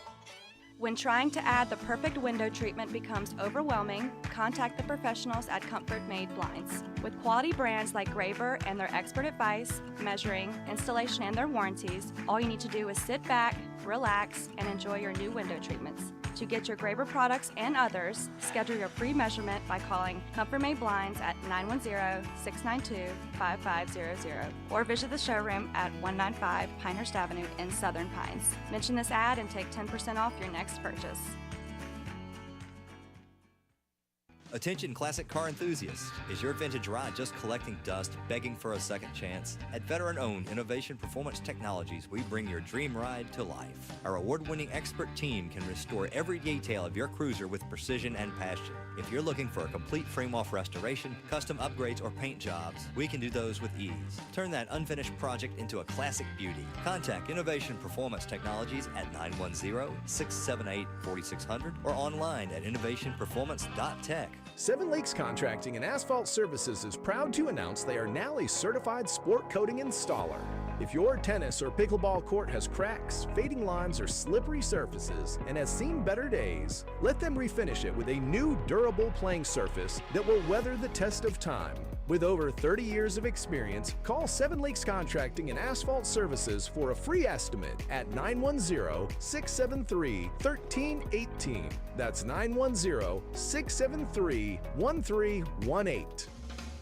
When trying to add the perfect window treatment becomes overwhelming, contact the professionals at Comfort Made Blinds. With quality brands like Graver and their expert advice, measuring, installation, and their warranties, all you need to do is sit back, relax, and enjoy your new window treatments. To get your Graver products and others, schedule your free measurement by calling Comfort Made Blinds at 910-692-5500 or visit the showroom at 195 Pinehurst Avenue in Southern Pines. Mention this ad and take 10% off your next purchase. Attention classic car enthusiasts. Is your vintage ride just collecting dust, begging for a second chance? At veteran-owned Innovation Performance Technologies, we bring your dream ride to life. Our award-winning expert team can restore every detail of your cruiser with precision and passion. If you're looking for a complete frame-off restoration, custom upgrades, or paint jobs, we can do those with ease. Turn that unfinished project into a classic beauty. Contact Innovation Performance Technologies at 910-678-4600 or online at innovationperformance.tech. Seven Lakes Contracting and Asphalt Services is proud to announce they are now a certified sport coating installer. If your tennis or pickleball court has cracks, fading lines, or slippery surfaces and has seen better days, let them refinish it with a new durable playing surface that will weather the test of time. With over 30 years of experience, call Seven Lakes Contracting and Asphalt Services for a free estimate at 910-673-1318. That's 910-673-1318.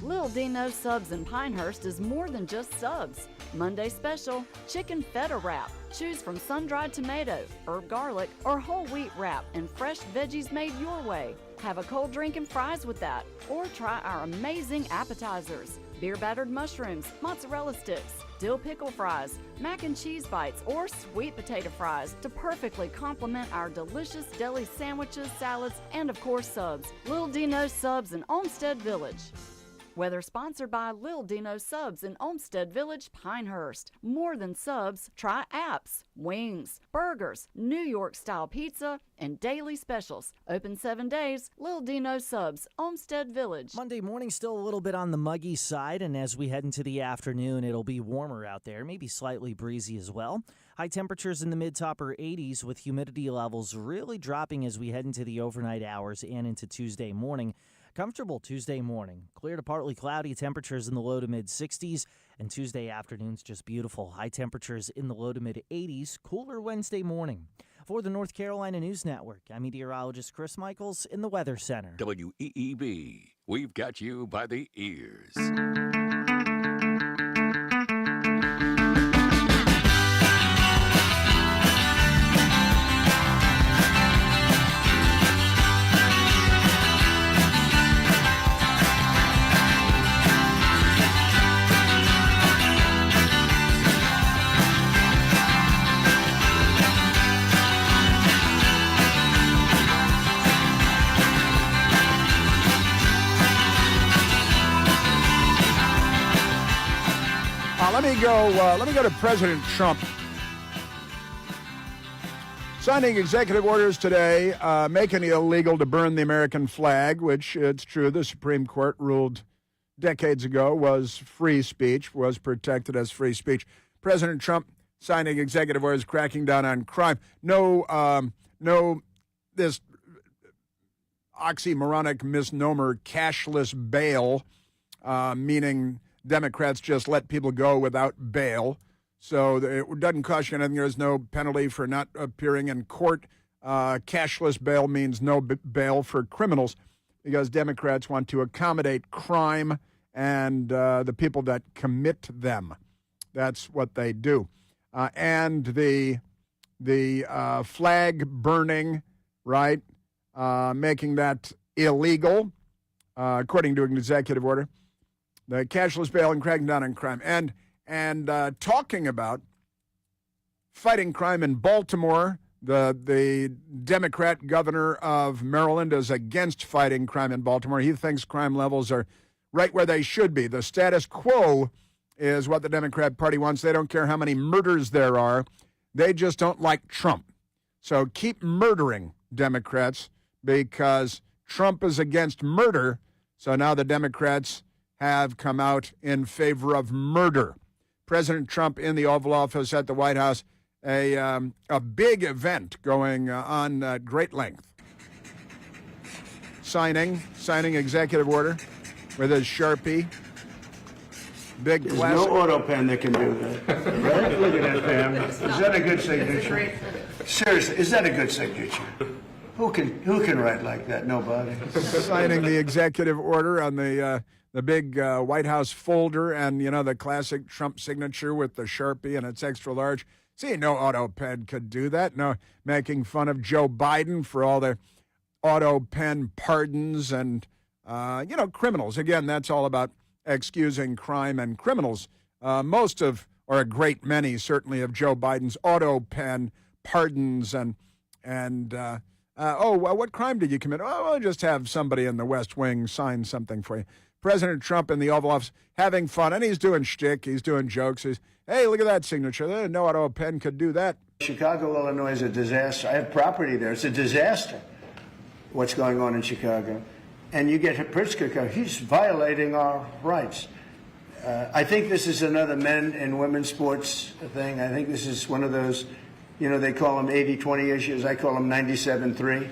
Lil Dino Subs in Pinehurst is more than just subs. Monday special, chicken feta wrap. Choose from sun-dried tomato, herb garlic, or whole wheat wrap and fresh veggies made your way. Have a cold drink and fries with that. Or try our amazing appetizers. Beer-battered mushrooms, mozzarella sticks, dill pickle fries, mac and cheese bites, or sweet potato fries to perfectly complement our delicious deli sandwiches, salads, and of course subs. Lil Dino Subs in Olmsted Village. Whether sponsored by Lil Dino Subs in Olmsted Village, Pinehurst. More than subs, try apps, wings, burgers, New York-style pizza, and daily specials. Open 7 days, Lil Dino Subs, Olmsted Village. Monday morning still a little bit on the muggy side, and as we head into the afternoon, it'll be warmer out there, maybe slightly breezy as well. High temperatures in the mid-to-upper 80s with humidity levels really dropping as we head into the overnight hours and into Tuesday morning. Comfortable Tuesday morning. Clear to partly cloudy, temperatures in the low to mid-60s, and Tuesday afternoon's just beautiful. High temperatures in the low to mid-80s, cooler Wednesday morning. For the North Carolina News Network, I'm meteorologist Chris Michaels in the Weather Center. WEEB, we've got you by the ears. Let me go to President Trump. Signing executive orders today, making it illegal to burn the American flag, which it's true the Supreme Court ruled decades ago was free speech, was protected as free speech. President Trump signing executive orders cracking down on crime. No, this oxymoronic misnomer, cashless bail, meaning Democrats just let people go without bail. So it doesn't cost you anything. There's no penalty for not appearing in court. Cashless bail means no bail for criminals because Democrats want to accommodate crime and the people that commit them. That's what they do. And the flag burning, right, making that illegal, according to an executive order. The cashless bail and cracking down on crime. And talking about fighting crime in Baltimore, the Democrat governor of Maryland is against fighting crime in Baltimore. He thinks crime levels are right where they should be. The status quo is what the Democrat Party wants. They don't care how many murders there are. They just don't like Trump. So keep murdering, Democrats, because Trump is against murder. So now the Democrats have come out in favor of murder. President Trump in the Oval Office at the White House, a big event going on at great length. Signing executive order with his Sharpie. Big There's classic. no auto pen that can do that. Right? Look at that, Pam. Is that a good signature? Seriously, is that a good signature? Who can write like that? Nobody. Signing the executive order on the big White House folder and, the classic Trump signature with the Sharpie, and it's extra large. See, no auto pen could do that. No, making fun of Joe Biden for all the auto pen pardons and, criminals. Again, that's all about excusing crime and criminals. Most of, or a great many, certainly, of Joe Biden's auto pen pardons and what crime did you commit? Oh, I'll just have somebody in the West Wing sign something for you. President Trump in the Oval Office having fun, and he's doing shtick, he's doing jokes. Hey, look at that signature. No auto pen could do that. Chicago, Illinois is a disaster. I have property there. It's a disaster what's going on in Chicago. And you get Pritzker, he's violating our rights. I think this is another men and women's sports thing. I think this is one of those, they call them 80-20 issues. I call them 97-3.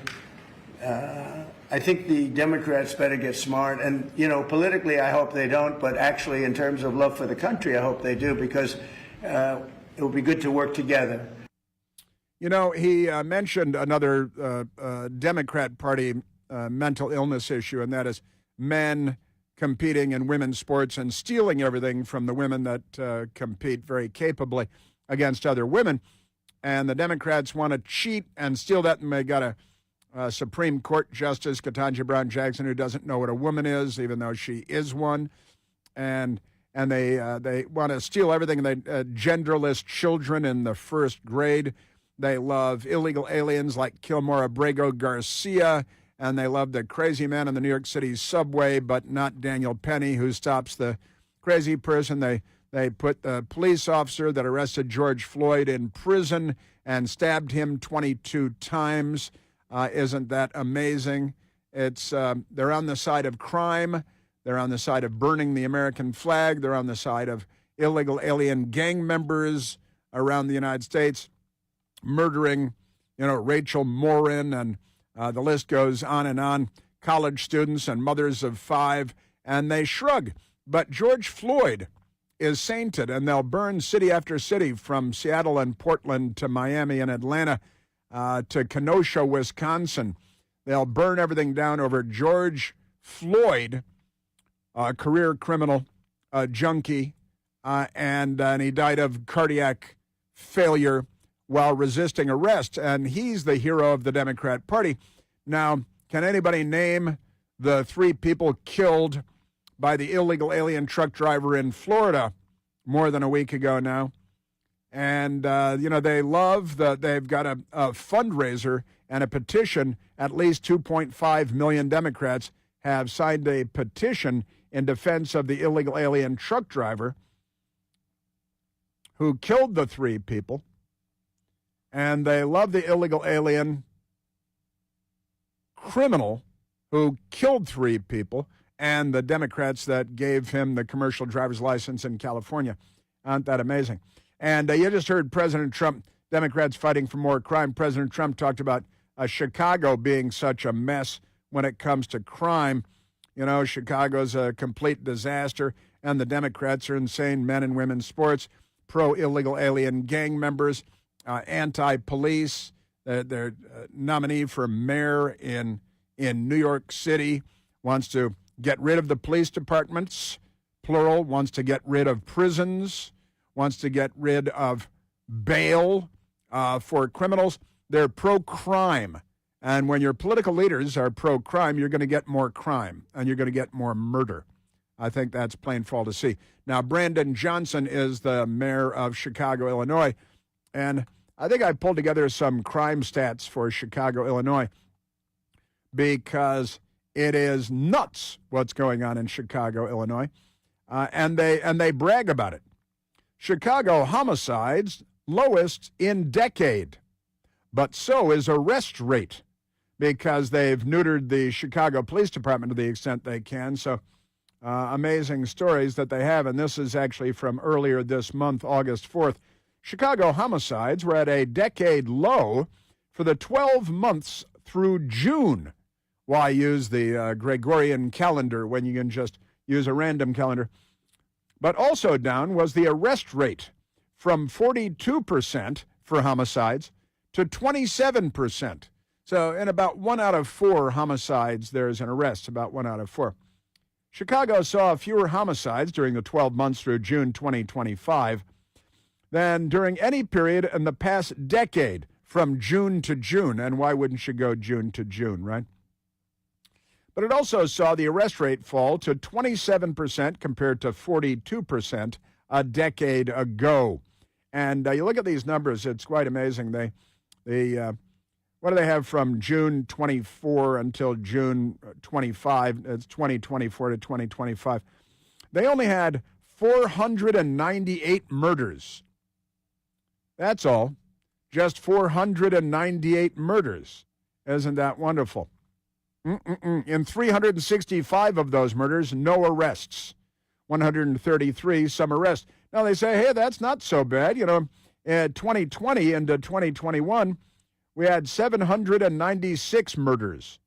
I think the Democrats better get smart. And, politically, I hope they don't. But actually, in terms of love for the country, I hope they do, because it would be good to work together. He mentioned another Democrat Party mental illness issue, and that is men competing in women's sports and stealing everything from the women that compete very capably against other women. And the Democrats want to cheat and steal that, and they got a Supreme Court Justice, Ketanji Brown Jackson, who doesn't know what a woman is, even though she is one. And they want to steal everything. They genderless children in the first grade. They love illegal aliens like Kilmore Abrego Garcia, and they love the crazy man in the New York City subway, but not Daniel Penny, who stops the crazy person. They put the police officer that arrested George Floyd in prison and stabbed him 22 times. Isn't that amazing? It's they're on the side of crime. They're on the side of burning the American flag. They're on the side of illegal alien gang members around the United States, murdering, Rachel Morin, and the list goes on and on. College students and mothers of 5, and they shrug. But George Floyd is sainted, and they'll burn city after city from Seattle and Portland to Miami and Atlanta to Kenosha, Wisconsin. They'll burn everything down over George Floyd, a career criminal, a junkie, and he died of cardiac failure while resisting arrest, and he's the hero of the Democrat Party. Now, can anybody name the 3 people killed by the illegal alien truck driver in Florida more than a week ago now? And, they love that they've got a fundraiser and a petition. At least 2.5 million Democrats have signed a petition in defense of the illegal alien truck driver. who killed the 3 people, and they love the illegal alien criminal who killed 3 people, and the Democrats that gave him the commercial driver's license in California. Aren't that amazing? And you just heard President Trump, Democrats fighting for more crime. President Trump talked about Chicago being such a mess when it comes to crime. You know, Chicago's a complete disaster, and the Democrats are insane men and women's sports, pro-illegal alien gang members, anti-police. Their nominee for mayor in New York City wants to get rid of the police departments, plural, wants to get rid of prisons, wants to get rid of bail for criminals. They're pro-crime. And when your political leaders are pro-crime, you're going to get more crime, and you're going to get more murder. I think that's plain for all to see. Now, Brandon Johnson is the mayor of Chicago, Illinois, and I think I pulled together some crime stats for Chicago, Illinois, because it is nuts what's going on in Chicago, Illinois, and they brag about it. Chicago homicides lowest in decade, but so is arrest rate, because they've neutered the Chicago Police Department to the extent they can. So amazing stories that they have, and this is actually from earlier this month, August 4th. Chicago homicides were at a decade low for the 12 months through June. Why use the Gregorian calendar when you can just use a random calendar? But also down was the arrest rate, from 42% for homicides to 27%. So in about 1 out of 4 homicides, there's an arrest, about 1 out of 4. Chicago saw fewer homicides during the 12 months through June 2025 than during any period in the past decade from June to June. And why wouldn't you go June to June, right? But it also saw the arrest rate fall to 27% compared to 42% a decade ago. And you look at these numbers, it's quite amazing. What do they have from June 24 until June 25? It's 2024 to 2025. They only had 498 murders. That's all. Just 498 murders. Isn't that wonderful? In 365 of those murders, no arrests. 133, some arrests. Now they say, hey, that's not so bad. You know, in 2020 into 2021, we had 796 murders.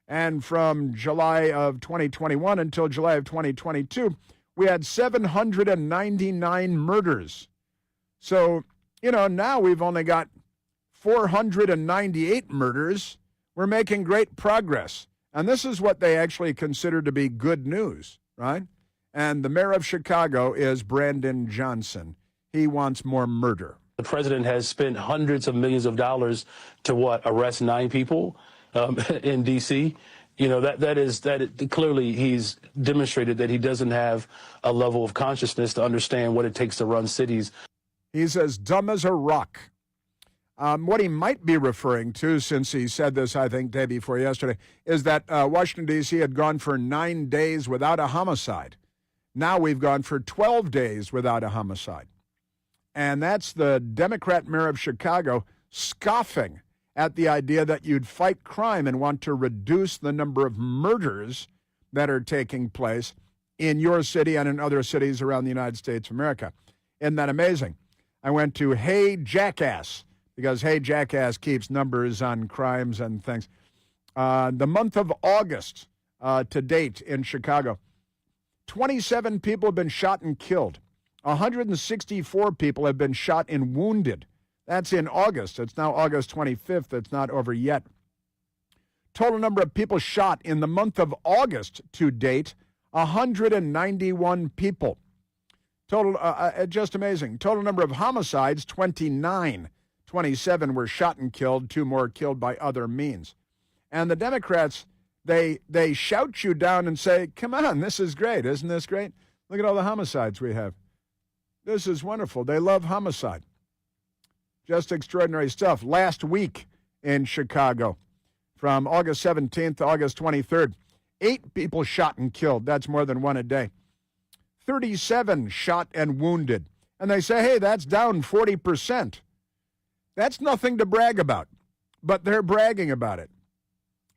And from July of 2021 until July of 2022, we had 799 murders. So, you know, now we've only got 498 murders. We're making great progress. And this is what they actually consider to be good news, right? And the mayor of Chicago is Brandon Johnson. He wants more murder. The president has spent hundreds of millions of dollars to arrest 9 people in D.C. You know, that clearly he's demonstrated that he doesn't have a level of consciousness to understand what it takes to run cities. He's as dumb as a rock. What he might be referring to, since he said this, I think, day before yesterday, is that Washington, D.C. had gone for 9 days without a homicide. Now we've gone for 12 days without a homicide. And that's the Democrat mayor of Chicago scoffing at the idea that you'd fight crime and want to reduce the number of murders that are taking place in your city and in other cities around the United States of America. Isn't that amazing? I went to Hey Jackass, because Hey Jackass keeps numbers on crimes and things. The month of August to date in Chicago, 27 people have been shot and killed. 164 people have been shot and wounded. That's in August. It's now August 25th. It's not over yet. Total number of people shot in the month of August to date, 191 people. Total, just amazing. Total number of homicides, 29. 27 were shot and killed, 2 more killed by other means. And the Democrats, they shout you down and say, come on, this is great. Isn't this great? Look at all the homicides we have. This is wonderful. They love homicide. Just extraordinary stuff. Last week in Chicago, from August 17th to August 23rd, 8 people shot and killed. That's more than 1 a day. 37 shot and wounded. And they say, hey, that's down 40%. That's nothing to brag about, but they're bragging about it.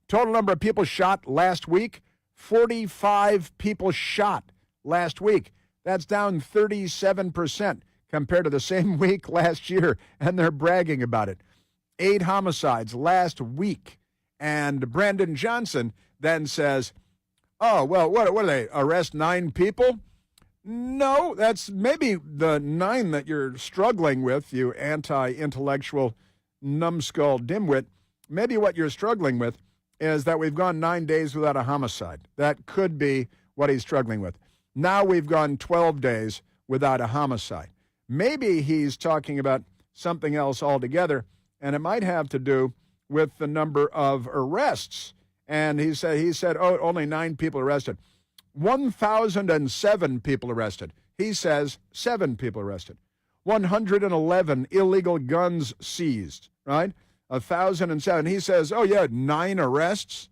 Total number of people shot last week, 45 people shot last week. That's down 37% compared to the same week last year, and they're bragging about it. 8 homicides last week. And Brandon Johnson then says, oh, well, what are they, arrest 9 people? No, that's maybe the 9 that you're struggling with, you anti-intellectual numbskull dimwit. Maybe what you're struggling with is that we've gone 9 days without a homicide. That could be what he's struggling with. Now we've gone 12 days without a homicide. Maybe he's talking about something else altogether, and it might have to do with the number of arrests. And he said, oh, only 9 people arrested. 1,007 people arrested. He says 7 people arrested. 111 illegal guns seized, right? 1,007. He says, oh, yeah, 9 arrests?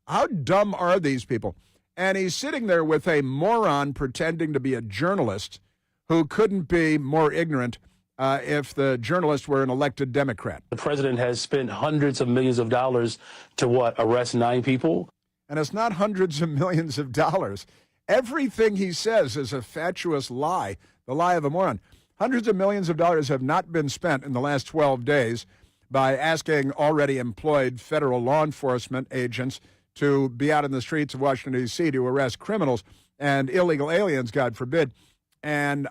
How dumb are these people? And he's sitting there with a moron pretending to be a journalist who couldn't be more ignorant if the journalist were an elected Democrat. The president has spent hundreds of millions of dollars to arrest 9 people? And it's not hundreds of millions of dollars. Everything he says is a fatuous lie, the lie of a moron. Hundreds of millions of dollars have not been spent in the last 12 days by asking already employed federal law enforcement agents to be out in the streets of Washington, D.C. to arrest criminals and illegal aliens, God forbid, and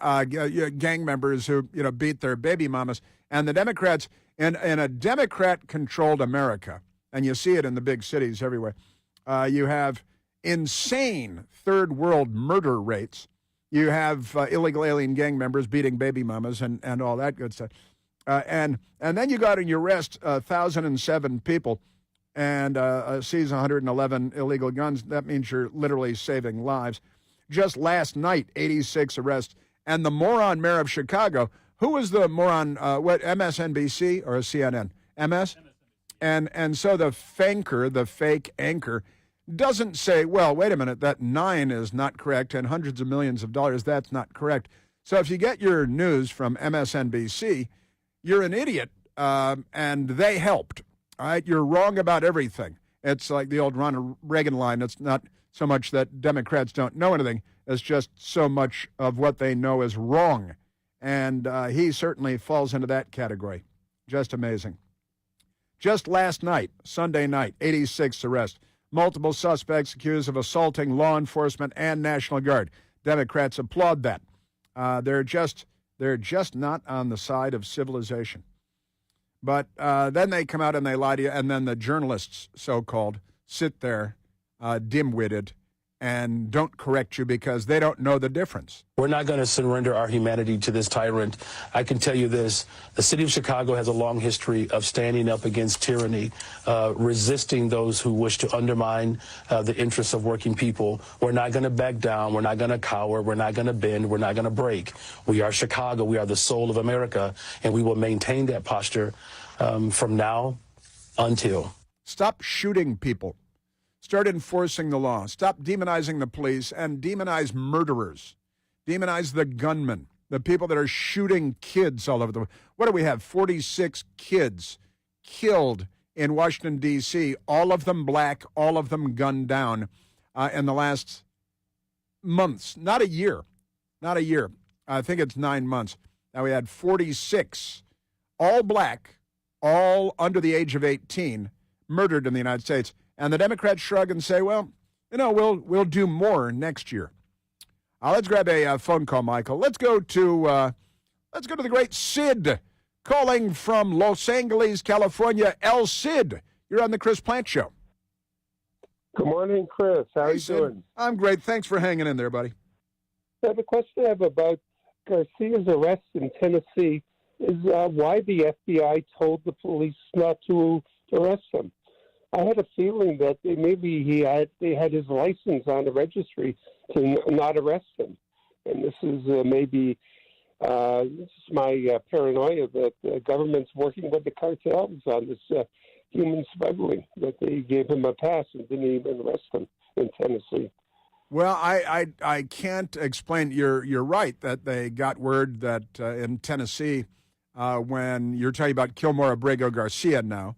gang members who beat their baby mamas. And the Democrats, in a Democrat-controlled America, and you see it in the big cities everywhere, you have insane third world murder rates. You have illegal alien gang members beating baby mamas and all that good stuff. And then you go out and you arrest 1,007 people and seize 111 illegal guns. That means you're literally saving lives. Just last night, 86 arrests. And the moron mayor of Chicago, who was the moron, MSNBC or CNN? MS? And so the fake anchor, doesn't say, well, wait a minute, that 9 is not correct and hundreds of millions of dollars, that's not correct. So if you get your news from MSNBC, you're an idiot, and they helped. All right, you're wrong about everything. It's like the old Ronald Reagan line. It's not so much that Democrats don't know anything. It's just so much of what they know is wrong. And he certainly falls into that category. Just amazing. Just last night, Sunday night, 86 arrests. Multiple suspects accused of assaulting law enforcement and National Guard. Democrats applaud that. They're just not on the side of civilization. But then they come out and they lie to you, and then the journalists, so-called, sit there dim-witted and don't correct you because they don't know the difference. We're not going to surrender our humanity to this tyrant. I can tell you this, the city of Chicago has a long history of standing up against tyranny, resisting those who wish to undermine the interests of working people. We're not going to back down. We're not going to cower. We're not going to bend. We're not going to break. We are Chicago. We are the soul of America, and we will maintain that posture from now until. Stop shooting people. Start enforcing the law. Stop demonizing the police and demonize murderers. Demonize the gunmen, the people that are shooting kids all over the world. What do we have? 46 kids killed in Washington, D.C., all of them black, all of them gunned down in the last months. Not a year. Not a year. I think it's 9 months. Now we had 46, all black, all under the age of 18, murdered in the United States. And the Democrats shrug and say, well, we'll do more next year. Let's grab a phone call, Michael. Let's go to the great Sid, calling from Los Angeles, California. El Sid, you're on the Chris Plant Show. Good morning, Chris. How are you doing? I'm great. Thanks for hanging in there, buddy. The question I have about Garcia's arrest in Tennessee is why the FBI told the police not to arrest him. I had a feeling that they had his license on the registry to not arrest him, and this is this is my paranoia that the government's working with the cartels on this human smuggling. That they gave him a pass and didn't even arrest him in Tennessee. Well, I can't explain. You're right that they got word that in Tennessee, when you're talking about Kilmore Abrego Garcia now,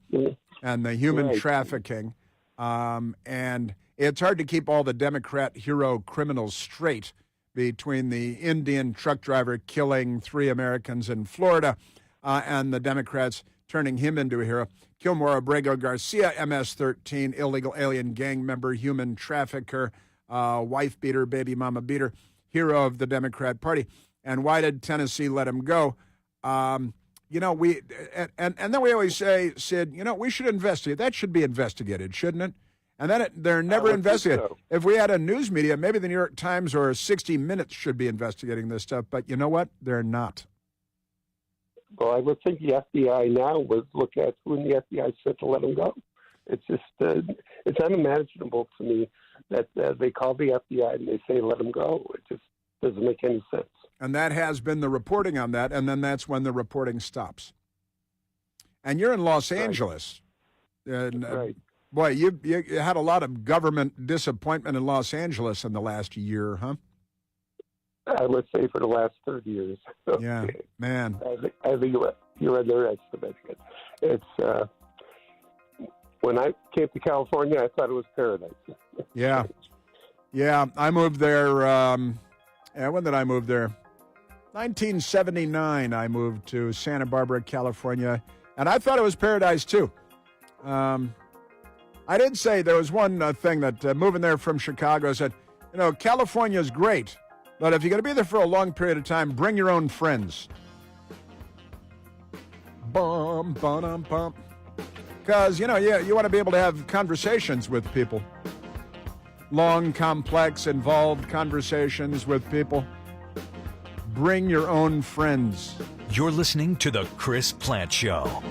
and the human trafficking, and it's hard to keep all the Democrat hero criminals straight between the Indian truck driver killing 3 Americans in Florida and the Democrats turning him into a hero. Kilmore Abrego Garcia, MS-13, illegal alien gang member, human trafficker, wife beater, baby mama beater, hero of the Democrat Party. And why did Tennessee let him go? And then we always say, Sid, we should investigate. That should be investigated, shouldn't it? And then they're never investigated. So. If we had a news media, maybe the New York Times or 60 Minutes should be investigating this stuff. But you know what? They're not. Well, I would think the FBI now would look at who the FBI said to let him go. It's just, it's unimaginable to me that they call the FBI and they say let him go. It just doesn't make any sense. And that has been the reporting on that, and then that's when the reporting stops. And you're in Los Angeles. And, right. Boy, you had a lot of government disappointment in Los Angeles in the last year, huh? I would say for the last 30 years. Yeah, man. I think you're underestimating it. It's when I came to California, I thought it was paradise. Yeah. I moved there. When did I move there? 1979. I moved to Santa Barbara, California, and I thought it was paradise too. I did say there was one thing that moving there from Chicago said, California's great, but if you're going to be there for a long period of time, bring your own friends. Bum, bum, bum. Because, you want to be able to have conversations with people. Long, complex, involved conversations with people. Bring your own friends. You're listening to The Chris Plant Show.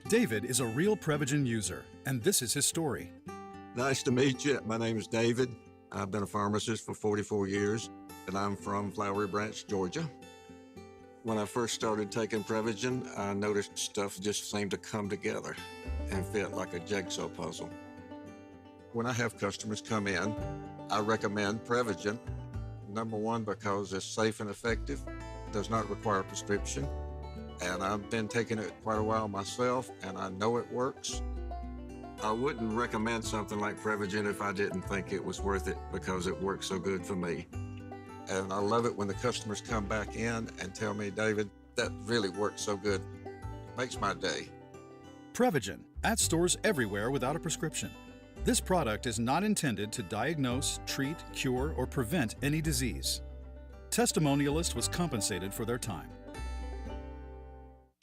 David is a real Prevagen user, and this is his story. Nice to meet you. My name is David. I've been a pharmacist for 44 years, and I'm from Flowery Branch, Georgia. When I first started taking Prevagen, I noticed stuff just seemed to come together and fit like a jigsaw puzzle. When I have customers come in, I recommend Prevagen. Number one, because it's safe and effective, does not require a prescription, and I've been taking it quite a while myself, and I know it works. I wouldn't recommend something like Prevagen if I didn't think it was worth it because it works so good for me. And I love it when the customers come back in and tell me, David, that really works so good. Makes my day. Prevagen, at stores everywhere without a prescription. This product is not intended to diagnose, treat, cure, or prevent any disease. Testimonialist was compensated for their time.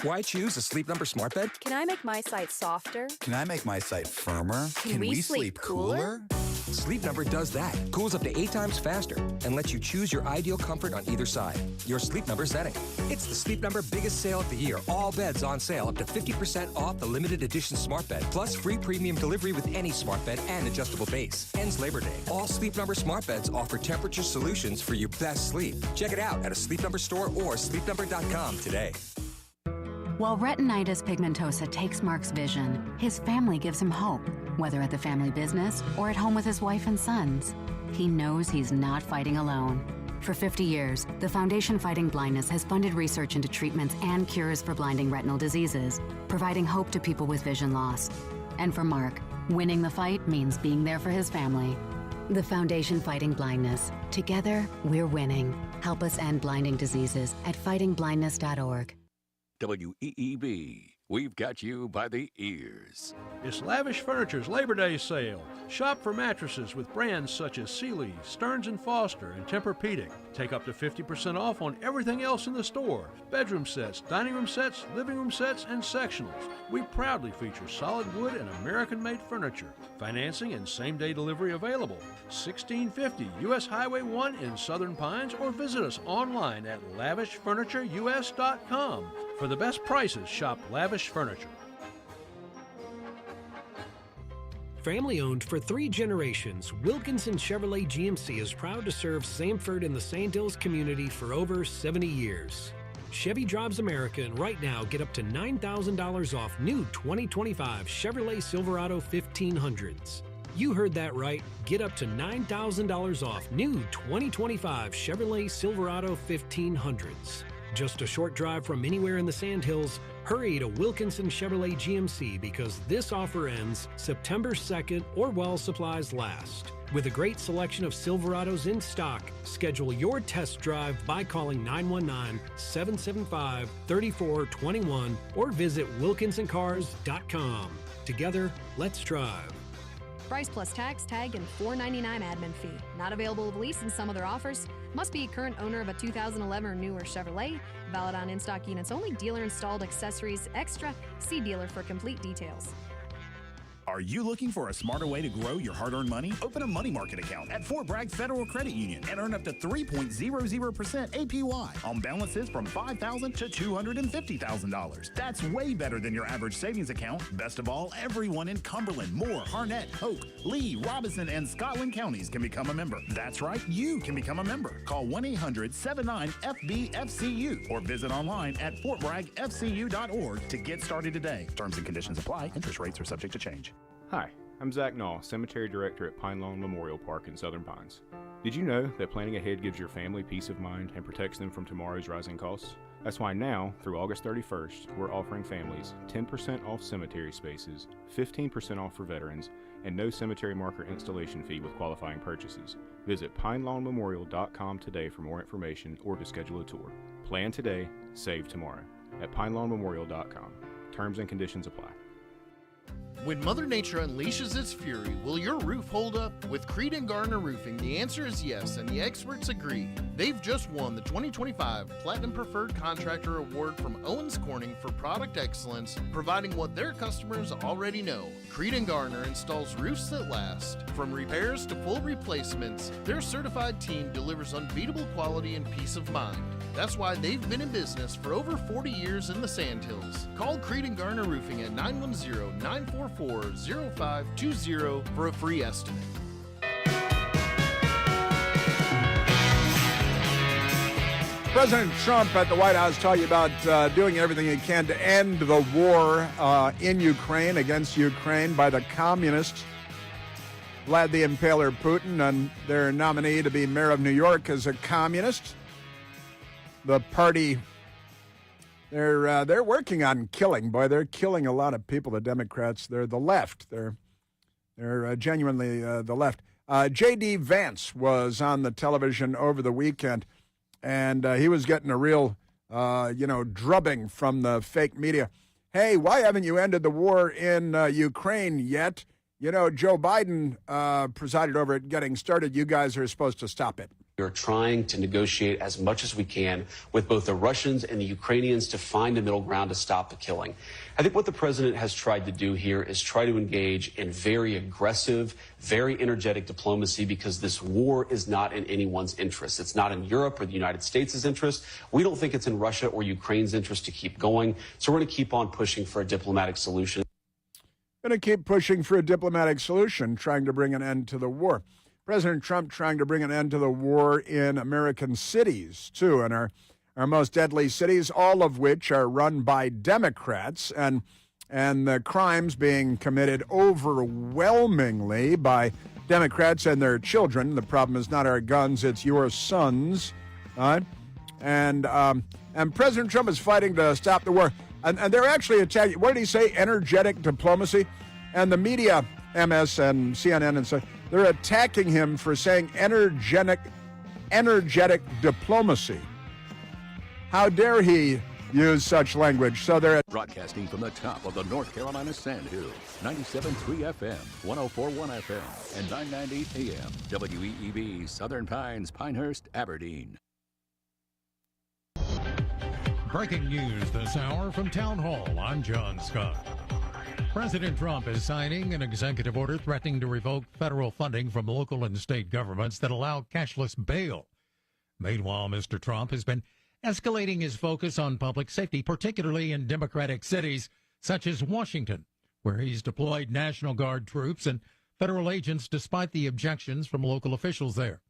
Why choose a Sleep Number smart bed? Can I make my site softer? Can I make my site firmer? Can we sleep cooler? Sleep Number does that. Cools up to 8 times faster and lets you choose your ideal comfort on either side. Your Sleep Number setting. It's the Sleep Number biggest sale of the year. All beds on sale up to 50% off the limited edition smart bed. Plus free premium delivery with any smart bed and adjustable base. Ends Labor Day. All Sleep Number smart beds offer temperature solutions for your best sleep. Check it out at a Sleep Number store or sleepnumber.com today. While retinitis pigmentosa takes Mark's vision, his family gives him hope, whether at the family business or at home with his wife and sons. He knows he's not fighting alone. For 50 years, the Foundation Fighting Blindness has funded research into treatments and cures for blinding retinal diseases, providing hope to people with vision loss. And for Mark, winning the fight means being there for his family. The Foundation Fighting Blindness. Together, we're winning. Help us end blinding diseases at fightingblindness.org. WEEB. We've got you by the ears. It's Lavish Furniture's Labor Day sale. Shop for mattresses with brands such as Sealy, Stearns & Foster, and Tempur-Pedic. Take up to 50% off on everything else in the store. Bedroom sets, dining room sets, living room sets, and sectionals. We proudly feature solid wood and American-made furniture. Financing and same-day delivery available. 1650 U.S. Highway 1 in Southern Pines, or visit us online at lavishfurnitureus.com. For the best prices, shop Lavish Furniture. Family owned for 3 generations, Wilkinson Chevrolet GMC is proud to serve Samford and the Sandhills community for over 70 years. Chevy drives America, and right now get up to $9,000 off new 2025 Chevrolet Silverado 1500s. You heard that right. Get up to $9,000 off new 2025 Chevrolet Silverado 1500s. Just a short drive from anywhere in the Sandhills. Hurry to Wilkinson Chevrolet GMC because this offer ends September 2nd or while supplies last. With a great selection of Silverados in stock, schedule your test drive by calling 919-775-3421 or visit wilkinsoncars.com. Together, let's drive. Price plus tax, tag, and $4.99 admin fee. Not available with lease and some other offers. Must be a current owner of a 2011 or newer Chevrolet. Valid on in-stock units only. Dealer installed accessories extra. See dealer for complete details. Are you looking for a smarter way to grow your hard-earned money? Open a money market account at Fort Bragg Federal Credit Union and earn up to 3.00% APY on balances from $5,000 to $250,000. That's way better than your average savings account. Best of all, everyone in Cumberland, Moore, Harnett, Hoke, Lee, Robinson, and Scotland counties can become a member. That's right, you can become a member. Call 1-800-79-FB-FCU or visit online at fortbraggfcu.org to get started today. Terms and conditions apply. Interest rates are subject to change. Hi, I'm Zach Knoll, Cemetery Director at Pine Lawn Memorial Park in Southern Pines. Did you know that planning ahead gives your family peace of mind and protects them from tomorrow's rising costs? That's why now, through August 31st, we're offering families 10% off cemetery spaces, 15% off for veterans, and no cemetery marker installation fee with qualifying purchases. Visit pinelawnmemorial.com today for more information or to schedule a tour. Plan today, save tomorrow at pinelawnmemorial.com. Terms and conditions apply. When Mother Nature unleashes its fury, will your roof hold up? With Creed & Garner Roofing, the answer is yes, and the experts agree. They've just won the 2025 Platinum Preferred Contractor Award from Owens Corning for product excellence, providing what their customers already know. Creed & Garner installs roofs that last. From repairs to full replacements, their certified team delivers unbeatable quality and peace of mind. That's why they've been in business for over 40 years in the Sandhills. Call Creed & Garner Roofing at 910-944-0520 for a free estimate. President Trump at the White House talking about doing everything he can to end the war in Ukraine, against Ukraine, by the communists. Vlad the Impaler Putin and their nominee to be mayor of New York is a communist. The party, they're working on killing. Boy, they're killing a lot of people, the Democrats. They're the left. They're genuinely the left. J.D. Vance was on the television over the weekend, and he was getting a real, drubbing from the fake media. Hey, why haven't you ended the war in Ukraine yet? You know, Joe Biden presided over it getting started. You guys are supposed to stop it. We are trying to negotiate as much as we can with both the Russians and the Ukrainians to find a middle ground to stop the killing. I think what the president has tried to do here is try to engage in very aggressive, very energetic diplomacy, because this war is not in anyone's interest. It's not in Europe or the United States' interest. We don't think it's in Russia or Ukraine's interest to keep going. So we're going to keep on pushing for a diplomatic solution. Going to keep pushing for a diplomatic solution, trying to bring an end to the war. President Trump trying to bring an end to the war in American cities, too, and our most deadly cities, all of which are run by Democrats, and the crimes being committed overwhelmingly by Democrats and their children. The problem is not our guns, it's your sons. Right? And President Trump is fighting to stop the war. And they're actually attacking, what did he say, energetic diplomacy? And the media, MS and CNN and such, they're attacking him for saying energetic diplomacy. How dare he use such language? So they're broadcasting from the top of the North Carolina Sandhills, 97.3 FM, 104.1 FM, and 990 AM. WEEB, Southern Pines, Pinehurst, Aberdeen. Breaking news this hour from Town Hall. I'm John Scott. President Trump is signing an executive order threatening to revoke federal funding from local and state governments that allow cashless bail. Meanwhile, Mr. Trump has been escalating his focus on public safety, particularly in Democratic cities such as Washington, where he's deployed National Guard troops and federal agents despite the objections from local officials there.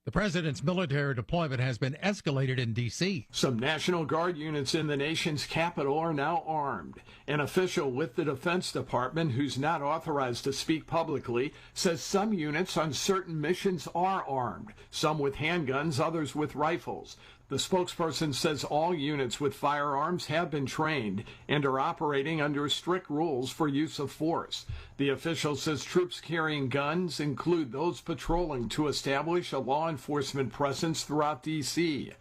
The president's military deployment has been escalated in D.C. Some National Guard units in the nation's capital are now armed. An official with the Defense Department, who's not authorized to speak publicly, says some units on certain missions are armed, some with handguns, others with rifles. The spokesperson says all units with firearms have been trained and are operating under strict rules for use of force. The official says troops carrying guns include those patrolling to establish a law enforcement presence throughout D.C.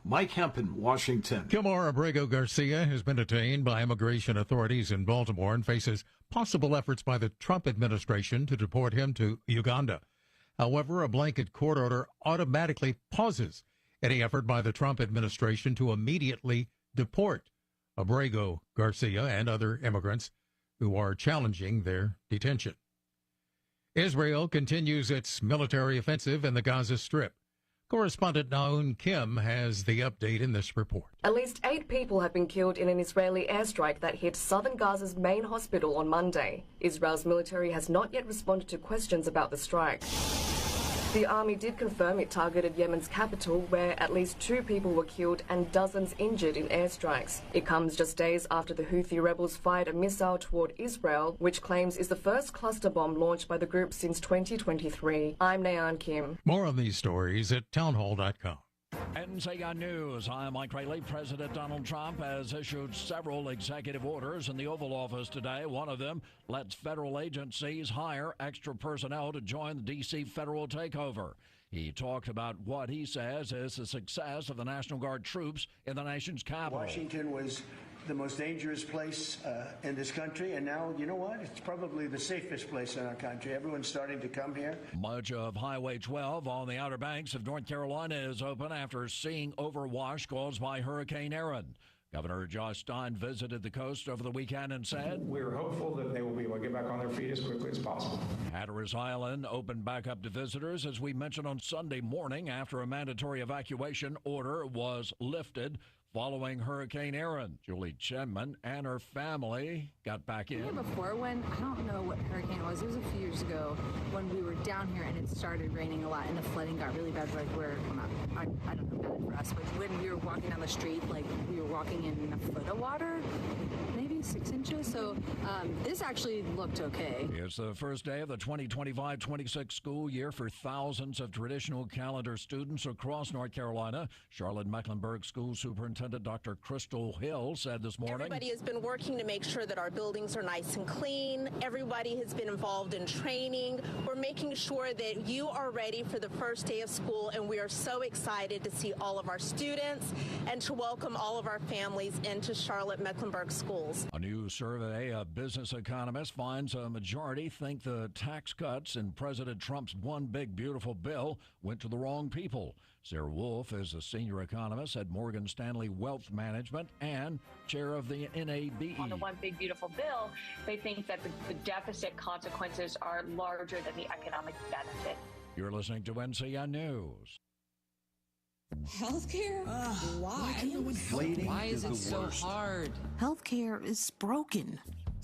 Mike Hempen, Washington. Kilmar Abrego Garcia has been detained by immigration authorities in Baltimore and faces possible efforts by the Trump administration to deport him to Uganda. However, a blanket court order automatically pauses any effort by the Trump administration to immediately deport Abrego Garcia and other immigrants who are challenging their detention. Israel continues its military offensive in the Gaza Strip. Correspondent Naun Kim has the update in this report. At least 8 people have been killed in an Israeli airstrike that hit southern Gaza's main hospital on Monday. Israel's military has not yet responded to questions about the strike. The army did confirm it targeted Yemen's capital, where at least 2 people were killed and dozens injured in airstrikes. It comes just days after the Houthi rebels fired a missile toward Israel, which claims is the first cluster bomb launched by the group since 2023. I'm Nayan Kim. More on these stories at townhall.com. NCN News. I'm Mike Rayleigh. President Donald Trump has issued several executive orders in the Oval Office today. One of them lets federal agencies hire extra personnel to join the D.C. federal takeover. He talked about what he says is the success of the National Guard troops in the nation's capital. Washington was the most dangerous place in this country, and now, you know what? It's probably the safest place in our country. Everyone's starting to come here. Much of Highway 12 on the Outer Banks of North Carolina is open after seeing overwash caused by Hurricane Aaron. Governor Josh Stein visited the coast over the weekend and said, "We're hopeful that they will be able to get back on their feet as quickly as possible." Hatteras Island opened back up to visitors, as we mentioned on Sunday morning, after a mandatory evacuation order was lifted following Hurricane Aaron. Julie Chenman and her family got back in. Before, when, I don't know what hurricane it was a few years ago when we were down here and it started raining a lot and the flooding got really bad. Like I don't know, bad for us, but when we were walking down the street, like we were walking in a foot of water, maybe 6 inches. So this actually looked okay. It's the first day of the 2025-26 school year for thousands of traditional calendar students across North Carolina. Charlotte-Mecklenburg School Superintendent Dr. Crystal Hill said this morning, "Everybody has been working to make sure that our buildings are nice and clean. Everybody has been involved in training. We're making sure that you are ready for the first day of school, and we are so excited to see all of our students and to welcome all of our families into Charlotte-Mecklenburg schools." A new survey of business economists finds a majority think the tax cuts in President Trump's One Big Beautiful Bill went to the wrong people. Sarah Wolf is a senior economist at Morgan Stanley Wealth Management and chair of the NABE. On the One Big Beautiful Bill, they think that the deficit consequences are larger than the economic benefit. You're listening to NCN News. Healthcare? Why? Why is it so hard? Healthcare is broken.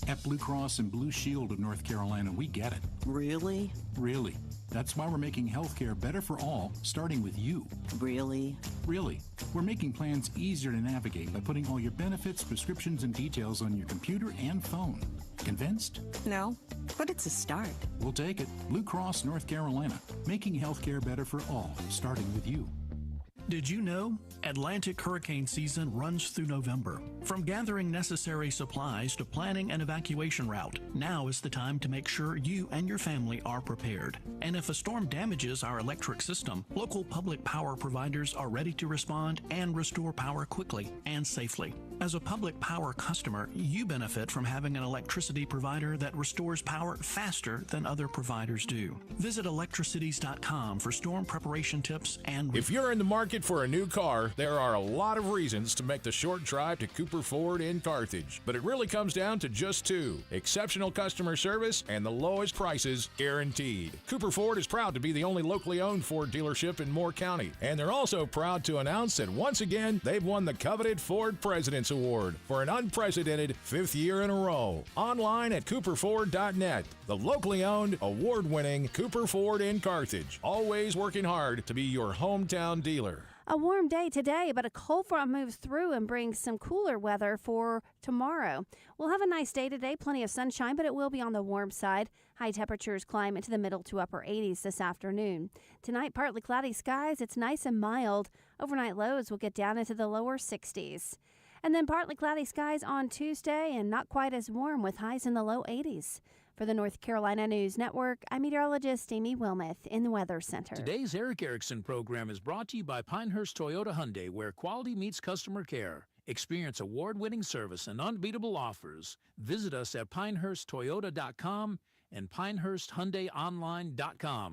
At Blue Cross and Blue Shield of North Carolina, we get it. Really? Really. That's why we're making healthcare better for all, starting with you. Really? Really. We're making plans easier to navigate by putting all your benefits, prescriptions, and details on your computer and phone. Convinced? No, but it's a start. We'll take it. Blue Cross North Carolina, making healthcare better for all, starting with you. Did you know? Atlantic hurricane season runs through November. From gathering necessary supplies to planning an evacuation route, now is the time to make sure you and your family are prepared. And if a storm damages our electric system, local public power providers are ready to respond and restore power quickly and safely. As a public power customer, you benefit from having an electricity provider that restores power faster than other providers do. Visit electricities.com for storm preparation tips and... If you're in the market for a new car, there are a lot of reasons to make the short drive to Cooper Ford in Carthage, but it really comes down to just two: exceptional customer service and the lowest prices guaranteed. Cooper Ford is proud to be the only locally owned Ford dealership in Moore County, and they're also proud to announce that once again they've won the coveted Ford President's Award for an unprecedented 5th year in a row. Online at cooperford.net. The locally owned, award-winning Cooper Ford in Carthage. Always working hard to be your hometown dealer. A warm day today, but a cold front moves through and brings some cooler weather for tomorrow. We'll have a nice day today, plenty of sunshine, but it will be on the warm side. High temperatures climb into the middle to upper 80s this afternoon. Tonight, partly cloudy skies. It's nice and mild. Overnight lows will get down into the lower 60s. And then partly cloudy skies on Tuesday and not quite as warm with highs in the low 80s. For the North Carolina News Network, I'm meteorologist Amy Wilmoth in the Weather Center. Today's Eric Erickson program is brought to you by Pinehurst Toyota Hyundai, where quality meets customer care. Experience award-winning service and unbeatable offers. Visit us at pinehursttoyota.com and pinehursthyundaiονline.com.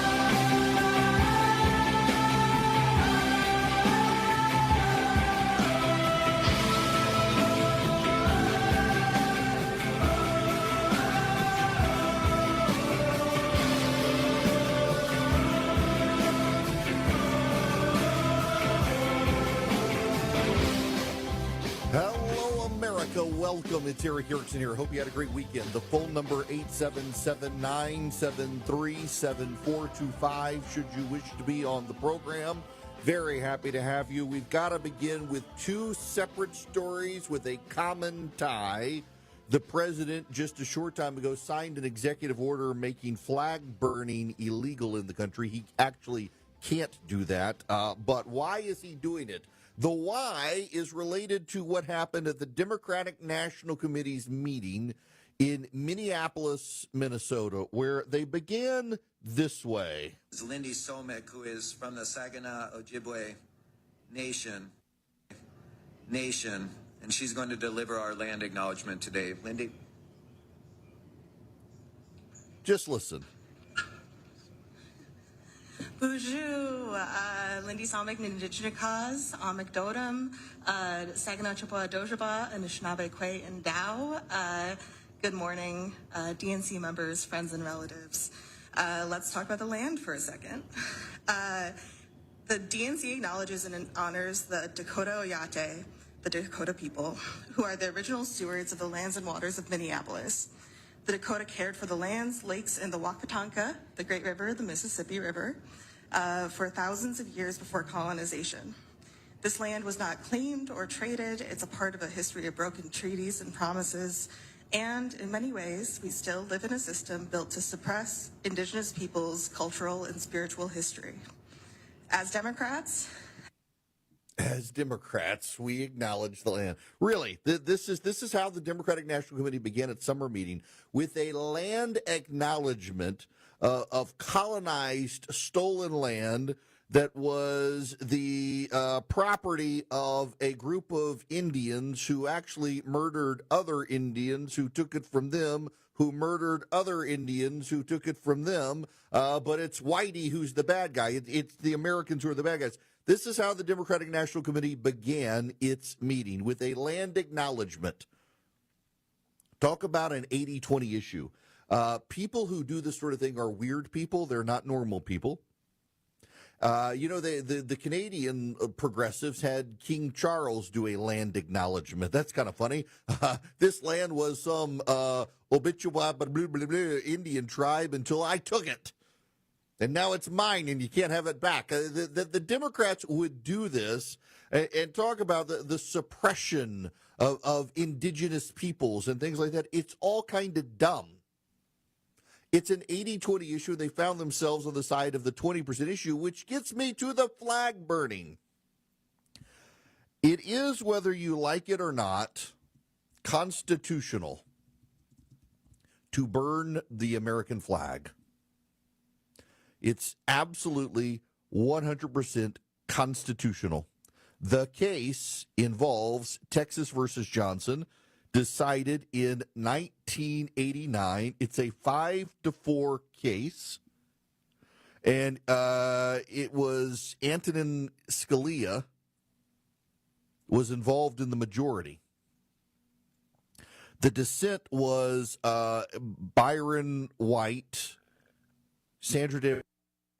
Hello, America. Welcome. It's Eric Erickson here. Hope you had a great weekend. The phone number 877-973-7425 should you wish to be on the program. Very happy to have you. We've got to begin with two separate stories with a common tie. The president just a short time ago signed an executive order making flag burning illegal in the country. He actually can't do that. But why is he doing it? The why is related to what happened at the Democratic National Committee's meeting in Minneapolis, Minnesota, where they began this way. Lindy Somek, who is from the Saginaw Ojibwe Nation, and she's going to deliver our land acknowledgement today. Lindy? Just listen. Bonjour, Lindy Somek, Nindichnikaz, Amekdodam, Saginaw Chippewa Dojaba, Anishinaabe Kwe, and Dow. Good morning, DNC members, friends, and relatives. Let's talk about the land for a second. The DNC acknowledges and honors the Dakota Oyate, the Dakota people, who are the original stewards of the lands and waters of Minneapolis. The Dakota cared for the lands, lakes, and the Wapatonka, the Great River, the Mississippi River, for thousands of years before colonization. This land was not claimed or traded. It's a part of a history of broken treaties and promises. And in many ways, we still live in a system built to suppress Indigenous peoples' cultural and spiritual history. As Democrats, we acknowledge the land. Really, this is how the Democratic National Committee began its summer meeting, with a land acknowledgement of colonized, stolen land that was the property of a group of Indians who actually murdered other Indians who took it from them, who murdered other Indians who took it from them. But it's Whitey who's the bad guy. It's the Americans who are the bad guys. This is how the Democratic National Committee began its meeting, with a land acknowledgement. Talk about an 80-20 issue. People who do this sort of thing are weird people. They're not normal people. The Canadian progressives had King Charles do a land acknowledgement. That's kind of funny. This land was some Obichwa Indian tribe until I took it. And now it's mine, and you can't have it back. The Democrats would do this and talk about the suppression of indigenous peoples and things like that. It's all kind of dumb. It's an 80-20 issue. They found themselves on the side of the 20% issue, which gets me to the flag burning. It is, whether you like it or not, constitutional to burn the American flag. It's absolutely 100% constitutional. The case involves Texas versus Johnson, decided in 1989. It's a 5-4 case. And it was Antonin Scalia was involved in the majority. The dissent was Byron White, Sandra Day,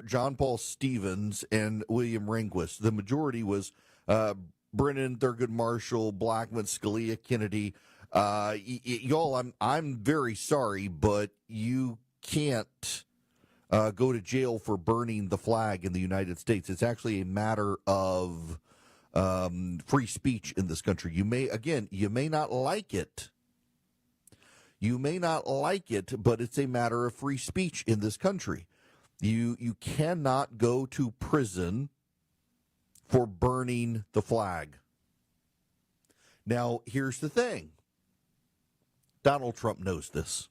John Paul Stevens, and William Rehnquist. The majority was Brennan, Thurgood Marshall, Blackmun, Scalia, Kennedy, y'all, I'm very sorry, but you can't go to jail for burning the flag in the United States. It's actually a matter of free speech in this country. You may not like it. You may not like it, but it's a matter of free speech in this country. You cannot go to prison for burning the flag. Now, here's the thing. Donald Trump knows this.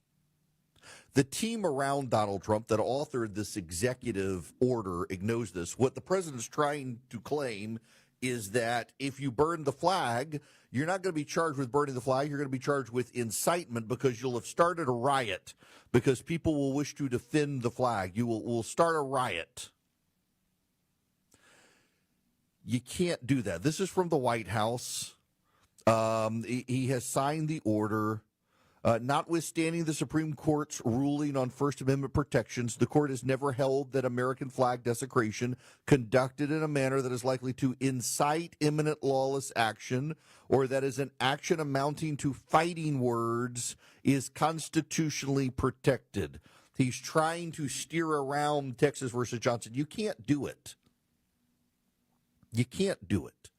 The team around Donald Trump that authored this executive order knows this. What the president's trying to claim is that if you burn the flag, you're not going to be charged with burning the flag. You're going to be charged with incitement because you'll have started a riot because people will wish to defend the flag. You will start a riot. You can't do that. This is from the White House. He has signed the order. Notwithstanding the Supreme Court's ruling on First Amendment protections, the court has never held that American flag desecration conducted in a manner that is likely to incite imminent lawless action or that is an action amounting to fighting words is constitutionally protected. He's trying to steer around Texas versus Johnson. You can't do it. You can't do it.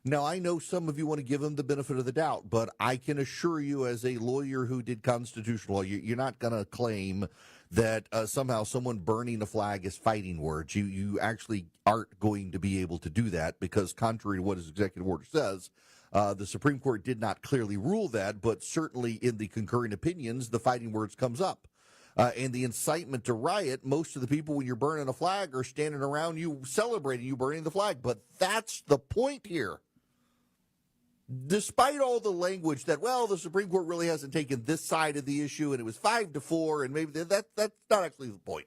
Now, I know some of you want to give him the benefit of the doubt, but I can assure you as a lawyer who did constitutional law, you're not going to claim that somehow someone burning a flag is fighting words. You actually aren't going to be able to do that because contrary to what his executive order says, the Supreme Court did not clearly rule that, but certainly in the concurring opinions, the fighting words comes up. And the incitement to riot, most of the people when you're burning a flag are standing around you celebrating you burning the flag. But that's the point here. Despite all the language that, well, the Supreme Court really hasn't taken this side of the issue and it was 5-4 and maybe that's not actually the point.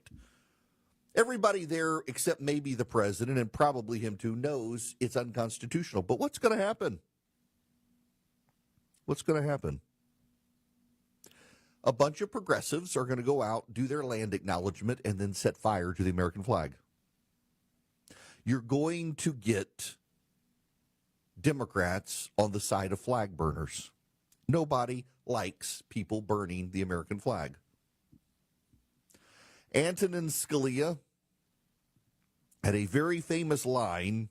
Everybody there except maybe the president and probably him too knows it's unconstitutional. But what's going to happen? What's going to happen? A bunch of progressives are going to go out, do their land acknowledgement, and then set fire to the American flag. You're going to get Democrats on the side of flag burners. Nobody likes people burning the American flag. Antonin Scalia had a very famous line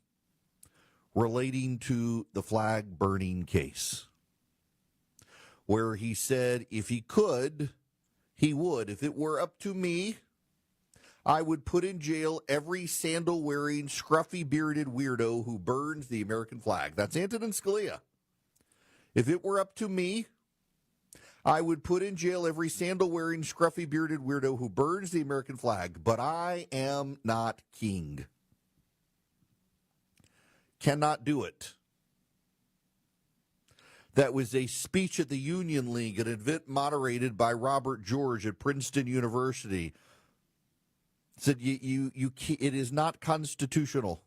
relating to the flag burning case, where he said if he could, he would. If it were up to me, I would put in jail every sandal-wearing, scruffy-bearded weirdo who burns the American flag. That's Antonin Scalia. If it were up to me, I would put in jail every sandal-wearing, scruffy-bearded weirdo who burns the American flag. But I am not king. Cannot do it. That was a speech at the Union League, an event moderated by Robert George at Princeton University. Said it is not constitutional.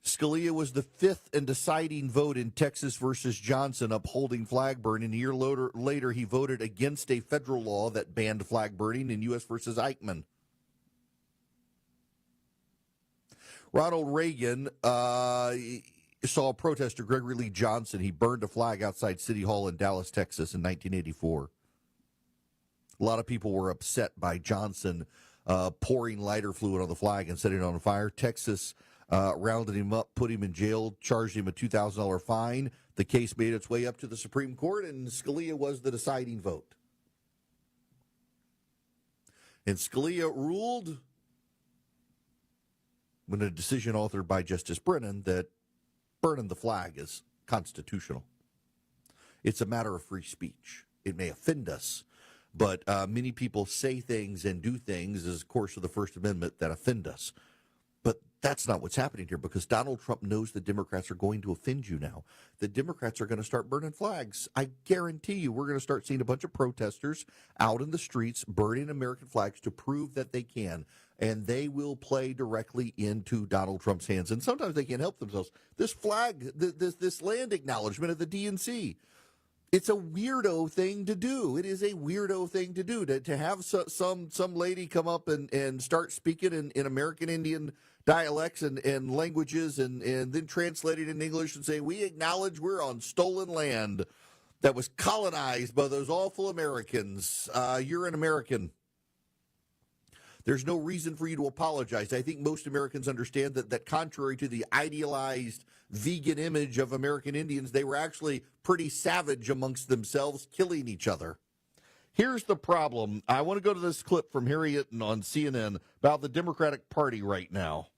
Scalia was the fifth and deciding vote in Texas versus Johnson upholding flag burning. A year later, he voted against a federal law that banned flag burning in U.S. versus Eichmann. Ronald Reagan saw protester Gregory Lee Johnson. He burned a flag outside City Hall in Dallas, Texas in 1984. A lot of people were upset by Johnson pouring lighter fluid on the flag and setting it on fire. Texas rounded him up, put him in jail, charged him a $2,000 fine. The case made its way up to the Supreme Court, and Scalia was the deciding vote. And Scalia ruled, in a decision authored by Justice Brennan, that burning the flag is constitutional. It's a matter of free speech. It may offend us, but many people say things and do things as a course of the First Amendment that offend us. But that's not what's happening here because Donald Trump knows the Democrats are going to offend you now. The Democrats are going to start burning flags. I guarantee you we're going to start seeing a bunch of protesters out in the streets burning American flags to prove that they can. And they will play directly into Donald Trump's hands. And sometimes they can't help themselves. This flag, this land acknowledgement of the DNC, It's a weirdo thing to do. It is a weirdo thing to do, to have some lady come up and start speaking in American Indian dialects and languages and then translate it in English and say, we acknowledge we're on stolen land that was colonized by those awful Americans. You're an American. There's no reason for you to apologize. I think most Americans understand that contrary to the idealized vegan image of American Indians, they were actually pretty savage amongst themselves, killing each other. Here's the problem. I want to go to this clip from Harry Itten on CNN about the Democratic Party right now.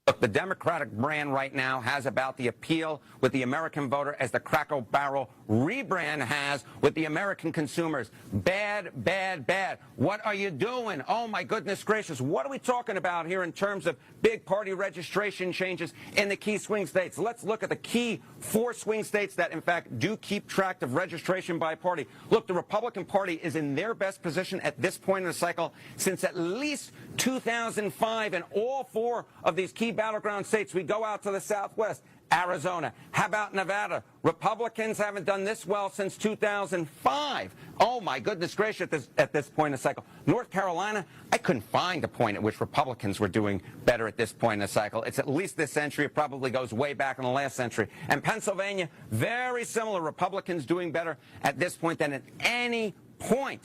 Look, the Democratic brand right now has about the appeal with the American voter as the Cracker Barrel rebrand has with the American consumers. Bad, bad, bad. What are you doing? Oh, my goodness gracious. What are we talking about here in terms of big party registration changes in the key swing states? Let's look at the key 4 swing states that, in fact, do keep track of registration by party. Look, the Republican Party is in their best position at this point in the cycle since at least 2005, and all 4 of these key battleground states. We go out to the Southwest, Arizona. How about Nevada? Republicans haven't done this well since 2005. Oh, my goodness gracious, at this point in the cycle. North Carolina, I couldn't find a point at which Republicans were doing better at this point in the cycle. It's at least this century. It probably goes way back in the last century. And Pennsylvania, very similar. Republicans doing better at this point than at any point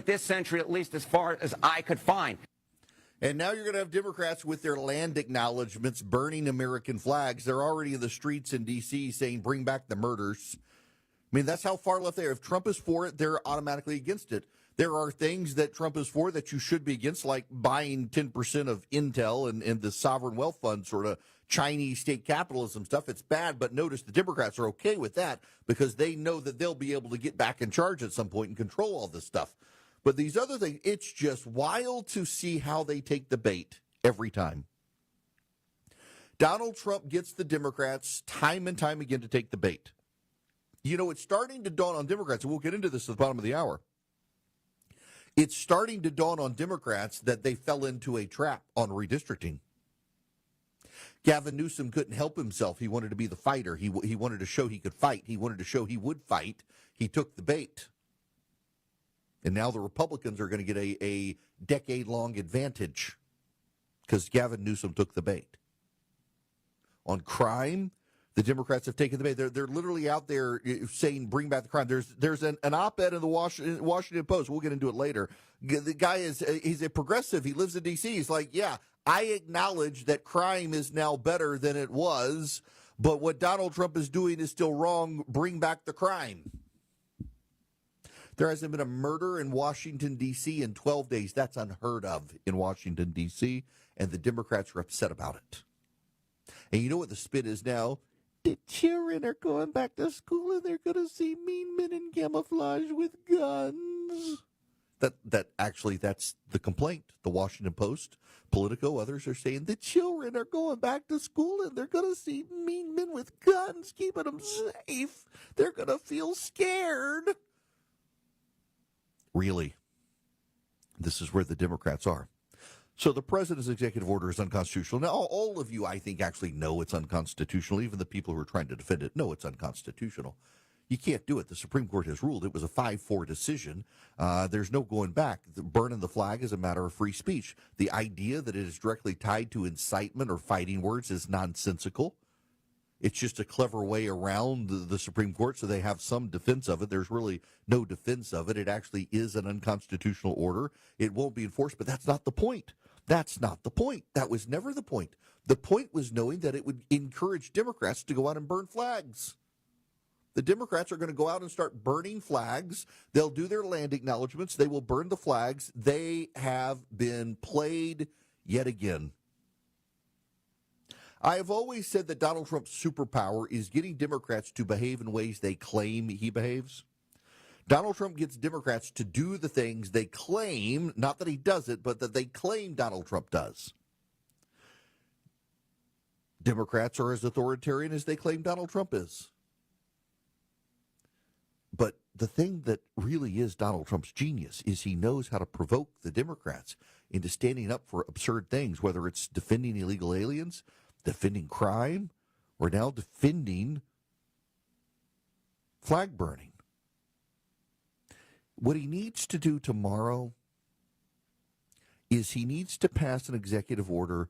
this century, at least as far as I could find. And now you're going to have Democrats with their land acknowledgments burning American flags. They're already in the streets in D.C. saying, bring back the murders. I mean, that's how far left they are. If Trump is for it, they're automatically against it. There are things that Trump is for that you should be against, like buying 10% of Intel and the sovereign wealth fund sort of Chinese state capitalism stuff. It's bad, but notice the Democrats are okay with that because they know that they'll be able to get back in charge at some point and control all this stuff. But these other things, it's just wild to see how they take the bait every time. Donald Trump gets the Democrats time and time again to take the bait. You know, it's starting to dawn on Democrats, and we'll get into this at the bottom of the hour. It's starting to dawn on Democrats that they fell into a trap on redistricting. Gavin Newsom couldn't help himself. He wanted to be the fighter. He wanted to show he could fight. He wanted to show he would fight. He took the bait. And now the Republicans are going to get a decade-long advantage because Gavin Newsom took the bait. On crime, the Democrats have taken the bait. They're literally out there saying, bring back the crime. There's an op-ed in the Washington Post. We'll get into it later. The guy he's a progressive. He lives in D.C. He's like, yeah, I acknowledge that crime is now better than it was, but what Donald Trump is doing is still wrong. Bring back the crime. There hasn't been a murder in Washington, D.C. in 12 days. That's unheard of in Washington, D.C., and the Democrats are upset about it. And you know what the spin is now? The children are going back to school, and they're going to see mean men in camouflage with guns. That's the complaint. The Washington Post, Politico, others are saying the children are going back to school, and they're going to see mean men with guns keeping them safe. They're going to feel scared. Really, this is where the Democrats are. So the president's executive order is unconstitutional. Now, all of you, I think, actually know it's unconstitutional. Even the people who are trying to defend it know it's unconstitutional. You can't do it. The Supreme Court has ruled. It was a 5-4 decision. There's no going back. Burning the flag is a matter of free speech. The idea that it is directly tied to incitement or fighting words is nonsensical. It's just a clever way around the Supreme Court, so they have some defense of it. There's really no defense of it. It actually is an unconstitutional order. It won't be enforced, but that's not the point. That's not the point. That was never the point. The point was knowing that it would encourage Democrats to go out and burn flags. The Democrats are going to go out and start burning flags. They'll do their land acknowledgments. They will burn the flags. They have been played yet again. I have always said that Donald Trump's superpower is getting Democrats to behave in ways they claim he behaves. Donald Trump gets Democrats to do the things they claim, not that he does it, but that they claim Donald Trump does. Democrats are as authoritarian as they claim Donald Trump is. But the thing that really is Donald Trump's genius is he knows how to provoke the Democrats into standing up for absurd things, whether it's defending illegal aliens, defending crime, or now defending flag burning. What he needs to do tomorrow is he needs to pass an executive order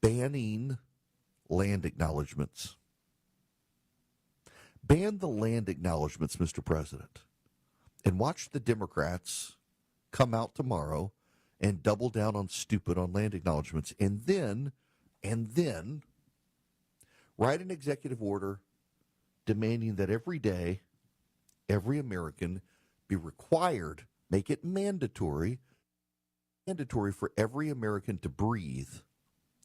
banning land acknowledgments. Ban the land acknowledgments, Mr. President, and watch the Democrats come out tomorrow and double down on stupid on land acknowledgments, and then write an executive order demanding that every day, every American be required, make it mandatory for every American to breathe,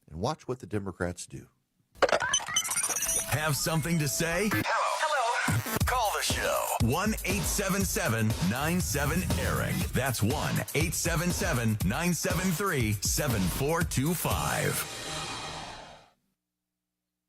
and watch what the Democrats do. Have something to say? Hello. Call the show. 1-877-97-ERIC. That's 1-877-973-7425.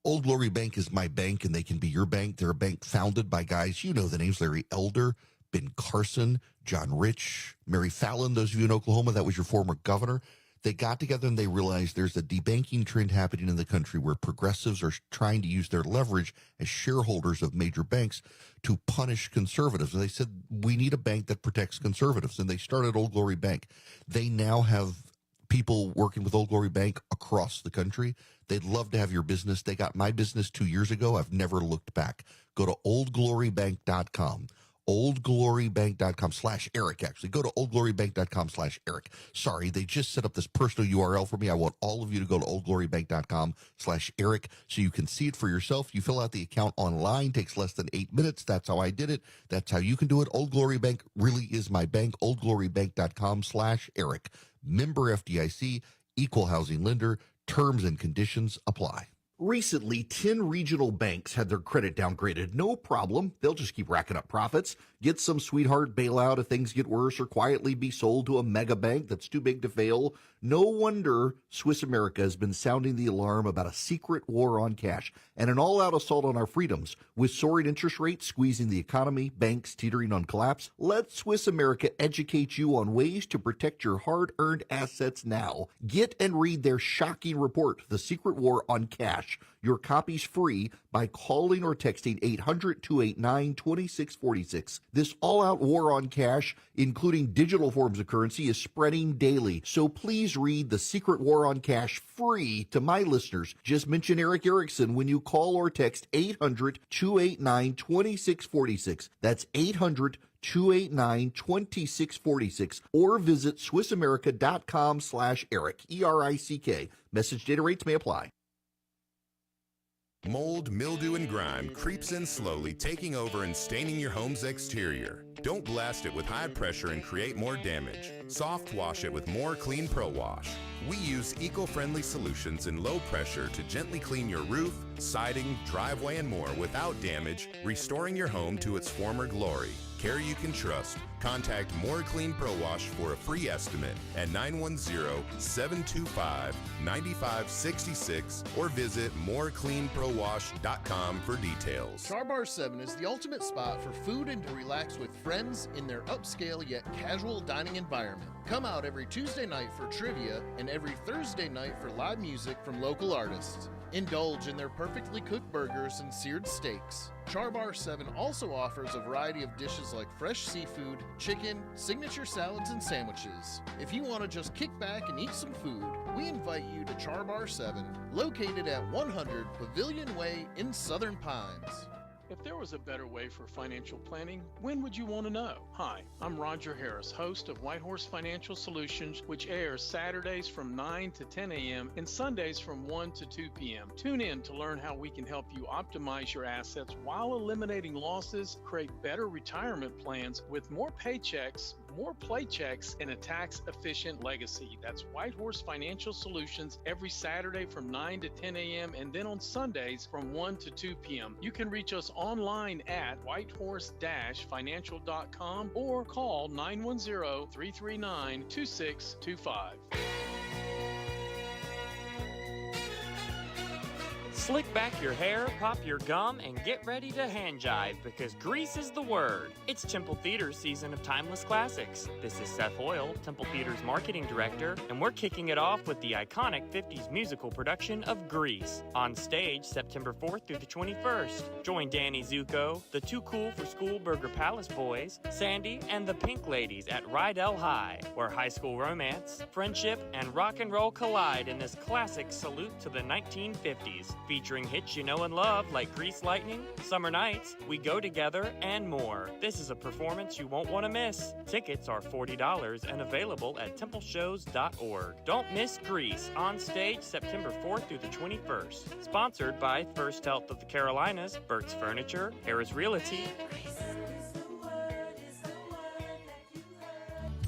Old Glory Bank is my bank, and they can be your bank. They're a bank founded by guys, you know the names, Larry Elder, Ben Carson, John Rich, Mary Fallon. Those of you in Oklahoma, that was your former governor. They got together and they realized there's a debanking trend happening in the country where progressives are trying to use their leverage as shareholders of major banks to punish conservatives. And they said, we need a bank that protects conservatives. And they started Old Glory Bank. They now have people working with Old Glory Bank across the country. They'd love to have your business. They got my business 2 years ago. I've never looked back. Go to oldglorybank.com. oldglorybank.com/Eric, actually. Go to oldglorybank.com/Eric. Sorry, they just set up this personal URL for me. I want all of you to go to oldglorybank.com/Eric so you can see it for yourself. You fill out the account online, takes less than 8 minutes. That's how I did it. That's how you can do it. Old Glory Bank really is my bank. oldglorybank.com/Eric. Member FDIC, equal housing lender. Terms and conditions apply. Recently, 10 regional banks had their credit downgraded. No problem. They'll just keep racking up profits. Get some sweetheart bailout if things get worse, or quietly be sold to a mega bank that's too big to fail. No wonder Swiss America has been sounding the alarm about a secret war on cash and an all-out assault on our freedoms. With soaring interest rates squeezing the economy, banks teetering on collapse, let Swiss America educate you on ways to protect your hard-earned assets now. Get and read their shocking report, The Secret War on Cash. Your copy's free by calling or texting 800-289-2646. This all-out war on cash, including digital forms of currency, is spreading daily. So please read The Secret War on Cash free to my listeners. Just mention Eric Erickson when you call or text 800-289-2646. That's 800-289-2646, or visit SwissAmerica.com/Eric, ERICK. Message data rates may apply. Mold, mildew, and grime creeps in slowly, taking over and staining your home's exterior. Don't blast it with high pressure and create more damage. Soft wash it with More Clean Pro Wash. We use eco-friendly solutions in low pressure to gently clean your roof, siding, driveway, and more without damage, restoring your home to its former glory. Care you can trust. Contact More Clean Pro Wash for a free estimate at 910-725-9566 or visit morecleanprowash.com for details. Char Bar 7 is the ultimate spot for food and to relax with friends in their upscale yet casual dining environment. Come out every Tuesday night for trivia and every Thursday night for live music from local artists. Indulge in their perfectly cooked burgers and seared steaks. Char Bar 7 also offers a variety of dishes like fresh seafood, chicken, signature salads, and sandwiches. If you want to just kick back and eat some food, we invite you to Char Bar 7, located at 100 Pavilion Way in Southern Pines. If there was a better way for financial planning, when would you want to know? Hi, I'm Roger Harris, host of Whitehorse Financial Solutions, which airs Saturdays from 9 to 10 a.m. and Sundays from 1 to 2 p.m. Tune in to learn how we can help you optimize your assets while eliminating losses, create better retirement plans with more paychecks, more playchecks, and a tax-efficient legacy. That's Whitehorse Financial Solutions every Saturday from 9 to 10 a.m. and then on Sundays from 1 to 2 p.m. You can reach us online at whitehorse-financial.com or call 910-339-2625. Slick back your hair, pop your gum, and get ready to hand jive because Grease is the word. It's Temple Theater's season of timeless classics. This is Seth Hoyle, Temple Theater's marketing director, and we're kicking it off with the iconic 50s musical production of Grease. On stage, September 4th through the 21st. Join Danny Zuko, the Too Cool for School Burger Palace Boys, Sandy, and the Pink Ladies at Rydell High, where high school romance, friendship, and rock and roll collide in this classic salute to the 1950s. Featuring hits you know and love like Grease Lightning, Summer Nights, We Go Together, and more. This is a performance you won't want to miss. Tickets are $40 and available at templeshows.org. Don't miss Grease on stage September 4th through the 21st. Sponsored by First Health of the Carolinas, Burt's Furniture, Harris Realty.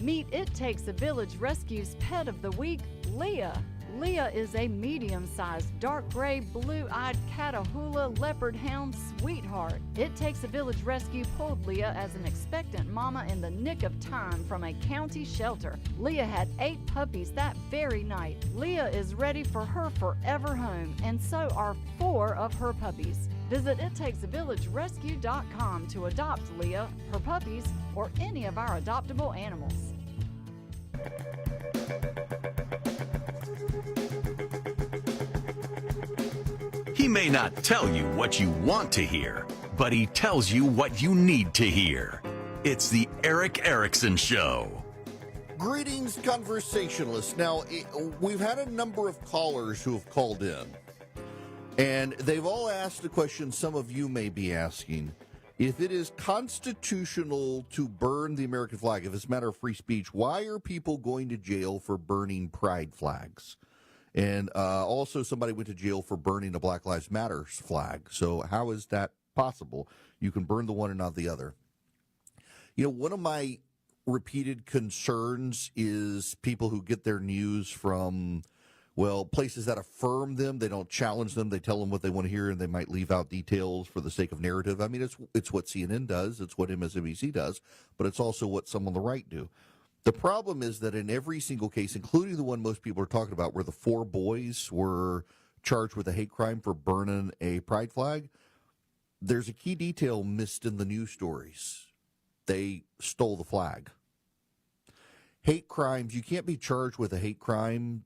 Meet It Takes a Village Rescue's Pet of the Week, Leah. Leah is a medium-sized, dark gray, blue-eyed Catahoula leopard hound sweetheart. It Takes a Village Rescue pulled Leah as an expectant mama in the nick of time from a county shelter. Leah had 8 puppies that very night. Leah is ready for her forever home, and so are 4 of her puppies. Visit ItTakesAVillageRescue.com to adopt Leah, her puppies, or any of our adoptable animals. He may not tell you what you want to hear, but he tells you what you need to hear. It's the Eric Erickson Show. Greetings, conversationalists. Now, we've had a number of callers who have called in, and they've all asked a question some of you may be asking. If it is constitutional to burn the American flag, if it's a matter of free speech, why are people going to jail for burning pride flags? And also somebody went to jail for burning a Black Lives Matter flag. So how is that possible? You can burn the one and not the other. You know, one of my repeated concerns is people who get their news from, well, places that affirm them. They don't challenge them. They tell them what they want to hear, and they might leave out details for the sake of narrative. I mean, it's what CNN does. It's what MSNBC does. But it's also what some on the right do. The problem is that in every single case, including the one most people are talking about, where the 4 boys were charged with a hate crime for burning a pride flag, there's a key detail missed in the news stories. They stole the flag. Hate crimes, you can't be charged with a hate crime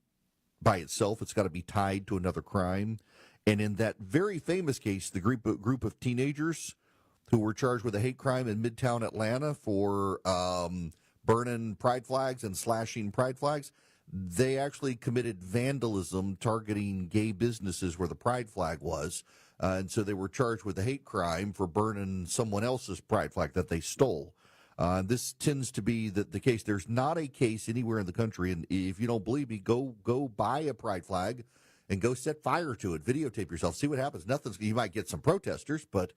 by itself. It's got to be tied to another crime. And in that very famous case, the group of teenagers who were charged with a hate crime in Midtown Atlanta for burning pride flags and slashing pride flags, they actually committed vandalism targeting gay businesses where the pride flag was. And so they were charged with a hate crime for burning someone else's pride flag that they stole. This tends to be the case. There's not a case anywhere in the country, and if you don't believe me, go buy a pride flag and go set fire to it. Videotape yourself. See what happens. You might get some protesters, but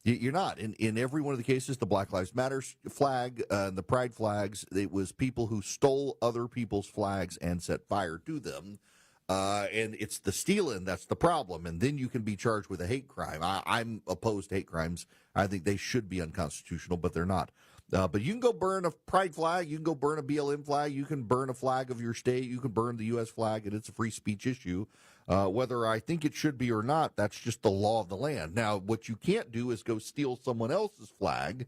you're not. In every one of the cases, the Black Lives Matter flag and the pride flags, it was people who stole other people's flags and set fire to them. And it's the stealing that's the problem. And then you can be charged with a hate crime. I'm opposed to hate crimes. I think they should be unconstitutional, but they're not. But you can go burn a pride flag. You can go burn a BLM flag. You can burn a flag of your state. You can burn the U.S. flag, and it's a free speech issue. Whether I think it should be or not, that's just the law of the land. Now, what you can't do is go steal someone else's flag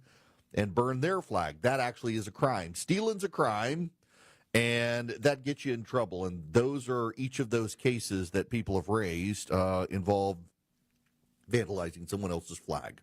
and burn their flag. That actually is a crime. Stealing's a crime, and that gets you in trouble. And those are each of those cases that people have raised involve vandalizing someone else's flag.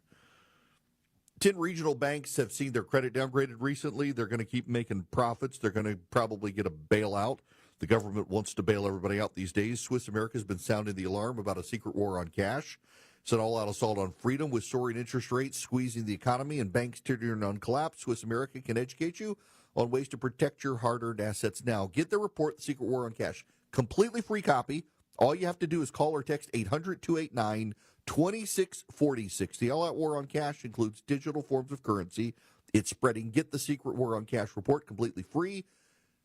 10 regional banks have seen their credit downgraded recently. They're going to keep making profits. They're going to probably get a bailout. The government wants to bail everybody out these days. Swiss America has been sounding the alarm about a secret war on cash. It's an all-out assault on freedom with soaring interest rates squeezing the economy and banks teetering on collapse. Swiss America can educate you on ways to protect your hard-earned assets now. Get the report, The Secret War on Cash. Completely free copy. All you have to do is call or text 800-289-2646. The all-out war on cash includes digital forms of currency. It's spreading. Get The Secret War on Cash report completely free.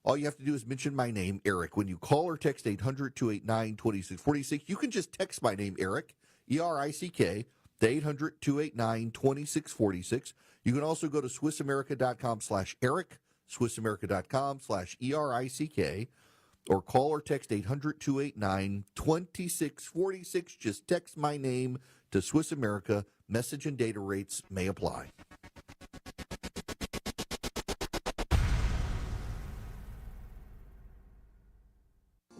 All you have to do is mention my name, Eric. When you call or text 800-289-2646, you can just text my name, Eric, E-R-I-C-K, to 800-289-2646. You can also go to SwissAmerica.com/Eric, SwissAmerica.com/ERICK. or call or text 800-289-2646. Just text my name to Swiss America. Message and data rates may apply.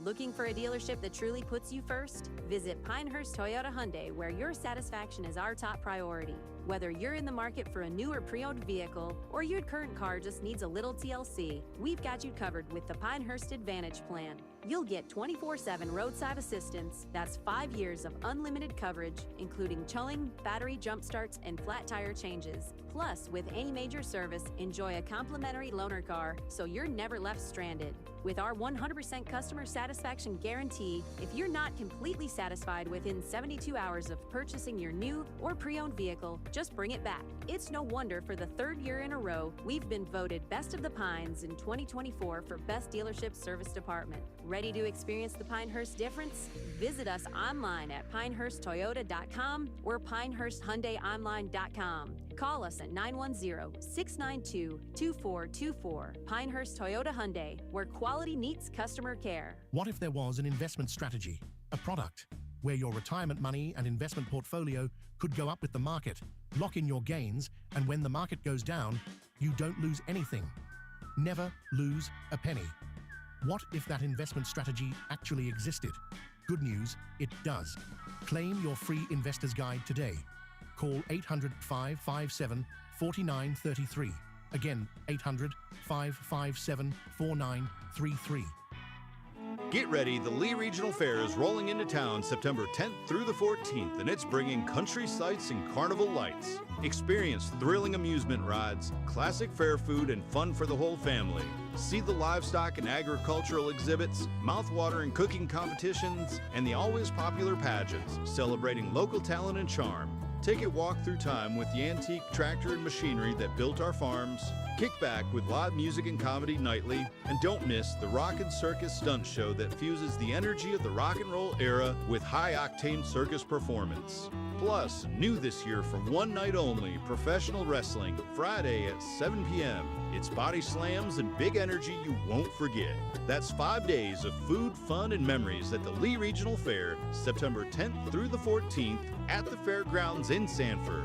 Looking for a dealership that truly puts you first? Visit Pinehurst Toyota Hyundai, where your satisfaction is our top priority. Whether you're in the market for a new or pre-owned vehicle, or your current car just needs a little TLC, we've got you covered with the Pinehurst Advantage Plan. You'll get 24/7 roadside assistance. That's 5 years of unlimited coverage, including towing, battery jump starts, and flat tire changes. Plus, with any major service, enjoy a complimentary loaner car, so you're never left stranded. With our 100% customer satisfaction guarantee, if you're not completely satisfied within 72 hours of purchasing your new or pre-owned vehicle, just bring it back. It's no wonder for the 3rd year in a row, we've been voted Best of the Pines in 2024 for Best Dealership Service Department. Ready to experience the Pinehurst difference? Visit us online at pinehursttoyota.com or pinehursthyundaiονline.com. Call us at 910-692-2424. Pinehurst Toyota Hyundai, where quality meets customer care. What if there was an investment strategy, a product, where your retirement money and investment portfolio could go up with the market, lock in your gains, and when the market goes down, you don't lose anything? Never lose a penny. What if that investment strategy actually existed? Good news, it does. Claim your free investor's guide today. Call 800-557-4933. Again, 800-557-4933. Get ready, the Lee Regional Fair is rolling into town September 10th through the 14th, and it's bringing country sights and carnival lights. Experience thrilling amusement rides, classic fair food, and fun for the whole family. See the livestock and agricultural exhibits, mouth-watering cooking competitions, and the always popular pageants, celebrating local talent and charm. Take a walk through time with the antique tractor and machinery that built our farms. Kick back with live music and comedy nightly. And don't miss the Rockin' Circus stunt show that fuses the energy of the rock and roll era with high-octane circus performance. Plus, new this year from one night only, professional wrestling, Friday at 7 p.m. It's body slams and big energy you won't forget. That's 5 days of food, fun, and memories at the Lee Regional Fair, September 10th through the 14th at the fairgrounds in Sanford.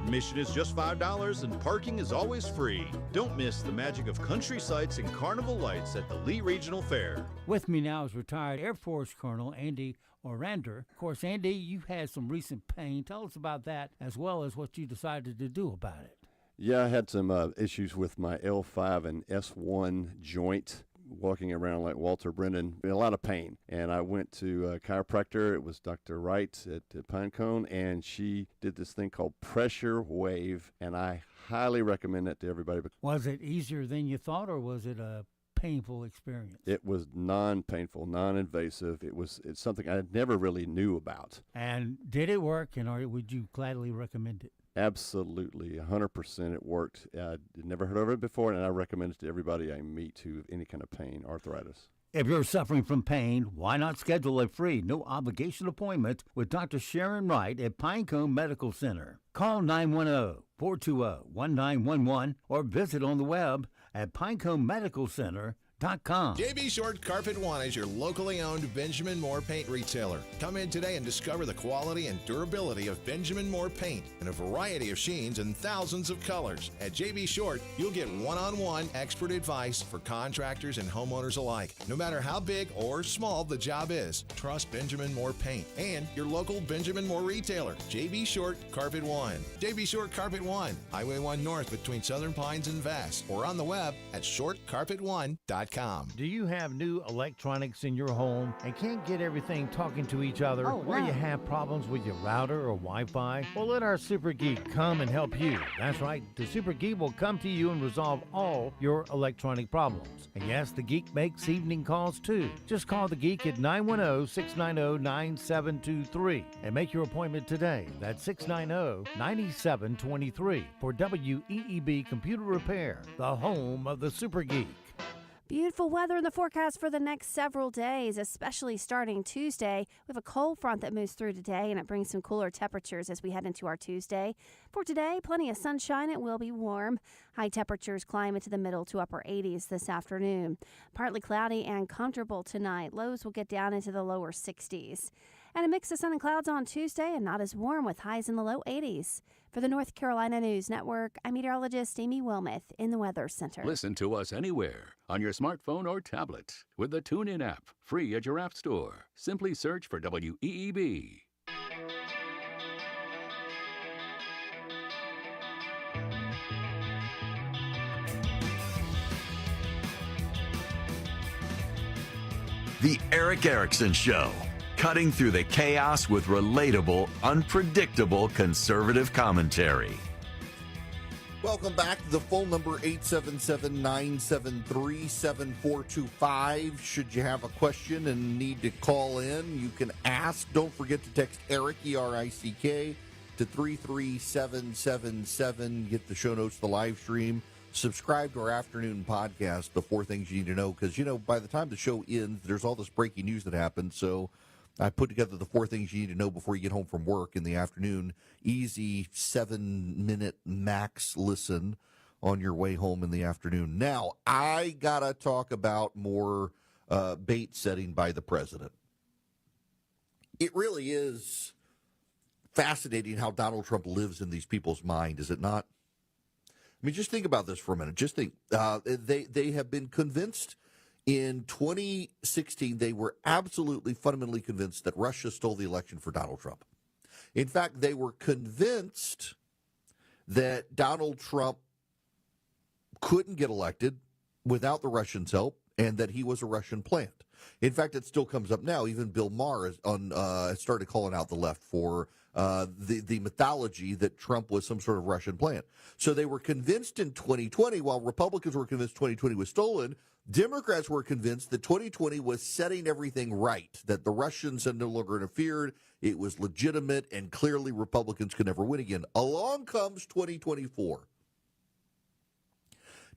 Admission is just $5 and parking is always free. Don't miss the magic of country sights and carnival lights at the Lee Regional Fair. With me now is retired Air Force Colonel Andy Orander. Of course, Andy, you've had some recent pain. Tell us about that as well as what you decided to do about it. Yeah, I had some issues with my L5 and S1 joint, walking around like Walter Brennan, a lot of pain. And I went to a chiropractor. It was Dr. Wright at Pinecone, and she did this thing called pressure wave, and I highly recommend that to everybody. Was it easier than you thought, or was it a painful experience? It was non-painful, non-invasive. It's something I never really knew about. And did it work, and would you gladly recommend it? Absolutely, 100% it worked. I'd never heard of it before, and I recommend it to everybody I meet who have any kind of pain, arthritis. If you're suffering from pain, why not schedule a free, no-obligation appointment with Dr. Sharon Wright at Pinecone Medical Center? Call 910-420-1911 or visit on the web at pineconemedicalcenter.com. JB Short Carpet One is your locally owned Benjamin Moore paint retailer. Come in today and discover the quality and durability of Benjamin Moore paint in a variety of sheens and thousands of colors. At JB Short, you'll get one-on-one expert advice for contractors and homeowners alike. No matter how big or small the job is, trust Benjamin Moore paint and your local Benjamin Moore retailer, JB Short Carpet One. JB Short Carpet One, Highway 1 North between Southern Pines and Vass, or on the web at shortcarpet1.com. Do you have new electronics in your home and can't get everything talking to each other? Or you have problems with your router or Wi-Fi? Well, let our Super Geek come and help you. That's right, the Super Geek will come to you and resolve all your electronic problems. And yes, the Geek makes evening calls too. Just call the Geek at 910-690-9723 and make your appointment today. That's 690-9723 for WEEB Computer Repair, the home of the Super Geek. Beautiful weather in the forecast for the next several days, especially starting Tuesday. We have a cold front that moves through today, and it brings some cooler temperatures as we head into our Tuesday. For today, plenty of sunshine. It will be warm. High temperatures climb into the middle to upper 80s this afternoon. Partly cloudy and comfortable tonight. Lows will get down into the lower 60s. And a mix of sun and clouds on Tuesday, and not as warm with highs in the low 80s. For the North Carolina News Network, I'm meteorologist Amy Wilmoth in the Weather Center. Listen to us anywhere on your smartphone or tablet with the TuneIn app, free at your app store. Simply search for WEEB. The Eric Erickson Show. Cutting through the chaos with relatable, unpredictable conservative commentary. Welcome back. The phone number 877-973-7425. Should you have a question and need to call in, you can ask. Don't forget to text Eric, E-R-I-C-K, to 33777. Get the show notes, the live stream. Subscribe to our afternoon podcast, The 4 Things You Need to Know, because, by the time the show ends, there's all this breaking news that happens, so I put together the 4 things you need to know before you get home from work in the afternoon. Easy 7-minute max listen on your way home in the afternoon. Now, I got to talk about more bait setting by the president. It really is fascinating how Donald Trump lives in these people's mind, is it not? I mean, just think about this for a minute. Just think. They have been convinced. In 2016, they were absolutely fundamentally convinced that Russia stole the election for Donald Trump. In fact, they were convinced that Donald Trump couldn't get elected without the Russians' help and that he was a Russian plant. In fact, it still comes up now. Even Bill Maher has started calling out the left for the mythology that Trump was some sort of Russian plant. So they were convinced in 2020, while Republicans were convinced 2020 was stolen, Democrats were convinced that 2020 was setting everything right, that the Russians had no longer interfered, it was legitimate, and clearly Republicans could never win again. Along comes 2024.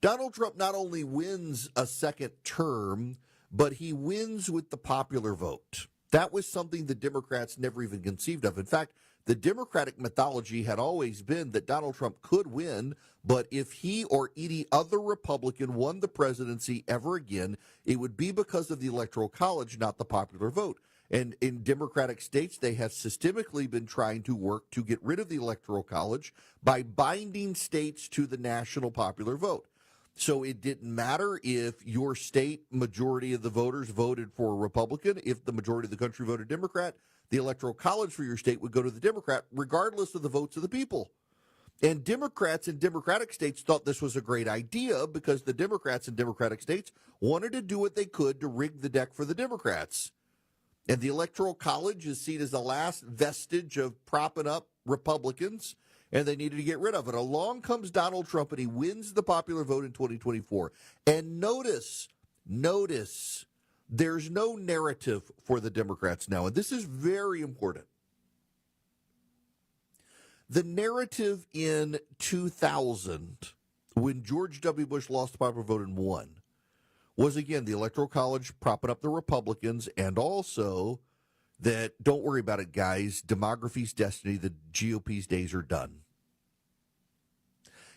Donald Trump not only wins a second term, but he wins with the popular vote. That was something the Democrats never even conceived of. In fact, the Democratic mythology had always been that Donald Trump could win, but if he or any other Republican won the presidency ever again, it would be because of the Electoral College, not the popular vote. And in Democratic states, they have systemically been trying to work to get rid of the Electoral College by binding states to the national popular vote. So it didn't matter if your state majority of the voters voted for a Republican. If the majority of the country voted Democrat, the Electoral College for your state would go to the Democrat, regardless of the votes of the people. And Democrats in Democratic states thought this was a great idea because the Democrats in Democratic states wanted to do what they could to rig the deck for the Democrats. And the Electoral College is seen as the last vestige of propping up Republicans, and they needed to get rid of it. Along comes Donald Trump, and he wins the popular vote in 2024. And notice, there's no narrative for the Democrats now, and this is very important. The narrative in 2000, when George W. Bush lost the popular vote and won, was, again, the Electoral College propping up the Republicans, and also that, don't worry about it, guys, demography's destiny, the GOP's days are done.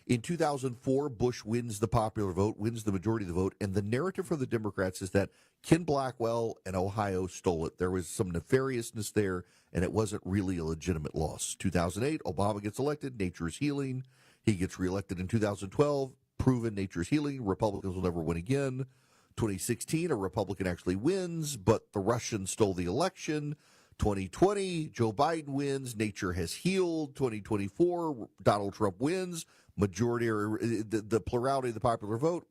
In 2004, Bush wins the popular vote, wins the majority of the vote, and the narrative for the Democrats is that Ken Blackwell and Ohio stole it. There was some nefariousness there, and it wasn't really a legitimate loss. 2008, Obama gets elected, nature is healing. He gets reelected in 2012, proven nature is healing, Republicans will never win again. 2016, a Republican actually wins, but the Russians stole the election. 2020, Joe Biden wins, nature has healed. 2024, Donald Trump wins, majority or the plurality of the popular vote.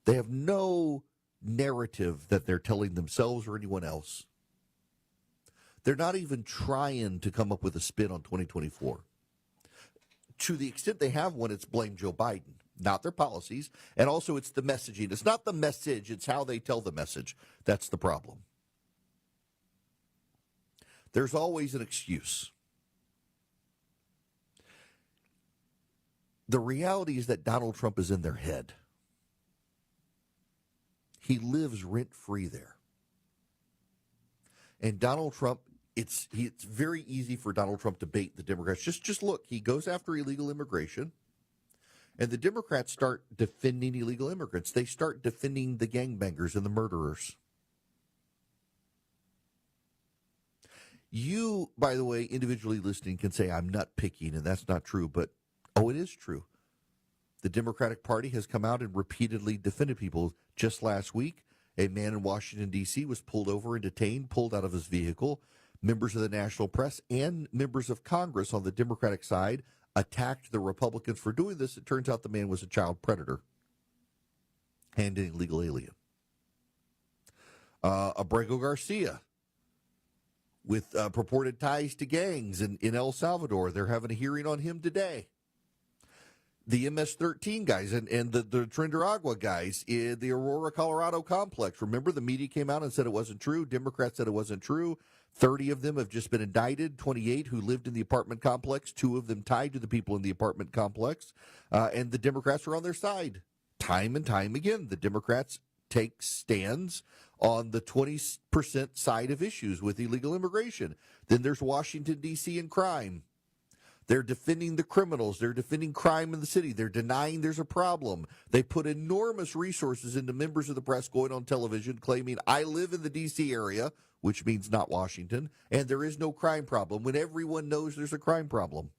They have no narrative that they're telling themselves or anyone else. They're not even trying to come up with a spin on 2024. To the extent they have one, it's blame Joe Biden, not their policies. And also it's the messaging. It's not the message, it's how they tell the message. That's the problem. There's always an excuse. The reality is that Donald Trump is in their head. He lives rent-free there. And Donald Trump, it's very easy for Donald Trump to bait the Democrats. Just look, he goes after illegal immigration, and the Democrats start defending illegal immigrants. They start defending the gangbangers and the murderers. You, by the way, individually listening, can say I'm nut picking, and that's not true, but it is true. The Democratic Party has come out and repeatedly defended people. Just last week, a man in Washington, D.C. was pulled over and detained, pulled out of his vehicle. Members of the national press and members of Congress on the Democratic side attacked the Republicans for doing this. It turns out the man was a child predator and an illegal alien. Abrego Garcia, with purported ties to gangs in El Salvador. They're having a hearing on him today. The MS-13 guys and the Trinidad guys in the Aurora, Colorado complex. Remember, the media came out and said it wasn't true. Democrats said it wasn't true. 30 of them have just been indicted, 28 who lived in the apartment complex, 2 of them tied to the people in the apartment complex. And the Democrats are on their side. Time and time again, the Democrats take stands on the 20% side of issues with illegal immigration. Then there's Washington, D.C. and crime. They're defending the criminals. They're defending crime in the city. They're denying there's a problem. They put enormous resources into members of the press going on television claiming, I live in the D.C. area, which means not Washington, and there is no crime problem, when everyone knows there's a crime problem.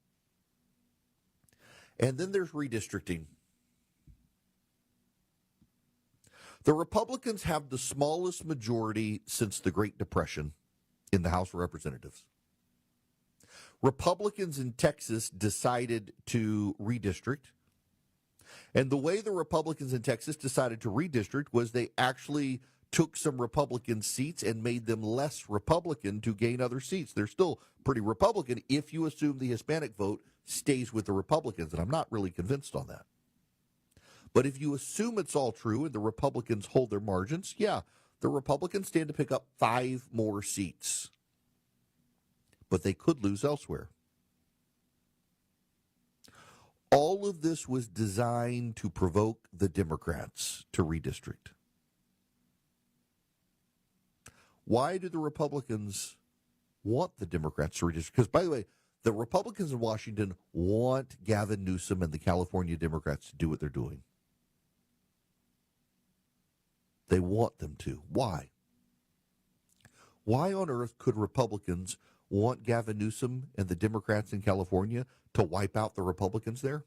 And then there's redistricting. The Republicans have the smallest majority since the Great Depression in the House of Representatives. Republicans in Texas decided to redistrict. And the way the Republicans in Texas decided to redistrict was they actually took some Republican seats and made them less Republican to gain other seats. They're still pretty Republican if you assume the Hispanic vote stays with the Republicans, and I'm not really convinced on that. But if you assume it's all true and the Republicans hold their margins, yeah, the Republicans stand to pick up 5 more seats. But they could lose elsewhere. All of this was designed to provoke the Democrats to redistrict. Why do the Republicans want the Democrats to redistrict? Because, by the way, the Republicans in Washington want Gavin Newsom and the California Democrats to do what they're doing. They want them to. Why? Why on earth could Republicans want Gavin Newsom and the Democrats in California to wipe out the Republicans there?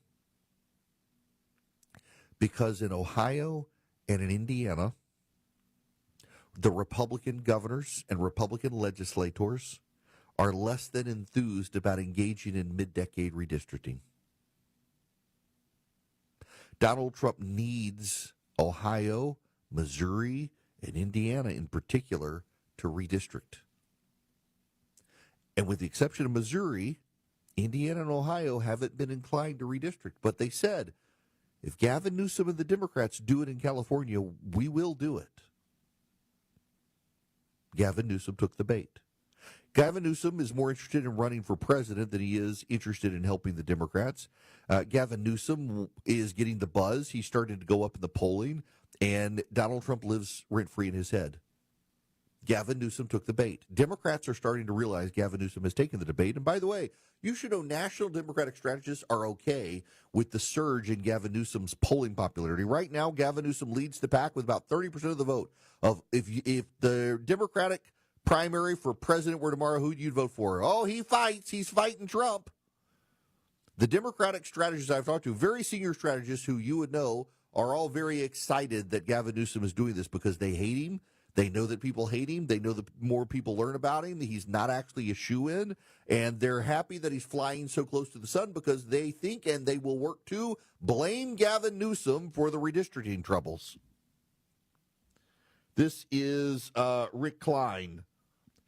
Because in Ohio and in Indiana, the Republican governors and Republican legislators are less than enthused about engaging in mid-decade redistricting. Donald Trump needs Ohio, Missouri, and Indiana in particular to redistrict. And with the exception of Missouri, Indiana and Ohio haven't been inclined to redistrict. But they said, if Gavin Newsom and the Democrats do it in California, we will do it. Gavin Newsom took the bait. Gavin Newsom is more interested in running for president than he is interested in helping the Democrats. Gavin Newsom is getting the buzz. He's starting to go up in the polling, and Donald Trump lives rent-free in his head. Gavin Newsom took the bait. Democrats are starting to realize Gavin Newsom has taken the debate. And by the way, you should know national Democratic strategists are okay with the surge in Gavin Newsom's polling popularity. Right now, Gavin Newsom leads the pack with about 30% of the vote. If the Democratic primary for president were tomorrow, who you'd vote for? Oh, he fights. He's fighting Trump. The Democratic strategists I've talked to, very senior strategists who you would know, are all very excited that Gavin Newsom is doing this because they hate him. They know that people hate him. They know that more people learn about him. He's not actually a shoo-in. And they're happy that he's flying so close to the sun because they think, and they will work to, blame Gavin Newsom for the redistricting troubles. This is Rick Klein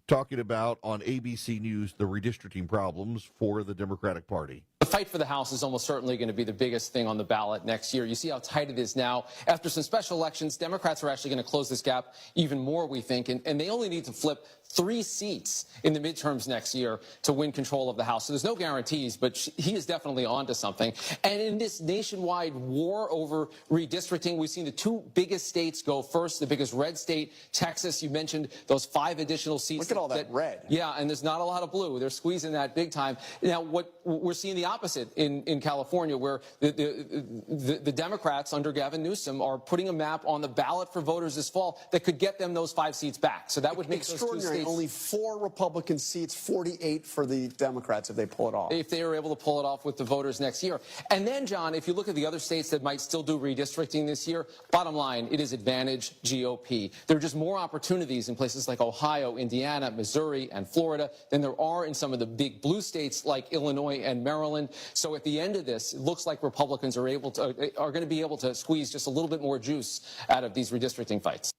talking about on ABC News the redistricting problems for the Democratic Party. fight for the House is almost certainly going to be the biggest thing on the ballot next year. You see how tight it is now. After some special elections, Democrats are actually going to close this gap even more, we think, and they only need to flip 3 seats in the midterms next year to win control of the House. So there's no guarantees, but he is definitely onto something. And in this nationwide war over redistricting, we've seen the 2 biggest states go first. The biggest red state, Texas. You mentioned those 5 additional seats. Look at all that red. Yeah, and there's not a lot of blue. They're squeezing that big time. Now, what we're seeing the opposite in California, where the Democrats under Gavin Newsom are putting a map on the ballot for voters this fall that could get them those 5 seats back. So that would make those 2 states. Only 4 Republican seats, 48 for the Democrats if they pull it off. If they are able to pull it off with the voters next year. And then, John, if you look at the other states that might still do redistricting this year, bottom line, it is advantage GOP. There are just more opportunities in places like Ohio, Indiana, Missouri, and Florida than there are in some of the big blue states like Illinois and Maryland. So at the end of this, it looks like Republicans are going to be able to squeeze just a little bit more juice out of these redistricting fights.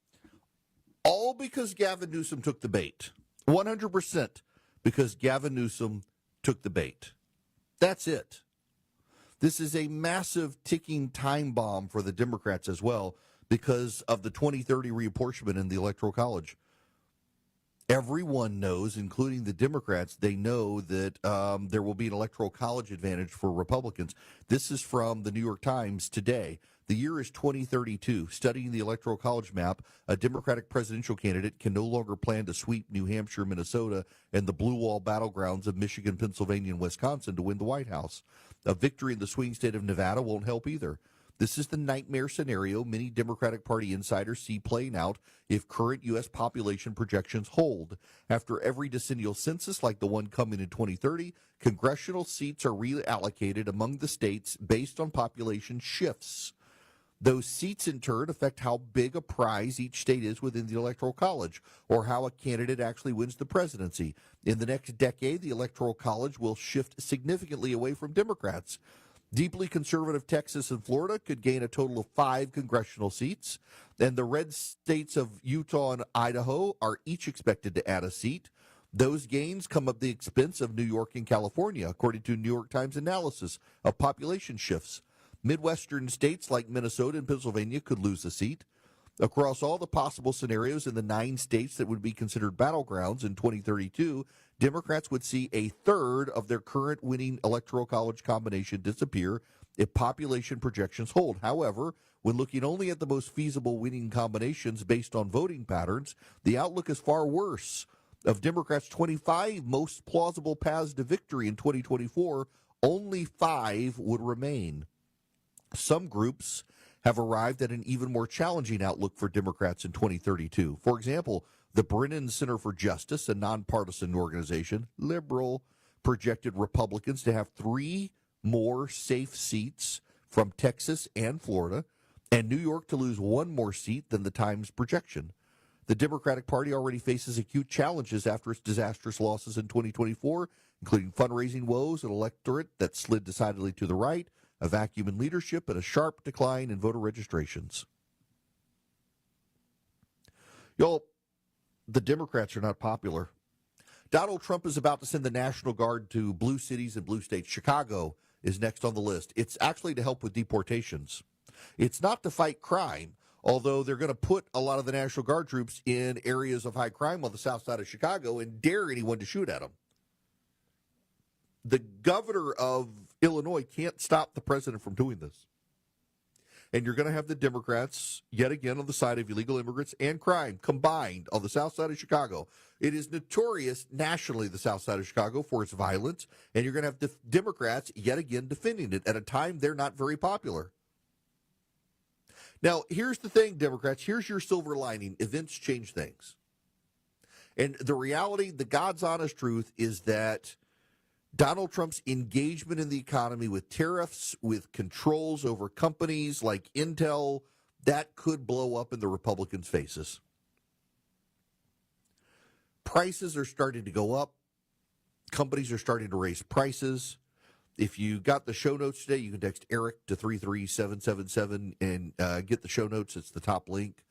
All because Gavin Newsom took the bait. 100% because Gavin Newsom took the bait. That's it. This is a massive ticking time bomb for the Democrats as well because of the 2030 reapportionment in the Electoral College. Everyone knows, including the Democrats, they know that there will be an Electoral College advantage for Republicans. This is from the New York Times today. The year is 2032. Studying the Electoral College map, a Democratic presidential candidate can no longer plan to sweep New Hampshire, Minnesota, and the blue wall battlegrounds of Michigan, Pennsylvania, and Wisconsin to win the White House. A victory in the swing state of Nevada won't help either. This is the nightmare scenario many Democratic Party insiders see playing out if current U.S. population projections hold. After every decennial census, like the one coming in 2030, congressional seats are reallocated among the states based on population shifts. Those seats, in turn, affect how big a prize each state is within the Electoral College, or how a candidate actually wins the presidency. In the next decade, the Electoral College will shift significantly away from Democrats. Deeply conservative Texas and Florida could gain a total of 5 congressional seats, and the red states of Utah and Idaho are each expected to add a seat. Those gains come at the expense of New York and California, according to New York Times analysis of population shifts. Midwestern states like Minnesota and Pennsylvania could lose a seat. Across all the possible scenarios in the 9 states that would be considered battlegrounds in 2032, Democrats would see a third of their current winning Electoral College combination disappear if population projections hold. However, when looking only at the most feasible winning combinations based on voting patterns, the outlook is far worse. Of Democrats' 25 most plausible paths to victory in 2024, only 5 would remain. Some groups have arrived at an even more challenging outlook for Democrats in 2032. For example, the Brennan Center for Justice, a nonpartisan organization, liberal, projected Republicans to have 3 more safe seats from Texas and Florida, and New York to lose 1 more seat than the Times projection. The Democratic Party already faces acute challenges after its disastrous losses in 2024, including fundraising woes, an electorate that slid decidedly to the right, a vacuum in leadership, and a sharp decline in voter registrations. Y'all, the Democrats are not popular. Donald Trump is about to send the National Guard to blue cities and blue states. Chicago is next on the list. It's actually to help with deportations. It's not to fight crime, although they're going to put a lot of the National Guard troops in areas of high crime on the south side of Chicago and dare anyone to shoot at them. The governor of Illinois can't stop the president from doing this. And you're going to have the Democrats, yet again, on the side of illegal immigrants and crime, combined on the south side of Chicago. It is notorious nationally, the south side of Chicago, for its violence. And you're going to have the Democrats, yet again, defending it at a time they're not very popular. Now, here's the thing, Democrats. Here's your silver lining. Events change things. And the reality, the God's honest truth, is that Donald Trump's engagement in the economy with tariffs, with controls over companies like Intel, that could blow up in the Republicans' faces. Prices are starting to go up. Companies are starting to raise prices. If you got the show notes today, you can text Eric to 33777 and get the show notes. It's the top link.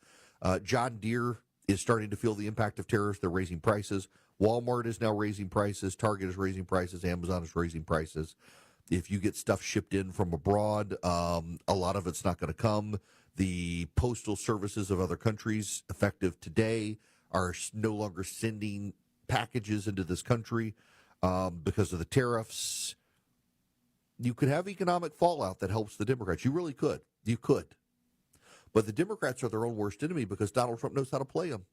John Deere is starting to feel the impact of tariffs. They're raising prices. Walmart is now raising prices. Target is raising prices. Amazon is raising prices. If you get stuff shipped in from abroad, a lot of it's not going to come. The postal services of other countries, effective today, are no longer sending packages into this country because of the tariffs. You could have economic fallout that helps the Democrats. You really could. You could. But the Democrats are their own worst enemy because Donald Trump knows how to play them.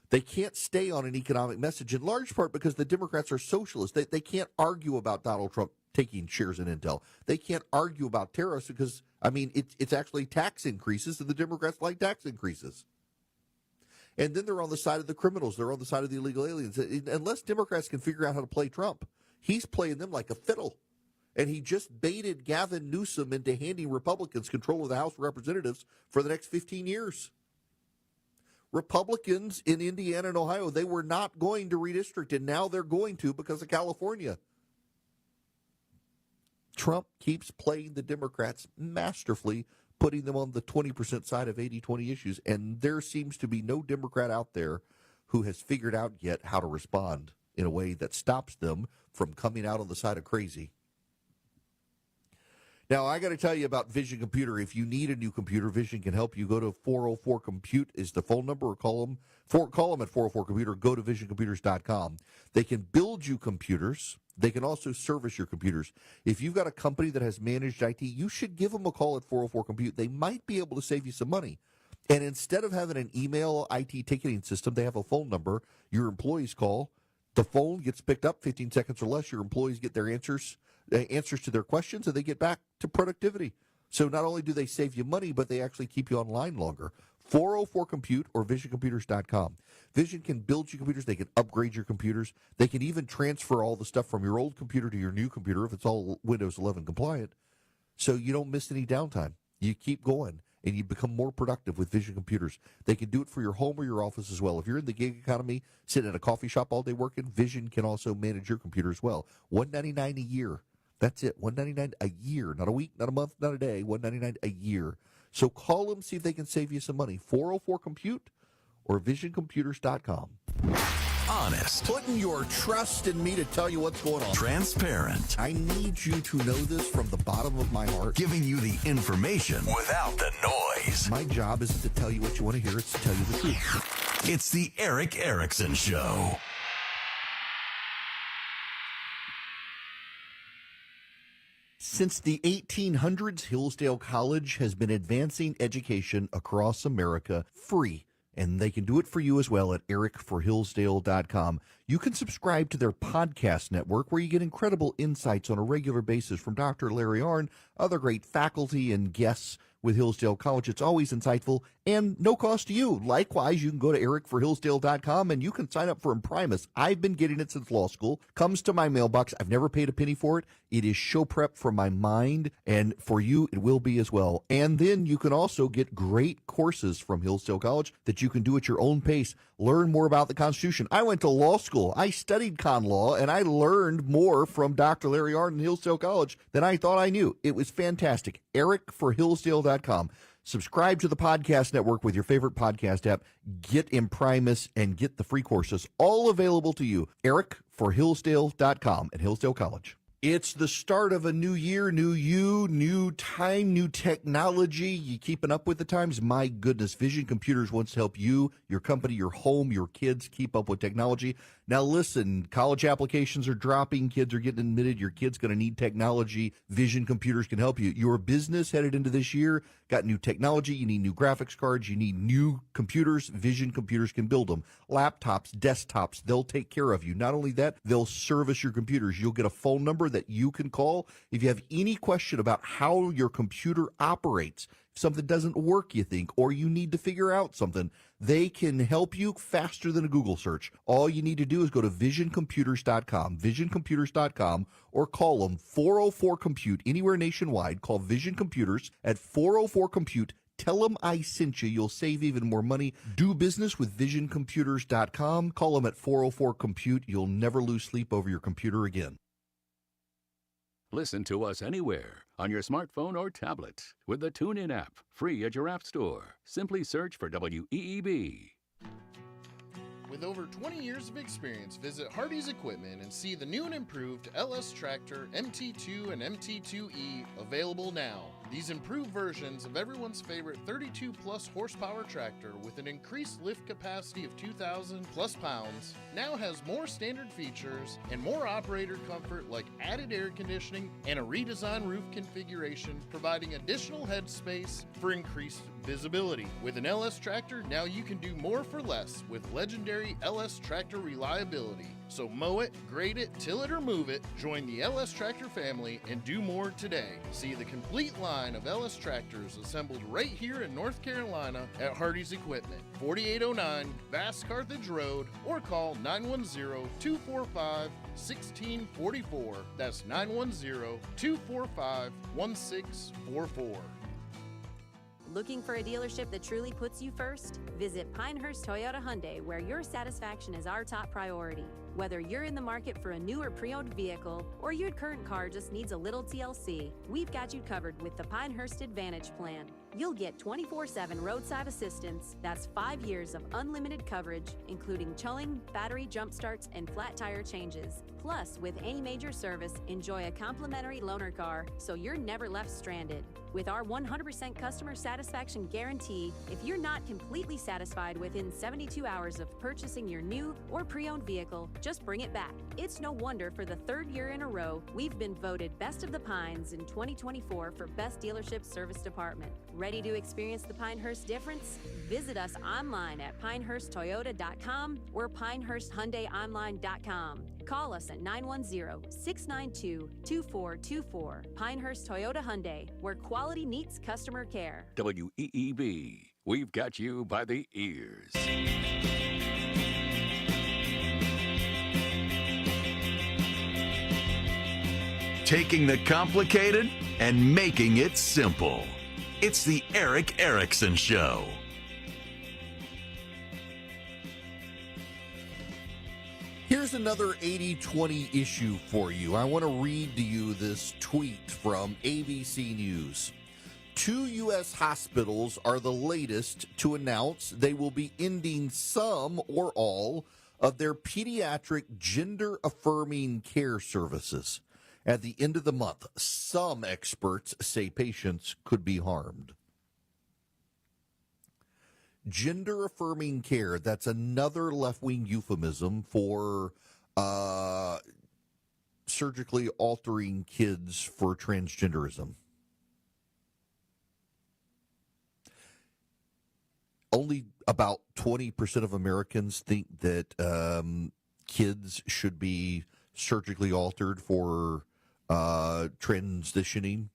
They can't stay on an economic message, in large part because the Democrats are socialists. They can't argue about Donald Trump taking shares in Intel. They can't argue about tariffs because, it's actually tax increases, and the Democrats like tax increases. And then they're on the side of the criminals. They're on the side of the illegal aliens. Unless Democrats can figure out how to play Trump, he's playing them like a fiddle. And he just baited Gavin Newsom into handing Republicans control of the House of Representatives for the next 15 years. Republicans in Indiana and Ohio, they were not going to redistrict, and now they're going to because of California. Trump keeps playing the Democrats masterfully, putting them on the 20% side of 80-20 issues, and there seems to be no Democrat out there who has figured out yet how to respond in a way that stops them from coming out on the side of crazy. Now, I got to tell you about Vision Computer. If you need a new computer, Vision can help you. Go to 404-COMPUTE is the phone number, or call them at 404-COMPUTER. Go to visioncomputers.com. They can build you computers. They can also service your computers. If you've got a company that has managed IT, you should give them a call at 404-COMPUTE. They might be able to save you some money. And instead of having an email IT ticketing system, they have a phone number. Your employees call. The phone gets picked up 15 seconds or less. Your employees get their answers to their questions, and they get back to productivity. So not only do they save you money, but they actually keep you online longer. 404-COMPUTE or visioncomputers.com. Vision can build you computers. They can upgrade your computers. They can even transfer all the stuff from your old computer to your new computer if it's all Windows 11 compliant, so you don't miss any downtime. You keep going, and you become more productive with Vision Computers. They can do it for your home or your office as well. If you're in the gig economy, sitting at a coffee shop all day working, Vision can also manage your computer as well. $199 a year. That's it, $199 a year, not a week, not a month, not a day, $199 a year. So call them, see if they can save you some money. 404-COMPUTE or visioncomputers.com. Honest. Putting your trust in me to tell you what's going on. Transparent. I need you to know this from the bottom of my heart. Giving you the information without the noise. My job isn't to tell you what you want to hear, it's to tell you the truth. It's the Eric Erickson Show. Since the 1800s, Hillsdale College has been advancing education across America free. And they can do it for you as well at ericforhillsdale.com. You can subscribe to their podcast network where you get incredible insights on a regular basis from Dr. Larry Arnn, other great faculty and guests with Hillsdale College. It's always insightful and no cost to you. Likewise, you can go to ericforhillsdale.com and you can sign up for Imprimis. I've been getting it since law school. Comes to my mailbox. I've never paid a penny for it. It is show prep for my mind, and for you, it will be as well. And then you can also get great courses from Hillsdale College that you can do at your own pace. Learn more about the Constitution. I went to law school. I studied con law, and I learned more from Dr. Larry Arnn in Hillsdale College than I thought I knew. It was fantastic. ericforhillsdale.com. Subscribe to the podcast network with your favorite podcast app. Get Imprimis and get the free courses, all available to you. ericforhillsdale.com at Hillsdale College. It's the start of a new year, new you, new time, new technology. You keeping up with the times? My goodness, Vision Computers wants to help you, your company, your home, your kids keep up with technology. Now listen, college applications are dropping, kids are getting admitted, your kid's going to need technology. Vision Computers can help you. Your business headed into this year, got new technology, you need new graphics cards, you need new computers. Vision Computers can build them. Laptops, desktops, they'll take care of you. Not only that, they'll service your computers. You'll get a phone number that you can call if you have any question about how your computer operates. If something doesn't work, you think, or you need to figure out something, they can help you faster than a Google search. All you need to do is go to visioncomputers.com, visioncomputers.com, or call them 404-COMPUTE anywhere nationwide. Call Vision Computers at 404-COMPUTE. Tell them I sent you. You'll save even more money. Do business with visioncomputers.com. Call them at 404-COMPUTE. You'll never lose sleep over your computer again. Listen to us anywhere on your smartphone or tablet with the TuneIn app, free at your app store. Simply search for WEEB. With over 20 years of experience, visit Hardy's Equipment and see the new and improved LS Tractor MT2 and MT2E available now. These improved versions of everyone's favorite 32 plus horsepower tractor with an increased lift capacity of 2,000 plus pounds now has more standard features and more operator comfort like added air conditioning and a redesigned roof configuration, providing additional headspace for increased visibility. With an LS Tractor, now you can do more for less with legendary LS Tractor reliability. So mow it, grade it, till it or move it, join the LS Tractor family and do more today. See the complete line of LS Tractors assembled right here in North Carolina at Hardy's Equipment, 4809 Vass Carthage Road, or call 910-245-1644. That's 910-245-1644. Looking for a dealership that truly puts you first? Visit Pinehurst Toyota Hyundai, where your satisfaction is our top priority. Whether you're in the market for a new or pre-owned vehicle, or your current car just needs a little TLC, we've got you covered with the Pinehurst Advantage Plan. You'll get 24/7 roadside assistance. That's 5 years of unlimited coverage, including towing, battery jump starts, and flat tire changes. Plus, with any major service, enjoy a complimentary loaner car so you're never left stranded. With our 100% customer satisfaction guarantee, if you're not completely satisfied within 72 hours of purchasing your new or pre-owned vehicle, just bring it back. It's no wonder for the 3rd year in a row, we've been voted Best of the Pines in 2024 for Best Dealership Service Department. Ready to experience the Pinehurst difference? Visit us online at pinehursttoyota.com or pinehursthyundaiονline.com. Call us at 910-692-2424. Pinehurst Toyota Hyundai, where quality meets customer care. WEEB. We've got you by the ears. Taking the complicated and making it simple. It's the Eric Erickson Show. Here's another 80-20 issue for you. I want to read to you this tweet from ABC News. 2 U.S. hospitals are the latest to announce they will be ending some or all of their pediatric gender-affirming care services. At the end of the month, some experts say patients could be harmed. Gender-affirming care, that's another left-wing euphemism for surgically altering kids for transgenderism. Only about 20% of Americans think that kids should be surgically altered for transitioning.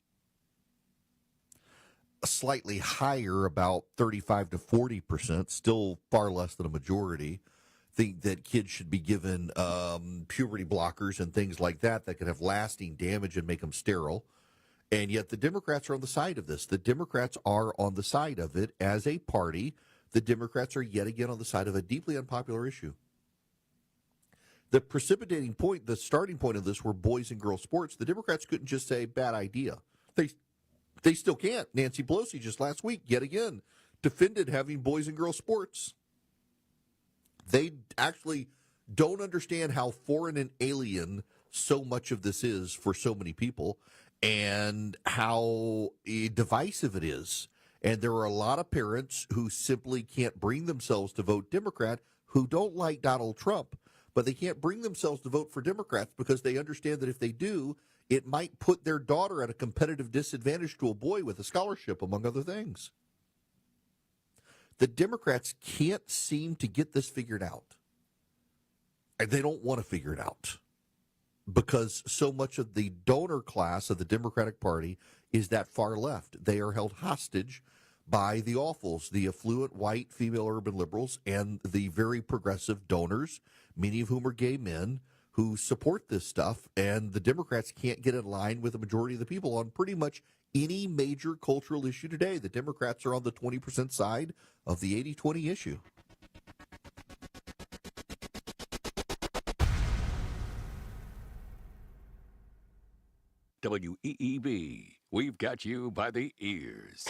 Slightly higher, about 35 to 40%, still far less than a majority, think that kids should be given puberty blockers and things like that could have lasting damage and make them sterile. And yet the Democrats are on the side of this. The Democrats are on the side of it as a party. The Democrats are yet again on the side of a deeply unpopular issue. The precipitating point, the starting point of this were boys and girls sports. The Democrats couldn't just say bad idea. They still can't. Nancy Pelosi just last week, yet again, defended having boys and girls sports. They actually don't understand how foreign and alien so much of this is for so many people and how divisive it is. And there are a lot of parents who simply can't bring themselves to vote Democrat who don't like Donald Trump, but they can't bring themselves to vote for Democrats because they understand that if they do, it might put their daughter at a competitive disadvantage to a boy with a scholarship, among other things. The Democrats can't seem to get this figured out. And they don't want to figure it out because so much of the donor class of the Democratic Party is that far left. They are held hostage by the awfuls, the affluent white female urban liberals, and the very progressive donors, many of whom are gay men, who support this stuff, and the Democrats can't get in line with the majority of the people on pretty much any major cultural issue today. The Democrats are on the 20% side of the 80-20 issue. WEEB. We've got you by the ears.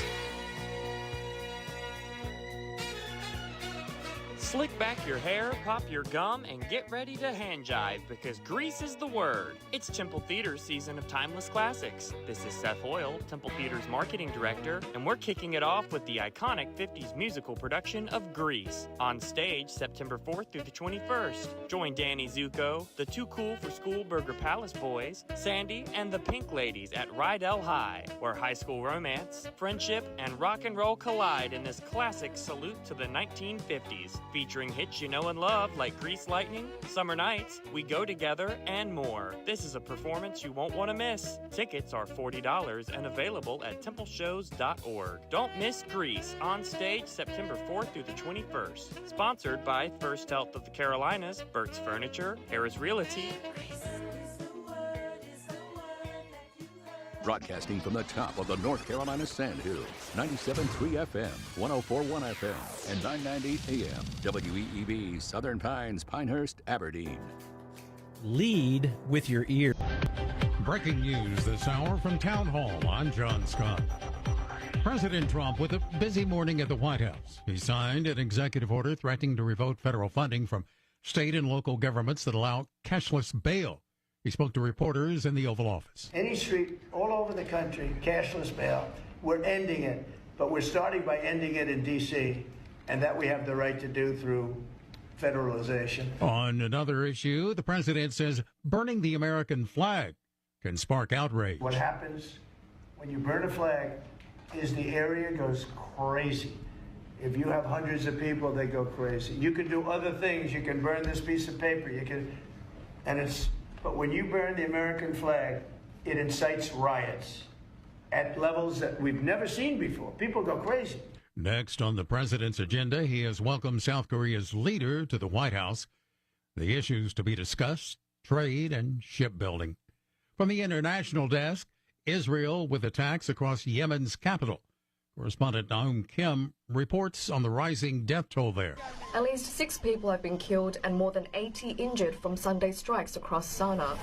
Slick back your hair, pop your gum, and get ready to hand jive because grease is the word. It's Temple Theater's season of timeless classics. This is Seth Hoyle, Temple Theater's marketing director, and we're kicking it off with the iconic 50s musical production of Grease. On stage September 4th through the 21st. Join Danny Zuko, the Too Cool for School Burger Palace Boys, Sandy, and the Pink Ladies at Rydell High, where high school romance, friendship, and rock and roll collide in this classic salute to the 1950s. Featuring hits you know and love like Grease Lightning, Summer Nights, We Go Together, and more. This is a performance you won't want to miss. Tickets are $40 and available at templeshows.org. Don't miss Grease on stage September 4th through the 21st. Sponsored by First Health of the Carolinas, Burt's Furniture, Harris Realty. Broadcasting from the top of the North Carolina Sandhills, 97.3 FM, 104.1 FM, and 990 AM, WEEB, Southern Pines, Pinehurst, Aberdeen. Lead with your ear. Breaking news this hour from Town Hall. I'm John Scott. President Trump with a busy morning at the White House. He signed an executive order threatening to revoke federal funding from state and local governments that allow cashless bail. He spoke to reporters in the Oval Office. Any street all over the country, cashless bail. We're ending it, but we're starting by ending it in D.C., and that we have the right to do through federalization. On another issue, the president says burning the American flag can spark outrage. What happens when you burn a flag is the area goes crazy. If you have hundreds of people, they go crazy. You can do other things. You can burn this piece of paper. But when you burn the American flag, it incites riots at levels that we've never seen before. People go crazy. Next on the president's agenda, he has welcomed South Korea's leader to the White House. The issues to be discussed, trade and shipbuilding. From the international desk, Israel with attacks across Yemen's capital. Correspondent Naum Kim reports on the rising death toll there. At least 6 people have been killed and more than 80 injured from Sunday strikes across Sana'a.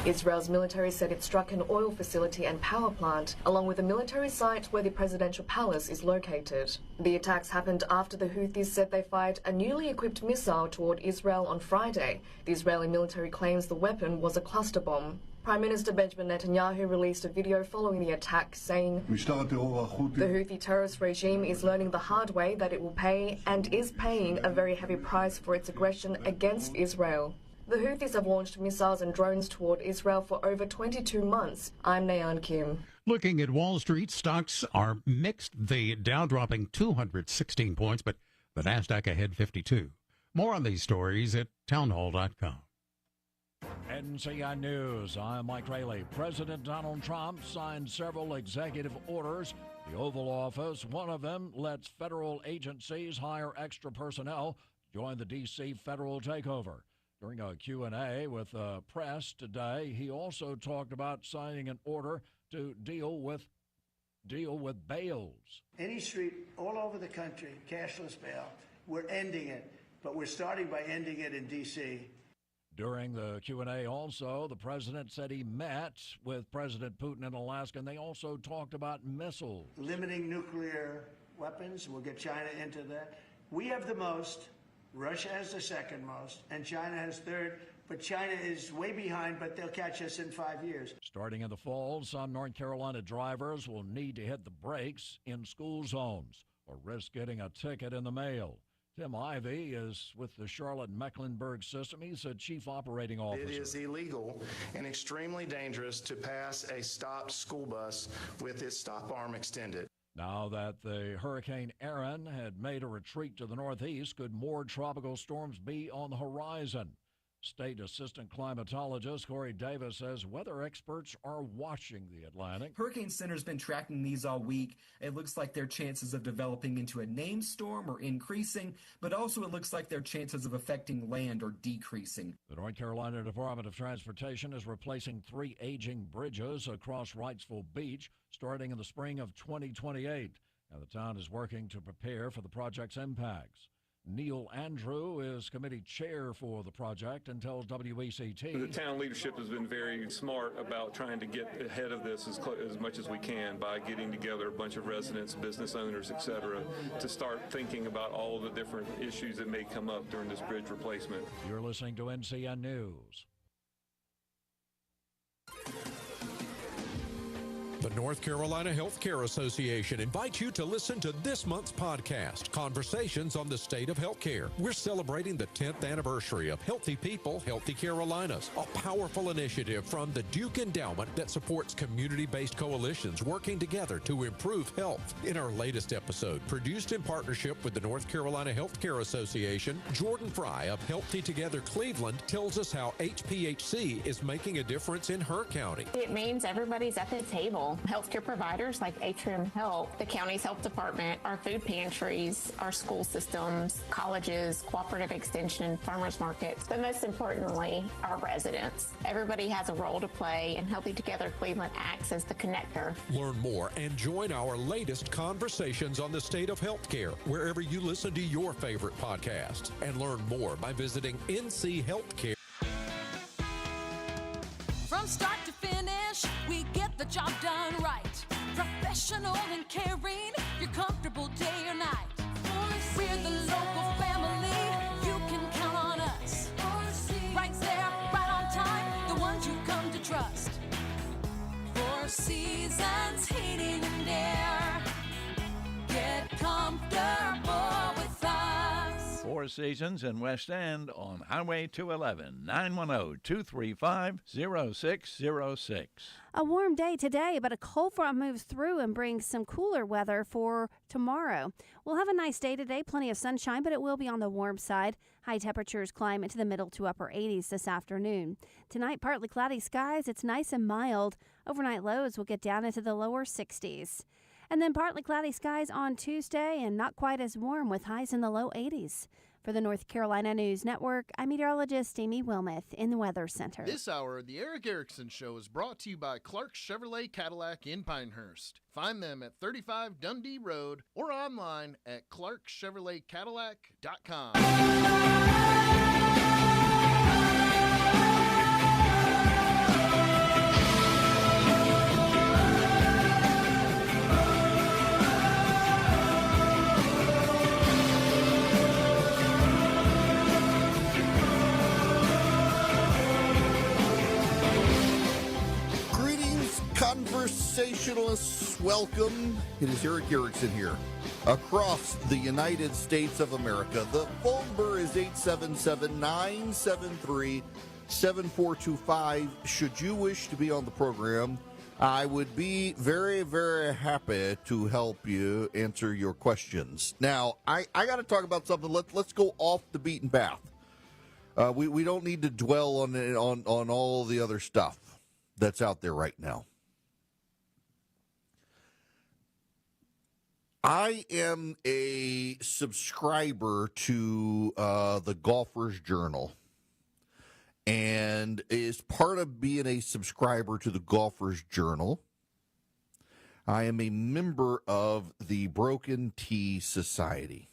Israel's military said it struck an oil facility and power plant, along with a military site where the presidential palace is located. The attacks happened after the Houthis said they fired a newly equipped missile toward Israel on Friday. The Israeli military claims the weapon was a cluster bomb. Prime Minister Benjamin Netanyahu released a video following the attack saying the Houthi terrorist regime is learning the hard way that it will pay and is paying a very heavy price for its aggression against Israel. The Houthis have launched missiles and drones toward Israel for over 22 months. I'm Nayan Kim. Looking at Wall Street, stocks are mixed. The Dow dropping 216 points, but the Nasdaq ahead 52. More on these stories at townhall.com. NCI News, I'm Mike Rayleigh. President Donald Trump signed several executive orders. The Oval Office, one of them, lets federal agencies hire extra personnel to join the D.C. federal takeover. During a Q&A with the press today, he also talked about signing an order to deal with bails. Any street all over the country, cashless bail. We're ending it, but we're starting by ending it in D.C. During the Q&A also, the president said he met with President Putin in Alaska, and they also talked about missiles. Limiting nuclear weapons, we'll get China into that. We have the most, Russia has the second most, and China has third, but China is way behind, but they'll catch us in 5 years. Starting in the fall, some North Carolina drivers will need to hit the brakes in school zones or risk getting a ticket in the mail. Tim Ivey is with the Charlotte-Mecklenburg system. He's a chief operating officer. It is illegal and extremely dangerous to pass a stopped school bus with its stop arm extended. Now that the Hurricane Aaron had made a retreat to the northeast, could more tropical storms be on the horizon? State Assistant Climatologist Corey Davis says weather experts are watching the Atlantic. Hurricane Center's been tracking these all week. It looks like their chances of developing into a named storm are increasing, but also it looks like their chances of affecting land are decreasing. The North Carolina Department of Transportation is replacing 3 aging bridges across Wrightsville Beach starting in the spring of 2028. Now, the town is working to prepare for the project's impacts. Neil Andrew is committee chair for the project and tells WECT. The town leadership has been very smart about trying to get ahead of this as much as we can by getting together a bunch of residents, business owners, et cetera, to start thinking about all of the different issues that may come up during this bridge replacement. You're listening to NCN News. The North Carolina Healthcare Association invites you to listen to this month's podcast, Conversations on the State of Healthcare. We're celebrating the 10th anniversary of Healthy People, Healthy Carolinas, a powerful initiative from the Duke Endowment that supports community-based coalitions working together to improve health. In our latest episode, produced in partnership with the North Carolina Healthcare Association, Jordan Fry of Healthy Together Cleveland tells us how HPHC is making a difference in her county. It means everybody's at the table. Healthcare providers like Atrium Health, the county's health department, our food pantries, our school systems, colleges, cooperative extension, farmers markets, but most importantly, our residents. Everybody has a role to play, and Healthy Together Cleveland acts as the connector. Learn more and join our latest Conversations on the State of Healthcare wherever you listen to your favorite podcast. And learn more by visiting NC Healthcare. From start to finish, we get the job done right. Professional and caring, you're comfortable day or night. We're the local family, you can count on us. Right there, right on time, the ones you come to trust. 4 Seasons Heating and Air. Get comfortable with us. 4 Seasons in West End on Highway 211, 910-235-0606. A warm day today, but a cold front moves through and brings some cooler weather for tomorrow. We'll have a nice day today, plenty of sunshine, but it will be on the warm side. High temperatures climb into the middle to upper 80s this afternoon. Tonight, partly cloudy skies. It's nice and mild. Overnight lows will get down into the lower 60s. And then partly cloudy skies on Tuesday and not quite as warm with highs in the low 80s. For the North Carolina News Network, I'm meteorologist Amy Wilmoth in the Weather Center. This hour, the Eric Erickson Show is brought to you by Clark Chevrolet Cadillac in Pinehurst. Find them at 35 Dundee Road or online at clarkchevroletcadillac.com. Conversationalists, welcome. It is Eric Erickson here. Across the United States of America, the phone number is 877-973-7425. Should you wish to be on the program, I would be very, very happy to help you answer your questions. Now, I got to talk about something. Let's go off the beaten path. We don't need to dwell on all the other stuff that's out there right now. I am a subscriber to the Golfer's Journal, and as part of being a subscriber to the Golfer's Journal, I am a member of the Broken Tea Society.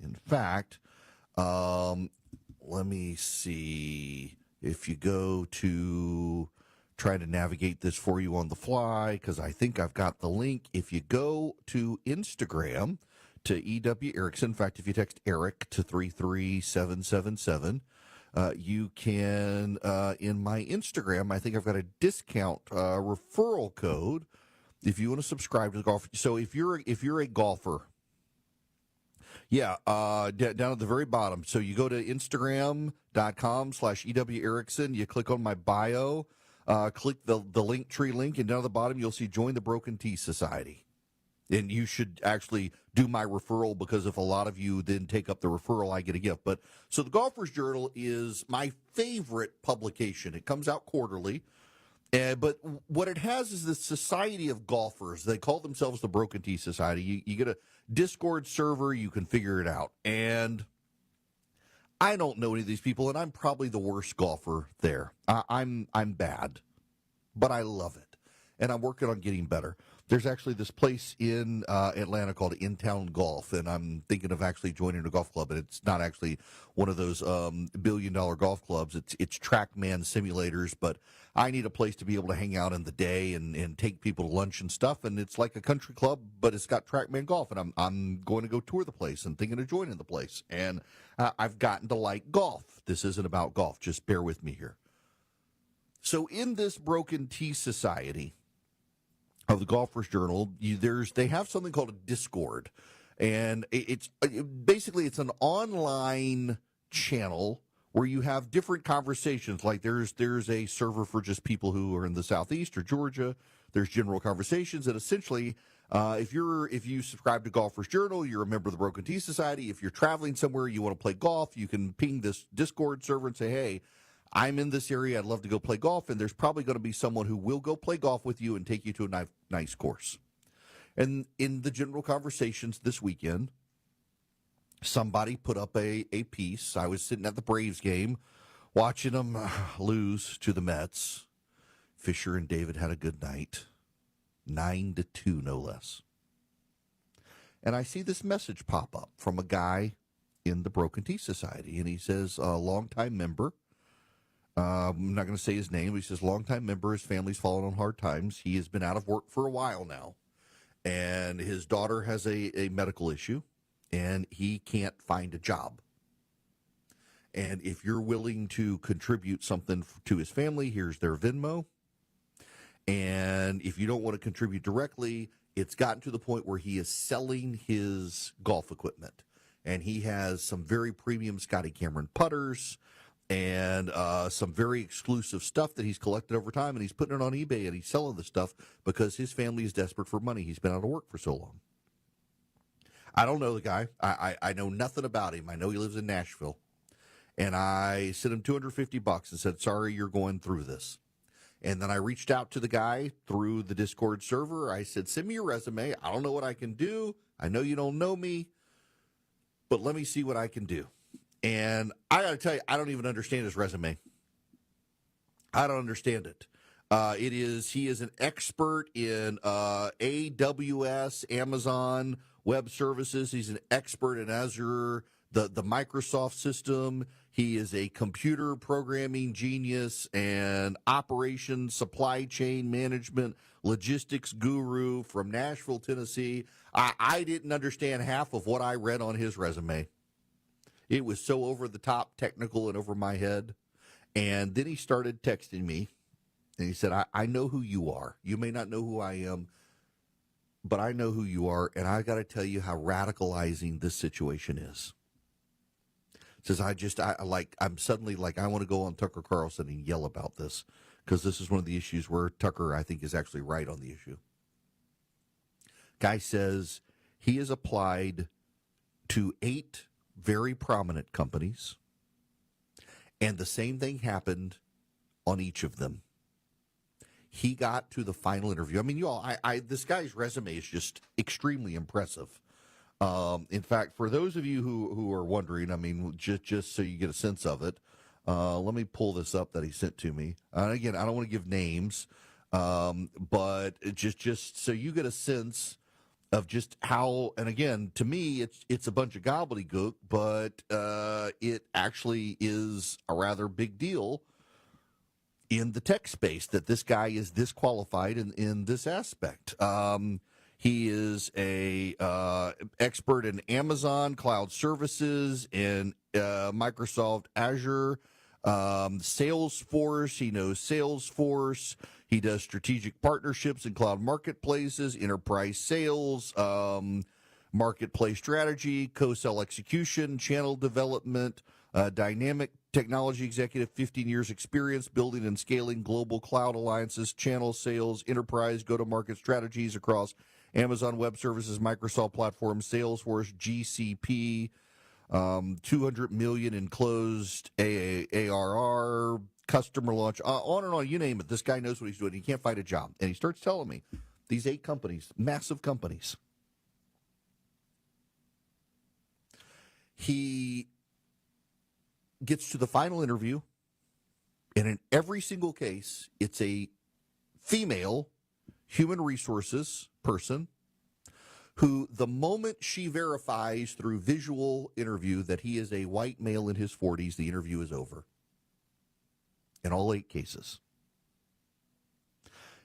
In fact, let me see if you go to try to navigate this for you on the fly, because I think I've got the link. If you go to Instagram to EW Erickson, in fact, if you text Eric to 33777, you can, in my Instagram, I think I've got a discount referral code if you want to subscribe to the golf. So if you're a golfer, down at the very bottom. So you go to Instagram.com/EW Erickson, you click on my bio, click the Linktree link, and down at the bottom you'll see Join the Broken Tea Society. And you should actually do my referral, because if a lot of you then take up the referral, I get a gift. But so the Golfer's Journal is my favorite publication. It comes out quarterly. But what it has is the Society of Golfers. They call themselves the Broken Tea Society. You get a Discord server, you can figure it out. And I don't know any of these people, and I'm probably the worst golfer there. I'm bad, but I love it. and I'm working on getting better. There's actually this place in Atlanta called In Town Golf, and I'm thinking of actually joining a golf club. And it's not actually one of those billion-dollar golf clubs. It's TrackMan simulators, but I need a place to be able to hang out in the day and take people to lunch and stuff. And it's like a country club, but it's got TrackMan golf, and I'm going to go tour the place and thinking of joining the place. And I've gotten to like golf. This isn't about golf. Just bear with me here. So in this Broken Tea Society of the Golfers Journal, they have something called a Discord, and it's an online channel where you have different conversations. Like there's a server for just people who are in the Southeast or Georgia. There's general conversations, and essentially, if you subscribe to Golfers Journal, you're a member of the Broken Tea Society. If you're traveling somewhere, you want to play golf, you can ping this Discord server and say, hey, I'm in this area, I'd love to go play golf, and there's probably going to be someone who will go play golf with you and take you to a nice course. And in the general conversations this weekend, somebody put up a piece. I was sitting at the Braves game, watching them lose to the Mets. Fisher and David had a good night, 9-2, no less. And I see this message pop up from a guy in the Broken Tea Society, and he says, a longtime member. I'm not going to say his name, but he says, longtime member, his family's fallen on hard times. He has been out of work for a while now, and his daughter has a medical issue, and he can't find a job. And if you're willing to contribute something to his family, here's their Venmo. And if you don't want to contribute directly, it's gotten to the point where he is selling his golf equipment. And he has some very premium Scotty Cameron putters and some very exclusive stuff that he's collected over time, and he's putting it on eBay, and he's selling the stuff because his family is desperate for money. He's been out of work for so long. I don't know the guy. I know nothing about him. I know he lives in Nashville. And I sent him $250 and said, sorry, you're going through this. And then I reached out to the guy through the Discord server. I said, send me your resume. I don't know what I can do. I know you don't know me, but let me see what I can do. And I got to tell you, I don't even understand his resume. I don't understand it. He is an expert in AWS, Amazon Web Services. He's an expert in Azure, the Microsoft system. He is a computer programming genius and operations, supply chain management, logistics guru from Nashville, Tennessee. I didn't understand half of what I read on his resume. It was so over the top, technical, and over my head. And then he started texting me, and he said, I know who you are. You may not know who I am, but I know who you are, and I got to tell you how radicalizing this situation is. Says, I'm suddenly like, I want to go on Tucker Carlson and yell about this, because this is one of the issues where Tucker, I think, is actually right on the issue. Guy says he has applied to 8 very prominent companies, and the same thing happened on each of them. He got to the final interview. I mean, you all, this guy's resume is just extremely impressive. In fact, for those of you who are wondering, I mean, just so you get a sense of it, let me pull this up that he sent to me. And again, I don't want to give names, but just so you get a sense of just how, and again, to me, it's a bunch of gobbledygook, but it actually is a rather big deal in the tech space that this guy is this qualified in this aspect. He is a expert in Amazon Cloud Services, in Microsoft Azure, Salesforce. He knows Salesforce. He does strategic partnerships in cloud marketplaces, enterprise sales, marketplace strategy, co-sell execution, channel development, dynamic technology executive, 15 years experience building and scaling global cloud alliances, channel sales, enterprise go-to-market strategies across Amazon Web Services, Microsoft platforms, Salesforce, GCP, 200 million in closed ARR, customer launch, on and on, you name it. This guy knows what he's doing. He can't find a job. And he starts telling me these 8 companies, massive companies. He gets to the final interview, and in every single case, it's a female human resources person who, the moment she verifies through visual interview that he is a white male in his 40s, the interview is over. In all 8 cases.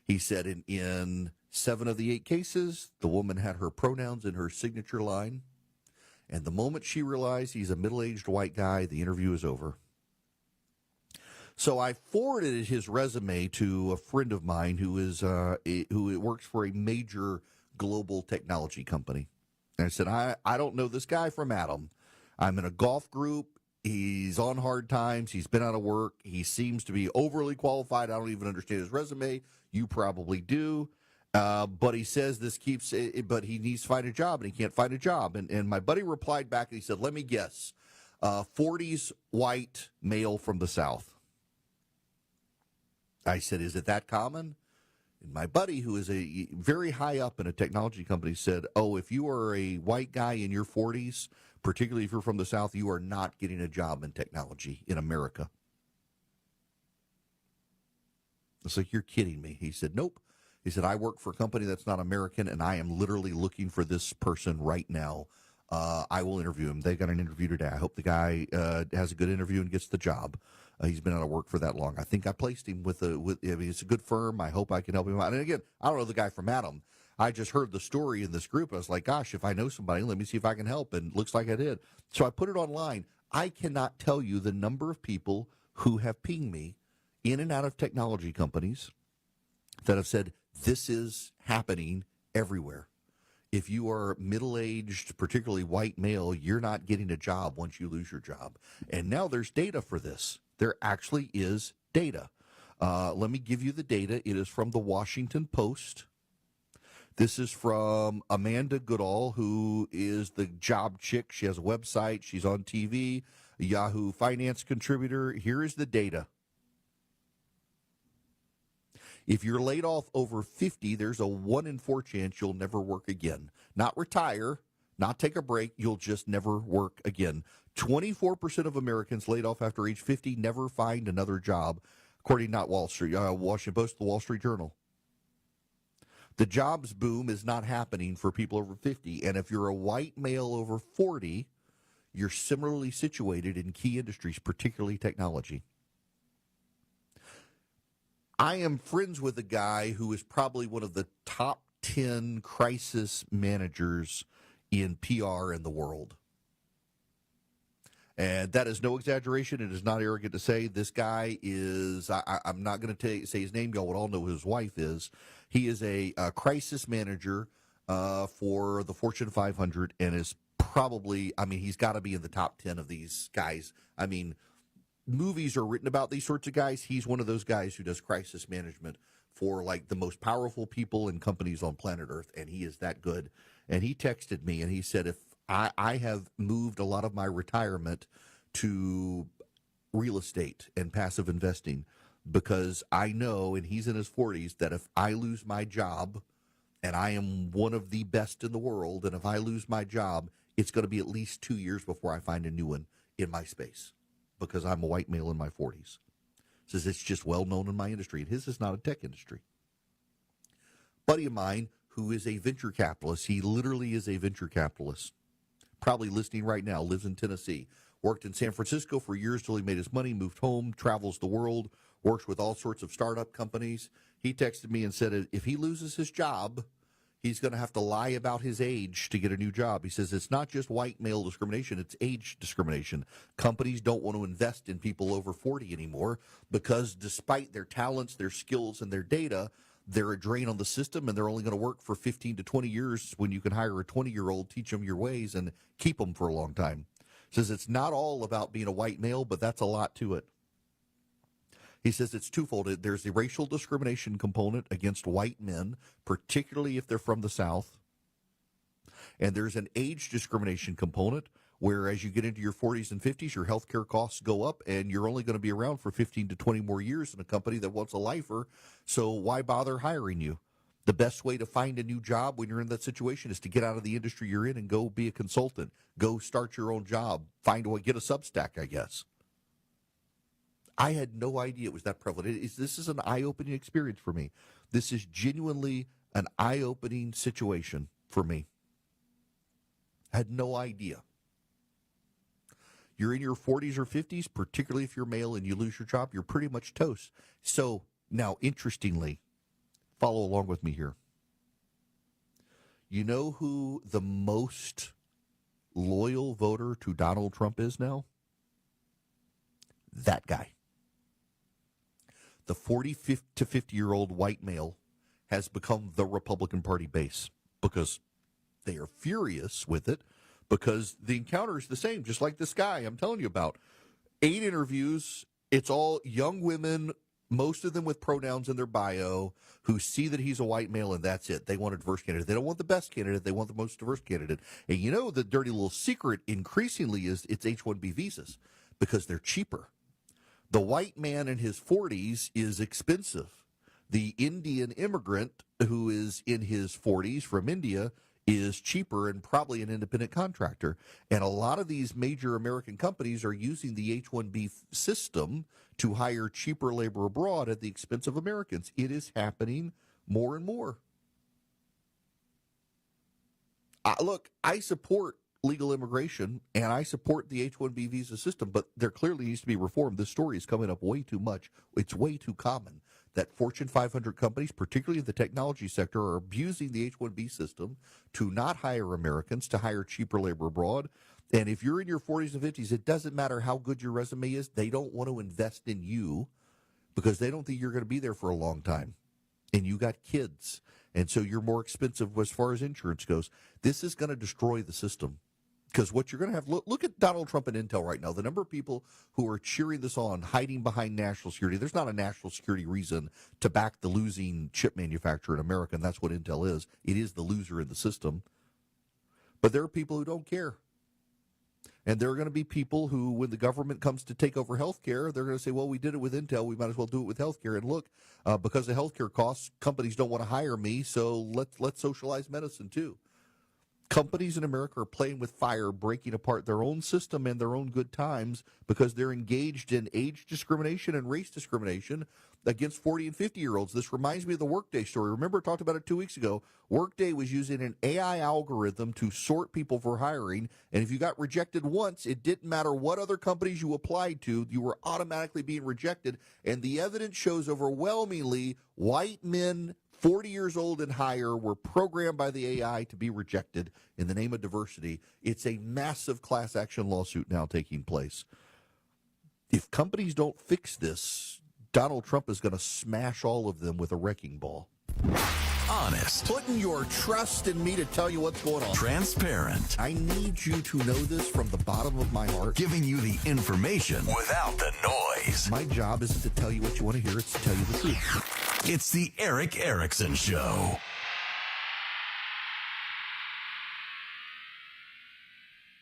He said in 7 of the 8 cases, the woman had her pronouns in her signature line. And the moment she realized he's a middle-aged white guy, the interview is over. So I forwarded his resume to a friend of mine who works for a major global technology company. And I said, I don't know this guy from Adam. I'm in a golf group. He's on hard times. He's been out of work. He seems to be overly qualified. I don't even understand his resume. You probably do. But he says but he needs to find a job, and he can't find a job. And my buddy replied back, and he said, let me guess, 40s white male from the South. I said, is it that common? And my buddy, who is a very high up in a technology company, said, oh, if you are a white guy in your 40s, particularly if you're from the South, you are not getting a job in technology in America. It's like, you're kidding me. He said, nope. He said, I work for a company that's not American, and I am literally looking for this person right now. I will interview him. They got an interview today. I hope the guy has a good interview and gets the job. He's been out of work for that long. I think I placed him it's a good firm. I hope I can help him out. And again, I don't know the guy from Adam. I just heard the story in this group. I was like, gosh, if I know somebody, let me see if I can help. And it looks like I did. So I put it online. I cannot tell you the number of people who have pinged me in and out of technology companies that have said, this is happening everywhere. If you are middle-aged, particularly white male, you're not getting a job once you lose your job. And now there's data for this. There actually is data. Let me give you the data. It is from the Washington Post. This is from Amanda Goodall, who is the job chick. She has a website. She's on TV, a Yahoo Finance contributor. Here is the data. If you're laid off over 50, there's a 1 in 4 chance you'll never work again. Not retire, not take a break, you'll just never work again. 24% of Americans laid off after age 50 never find another job, according to not Wall Street, Washington Post, the Wall Street Journal. The jobs boom is not happening for people over 50, and if you're a white male over 40, you're similarly situated in key industries, particularly technology. I am friends with a guy who is probably one of the top 10 crisis managers in PR in the world. And that is no exaggeration. It is not arrogant to say this guy is, I'm not going to say his name. Y'all would all know who his wife is. He is a crisis manager for the Fortune 500 and is probably, he's got to be in the top 10 of these guys. Movies are written about these sorts of guys. He's one of those guys who does crisis management for like the most powerful people and companies on planet Earth, and he is that good. And he texted me and he said, if I have moved a lot of my retirement to real estate and passive investing because I know, and he's in his 40s, that if I lose my job, and I am one of the best in the world, and if I lose my job, it's going to be at least 2 years before I find a new one in my space because I'm a white male in my 40s. Says it's just well known in my industry, and his is not a tech industry. Buddy of mine who is a venture capitalist, he literally is a venture capitalist, probably listening right now, lives in Tennessee, worked in San Francisco for years till he made his money, moved home, travels the world, works with all sorts of startup companies. He texted me and said if he loses his job, he's going to have to lie about his age to get a new job. He says it's not just white male discrimination, it's age discrimination. Companies don't want to invest in people over 40 anymore because despite their talents, their skills, and their data, they're a drain on the system, and they're only going to work for 15 to 20 years when you can hire a 20-year-old, teach them your ways, and keep them for a long time. Says it's not all about being a white male, but that's a lot to it. He says it's twofold. There's the racial discrimination component against white men, particularly if they're from the South. And there's an age discrimination component where as you get into your 40s and 50s, your health care costs go up, and you're only going to be around for 15 to 20 more years in a company that wants a lifer. So why bother hiring you? The best way to find a new job when you're in that situation is to get out of the industry you're in and go be a consultant. Go start your own job. Get a Substack, I guess. I had no idea it was that prevalent. This is an eye-opening experience for me. This is genuinely an eye-opening situation for me. I had no idea. You're in your 40s or 50s, particularly if you're male and you lose your job, you're pretty much toast. So now, interestingly, follow along with me here. You know who the most loyal voter to Donald Trump is now? That guy. The 40 to 50-year-old white male has become the Republican Party base because they are furious with it, because the encounter is the same, just like this guy I'm telling you about. 8 interviews. It's all young women, most of them with pronouns in their bio, who see that he's a white male, and that's it. They want a diverse candidate. They don't want the best candidate. They want the most diverse candidate. And you know, the dirty little secret increasingly is it's H-1B visas because they're cheaper. The white man in his 40s is expensive. The Indian immigrant who is in his 40s from India is cheaper and probably an independent contractor. And a lot of these major American companies are using the H-1B system to hire cheaper labor abroad at the expense of Americans. It is happening more and more. Look, I support legal immigration, and I support the H-1B visa system, but there clearly needs to be reform. This story is coming up way too much. It's way too common that Fortune 500 companies, particularly in the technology sector, are abusing the H-1B system to not hire Americans, to hire cheaper labor abroad. And if you're in your 40s and 50s, it doesn't matter how good your resume is. They don't want to invest in you because they don't think you're going to be there for a long time. And you got kids, and so you're more expensive as far as insurance goes. This is going to destroy the system. Because what you're going to have, look at Donald Trump and Intel right now. The number of people who are cheering this on, hiding behind national security. There's not a national security reason to back the losing chip manufacturer in America, and that's what Intel is. It is the loser in the system. But there are people who don't care. And there are going to be people who, when the government comes to take over health care, they're going to say, well, we did it with Intel. We might as well do it with health care. And look, because of health care costs, companies don't want to hire me, so let's socialize medicine too. Companies in America are playing with fire, breaking apart their own system and their own good times because they're engaged in age discrimination and race discrimination against 40 and 50-year-olds. This reminds me of the Workday story. Remember, I talked about it 2 weeks ago. Workday was using an AI algorithm to sort people for hiring, and if you got rejected once, it didn't matter what other companies you applied to, you were automatically being rejected, and the evidence shows overwhelmingly white men 40 years old and higher were programmed by the AI to be rejected in the name of diversity. It's a massive class action lawsuit now taking place. If companies don't fix this, Donald Trump is going to smash all of them with a wrecking ball. Honest. Putting your trust in me to tell you what's going on. Transparent. I need you to know this from the bottom of my heart. Giving you the information without the noise. My job isn't to tell you what you want to hear, it's to tell you the truth. It's the Eric Erickson Show.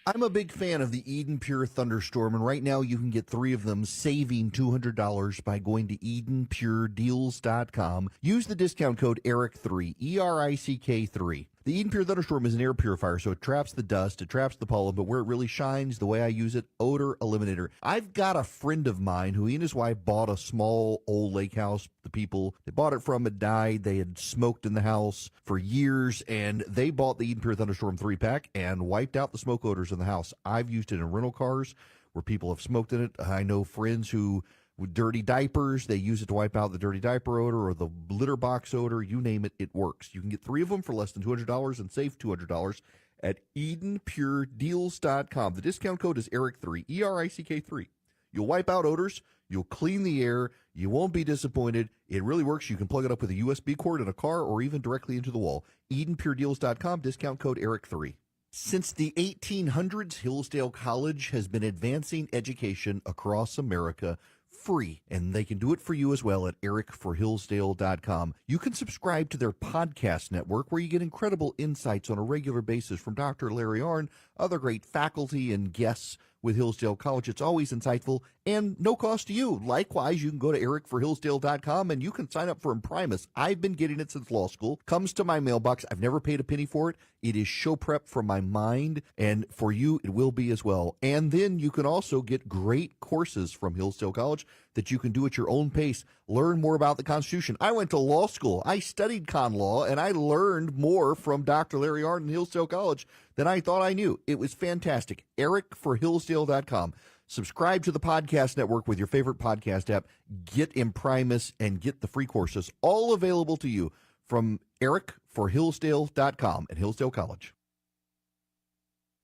I'm a big fan of the Eden Pure Thunderstorm, and right now you can get 3 of them, saving $200 by going to EdenPureDeals.com. Use the discount code ERIC3, ERICK3. The Eden Pure Thunderstorm is an air purifier, so it traps the dust, it traps the pollen, but where it really shines, the way I use it, odor eliminator. I've got a friend of mine who he and his wife bought a small old lake house. The people they bought it from had died. They had smoked in the house for years, and they bought the Eden Pure Thunderstorm 3-pack and wiped out the smoke odors in the house. I've used it in rental cars where people have smoked in it. I know friends who, with dirty diapers, they use it to wipe out the dirty diaper odor or the litter box odor. You name it, it works. You can get 3 of them for less than $200 and save $200 at EdenPureDeals.com. The discount code is ERIC3, ERICK3. You'll wipe out odors. You'll clean the air. You won't be disappointed. It really works. You can plug it up with a USB cord in a car or even directly into the wall. EdenPureDeals.com, discount code ERIC3. Since the 1800s, Hillsdale College has been advancing education across America free, and they can do it for you as well at ericforhillsdale.com. You can subscribe to their podcast network where you get incredible insights on a regular basis from Dr. Larry Arnn, other great faculty and guests with Hillsdale College. It's always insightful and no cost to you. Likewise, you can go to ericforhillsdale.com and you can sign up for Imprimis. I've been getting it since law school. Comes to my mailbox. I've never paid a penny for it. It is show prep from my mind, and for you, it will be as well. And then you can also get great courses from Hillsdale College. that you can do at your own pace. Learn more about the Constitution. I went to law school. I studied con law, and I learned more from Dr. Larry Arnn in Hillsdale College than I thought I knew. It was fantastic. EricForHillsdale.com. Subscribe to the podcast network with your favorite podcast app. Get Imprimis and get the free courses, all available to you from EricForHillsdale.com at Hillsdale College.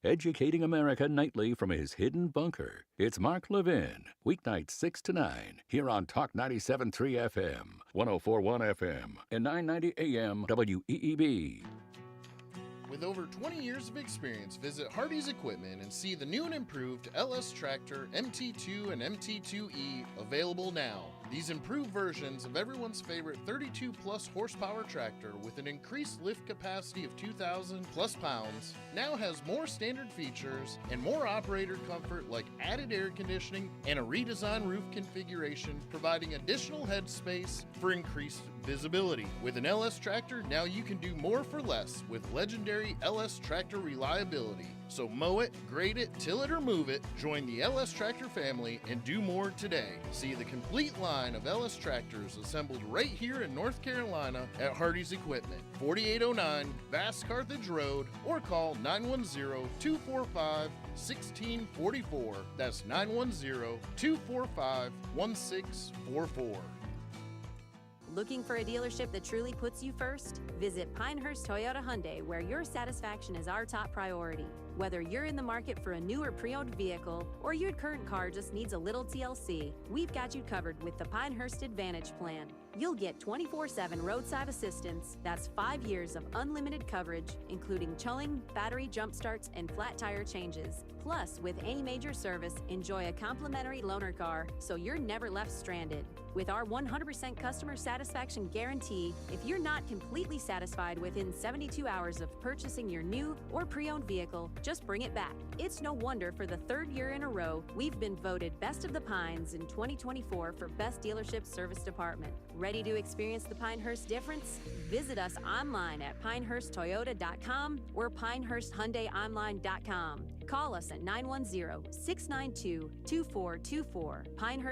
Educating America nightly from his hidden bunker. It's Mark Levin, weeknights 6 to 9, here on Talk 97.3 FM, 104.1 FM, and 990 AM WEEB. With over 20 years of experience, visit Hardy's Equipment and see the new and improved LS Tractor MT2 and MT2E available now. These improved versions of everyone's favorite 32-plus horsepower tractor with an increased lift capacity of 2,000-plus pounds now has more standard features and more operator comfort like added air conditioning and a redesigned roof configuration, providing additional headspace for increased visibility. With an LS Tractor, now you can do more for less with legendary LS Tractor reliability. So mow it, grade it, till it or move it, join the LS Tractor family and do more today. See the complete line of LS Tractors assembled right here in North Carolina at Hardy's Equipment, 4809 Vass Carthage Road, or call 910-245-1644. That's 910-245-1644. Looking for a dealership that truly puts you first? Visit Pinehurst Toyota Hyundai, where your satisfaction is our top priority. Whether you're in the market for a new or pre-owned vehicle, or your current car just needs a little TLC, we've got you covered with the Pinehurst Advantage Plan. You'll get 24/7 roadside assistance. That's 5 years of unlimited coverage, including towing, battery jump starts, and flat tire changes. Plus, with any major service, enjoy a complimentary loaner car so you're never left stranded. With our 100% customer satisfaction guarantee, if you're not completely satisfied within 72 hours of purchasing your new or pre-owned vehicle, just bring it back. It's no wonder for the 3rd year in a row, we've been voted Best of the Pines in 2024 for Best Dealership Service Department. Ready to experience the Pinehurst difference? Visit us online at pinehursttoyota.com or pinehursthyundaiονline.com. Call us at 910-692-2424. Pinehurst